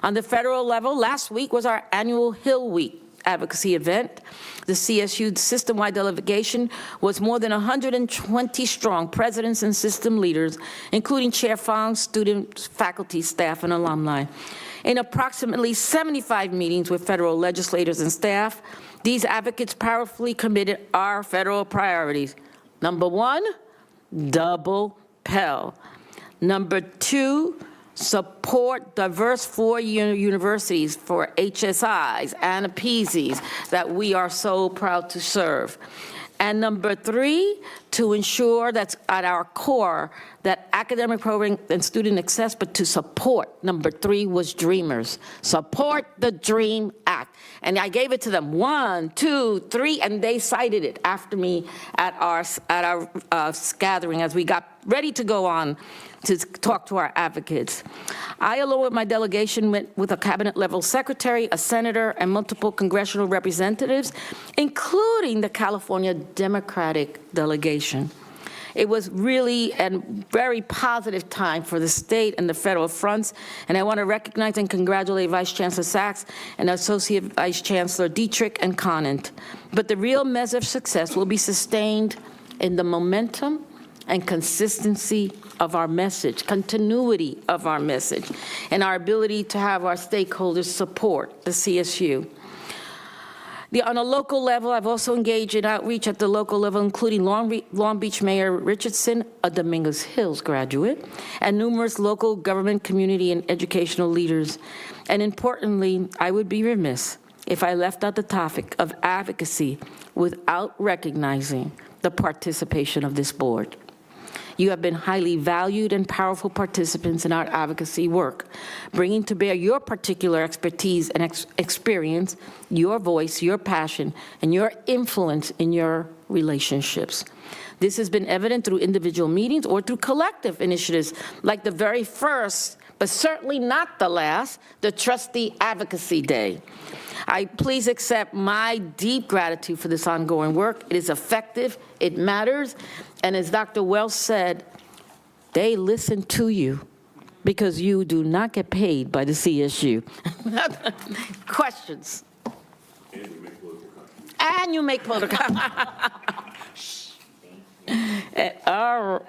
On the federal level, last week was our annual Hill Week advocacy event. The CSU system-wide delegation was more than 120 strong presidents and system leaders, including Chair Fong, students, faculty, staff, and alumni. In approximately 75 meetings with federal legislators and staff, these advocates powerfully committed our federal priorities. Number one, double Pell. Number two, support diverse four-year universities for HSIs and APESIs that we are so proud to serve. And number three, to ensure that's at our core that academic program and student access, but to support. Number three was Dreamers. Support the DREAM Act. And I gave it to them 1, 2, 3, and they cited it after me at our gathering as we got ready to go on to talk to our advocates. I, along with my delegation, went with a cabinet-level secretary, a senator, and multiple congressional representatives, including the California Democratic delegation. It was really a very positive time for the state and the federal fronts, and I want to recognize and congratulate Vice Chancellor Sachs and Associate Vice Chancellor Dietrich and Conant. But the real measure of success will be sustained in the momentum and consistency of our message, continuity of our message, and our ability to have our stakeholders support the CSU. On a local level, I've also engaged in outreach at the local level, including Long Beach Mayor Richardson, a Dominguez Hills graduate, and numerous local government, community, and educational leaders. And importantly, I would be remiss if I left out the topic of advocacy without recognizing the participation of this board. You have been highly valued and powerful participants in our advocacy work, bringing to bear your particular expertise and experience, your voice, your passion, and your influence in your relationships. This has been evident through individual meetings or through collective initiatives like the very first, but certainly not the last, the Trustee Advocacy Day. I please accept my deep gratitude for this ongoing work. It is effective, it matters, and as Dr. Wells said, they listen to you because you do not get paid by the CSU. Questions? And you make political contributions. I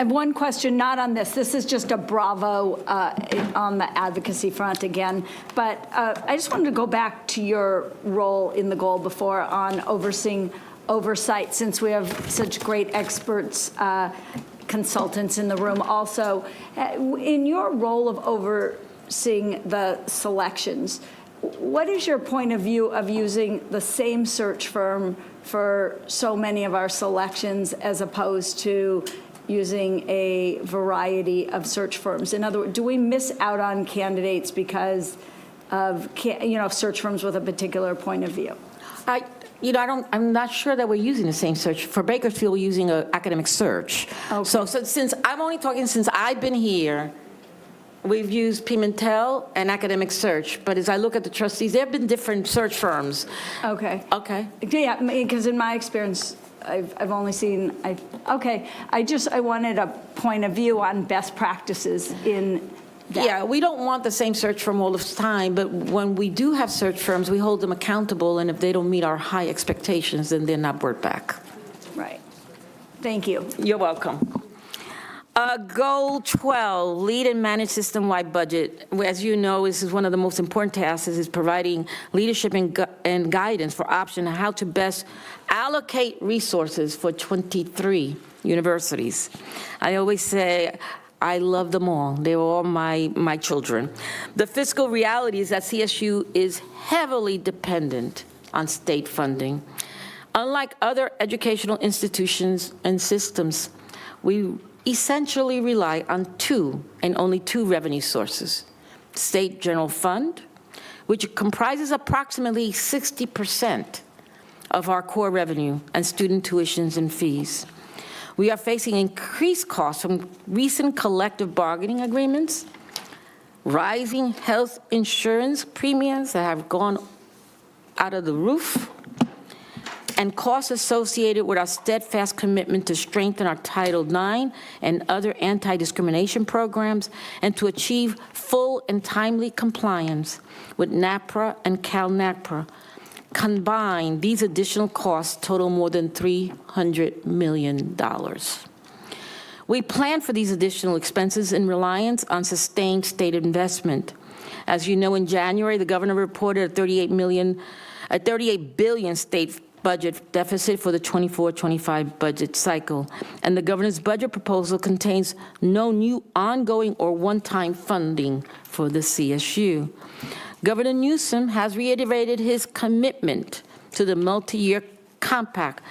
have one question, not on this. This is just a bravo on the advocacy front again. But I just wanted to go back to your role in the goal before on overseeing oversight, since we have such great experts, consultants in the room. Also, in your role of overseeing the selections, what is your point of view of using the same search firm for so many of our selections as opposed to using a variety of search firms? In other words, do we miss out on candidates because of, search firms with a particular point of view? I'm not sure that we're using the same search. For Bakersfield, we're using an academic search. Okay. So since I'm only talking since I've been here, we've used Pimentel and Academic Search, but as I look at the trustees, there have been different search firms. Okay. Okay. Yeah, because in my experience, I've only seen, okay. I wanted a point of view on best practices in that. Yeah, we don't want the same search firm all the time, but when we do have search firms, we hold them accountable, and if they don't meet our high expectations, then they're not brought back. Right. Thank you. You're welcome. Goal 12, lead and manage system-wide budget. As you know, this is one of the most important tasks, is providing leadership and guidance for option on how to best allocate resources for 23 universities. I always say, I love them all. They're all my children. The fiscal reality is that CSU is heavily dependent on state funding. Unlike other educational institutions and systems, we essentially rely on two and only two revenue sources: state general fund, which comprises approximately 60% of our core revenue, and student tuitions and fees. We are facing increased costs from recent collective bargaining agreements, rising health insurance premiums that have gone out of the roof, and costs associated with our steadfast commitment to strengthen our Title IX and other anti-discrimination programs, and to achieve full and timely compliance with NAPRA and CalNAPRA. Combined, these additional costs total more than $300 million. We plan for these additional expenses in reliance on sustained state investment. As you know, in January, the governor reported a $38 billion state budget deficit for the 24-25 budget cycle, and the governor's budget proposal contains no new ongoing or one-time funding for the CSU. Governor Newsom has reiterated his commitment to the multi-year compact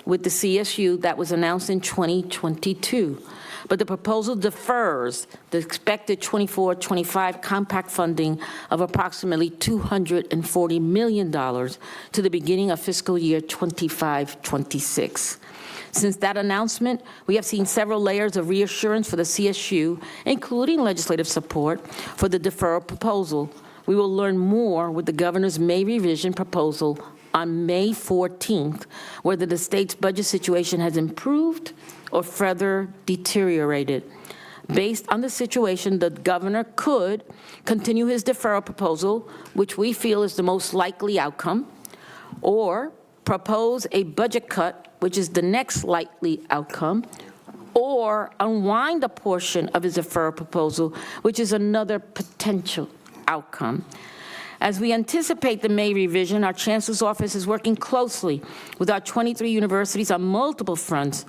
with the CSU that was announced in 2022, but the proposal defers the expected 24-25 compact funding of approximately $240 million to the beginning of fiscal year 25-26. Since that announcement, we have seen several layers of reassurance for the CSU, including legislative support for the deferral proposal. We will learn more with the governor's May revision proposal on May 14th, whether the state's budget situation has improved or further deteriorated. Based on the situation, the governor could continue his deferral proposal, which we feel is the most likely outcome, or propose a budget cut, which is the next likely outcome, or unwind a portion of his deferral proposal, which is another potential outcome. As we anticipate the May revision, our Chancellor's Office is working closely with our 23 universities on multiple fronts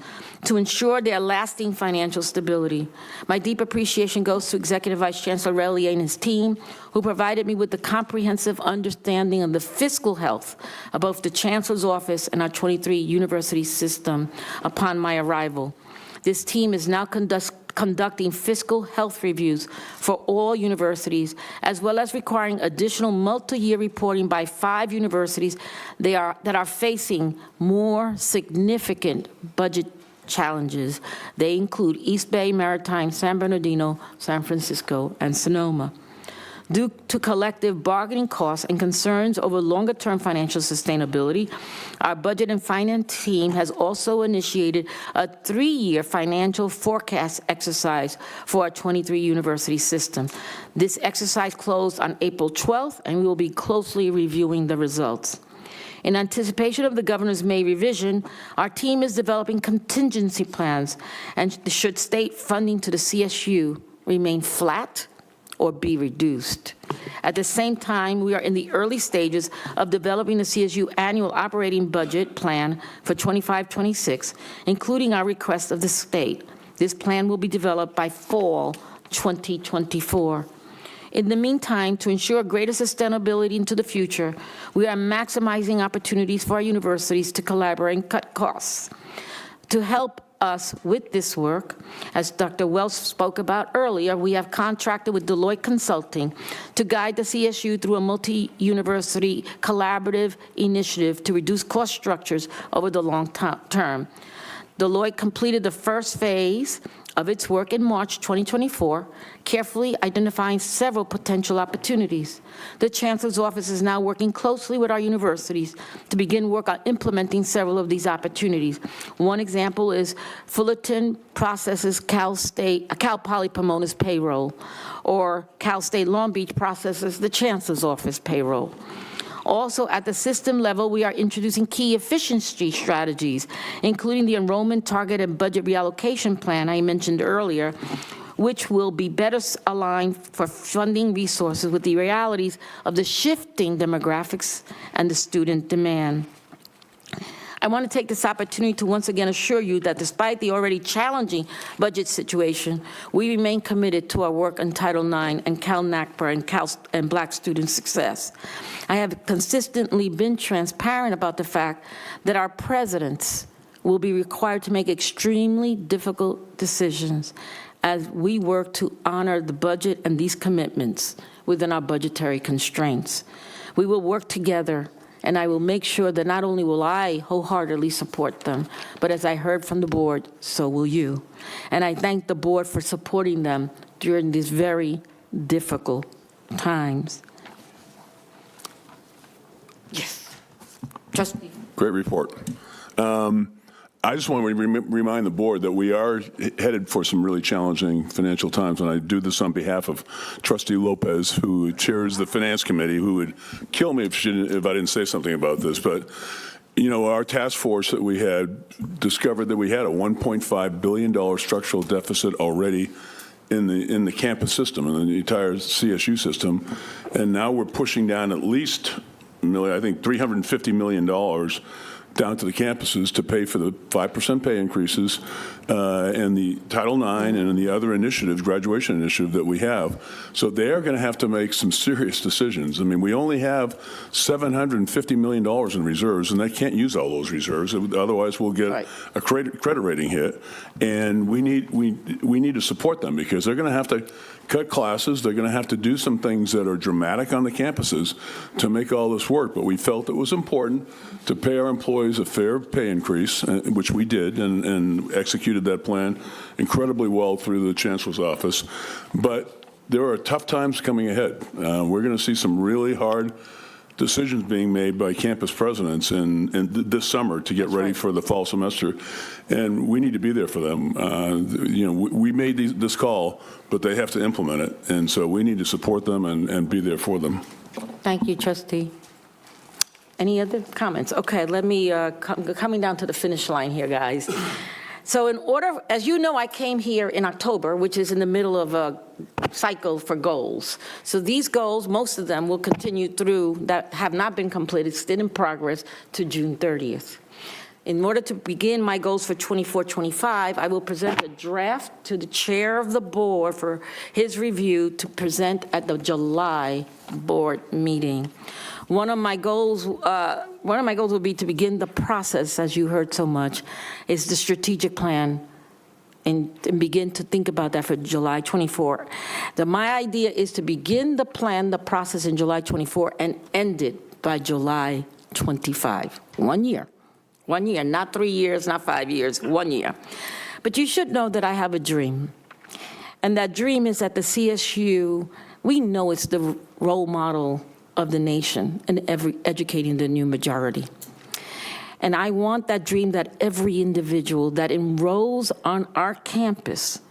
to ensure their lasting financial stability. My deep appreciation goes to Executive Vice Chancellor Relier and his team, who provided me with the comprehensive understanding of the fiscal health of both the Chancellor's Office and our 23 university system upon my arrival. This team is now conducting fiscal health reviews for all universities, as well as requiring additional multi-year reporting by 5 universities that are facing more significant budget challenges. They include East Bay, Maritime, San Bernardino, San Francisco, and Sonoma. Due to collective bargaining costs and concerns over longer-term financial sustainability, our budget and finance team has also initiated a 3-year financial forecast exercise for our 23 university system. This exercise closed on April 12th, and we will be closely reviewing the results. In anticipation of the governor's May revision, our team is developing contingency plans, and should state funding to the CSU remain flat or be reduced. At the same time, we are in the early stages of developing the CSU annual operating budget plan for 25-26, including our request of the state. This plan will be developed by fall 2024. In the meantime, to ensure greater sustainability into the future, we are maximizing opportunities for our universities to collaborate and cut costs. To help us with this work, as Dr. Wells spoke about earlier, we have contracted with Deloitte Consulting to guide the CSU through a multi-university collaborative initiative to reduce cost structures over the long term. Deloitte completed the first phase of its work in March 2024, carefully identifying several potential opportunities. The Chancellor's Office is now working closely with our universities to begin work on implementing several of these opportunities. One example is Fullerton processes Cal Poly Pomona's payroll, or Cal State Long Beach processes the Chancellor's Office payroll. Also, at the system level, we are introducing key efficiency strategies, including the enrollment target and budget reallocation plan I mentioned earlier, which will be better aligned for funding resources with the realities of the shifting demographics and the student demand. I want to take this opportunity to once again assure you that despite the already challenging budget situation, we remain committed to our work on Title IX and Cal NACPA and Black student success. I have consistently been transparent about the fact that our presidents will be required to make extremely difficult decisions as we work to honor the budget and these commitments within our budgetary constraints. We will work together, and I will make sure that not only will I wholeheartedly support them, but as I heard from the board, so will you. And I thank the board for supporting them during these very difficult times. Yes. Trustee. Great report. I just want to remind the board that we are headed for some really challenging financial times, and I do this on behalf of Trustee Lopez, who chairs the Finance Committee, who would kill me if I didn't say something about this. But, you know, our task force that we had discovered that we had a $1.5 billion structural deficit already in the campus system, in the entire CSU system, and now we're pushing down at least, I think, $350 million down to the campuses to pay for the 5% pay increases and the Title IX and the other initiatives, graduation initiative that we have. So they are going to have to make some serious decisions. I mean, we only have $750 million in reserves, and they can't use all those reserves. Otherwise, we'll get a credit rating hit. And we need to support them because they're going to have to cut classes. They're going to have to do some things that are dramatic on the campuses to make all this work. But we felt it was important to pay our employees a fair pay increase, which we did, and executed that plan incredibly well through the Chancellor's office. But there are tough times coming ahead. We're going to see some really hard decisions being made by campus presidents this summer to get ready for the fall semester, and we need to be there for them. You know, we made this call, but they have to implement it, and so we need to support them and be there for them. Thank you, Trustee. Any other comments? Okay, let me, coming down to the finish line here, guys. So in order, as you know, I came here in October, which is in the middle of a cycle for goals. So these goals, most of them will continue through, that have not been completed, still in progress, to June 30th. In order to begin my goals for 24-25, I will present a draft to the chair of the board for his review to present at the July board meeting. One of my goals will be to begin the process, as you heard so much, is the strategic plan, and begin to think about that for July 24. My idea is to begin the plan, the process in July 24, and end it by July 25. 1 year. 1 year, not 3 years, not 5 years, 1 year. But you should know that I have a dream. And that dream is that the CSU, we know it's the role model of the nation in educating the new majority. And I want that dream that every individual that enrolls on our campus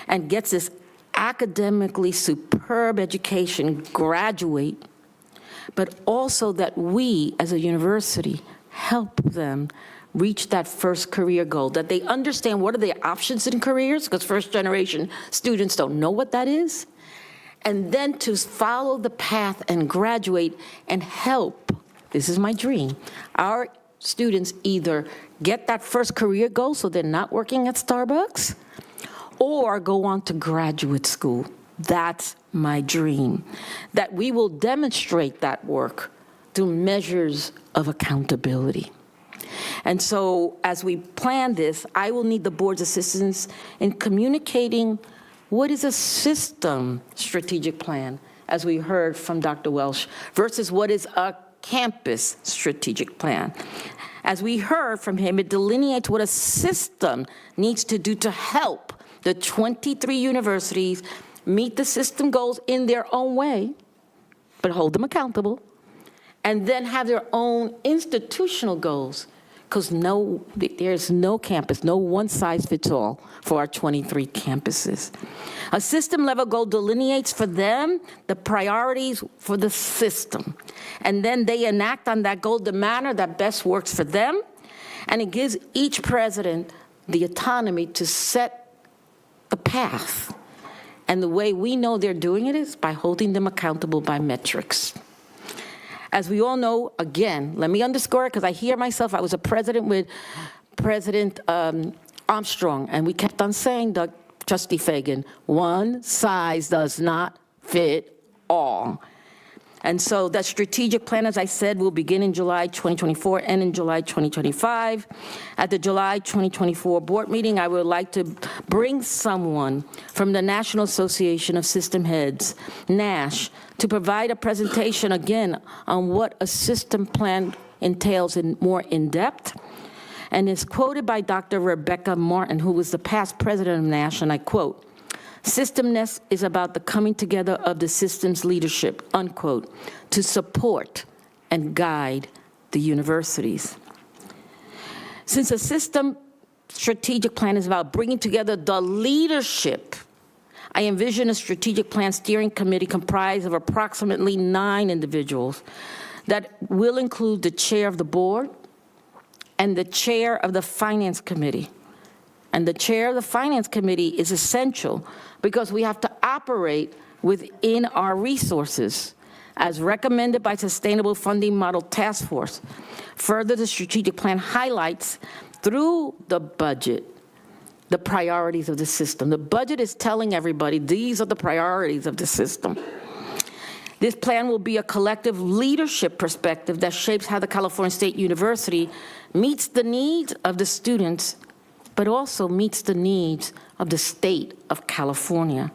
and gets this academically superb education graduate, but also that we as a university help them reach that first career goal, that they understand what are the options in careers, because first generation students don't know what that is, and then to follow the path and graduate and help, this is my dream, our students either get that first career goal so they're not working at Starbucks, or go on to graduate school. That's my dream, that we will demonstrate that work through measures of accountability. And so as we plan this, I will need the board's assistance in communicating what is a system strategic plan, as we heard from Dr. Welsh, versus what is a campus strategic plan. As we heard from him, it delineates what a system needs to do to help the 23 universities meet the system goals in their own way, but hold them accountable, and then have their own institutional goals, because there's no campus, no one-size-fits-all for our 23 campuses. A system-level goal delineates for them the priorities for the system, and then they enact on that goal the manner that best works for them, and it gives each president the autonomy to set the path. And the way we know they're doing it is by holding them accountable by metrics. As we all know, again, let me underscore it because I hear myself, I was a president with President Armstrong, and we kept on saying, Trustee Fagan, one size does not fit all. And so that strategic plan, as I said, will begin in July 2024 and in July 2025. At the July 2024 board meeting, I would like to bring someone from the National Association of System Heads, NASH, to provide a presentation again on what a system plan entails more in depth, and is quoted by Dr. Rebecca Martin, who was the past president of NASH, and I quote, "Systemness is about the coming together of the system's leadership," unquote, to support and guide the universities. Since a system strategic plan is about bringing together the leadership, I envision a strategic plan steering committee comprised of approximately 9 individuals that will include the chair of the board and the chair of the finance committee. And the chair of the finance committee is essential because we have to operate within our resources as recommended by Sustainable Funding Model Task Force. Further, the strategic plan highlights through the budget the priorities of the system. The budget is telling everybody these are the priorities of the system. This plan will be a collective leadership perspective that shapes how the California State University meets the needs of the students, but also meets the needs of the state of California.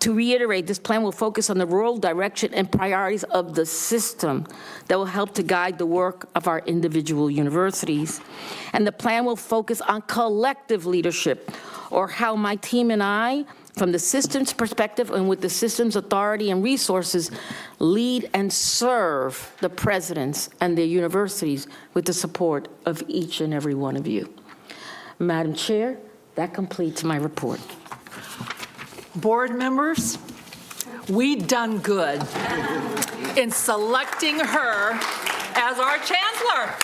To reiterate, this plan will focus on the role, direction, and priorities of the system that will help to guide the work of our individual universities. And the plan will focus on collective leadership, or how my team and I, from the system's perspective and with the system's authority and resources, lead and serve the presidents and their universities with the support of each and every one of you. Madam Chair, that completes my report. Board members, we've done good in selecting her as our chancellor.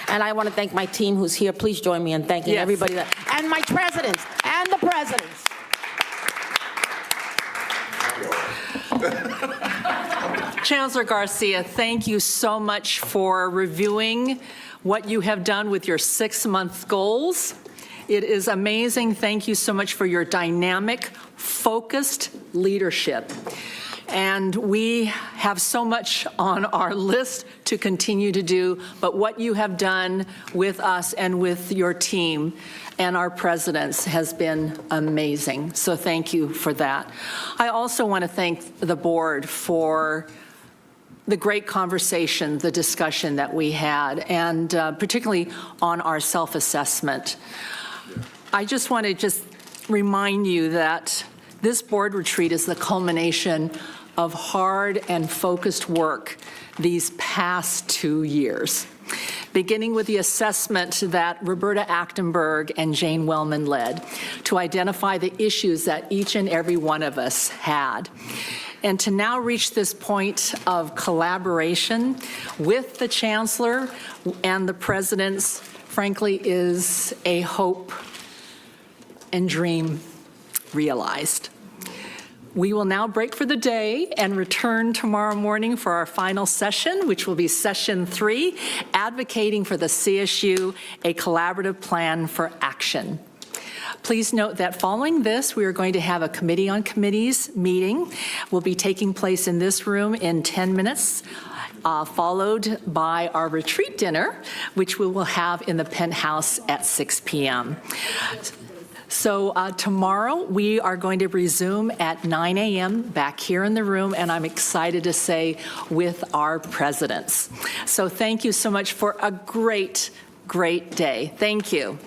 And I want to thank my team who's here. Please join me in thanking Yes. everybody, and my presidents, and the presidents. Chancellor Garcia, thank you so much for reviewing what you have done with your 6-month goals. It is amazing. Thank you so much for your dynamic, focused leadership. And we have so much on our list to continue to do, but what you have done with us and with your team and our presidents has been amazing. So thank you for that. I also want to thank the board for the great conversation, the discussion that we had, and particularly on our self-assessment. I just want to remind you that this board retreat is the culmination of hard and focused work these past 2 years, beginning with the assessment that Roberta Achtenberg and Jane Wellman led to identify the issues that each and every one of us had. And to now reach this point of collaboration with the Chancellor and the presidents, frankly, is a hope and dream realized. We will now break for the day and return tomorrow morning for our final session, which will be session 3, advocating for the CSU, a collaborative plan for action. Please note that following this, we are going to have a Committee on Committees meeting. Will be taking place in this room in 10 minutes. Followed by our retreat dinner, which we will have in the penthouse at 6 p.m. So tomorrow we are going to resume at 9 a.m. back here in the room, and I'm excited to say with our presidents. So thank you so much for a great, great day. Thank you.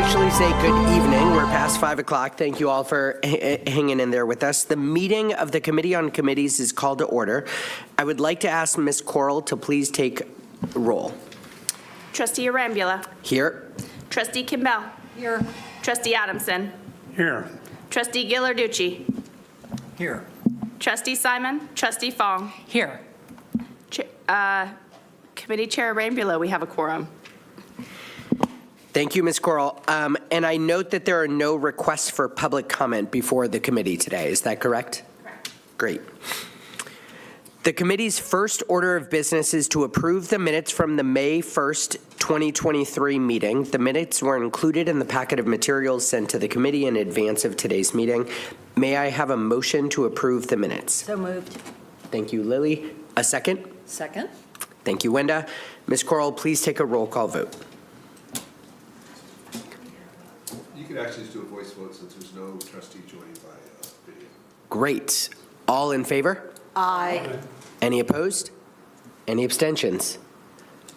officially say good evening. We're past 5 o'clock. Thank you all for hanging in there with us. The meeting of the Committee on Committees is called to order. I would like to ask Ms. Corral to please take roll. Trustee Arambula. Here. Trustee Kimbell. Here. Trustee Adamson. Here. Trustee Ghilarducci. Here. Trustee Simon. Trustee Fong. Here. Committee Chair Arambula, we have a quorum. Thank you, Ms. Corral. And I note that there are no requests for public comment before the committee today. Is that correct? Correct. Great. The committee's first order of business is to approve the minutes from the May 1st, 2023 meeting. The minutes were included in the packet of materials sent to the committee in advance of today's meeting. May I have a motion to approve the minutes? So moved. Thank you, Lily. A second? Second? Thank you, Wenda. Ms. Corral, please take a roll call vote. You could actually just do a voice vote since there's no trustee joining by video. Great. All in favor? Aye. Any opposed? Any abstentions?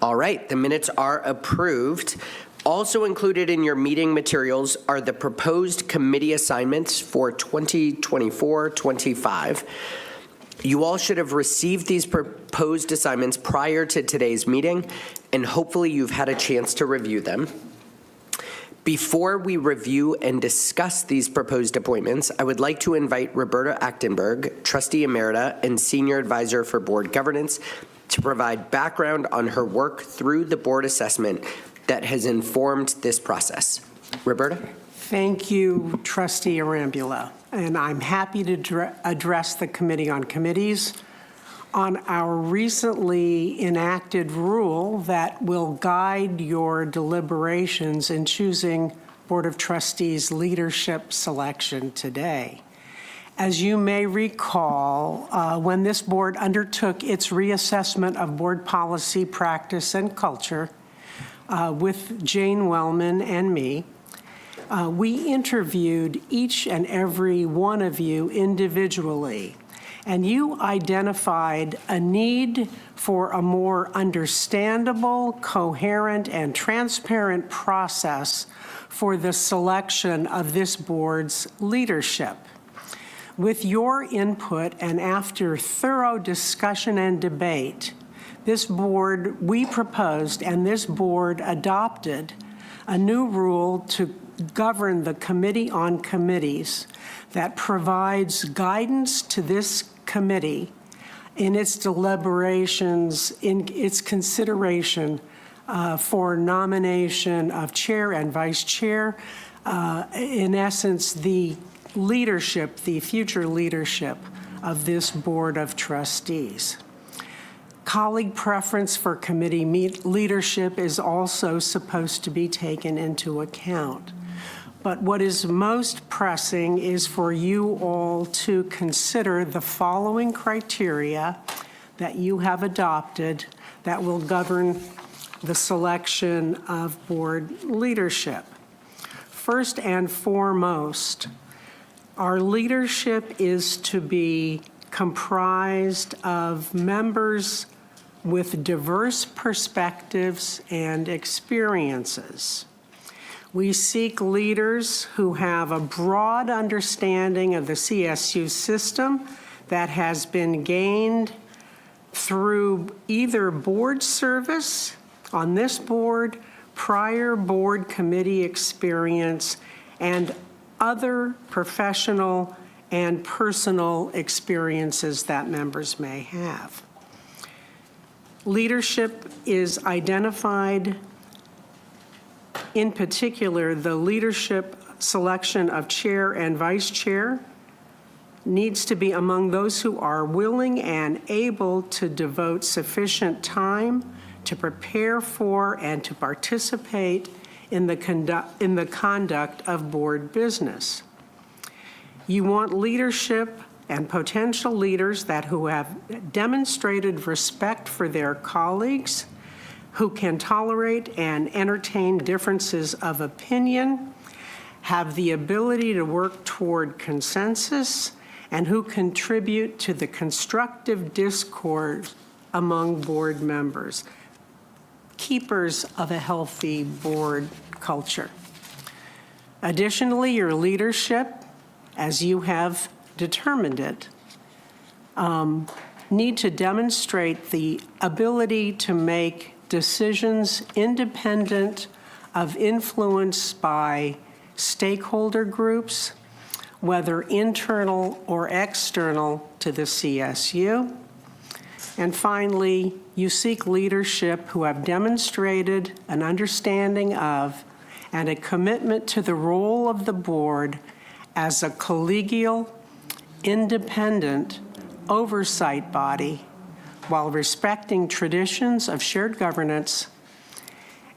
All right, the minutes are approved. Also included in your meeting materials are the proposed committee assignments for 2024-25. You all should have received these proposed assignments prior to today's meeting, and hopefully you've had a chance to review them. Before we review and discuss these proposed appointments, I would like to invite Roberta Achtenberg, Trustee Emerita and Senior Advisor for Board Governance, to provide background on her work through the board assessment that has informed this process. Roberta? Thank you, Trustee Arambula, and I'm happy to address the Committee on Committees on our recently enacted rule that will guide your deliberations in choosing Board of Trustees leadership selection today. As you may recall, when this board undertook its reassessment of board policy, practice, and culture with Jane Wellman and me, we interviewed each and every one of you individually, and you identified a need for a more understandable, coherent, and transparent process for the selection of this board's leadership. With your input and after thorough discussion and debate, we proposed and this board adopted a new rule to govern the Committee on Committees that provides guidance to this committee in its deliberations, in its consideration for nomination of chair and vice chair. In essence, the leadership, the future leadership of this Board of Trustees. Colleague preference for committee leadership is also supposed to be taken into account. But what is most pressing is for you all to consider the following criteria that you have adopted that will govern the selection of board leadership. First and foremost, our leadership is to be comprised of members with diverse perspectives and experiences. We seek leaders who have a broad understanding of the CSU system that has been gained through either board service on this board, prior board committee experience, and other professional and personal experiences that members may have. Leadership is identified, in particular, the leadership selection of chair and vice chair needs to be among those who are willing and able to devote sufficient time to prepare for and to participate in the conduct of board business. You want leadership and potential leaders who have demonstrated respect for their colleagues, who can tolerate and entertain differences of opinion, have the ability to work toward consensus, and who contribute to the constructive discourse among board members, keepers of a healthy board culture. Additionally, your leadership, as you have determined it, need to demonstrate the ability to make decisions independent of influence by stakeholder groups, whether internal or external to the CSU. And finally, you seek leadership who have demonstrated an understanding of and a commitment to the role of the board as a collegial, independent oversight body while respecting traditions of shared governance,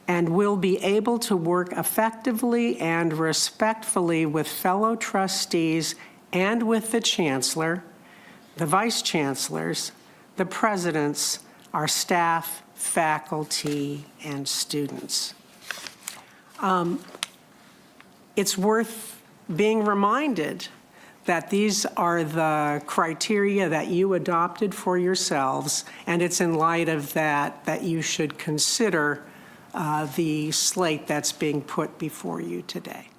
and will be able to work effectively and respectfully with fellow trustees and with the chancellor, the vice chancellors, the presidents, our staff, faculty, and students. It's worth being reminded that these are the criteria that you adopted for yourselves, and it's in light of that you should consider the slate that's being put before you today.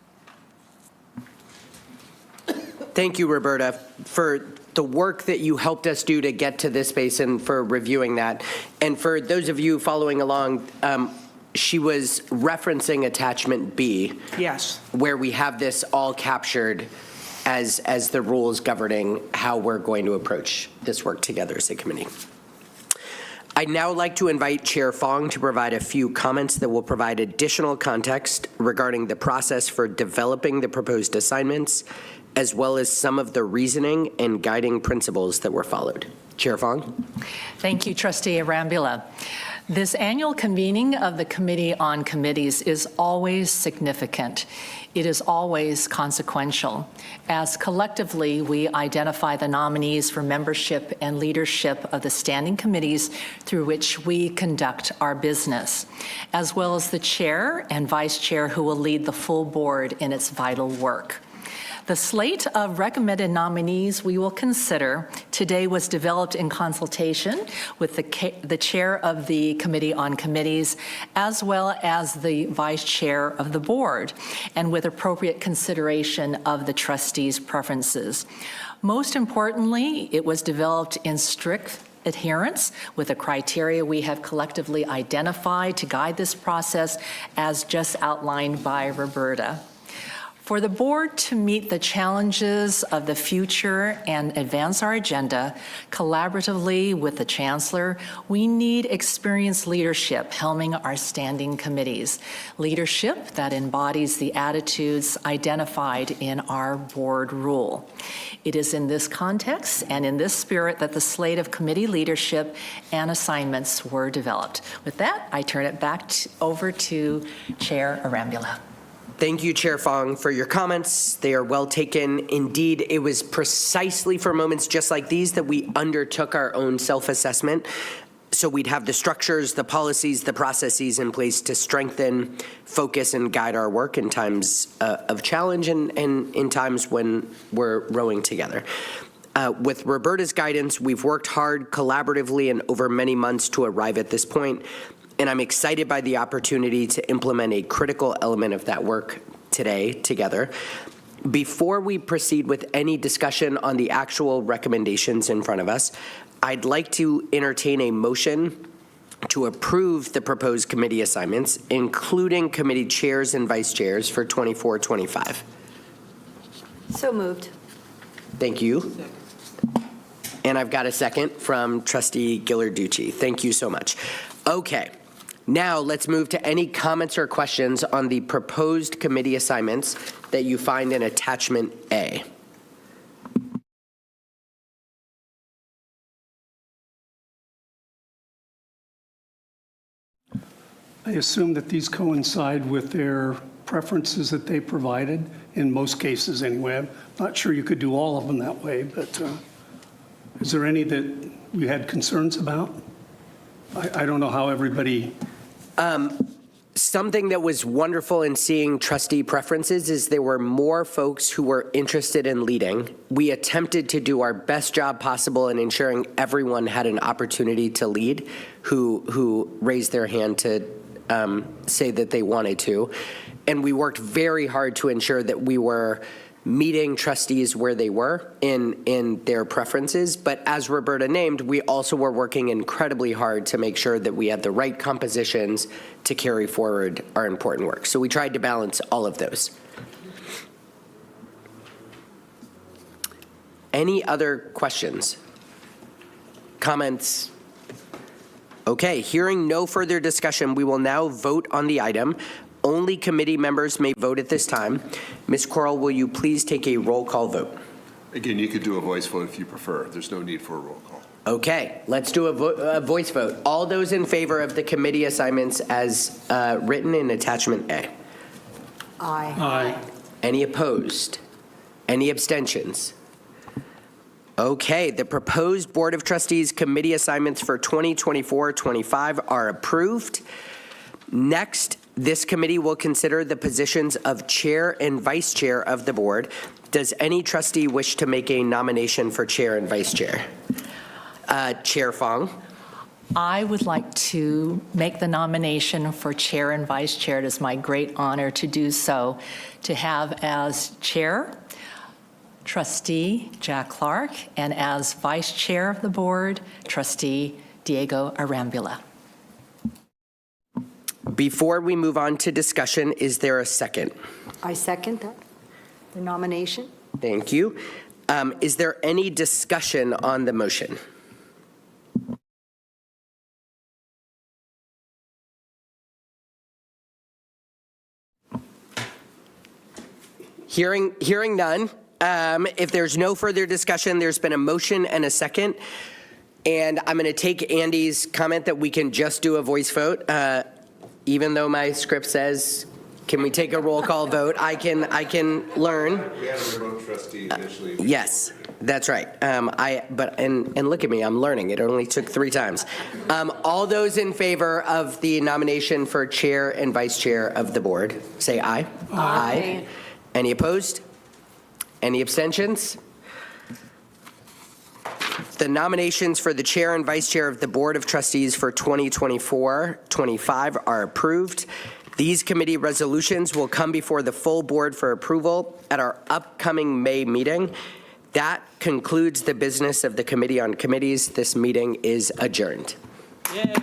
Thank you, Roberta, for the work that you helped us do to get to this space and for reviewing that. And for those of you following along, she was referencing attachment B. Yes. Where we have this all captured as the rules governing how we're going to approach this work together as a committee. I'd now like to invite Chair Fong to provide a few comments that will provide additional context regarding the process for developing the proposed assignments, as well as some of the reasoning and guiding principles that were followed. Chair Fong. Thank you, Trustee Arambula. This annual convening of the Committee on Committees is always significant. It is always consequential, as collectively we identify the nominees for membership and leadership of the standing committees through which we conduct our business, as well as the chair and vice chair who will lead the full board in its vital work. The slate of recommended nominees we will consider today was developed in consultation with the chair of the Committee on Committees, as well as the vice chair of the board, and with appropriate consideration of the trustees' preferences. Most importantly, it was developed in strict adherence with the criteria we have collectively identified to guide this process, as just outlined by Roberta. For the board to meet the challenges of the future and advance our agenda collaboratively with the chancellor, we need experienced leadership helming our standing committees, leadership that embodies the attitudes identified in our board rule. It is in this context and in this spirit that the slate of committee leadership and assignments were developed. With that, I turn it back over to Chair Arambula. Thank you, Chair Fong, for your comments. They are well taken. Indeed, it was precisely for moments just like these that we undertook our own self-assessment. So we'd have the structures, the policies, the processes in place to strengthen, focus, and guide our work in times of challenge and in times when we're rowing together. With Roberta's guidance, we've worked hard collaboratively and over many months to arrive at this point. And I'm excited by the opportunity to implement a critical element of that work today together. Before we proceed with any discussion on the actual recommendations in front of us, I'd like to entertain a motion to approve the proposed committee assignments, including committee chairs and vice chairs for 24-25. So moved. Thank you. And I've got a second from Trustee Ghilarducci. Thank you so much. Okay. Now let's move to any comments or questions on the proposed committee assignments that you find in attachment A. I assume that these coincide with their preferences that they provided, in most cases anyway. I'm not sure you could do all of them that way, but is there any that you had concerns about? I don't know how everybody... Something that was wonderful in seeing trustee preferences is there were more folks who were interested in leading. We attempted to do our best job possible in ensuring everyone had an opportunity to lead who raised their hand to say that they wanted to. and we worked very hard to ensure that we were meeting trustees where they were in their preferences. But as Roberta named, we also were working incredibly hard to make sure that we had the right compositions to carry forward our important work. So we tried to balance all of those. Any other questions? Comments? Okay, hearing no further discussion, we will now vote on the item. Only committee members may vote at this time. Ms. Corral, will you please take a roll call vote? Again, you could do a voice vote if you prefer. There's no need for a roll call. Okay, let's do a voice vote. All those in favor of the committee assignments as written in attachment A? Aye. Aye. Any opposed? Any abstentions? Okay, the proposed Board of Trustees committee assignments for 2024-25 are approved. Next, this committee will consider the positions of chair and vice chair of the board. Does any trustee wish to make a nomination for chair and vice chair? Chair Fong. I would like to make the nomination for chair and vice chair. It is my great honor to do so, to have as chair Trustee Jack Clark, and as vice chair of the board, Trustee Diego Arambula. Before we move on to discussion, is there a second? I second that, the nomination. Thank you. Is there any discussion on the motion? Hearing none. If there's no further discussion, there's been a motion and a second. And I'm going to take Andy's comment that we can just do a voice vote. Even though my script says, can we take a roll call vote? I can learn. We had a remote trustee initially. Yes, that's right. And look at me, I'm learning. It only took 3 times. All those in favor of the nomination for chair and vice chair of the board, say aye. Aye. Any opposed? Any abstentions? The nominations for the chair and vice chair of the Board of Trustees for 2024-25 are approved. These committee resolutions will come before the full board for approval at our upcoming May meeting. That concludes the business of the Committee on Committees. This meeting is adjourned. Yay.